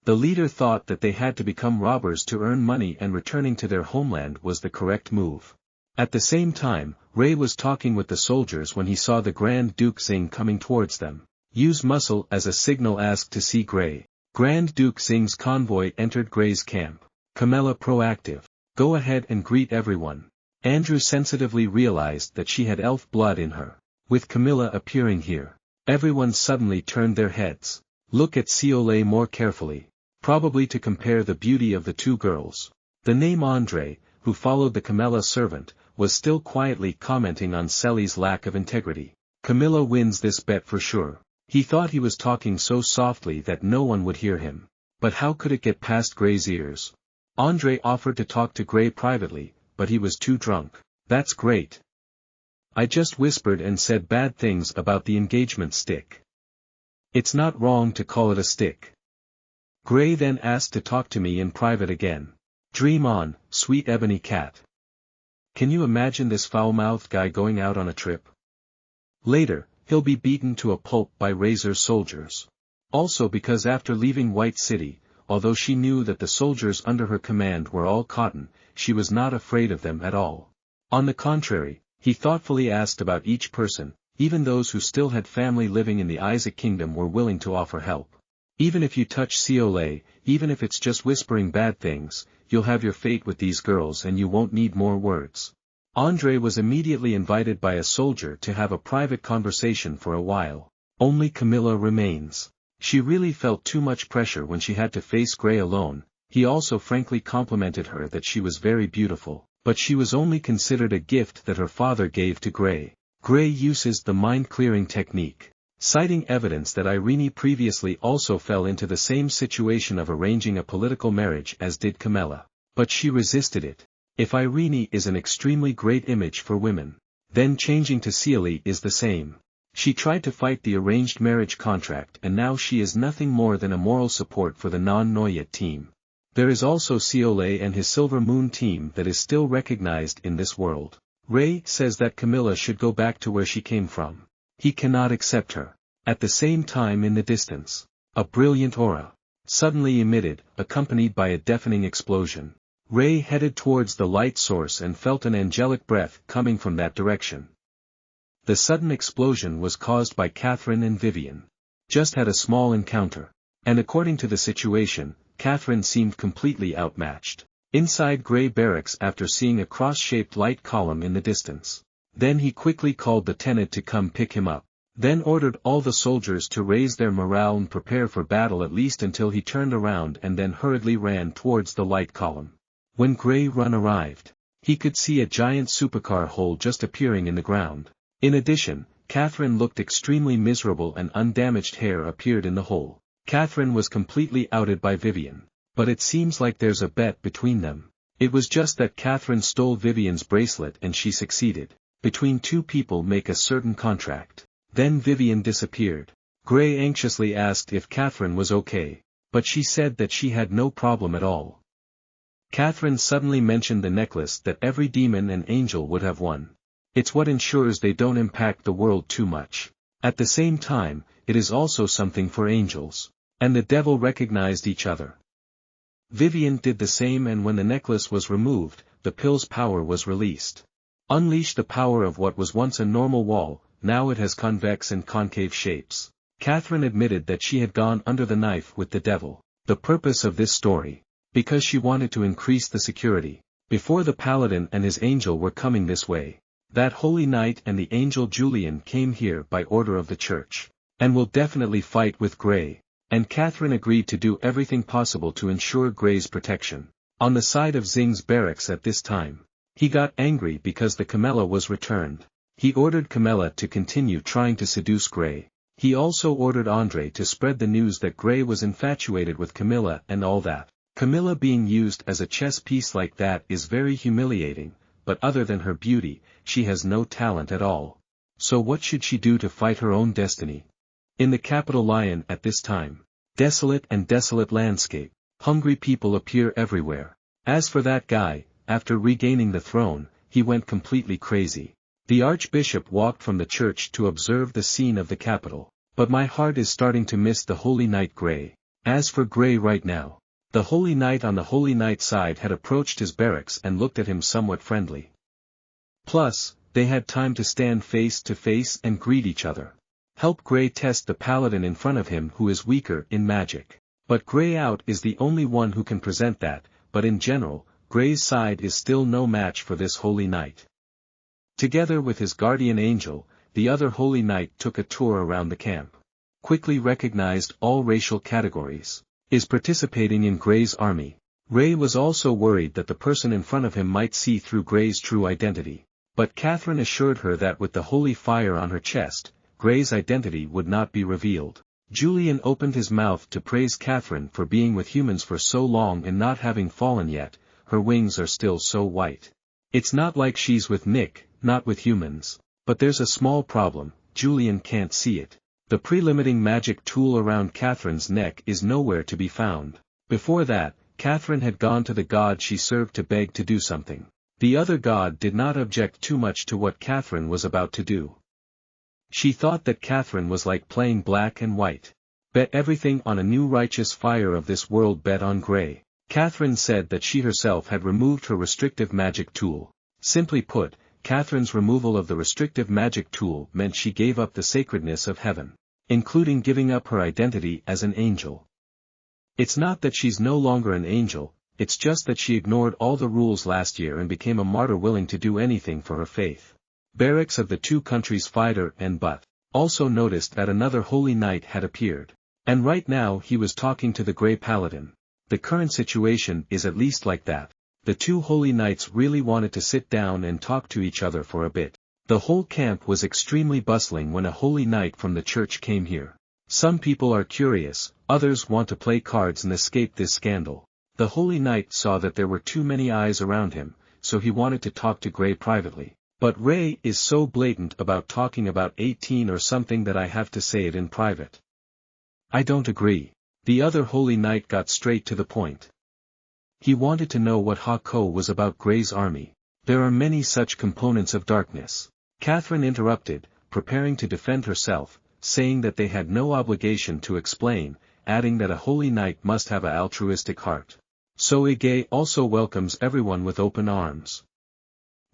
The leader thought that they had to become robbers to earn money, and returning to their homeland was the correct move. At the same time, Ray was talking with the soldiers when he saw the Grand Duke Xing coming towards them. Use muscle as a signal, asked to see Grey. Grand Duke Xing's convoy entered Grey's camp. Camilla proactive. Go ahead and greet everyone. Andrew sensitively realized that she had elf blood in her. With Camilla appearing here, everyone suddenly turned their heads. Look at Ciolé more carefully. Probably to compare the beauty of the two girls. The name André, who followed the Camilla servant, was still quietly commenting on Celi's lack of integrity. Camilla wins this bet for sure. He thought he was talking so softly that no one would hear him. But how could it get past Grey's ears? André offered to talk to Grey privately, but he was too drunk. That's great. I just whispered and said bad things about the engagement stick. It's not wrong to call it a stick. Grey then asked to talk to me in private again. Dream on, sweet ebony cat. Can you imagine this foul-mouthed guy going out on a trip? Later, he'll be beaten to a pulp by Razor's soldiers. Also because after leaving White City, although she knew that the soldiers under her command were all cotton, she was not afraid of them at all. On the contrary, he thoughtfully asked about each person. Even those who still had family living in the Isaac Kingdom were willing to offer help. Even if you touch Ciolé, even if it's just whispering bad things, you'll have your fate with these girls and you won't need more words. André was immediately invited by a soldier to have a private conversation for a while. Only Camilla remains. She really felt too much pressure when she had to face Grey alone. He also frankly complimented her that she was very beautiful, but she was only considered a gift that her father gave to Grey. Grey uses the mind-clearing technique, citing evidence that Irene previously also fell into the same situation of arranging a political marriage as did Camilla. But she resisted it. If Irene is an extremely great image for women, then changing to Ciolé is the same. She tried to fight the arranged marriage contract, and now she is nothing more than a moral support for the non-Noyet team. There is also Ciolé and his Silver Moon team that is still recognized in this world. Ray says that Camilla should go back to where she came from. He cannot accept her. At the same time, in the distance, a brilliant aura suddenly emitted, accompanied by a deafening explosion. Ray headed towards the light source and felt an angelic breath coming from that direction. The sudden explosion was caused by Catherine and Vivian. Just had a small encounter. And according to the situation, Catherine seemed completely outmatched. Inside Grey Barracks, after seeing a cross-shaped light column in the distance. Then he quickly called the tenant to come pick him up. Then ordered all the soldiers to raise their morale and prepare for battle, at least until he turned around and then hurriedly ran towards the light column. When Grey Run arrived, he could see a giant supercar hole just appearing in the ground. In addition, Catherine looked extremely miserable and undamaged hair appeared in the hole. Catherine was completely outed by Vivian. But it seems like there's a bet between them. It was just that Catherine stole Vivian's bracelet and she succeeded. Between two people make a certain contract. Then Vivian disappeared. Gray anxiously asked if Catherine was okay, but she said that she had no problem at all. Catherine suddenly mentioned the necklace that every demon and angel would have won. It's what ensures they don't impact the world too much. At the same time, it is also something for angels. And the devil recognized each other. Vivian did the same, and when the necklace was removed, the pill's power was released. Unleash the power of what was once a normal wall, now it has convex and concave shapes. Catherine admitted that she had gone under the knife with the devil. The purpose of this story. Because she wanted to increase the security. Before the Paladin and his angel were coming this way. That holy knight and the angel Julian came here by order of the church. And will definitely fight with Gray. And Catherine agreed to do everything possible to ensure Gray's protection. On the side of Xing's barracks at this time. He got angry because the Camella was returned. He ordered Camella to continue trying to seduce Gray. He also ordered Andre to spread the news that Gray was infatuated with Camilla and all that. Camilla being used as a chess piece like that is very humiliating, but other than her beauty, she has no talent at all. So what should she do to fight her own destiny? In the capital Lion at this time. Desolate and desolate landscape. Hungry people appear everywhere. As for that guy, after regaining the throne, he went completely crazy. The archbishop walked from the church to observe the scene of the capital. But my heart is starting to miss the Holy Knight Gray. As for Gray right now. The Holy Knight on the Holy Knight side had approached his barracks and looked at him somewhat friendly. Plus, they had time to stand face to face and greet each other. Help Gray test the Paladin in front of him who is weaker in magic. But Gray out is the only one who can present that, but in general, Gray's side is still no match for this Holy Knight. Together with his guardian angel, the other Holy Knight took a tour around the camp. Quickly recognized all racial categories. Is participating in Gray's army. Ray was also worried that the person in front of him might see through Gray's true identity. But Catherine assured her that with the holy fire on her chest, Gray's identity would not be revealed. Julian opened his mouth to praise Catherine for being with humans for so long and not having fallen yet. Her wings are still so white. It's not like she's with Nick, not with humans. But there's a small problem, Julian can't see it. The pre-limiting magic tool around Catherine's neck is nowhere to be found. Before that, Catherine had gone to the god she served to beg to do something. The other god did not object too much to what Catherine was about to do. She thought that Catherine was like playing black and white. Bet everything on a new righteous fire of this world, bet on Gray. Catherine said that she herself had removed her restrictive magic tool. Simply put, Catherine's removal of the restrictive magic tool meant she gave up the sacredness of heaven. Including giving up her identity as an angel. It's not that she's no longer an angel, it's just that she ignored all the rules last year and became a martyr willing to do anything for her faith. Barracks of the two countries fighter and but also noticed that another Holy Knight had appeared. And right now he was talking to the Grey Paladin. The current situation is at least like that. The two Holy Knights really wanted to sit down and talk to each other for a bit. The whole camp was extremely bustling when a Holy Knight from the church came here. Some people are curious, others want to play cards and escape this scandal. The Holy Knight saw that there were too many eyes around him, so he wanted to talk to Gray privately. But Ray is so blatant about talking about 18 or something that I have to say it in private. I don't agree. The other Holy Knight got straight to the point. He wanted to know what Ha-Ko was about Gray's army. There are many such components of darkness. Catherine interrupted, preparing to defend herself, saying that they had no obligation to explain, adding that a Holy Knight must have an altruistic heart. So Ige also welcomes everyone with open arms.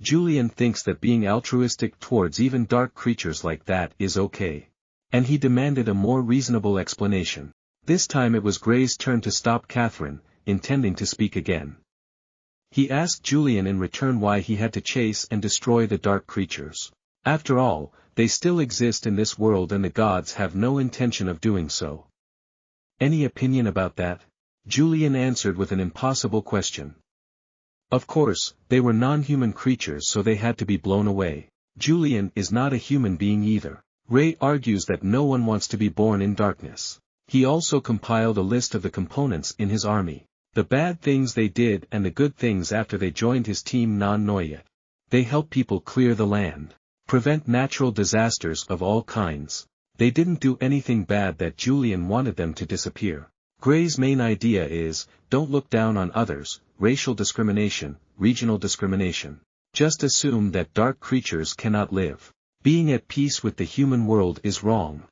Julian thinks that being altruistic towards even dark creatures like that is okay. And he demanded a more reasonable explanation. This time it was Gray's turn to stop Catherine, intending to speak again. He asked Julian in return why he had to chase and destroy the dark creatures. After all, they still exist in this world and the gods have no intention of doing so. Any opinion about that? Julian answered with an impossible question. Of course, they were non-human creatures so they had to be blown away. Julian is not a human being either. Ray argues that no one wants to be born in darkness. He also compiled a list of the components in his army. The bad things they did and the good things after they joined his team Non-Noyet. They help people clear the land. Prevent natural disasters of all kinds. They didn't do anything bad that Julian wanted them to disappear. Gray's main idea is, don't look down on others, racial discrimination, regional discrimination. Just assume that dark creatures cannot live. Being at peace with the human world is wrong.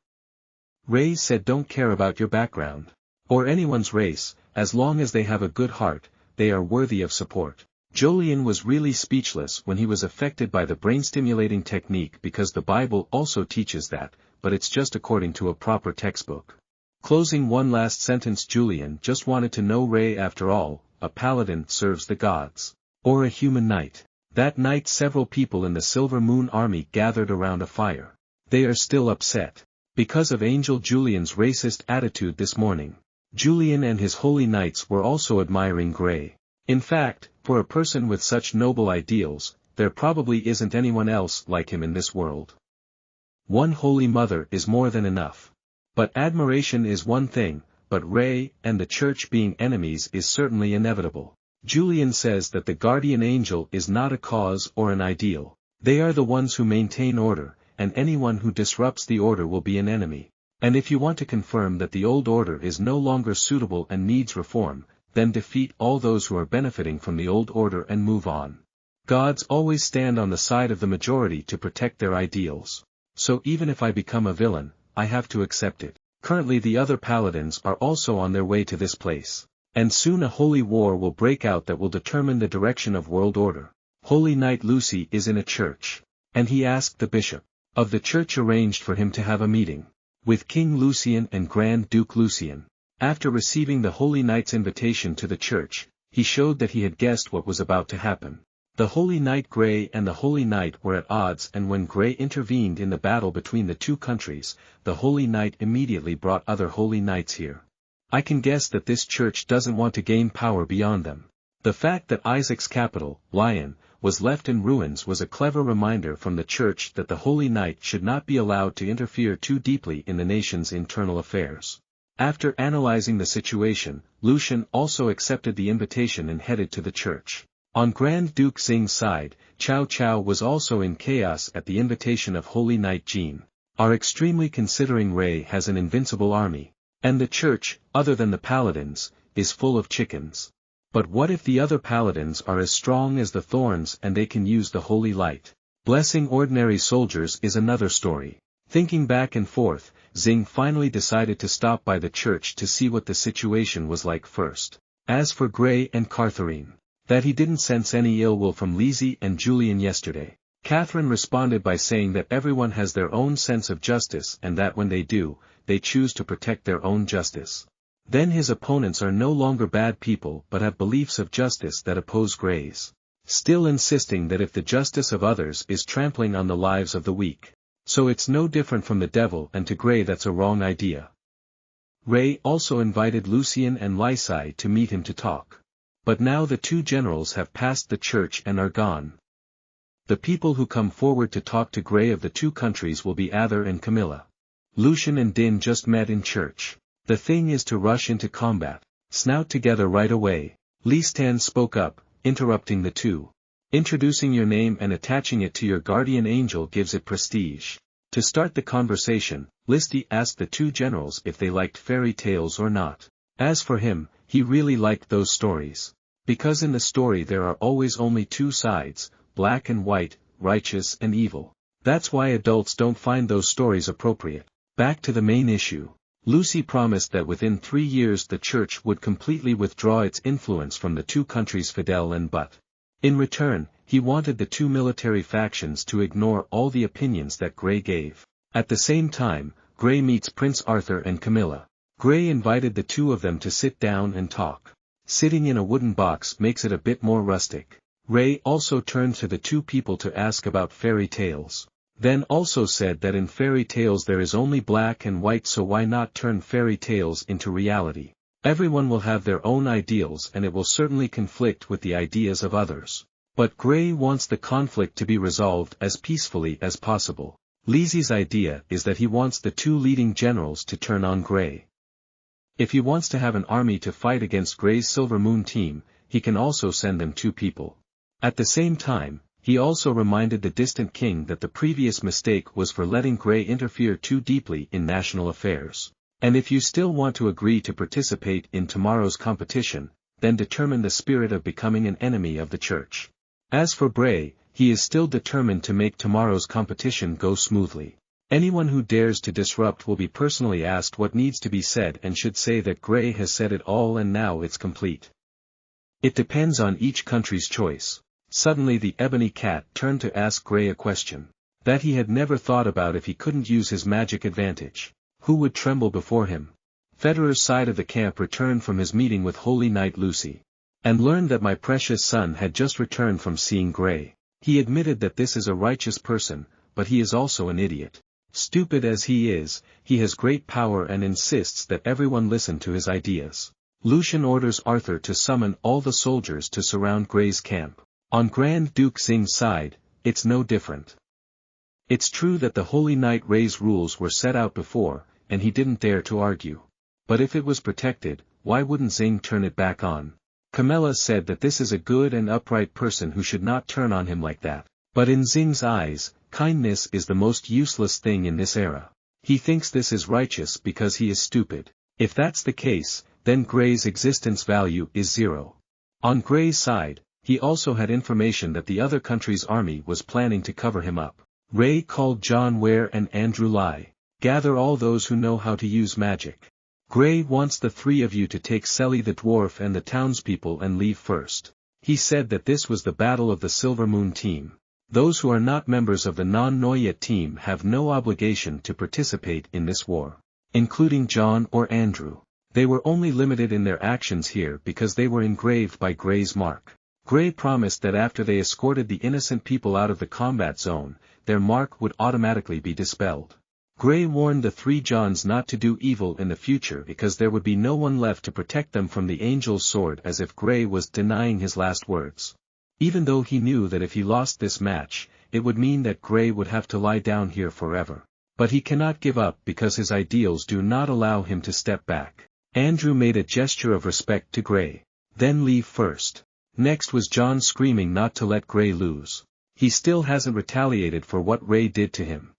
Ray said don't care about your background. Or anyone's race, as long as they have a good heart, they are worthy of support. Julian was really speechless when he was affected by the brain-stimulating technique because the Bible also teaches that, but it's just according to a proper textbook. Closing one last sentence, Julian just wanted to know, Ray, after all, a paladin serves the gods. Or a human knight. That night several people in the Silver Moon army gathered around a fire. They are still upset. Because of Angel Julian's racist attitude this morning. Julian and his holy knights were also admiring Gray. In fact, for a person with such noble ideals, there probably isn't anyone else like him in this world. One holy mother is more than enough. But admiration is one thing, but Ray and the church being enemies is certainly inevitable. Julian says that the guardian angel is not a cause or an ideal. They are the ones who maintain order, and anyone who disrupts the order will be an enemy. And if you want to confirm that the old order is no longer suitable and needs reform, then defeat all those who are benefiting from the old order and move on. Gods always stand on the side of the majority to protect their ideals. So even if I become a villain, I have to accept it. Currently the other paladins are also on their way to this place. And soon a holy war will break out that will determine the direction of world order. Holy Knight Lucy is in a church. And he asked the bishop of the church arranged for him to have a meeting with King Lucian and Grand Duke Lucian. After receiving the Holy Knight's invitation to the church, he showed that he had guessed what was about to happen. The Holy Knight Gray and the Holy Knight were at odds, and when Gray intervened in the battle between the two countries, the Holy Knight immediately brought other Holy Knights here. I can guess that this church doesn't want to gain power beyond them. The fact that Isaac's capital, Lyon, was left in ruins was a clever reminder from the church that the Holy Knight should not be allowed to interfere too deeply in the nation's internal affairs. After analyzing the situation, Lucian also accepted the invitation and headed to the church. On Grand Duke Xing's side, Cao Cao was also in chaos at the invitation of Holy Knight Jean. Are extremely considering Ray has an invincible army. And the church, other than the paladins, is full of chickens. But what if the other paladins are as strong as the thorns and they can use the holy light? Blessing ordinary soldiers is another story. Thinking back and forth, Xing finally decided to stop by the church to see what the situation was like first. As for Gray and Catherine, that he didn't sense any ill will from Lizzie and Julian yesterday. Catherine responded by saying that everyone has their own sense of justice and that when they do, they choose to protect their own justice. Then his opponents are no longer bad people but have beliefs of justice that oppose Gray's. Still insisting that if the justice of others is trampling on the lives of the weak. So it's no different from the devil, and to Gray that's a wrong idea. Ray also invited Lucian and Lysai to meet him to talk. But now the two generals have passed the church and are gone. The people who come forward to talk to Gray of the two countries will be Ather and Camilla. Lucian and Din just met in church. The thing is to rush into combat. Snout together right away. Listan spoke up, interrupting the two. Introducing your name and attaching it to your guardian angel gives it prestige. To start the conversation, Listy asked the two generals if they liked fairy tales or not. As for him, he really liked those stories. Because in the story there are always only two sides, black and white, righteous and evil. That's why adults don't find those stories appropriate. Back to the main issue. Lucy promised that within 3 years the church would completely withdraw its influence from the two countries Fidel and Butt. In return, he wanted the two military factions to ignore all the opinions that Gray gave. At the same time, Gray meets Prince Arthur and Camilla. Gray invited the two of them to sit down and talk. Sitting in a wooden box makes it a bit more rustic. Ray also turned to the two people to ask about fairy tales. Then also said that in fairy tales there is only black and white, so why not turn fairy tales into reality? Everyone will have their own ideals and it will certainly conflict with the ideas of others. But Gray wants the conflict to be resolved as peacefully as possible. Lizzie's idea is that he wants the two leading generals to turn on Gray. If he wants to have an army to fight against Gray's Silver Moon team, he can also send them two people. At the same time, He also reminded the distant king that the previous mistake was for letting Gray interfere too deeply in national affairs. And if you still want to agree to participate in tomorrow's competition, then determine the spirit of becoming an enemy of the church. As for Bray, he is still determined to make tomorrow's competition go smoothly. Anyone who dares to disrupt will be personally asked what needs to be said and should say that Gray has said it all and now it's complete. It depends on each country's choice. Suddenly the ebony cat turned to ask Gray a question that he had never thought about if he couldn't use his magic advantage. Who would tremble before him? Federer's side of the camp returned from his meeting with Holy Knight Lucy, and learned that my precious son had just returned from seeing Gray. He admitted that this is a righteous person, but he is also an idiot. Stupid as he has great power and insists that everyone listen to his ideas. Lucian orders Arthur to summon all the soldiers to surround Gray's camp. On Grand Duke Xing's side, it's no different. It's true that the Holy Knight Ray's rules were set out before, and he didn't dare to argue. But if it was protected, why wouldn't Xing turn it back on? Camilla said that this is a good and upright person who should not turn on him like that. But in Xing's eyes, kindness is the most useless thing in this era. He thinks this is righteous because he is stupid. If that's the case, then Gray's existence value is zero. On Gray's side, he also had information that the other country's army was planning to cover him up. Ray called John Ware and Andrew Lai. Gather all those who know how to use magic. Gray wants the three of you to take Selly the dwarf and the townspeople and leave first. He said that this was the battle of the Silver Moon team. Those who are not members of the non-Noyet team have no obligation to participate in this war, including John or Andrew. They were only limited in their actions here because they were engraved by Gray's mark. Gray promised that after they escorted the innocent people out of the combat zone, their mark would automatically be dispelled. Gray warned the three Johns not to do evil in the future because there would be no one left to protect them from the angel's sword, as if Gray was denying his last words. Even though he knew that if he lost this match, it would mean that Gray would have to lie down here forever. But he cannot give up because his ideals do not allow him to step back. Andrew made a gesture of respect to Gray. Then leave first. Next was John screaming not to let Gray lose. He still hasn't retaliated for what Ray did to him.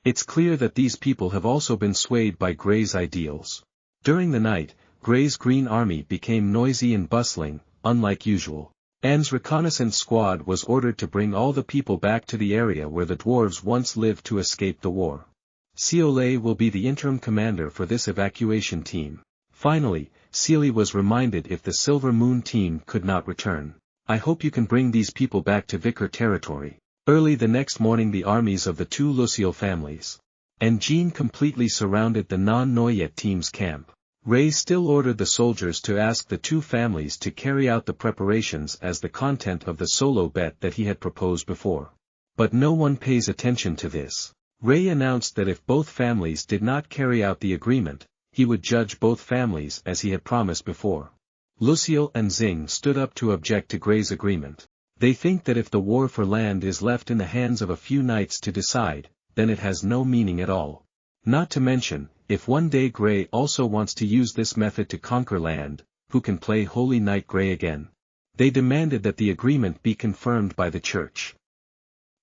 It's clear that these people have also been swayed by Gray's ideals. During the night, Gray's Green Army became noisy and bustling, unlike usual. Anne's reconnaissance squad was ordered to bring all the people back to the area where the dwarves once lived to escape the war. Seolei will be the interim commander for this evacuation team. Finally, Sealy was reminded if the Silver Moon team could not return. I hope you can bring these people back to Vicar territory. Early the next morning the armies of the two Luciel families and Jean completely surrounded the non-Noyet team's camp. Ray still ordered the soldiers to ask the two families to carry out the preparations as the content of the solo bet that he had proposed before. But no one pays attention to this. Ray announced that if both families did not carry out the agreement, he would judge both families as he had promised before. Luciel and Xing stood up to object to Gray's agreement. They think that if the war for land is left in the hands of a few knights to decide, then it has no meaning at all. Not to mention, if one day Gray also wants to use this method to conquer land, who can play Holy Knight Gray again? They demanded that the agreement be confirmed by the church.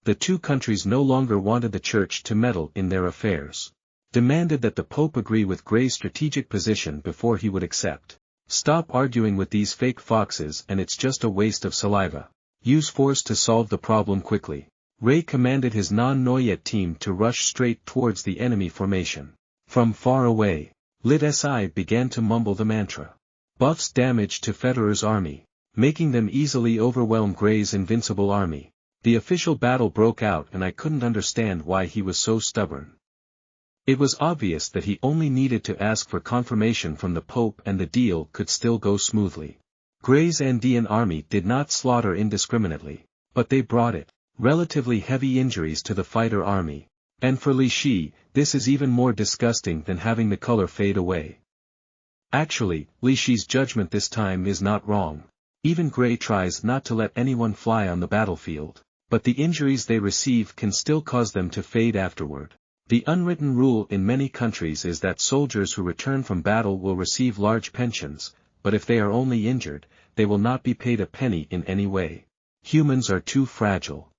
The two countries no longer wanted the church to meddle in their affairs. Demanded that the Pope agree with Gray's strategic position before he would accept. Stop arguing with these fake foxes and it's just a waste of saliva. Use force to solve the problem quickly. Ray commanded his non-Noyet team to rush straight towards the enemy formation. From far away, Lit Si began to mumble the mantra. Buffs damage to Federer's army, making them easily overwhelm Gray's invincible army. The official battle broke out and I couldn't understand why he was so stubborn. It was obvious that he only needed to ask for confirmation from the Pope and the deal could still go smoothly. Gray's Andean army did not slaughter indiscriminately, but they brought relatively heavy injuries to the fighter army. And for Li Shi, this is even more disgusting than having the color fade away. Actually, Li Shi's judgment this time is not wrong. Even Gray tries not to let anyone fly on the battlefield, but the injuries they receive can still cause them to fade afterward. The unwritten rule in many countries is that soldiers who return from battle will receive large pensions, but if they are only injured, they will not be paid a penny in any way. Humans are too fragile.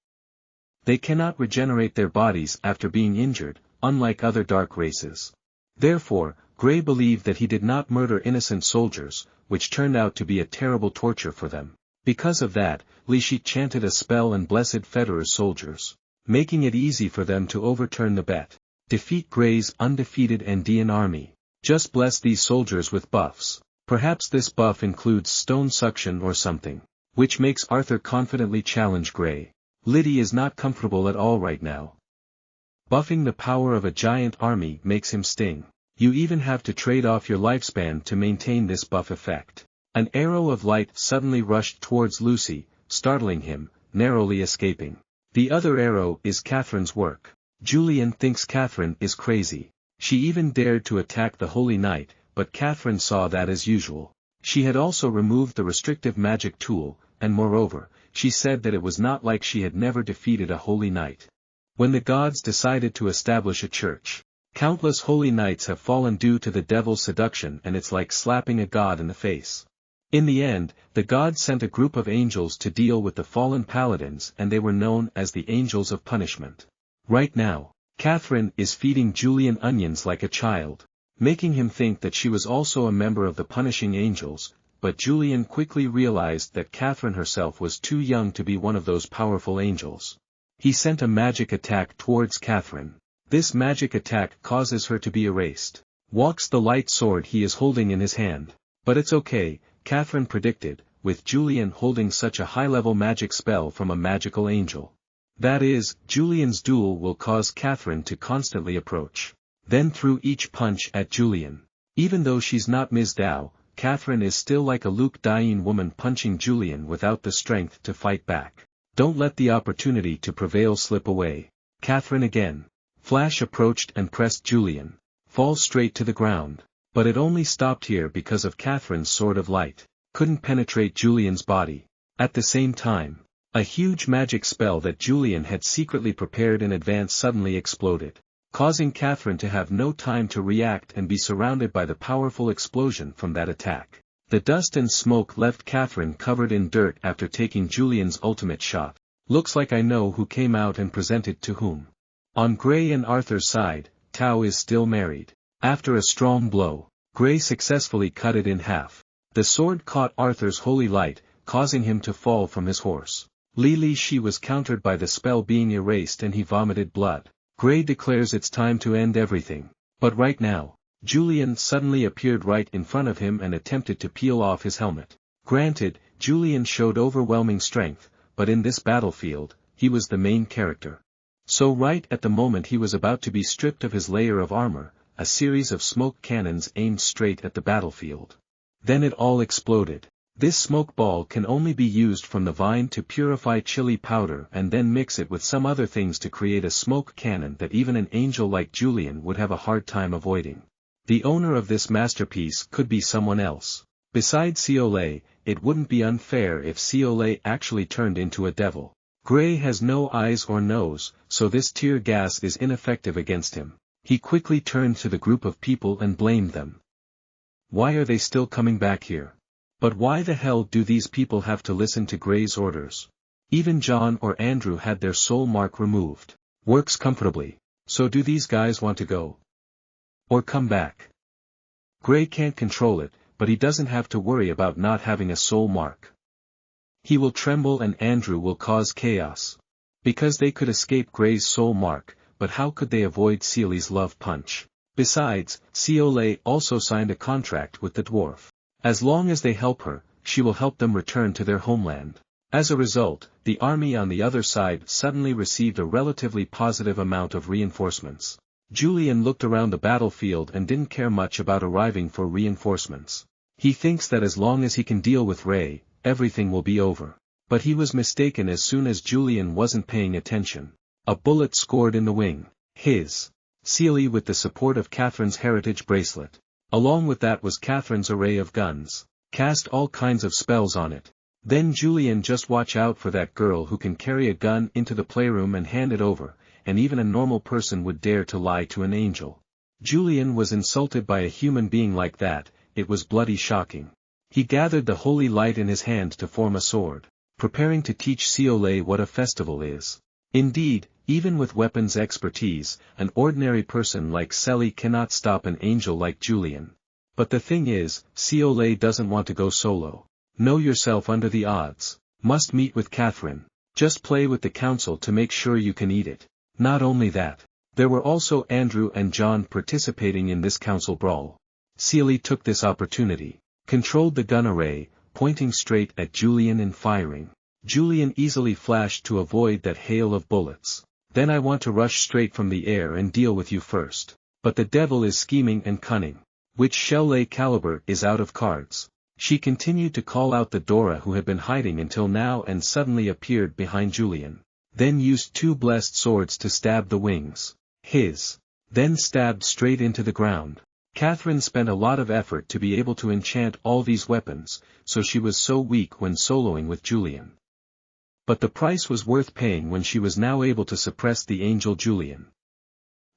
They cannot regenerate their bodies after being injured, unlike other dark races. Therefore, Gray believed that he did not murder innocent soldiers, which turned out to be a terrible torture for them. Because of that, Li Shi chanted a spell and blessed Federer's soldiers, making it easy for them to overturn the bet. Defeat Gray's undefeated Andean army. Just bless these soldiers with buffs. Perhaps this buff includes stone suction or something. Which makes Arthur confidently challenge Gray. Liddy is not comfortable at all right now. Buffing the power of a giant army makes him sting. You even have to trade off your lifespan to maintain this buff effect. An arrow of light suddenly rushed towards Lucy, startling him, narrowly escaping. The other arrow is Catherine's work. Julian thinks Catherine is crazy. She even dared to attack the Holy Knight, but Catherine saw that as usual. She had also removed the restrictive magic tool, and moreover, she said that it was not like she had never defeated a Holy Knight. When the gods decided to establish a church, countless Holy Knights have fallen due to the devil's seduction, and it's like slapping a god in the face. In the end, the gods sent a group of angels to deal with the fallen paladins, and they were known as the Angels of Punishment. Right now, Catherine is feeding Julian onions like a child, making him think that she was also a member of the punishing angels, but Julian quickly realized that Catherine herself was too young to be one of those powerful angels. He sent a magic attack towards Catherine. This magic attack causes her to be erased. Walks the light sword he is holding in his hand. But it's okay, Catherine predicted, with Julian holding such a high-level magic spell from a magical angel. That is, Julian's duel will cause Catherine to constantly approach. Then threw each punch at Julian. Even though she's not Ms. Dao, Catherine is still like a Luke Diane woman punching Julian without the strength to fight back. Don't let the opportunity to prevail slip away. Catherine again. Flash approached and pressed Julian. Fall straight to the ground. But it only stopped here because of Catherine's sword of light. Couldn't penetrate Julian's body. At the same time, a huge magic spell that Julian had secretly prepared in advance suddenly exploded, causing Catherine to have no time to react and be surrounded by the powerful explosion from that attack. The dust and smoke left Catherine covered in dirt after taking Julian's ultimate shot. Looks like I know who came out and presented to whom. On Gray and Arthur's side, Tao is still married. After a strong blow, Gray successfully cut it in half. The sword caught Arthur's holy light, causing him to fall from his horse. Li Shi was countered by the spell being erased and he vomited blood. Gray declares it's time to end everything. But right now, Julian suddenly appeared right in front of him and attempted to peel off his helmet. Granted, Julian showed overwhelming strength, but in this battlefield, he was the main character. So right at the moment he was about to be stripped of his layer of armor, a series of smoke cannons aimed straight at the battlefield. Then it all exploded. This smoke ball can only be used from the vine to purify chili powder and then mix it with some other things to create a smoke cannon that even an angel like Julian would have a hard time avoiding. The owner of this masterpiece could be someone else. Besides Ciole, it wouldn't be unfair if Ciole actually turned into a devil. Gray has no eyes or nose, so this tear gas is ineffective against him. He quickly turned to the group of people and blamed them. Why are they still coming back here? But why the hell do these people have to listen to Gray's orders? Even John or Andrew had their soul mark removed. Works comfortably. So do these guys want to go? Or come back? Gray can't control it, but he doesn't have to worry about not having a soul mark. He will tremble and Andrew will cause chaos. Because they could escape Gray's soul mark, but how could they avoid Ciole's love punch? Besides, Ciole also signed a contract with the dwarf. As long as they help her, she will help them return to their homeland. As a result, the army on the other side suddenly received a relatively positive amount of reinforcements. Julian looked around the battlefield and didn't care much about arriving for reinforcements. He thinks that as long as he can deal with Ray, everything will be over. But he was mistaken as soon as Julian wasn't paying attention. A bullet scored in the wing. His. Ciole with the support of Catherine's heritage bracelet. Along with that was Catherine's array of guns. Cast all kinds of spells on it. Then Julian just watch out for that girl who can carry a gun into the playroom and hand it over, and even a normal person would dare to lie to an angel. Julian was insulted by a human being like that, it was bloody shocking. He gathered the holy light in his hand to form a sword. preparing to teach Seolei what a festival is. Indeed, even with weapons expertise, an ordinary person like Selly cannot stop an angel like Julian. But the thing is, Seolei doesn't want to go solo. Know yourself under the odds. Must meet with Catherine. Just play with the council to make sure you can eat it. Not only that. There were also Andrew and John participating in this council brawl. Seeley took this opportunity, controlled the gun array, pointing straight at Julian and firing. Julian easily flashed to avoid that hail of bullets. Then I want to rush straight from the air and deal with you first. But the devil is scheming and cunning. Which Shelley caliber is out of cards. She continued to call out the Dora who had been hiding until now and suddenly appeared behind Julian. Then used 2 blessed swords to stab the wings. Then stabbed straight into the ground. Catherine spent a lot of effort to be able to enchant all these weapons, so she was so weak when soloing with Julian. But the price was worth paying when she was now able to suppress the angel Julian.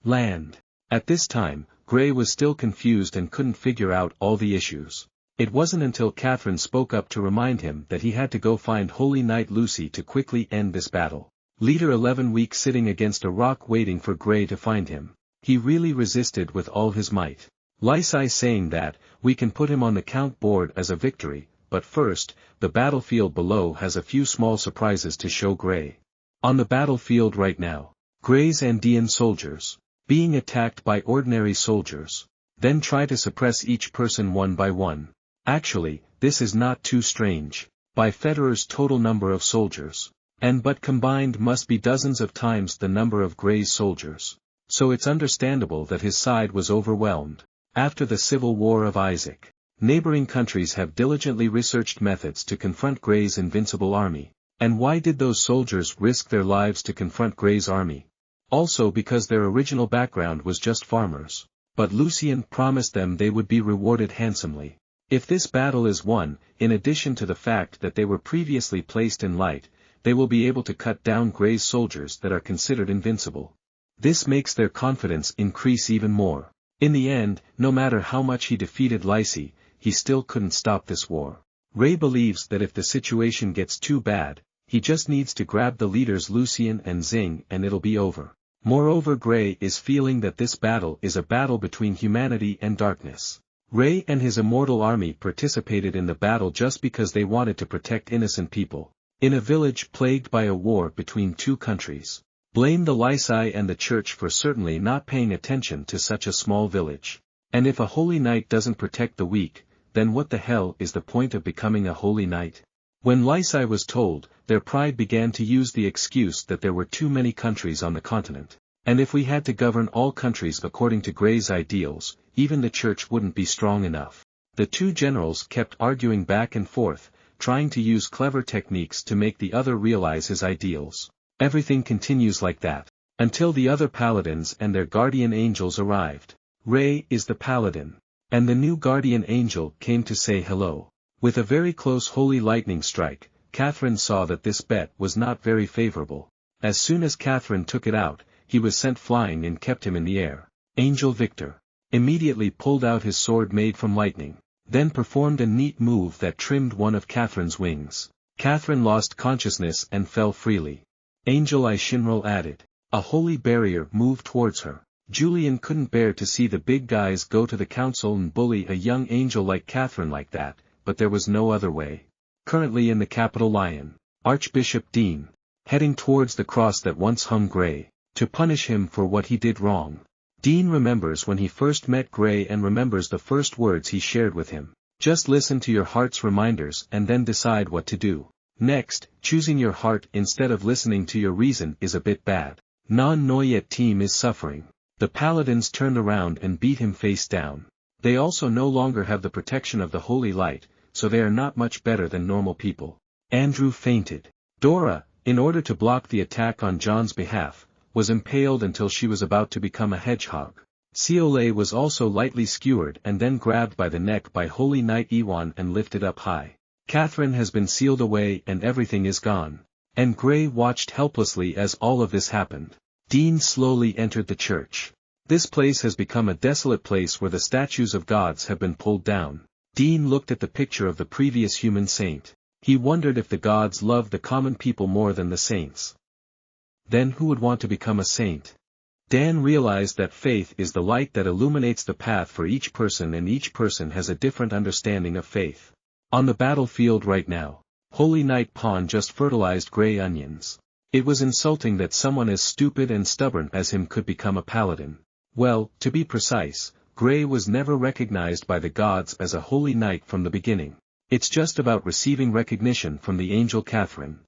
Land. At this time, Gray was still confused and couldn't figure out all the issues. It wasn't until Catherine spoke up to remind him that he had to go find Holy Knight Lucy to quickly end this battle. Leader 11 weak sitting against a rock waiting for Gray to find him. He really resisted with all his might. Lysai saying that, we can put him on the count board as a victory, but first, the battlefield below has a few small surprises to show Gray. On the battlefield right now, Gray's Andean soldiers, being attacked by ordinary soldiers. Then try to suppress each person one by one. Actually, this is not too strange. By Federer's total number of soldiers. But combined must be dozens of times the number of Gray's soldiers. So it's understandable that his side was overwhelmed. After the Civil War of Isaac, neighboring countries have diligently researched methods to confront Gray's invincible army. And why did those soldiers risk their lives to confront Gray's army? Also because their original background was just farmers. But Lucian promised them they would be rewarded handsomely. If this battle is won, in addition to the fact that they were previously placed in light, they will be able to cut down Gray's soldiers that are considered invincible. This makes their confidence increase even more. In the end, no matter how much he defeated Lysy, he still couldn't stop this war. Ray believes that if the situation gets too bad, he just needs to grab the leaders Lucian and Xing and it'll be over. Moreover, Gray is feeling that this battle is a battle between humanity and darkness. Ray and his immortal army participated in the battle just because they wanted to protect innocent people. In a village plagued by a war between 2 countries. Blame the Lysai and the church for certainly not paying attention to such a small village. And if a holy knight doesn't protect the weak, then what the hell is the point of becoming a holy knight? When Lysai was told, their pride began to use the excuse that there were too many countries on the continent. And if we had to govern all countries according to Gray's ideals, even the church wouldn't be strong enough. The 2 generals kept arguing back and forth, trying to use clever techniques to make the other realize his ideals. Everything continues like that, until the other paladins and their guardian angels arrived. Ray is the paladin. And the new guardian angel came to say hello. With a very close holy lightning strike, Catherine saw that this bet was not very favorable. As soon as Catherine took it out, he was sent flying and kept him in the air. Angel Victor immediately pulled out his sword made from lightning. Then performed a neat move that trimmed one of Catherine's wings. Catherine lost consciousness and fell freely. Angel Shinral added. A holy barrier moved towards her. Julian couldn't bear to see the big guys go to the council and bully a young angel like Catherine like that, but there was no other way. Currently in the capital Lion, Archbishop Dean, heading towards the cross that once hung Gray, to punish him for what he did wrong. Dean remembers when he first met Gray and remembers the first words he shared with him. Just listen to your heart's reminders and then decide what to do. Next, choosing your heart instead of listening to your reason is a bit bad. Non-Noyet team is suffering. The paladins turned around and beat him face down. They also no longer have the protection of the holy light, so they are not much better than normal people. Andrew fainted. Dora, in order to block the attack on John's behalf, was impaled until she was about to become a hedgehog. Seolei was also lightly skewered and then grabbed by the neck by Holy Knight Iwan and lifted up high. Catherine has been sealed away and everything is gone. And Gray watched helplessly as all of this happened. Dean slowly entered the church. This place has become a desolate place where the statues of gods have been pulled down. Dean looked at the picture of the previous human saint. He wondered if the gods loved the common people more than the saints. Then who would want to become a saint? Dan realized that faith is the light that illuminates the path for each person, and each person has a different understanding of faith. On the battlefield right now, Holy Knight Pawn just fertilized gray onions. It was insulting that someone as stupid and stubborn as him could become a paladin. Well, to be precise, Gray was never recognized by the gods as a holy knight from the beginning. It's just about receiving recognition from the angel Catherine.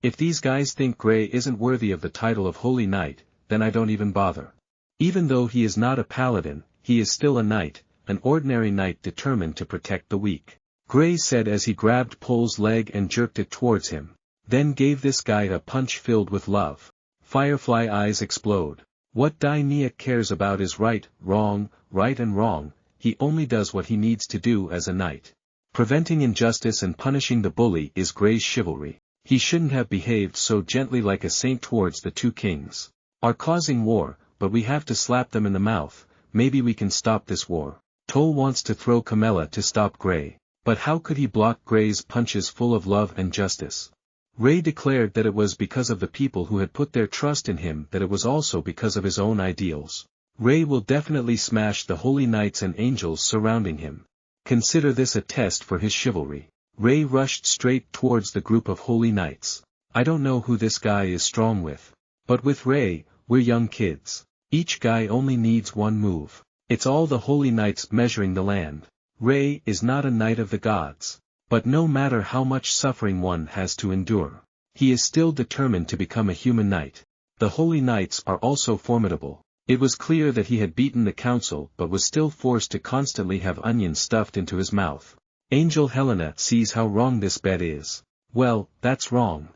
If these guys think Gray isn't worthy of the title of holy knight, then I don't even bother. Even though he is not a paladin, he is still a knight, an ordinary knight determined to protect the weak. Gray said as he grabbed Pole's leg and jerked it towards him, then gave this guy a punch filled with love. Firefly eyes explode. What Dainiac cares about is right and wrong, he only does what he needs to do as a knight. Preventing injustice and punishing the bully is Gray's chivalry. He shouldn't have behaved so gently like a saint towards the two kings. Are causing war, but we have to slap them in the mouth. Maybe we can stop this war. Toll wants to throw Camilla to stop Gray. But how could he block Gray's punches full of love and justice? Ray declared that it was because of the people who had put their trust in him, that it was also because of his own ideals. Ray will definitely smash the holy knights and angels surrounding him. Consider this a test for his chivalry. Ray rushed straight towards the group of holy knights. I don't know who this guy is strong with. But with Ray, we're young kids. Each guy only needs one move. It's all the holy knights measuring the land. Ray is not a knight of the gods. But no matter how much suffering one has to endure, he is still determined to become a human knight. The holy knights are also formidable. It was clear that he had beaten the council but was still forced to constantly have onions stuffed into his mouth. Angel Helena sees how wrong this bet is. Well, that's wrong.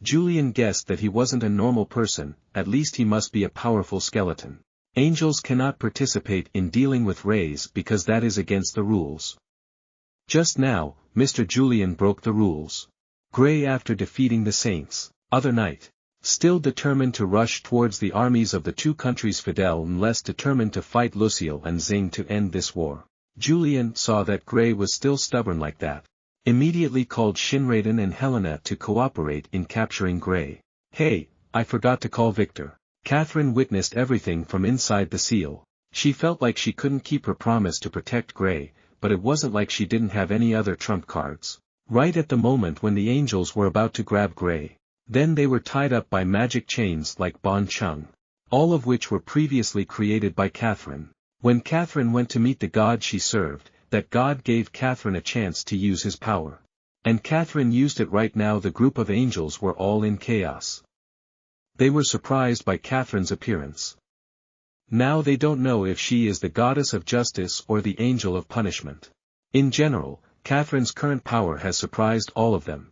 Julian guessed that he wasn't a normal person, at least he must be a powerful skeleton. Angels cannot participate in dealing with rays because that is against the rules. Just now, Mr. Julian broke the rules. Gray, after defeating the saints, other knight, still determined to rush towards the armies of the two countries, Fidel and less determined to fight Lucille and Zing to end this war. Julian saw that Gray was still stubborn like that. Immediately called Shinraiden and Helena to cooperate in capturing Gray. Hey, I forgot to call Victor. Catherine witnessed everything from inside the seal. She felt like she couldn't keep her promise to protect Gray, but it wasn't like she didn't have any other trump cards. Right at the moment when the angels were about to grab Gray, then they were tied up by magic chains like Bon Chung, all of which were previously created by Catherine. When Catherine went to meet the god she served, that god gave Catherine a chance to use his power. And Catherine used it. Right now the group of angels were all in chaos. They were surprised by Catherine's appearance. Now they don't know if she is the goddess of justice or the angel of punishment. In general, Catherine's current power has surprised all of them.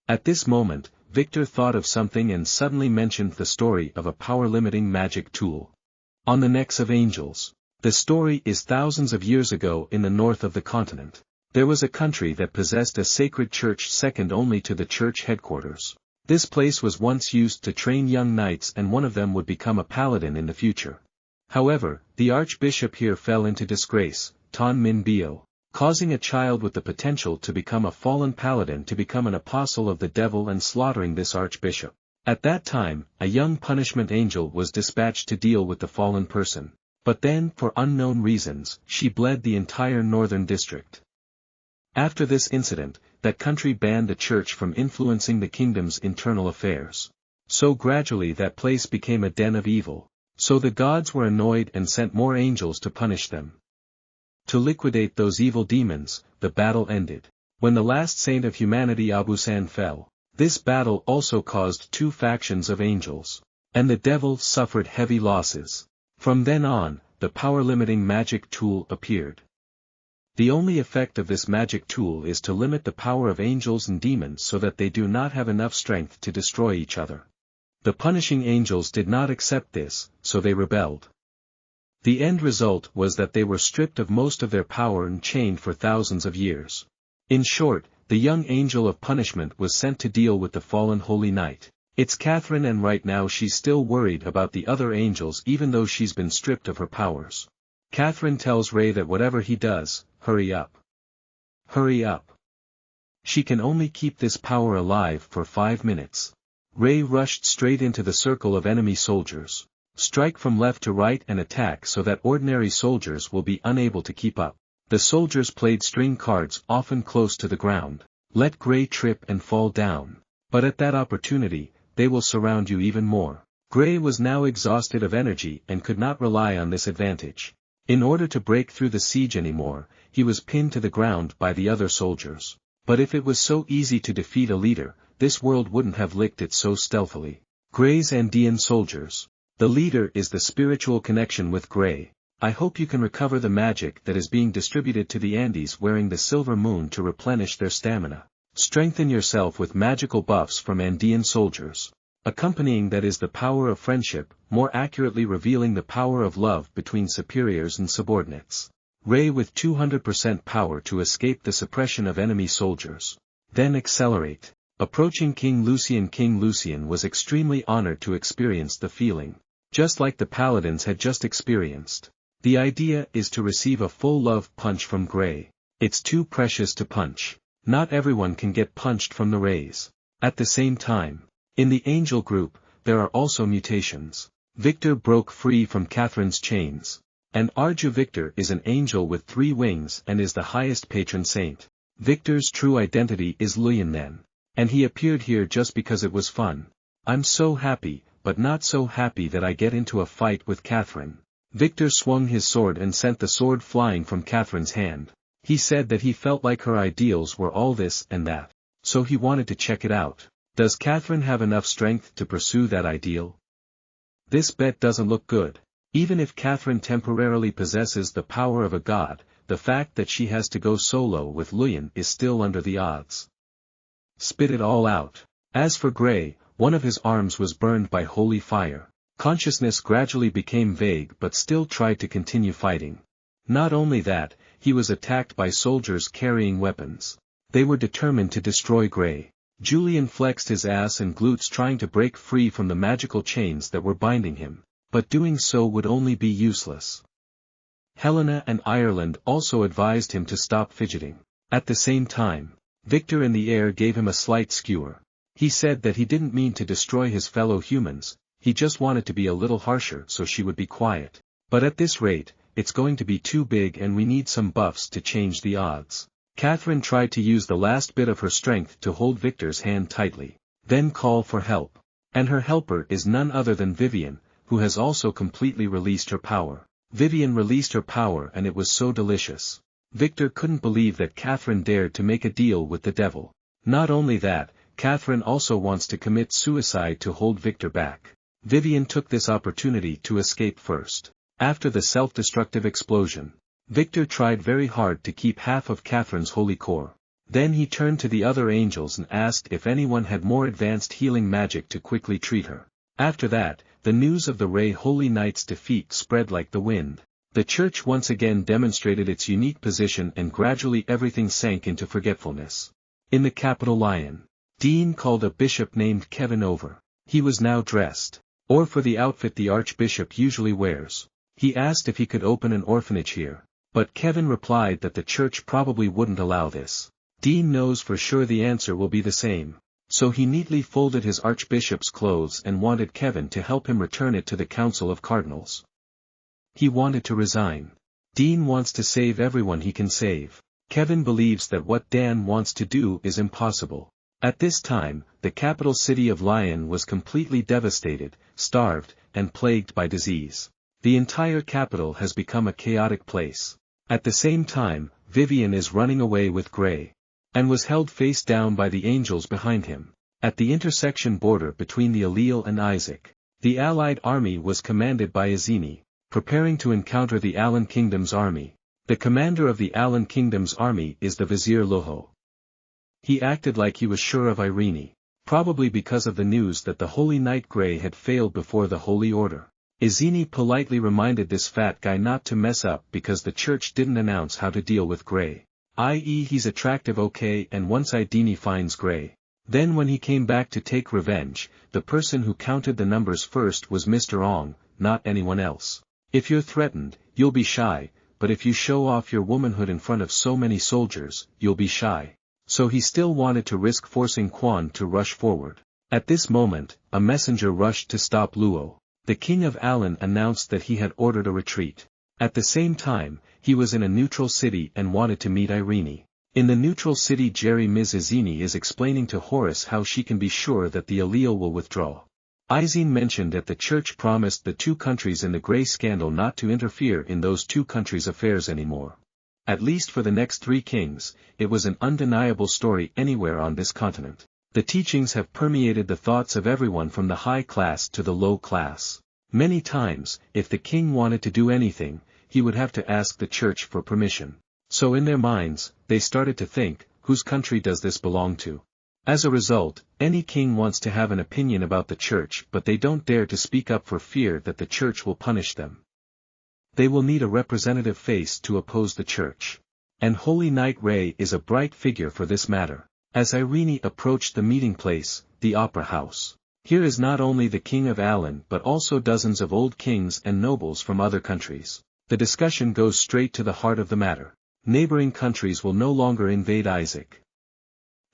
At this moment, Victor thought of something and suddenly mentioned the story of a power-limiting magic tool on the necks of angels. The story is thousands of years ago in the north of the continent. There was a country that possessed a sacred church second only to the church headquarters. This place was once used to train young knights, and one of them would become a paladin in the future. However, the archbishop here fell into disgrace, Tan Min Bio, causing a child with the potential to become a fallen paladin to become an apostle of the devil and slaughtering this archbishop. At that time, a young punishment angel was dispatched to deal with the fallen person. But then, for unknown reasons, she bled the entire northern district. After this incident, that country banned the church from influencing the kingdom's internal affairs. So gradually that place became a den of evil. So the gods were annoyed and sent more angels to punish them. To liquidate those evil demons, the battle ended. When the last saint of humanity Abusan fell, this battle also caused two factions of angels. And the devil suffered heavy losses. From then on, the power-limiting magic tool appeared. The only effect of this magic tool is to limit the power of angels and demons so that they do not have enough strength to destroy each other. The punishing angels did not accept this, so they rebelled. The end result was that they were stripped of most of their power and chained for thousands of years. In short, the young angel of punishment was sent to deal with the fallen holy knight. It's Catherine, and right now she's still worried about the other angels even though she's been stripped of her powers. Catherine tells Ray that whatever he does, hurry up. Hurry up. She can only keep this power alive for 5 minutes. Ray rushed straight into the circle of enemy soldiers. Strike from left to right and attack so that ordinary soldiers will be unable to keep up. The soldiers played string cards often close to the ground. Let Gray trip and fall down. But at that opportunity, they will surround you even more. Gray was now exhausted of energy and could not rely on this advantage. In order to break through the siege anymore, he was pinned to the ground by the other soldiers. But if it was so easy to defeat a leader, this world wouldn't have licked it so stealthily. Gray's Andean soldiers. The leader is the spiritual connection with Gray. I hope you can recover the magic that is being distributed to the Andes wearing the silver moon to replenish their stamina. Strengthen yourself with magical buffs from Andean soldiers. Accompanying that is the power of friendship, more accurately revealing the power of love between superiors and subordinates. Ray with 200% power to escape the suppression of enemy soldiers. Then accelerate. Approaching King Lucian was extremely honored to experience the feeling. Just like the Paladins had just experienced. The idea is to receive a full love punch from Gray. It's too precious to punch. Not everyone can get punched from the rays. At the same time, in the angel group, there are also mutations. Victor broke free from Catherine's chains. And Arju Victor is an angel with 3 wings and is the highest patron saint. Victor's true identity is Luyan then. And he appeared here just because it was fun. I'm so happy, but not so happy that I get into a fight with Catherine. Victor swung his sword and sent the sword flying from Catherine's hand. He said that he felt like her ideals were all this and that. So he wanted to check it out. Does Catherine have enough strength to pursue that ideal? This bet doesn't look good. Even if Catherine temporarily possesses the power of a god, the fact that she has to go solo with Luyan is still under the odds. Spit it all out. As for Gray, one of his arms was burned by holy fire. Consciousness gradually became vague but still tried to continue fighting. Not only that, he was attacked by soldiers carrying weapons. They were determined to destroy Gray. Julian flexed his ass and glutes trying to break free from the magical chains that were binding him. But doing so would only be useless. Helena and Ireland also advised him to stop fidgeting. At the same time, Victor in the air gave him a slight skewer. He said that he didn't mean to destroy his fellow humans, he just wanted to be a little harsher so she would be quiet. But at this rate, it's going to be too big and we need some buffs to change the odds. Catherine tried to use the last bit of her strength to hold Victor's hand tightly, then call for help. And her helper is none other than Vivian, who has also completely released her power. Vivian released her power and it was so delicious. Victor couldn't believe that Catherine dared to make a deal with the devil. Not only that, Catherine also wants to commit suicide to hold Victor back. Vivian took this opportunity to escape first. After the self-destructive explosion, Victor tried very hard to keep half of Catherine's holy core. Then he turned to the other angels and asked if anyone had more advanced healing magic to quickly treat her. After that, the news of the Ray Holy Knight's defeat spread like the wind. The church once again demonstrated its unique position and gradually everything sank into forgetfulness. In the capital Lion, Dean called a bishop named Kevin over. He was now dressed, or for the outfit the archbishop usually wears. He asked if he could open an orphanage here, but Kevin replied that the church probably wouldn't allow this. Dean knows for sure the answer will be the same. So he neatly folded his archbishop's clothes and wanted Kevin to help him return it to the Council of Cardinals. He wanted to resign. Dean wants to save everyone he can save. Kevin believes that what Dan wants to do is impossible. At this time, the capital city of Lion was completely devastated, starved, and plagued by disease. The entire capital has become a chaotic place. At the same time, Vivian is running away with Gray. And was held face down by the angels behind him. At the intersection border between the Allele and Isaac, the allied army was commanded by Izini, preparing to encounter the Alan Kingdom's army. The commander of the Alan Kingdom's army is the Vizier Loho. He acted like he was sure of Irene, probably because of the news that the Holy Knight Gray had failed before the Holy Order. Izini politely reminded this fat guy not to mess up because the church didn't announce how to deal with Gray. I.e. he's attractive okay and once Idini finds Gray. Then when he came back to take revenge, the person who counted the numbers first was Mr. Ong, not anyone else. If you're threatened, you'll be shy, but if you show off your womanhood in front of so many soldiers, you'll be shy. so he still wanted to risk forcing Quan to rush forward. At this moment, a messenger rushed to stop Luo. The king of Alan announced that he had ordered a retreat. At the same time, he was in a neutral city and wanted to meet Irene. In the neutral city, Jerry Ms. Izini is explaining to Horace how she can be sure that the allele will withdraw. Izine mentioned that the church promised the two countries in the Grey scandal not to interfere in those two countries' affairs anymore. At least for the next 3 kings, it was an undeniable story anywhere on this continent. The teachings have permeated the thoughts of everyone from the high class to the low class. Many times, if the king wanted to do anything, he would have to ask the church for permission. So in their minds, they started to think, whose country does this belong to? As a result, any king wants to have an opinion about the church, but they don't dare to speak up for fear that the church will punish them. They will need a representative face to oppose the church. And Holy Knight Ray is a bright figure for this matter. As Irene approached the meeting place, the opera house, here is not only the king of Alan but also dozens of old kings and nobles from other countries. The discussion goes straight to the heart of the matter. Neighboring countries will no longer invade Isaac.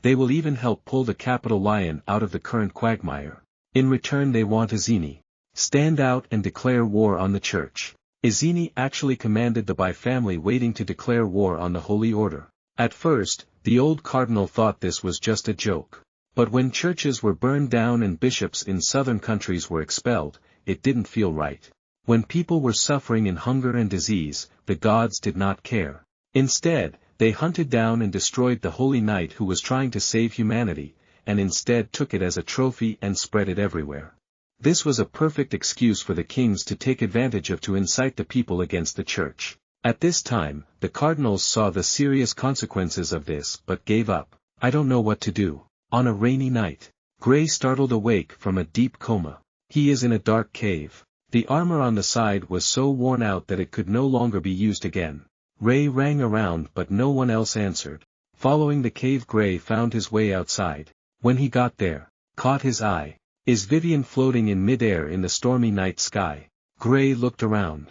They will even help pull the capital lion out of the current quagmire. In return they want Izini. Stand out and declare war on the church. Izini actually commanded the Bai family waiting to declare war on the Holy Order. At first, the old cardinal thought this was just a joke. But when churches were burned down and bishops in southern countries were expelled, it didn't feel right. When people were suffering in hunger and disease, the gods did not care. Instead, they hunted down and destroyed the Holy Knight who was trying to save humanity, and instead took it as a trophy and spread it everywhere. This was a perfect excuse for the kings to take advantage of to incite the people against the church. At this time, the cardinals saw the serious consequences of this but gave up. I don't know what to do. On a rainy night, Gray startled awake from a deep coma. He is in a dark cave. The armor on the side was so worn out that it could no longer be used again. Ray rang around but no one else answered. Following the cave, Gray found his way outside. When he got there, caught his eye. Is Vivian floating in midair in the stormy night sky? Gray looked around.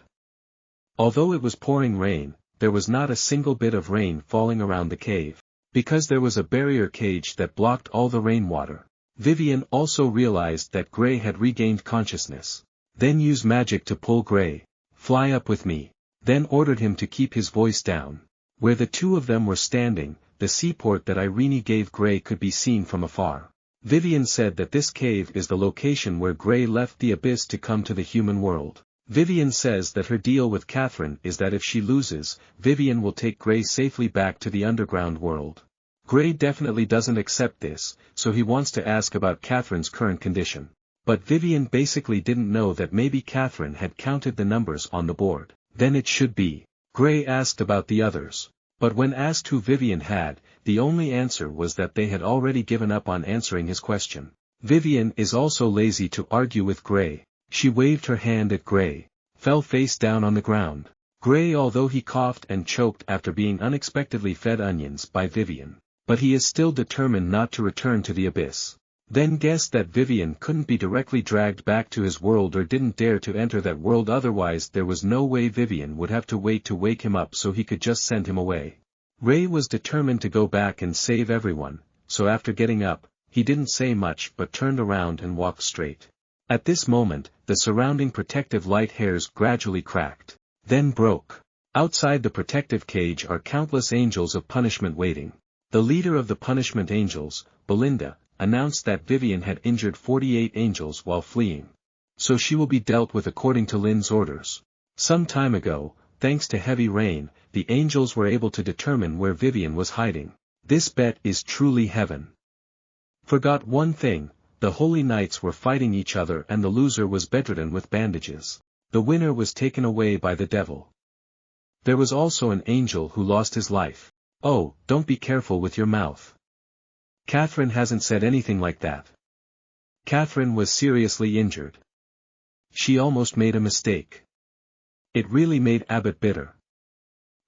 Although it was pouring rain, there was not a single bit of rain falling around the cave. Because there was a barrier cage that blocked all the rainwater. Vivian also realized that Gray had regained consciousness. Then use magic to pull Gray. Fly up with me. Then ordered him to keep his voice down. Where the two of them were standing, the seaport that Irene gave Gray could be seen from afar. Vivian said that this cave is the location where Gray left the abyss to come to the human world. Vivian says that her deal with Catherine is that if she loses, Vivian will take Gray safely back to the underground world. Gray definitely doesn't accept this, so he wants to ask about Catherine's current condition. But Vivian basically didn't know that maybe Catherine had counted the numbers on the board. Then it should be. Gray asked about the others. But when asked who Vivian had, the only answer was that they had already given up on answering his question. Vivian is also lazy to argue with Gray. She waved her hand at Gray. Fell face down on the ground. Gray, although he coughed and choked after being unexpectedly fed onions by Vivian. But he is still determined not to return to the abyss. Then guessed that Vivian couldn't be directly dragged back to his world or didn't dare to enter that world, otherwise there was no way Vivian would have to wait to wake him up, so he could just send him away. Ray was determined to go back and save everyone, so after getting up, he didn't say much but turned around and walked straight. At this moment, the surrounding protective light hairs gradually cracked, then broke. Outside the protective cage are countless angels of punishment waiting. The leader of the punishment angels, Belinda, announced that Vivian had injured 48 angels while fleeing. So she will be dealt with according to Lynn's orders. Some time ago, thanks to heavy rain, the angels were able to determine where Vivian was hiding. This bet is truly heaven. Forgot one thing, the Holy Knights were fighting each other and the loser was bedridden with bandages. The winner was taken away by the devil. There was also an angel who lost his life. Oh, don't be careful with your mouth. Catherine hasn't said anything like that. Catherine was seriously injured. She almost made a mistake. It really made Abbott bitter.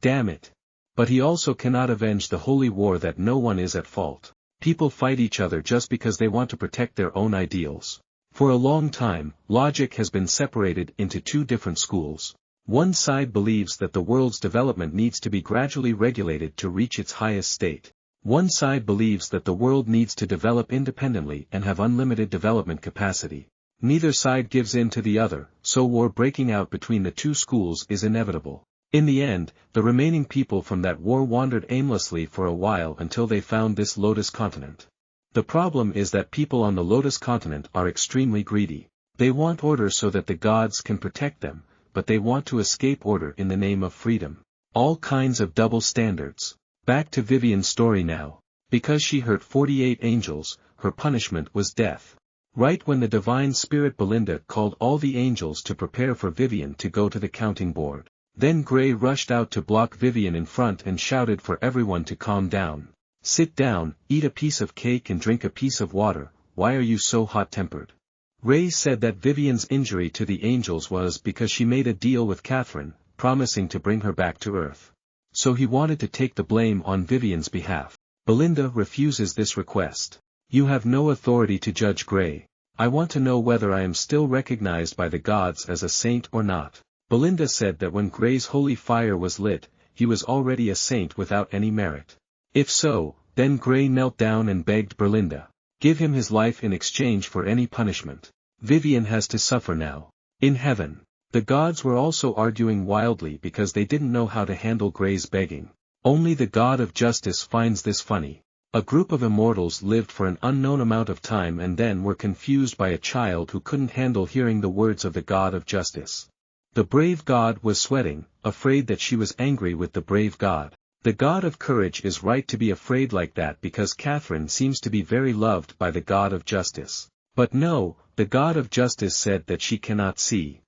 Damn it. But he also cannot avenge the holy war that no one is at fault. People fight each other just because they want to protect their own ideals. For a long time, logic has been separated into two different schools. One side believes that the world's development needs to be gradually regulated to reach its highest state. One side believes that the world needs to develop independently and have unlimited development capacity. Neither side gives in to the other, so war breaking out between the two schools is inevitable. In the end, the remaining people from that war wandered aimlessly for a while until they found this Lotus continent. The problem is that people on the Lotus continent are extremely greedy. They want order so that the gods can protect them, but they want to escape order in the name of freedom. All kinds of double standards. Back to Vivian's story now. Because she hurt 48 angels, her punishment was death. Right when the divine spirit Belinda called all the angels to prepare for Vivian to go to the counting board. Then Gray rushed out to block Vivian in front and shouted for everyone to calm down. Sit down, eat a piece of cake and drink a piece of water, why are you so hot-tempered? Ray said that Vivian's injury to the angels was because she made a deal with Catherine, promising to bring her back to Earth. So he wanted to take the blame on Vivian's behalf. Belinda refuses this request. You have no authority to judge Gray. I want to know whether I am still recognized by the gods as a saint or not. Belinda said that when Gray's holy fire was lit, he was already a saint without any merit. If so, then Gray knelt down and begged Belinda. Give him his life in exchange for any punishment. Vivian has to suffer now. In heaven. The gods were also arguing wildly because they didn't know how to handle Gray's begging. Only the god of justice finds this funny. A group of immortals lived for an unknown amount of time and then were confused by a child who couldn't handle hearing the words of the god of justice. The brave god was sweating, afraid that she was angry with the brave god. The god of courage is right to be afraid like that because Catherine seems to be very loved by the god of justice. But no, the god of justice said that she cannot see.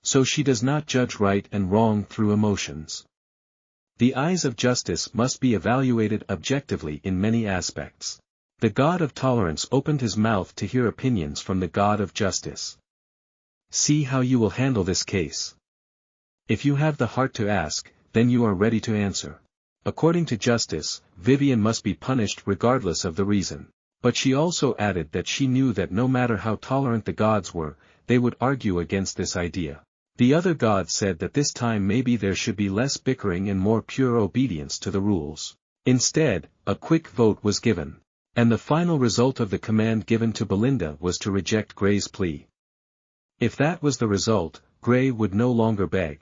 So she does not judge right and wrong through emotions. The eyes of justice must be evaluated objectively in many aspects. The god of tolerance opened his mouth to hear opinions from the god of justice. See how you will handle this case. If you have the heart to ask, then you are ready to answer. According to justice, Vivian must be punished regardless of the reason. But she also added that she knew that no matter how tolerant the gods were, they would argue against this idea. The other gods said that this time maybe there should be less bickering and more pure obedience to the rules. Instead, a quick vote was given. And the final result of the command given to Belinda was to reject Gray's plea. If that was the result, Gray would no longer beg.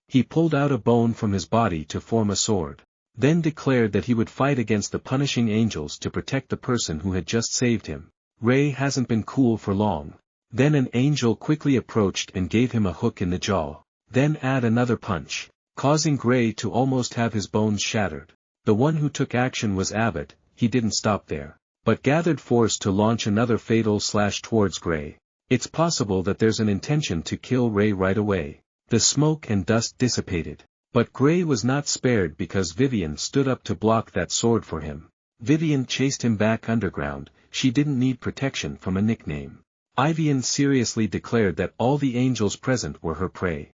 He pulled out a bone from his body to form a sword. Then declared that he would fight against the punishing angels to protect the person who had just saved him. Ray hasn't been cool for long. Then an angel quickly approached and gave him a hook in the jaw. Then add another punch, causing Gray to almost have his bones shattered. The one who took action was Abbott. He didn't stop there, but gathered force to launch another fatal slash towards Gray. It's possible that there's an intention to kill Ray right away. The smoke and dust dissipated. But Gray was not spared because Vivian stood up to block that sword for him. Vivian chased him back underground. She didn't need protection from a nickname. Vivian seriously declared that all the angels present were her prey.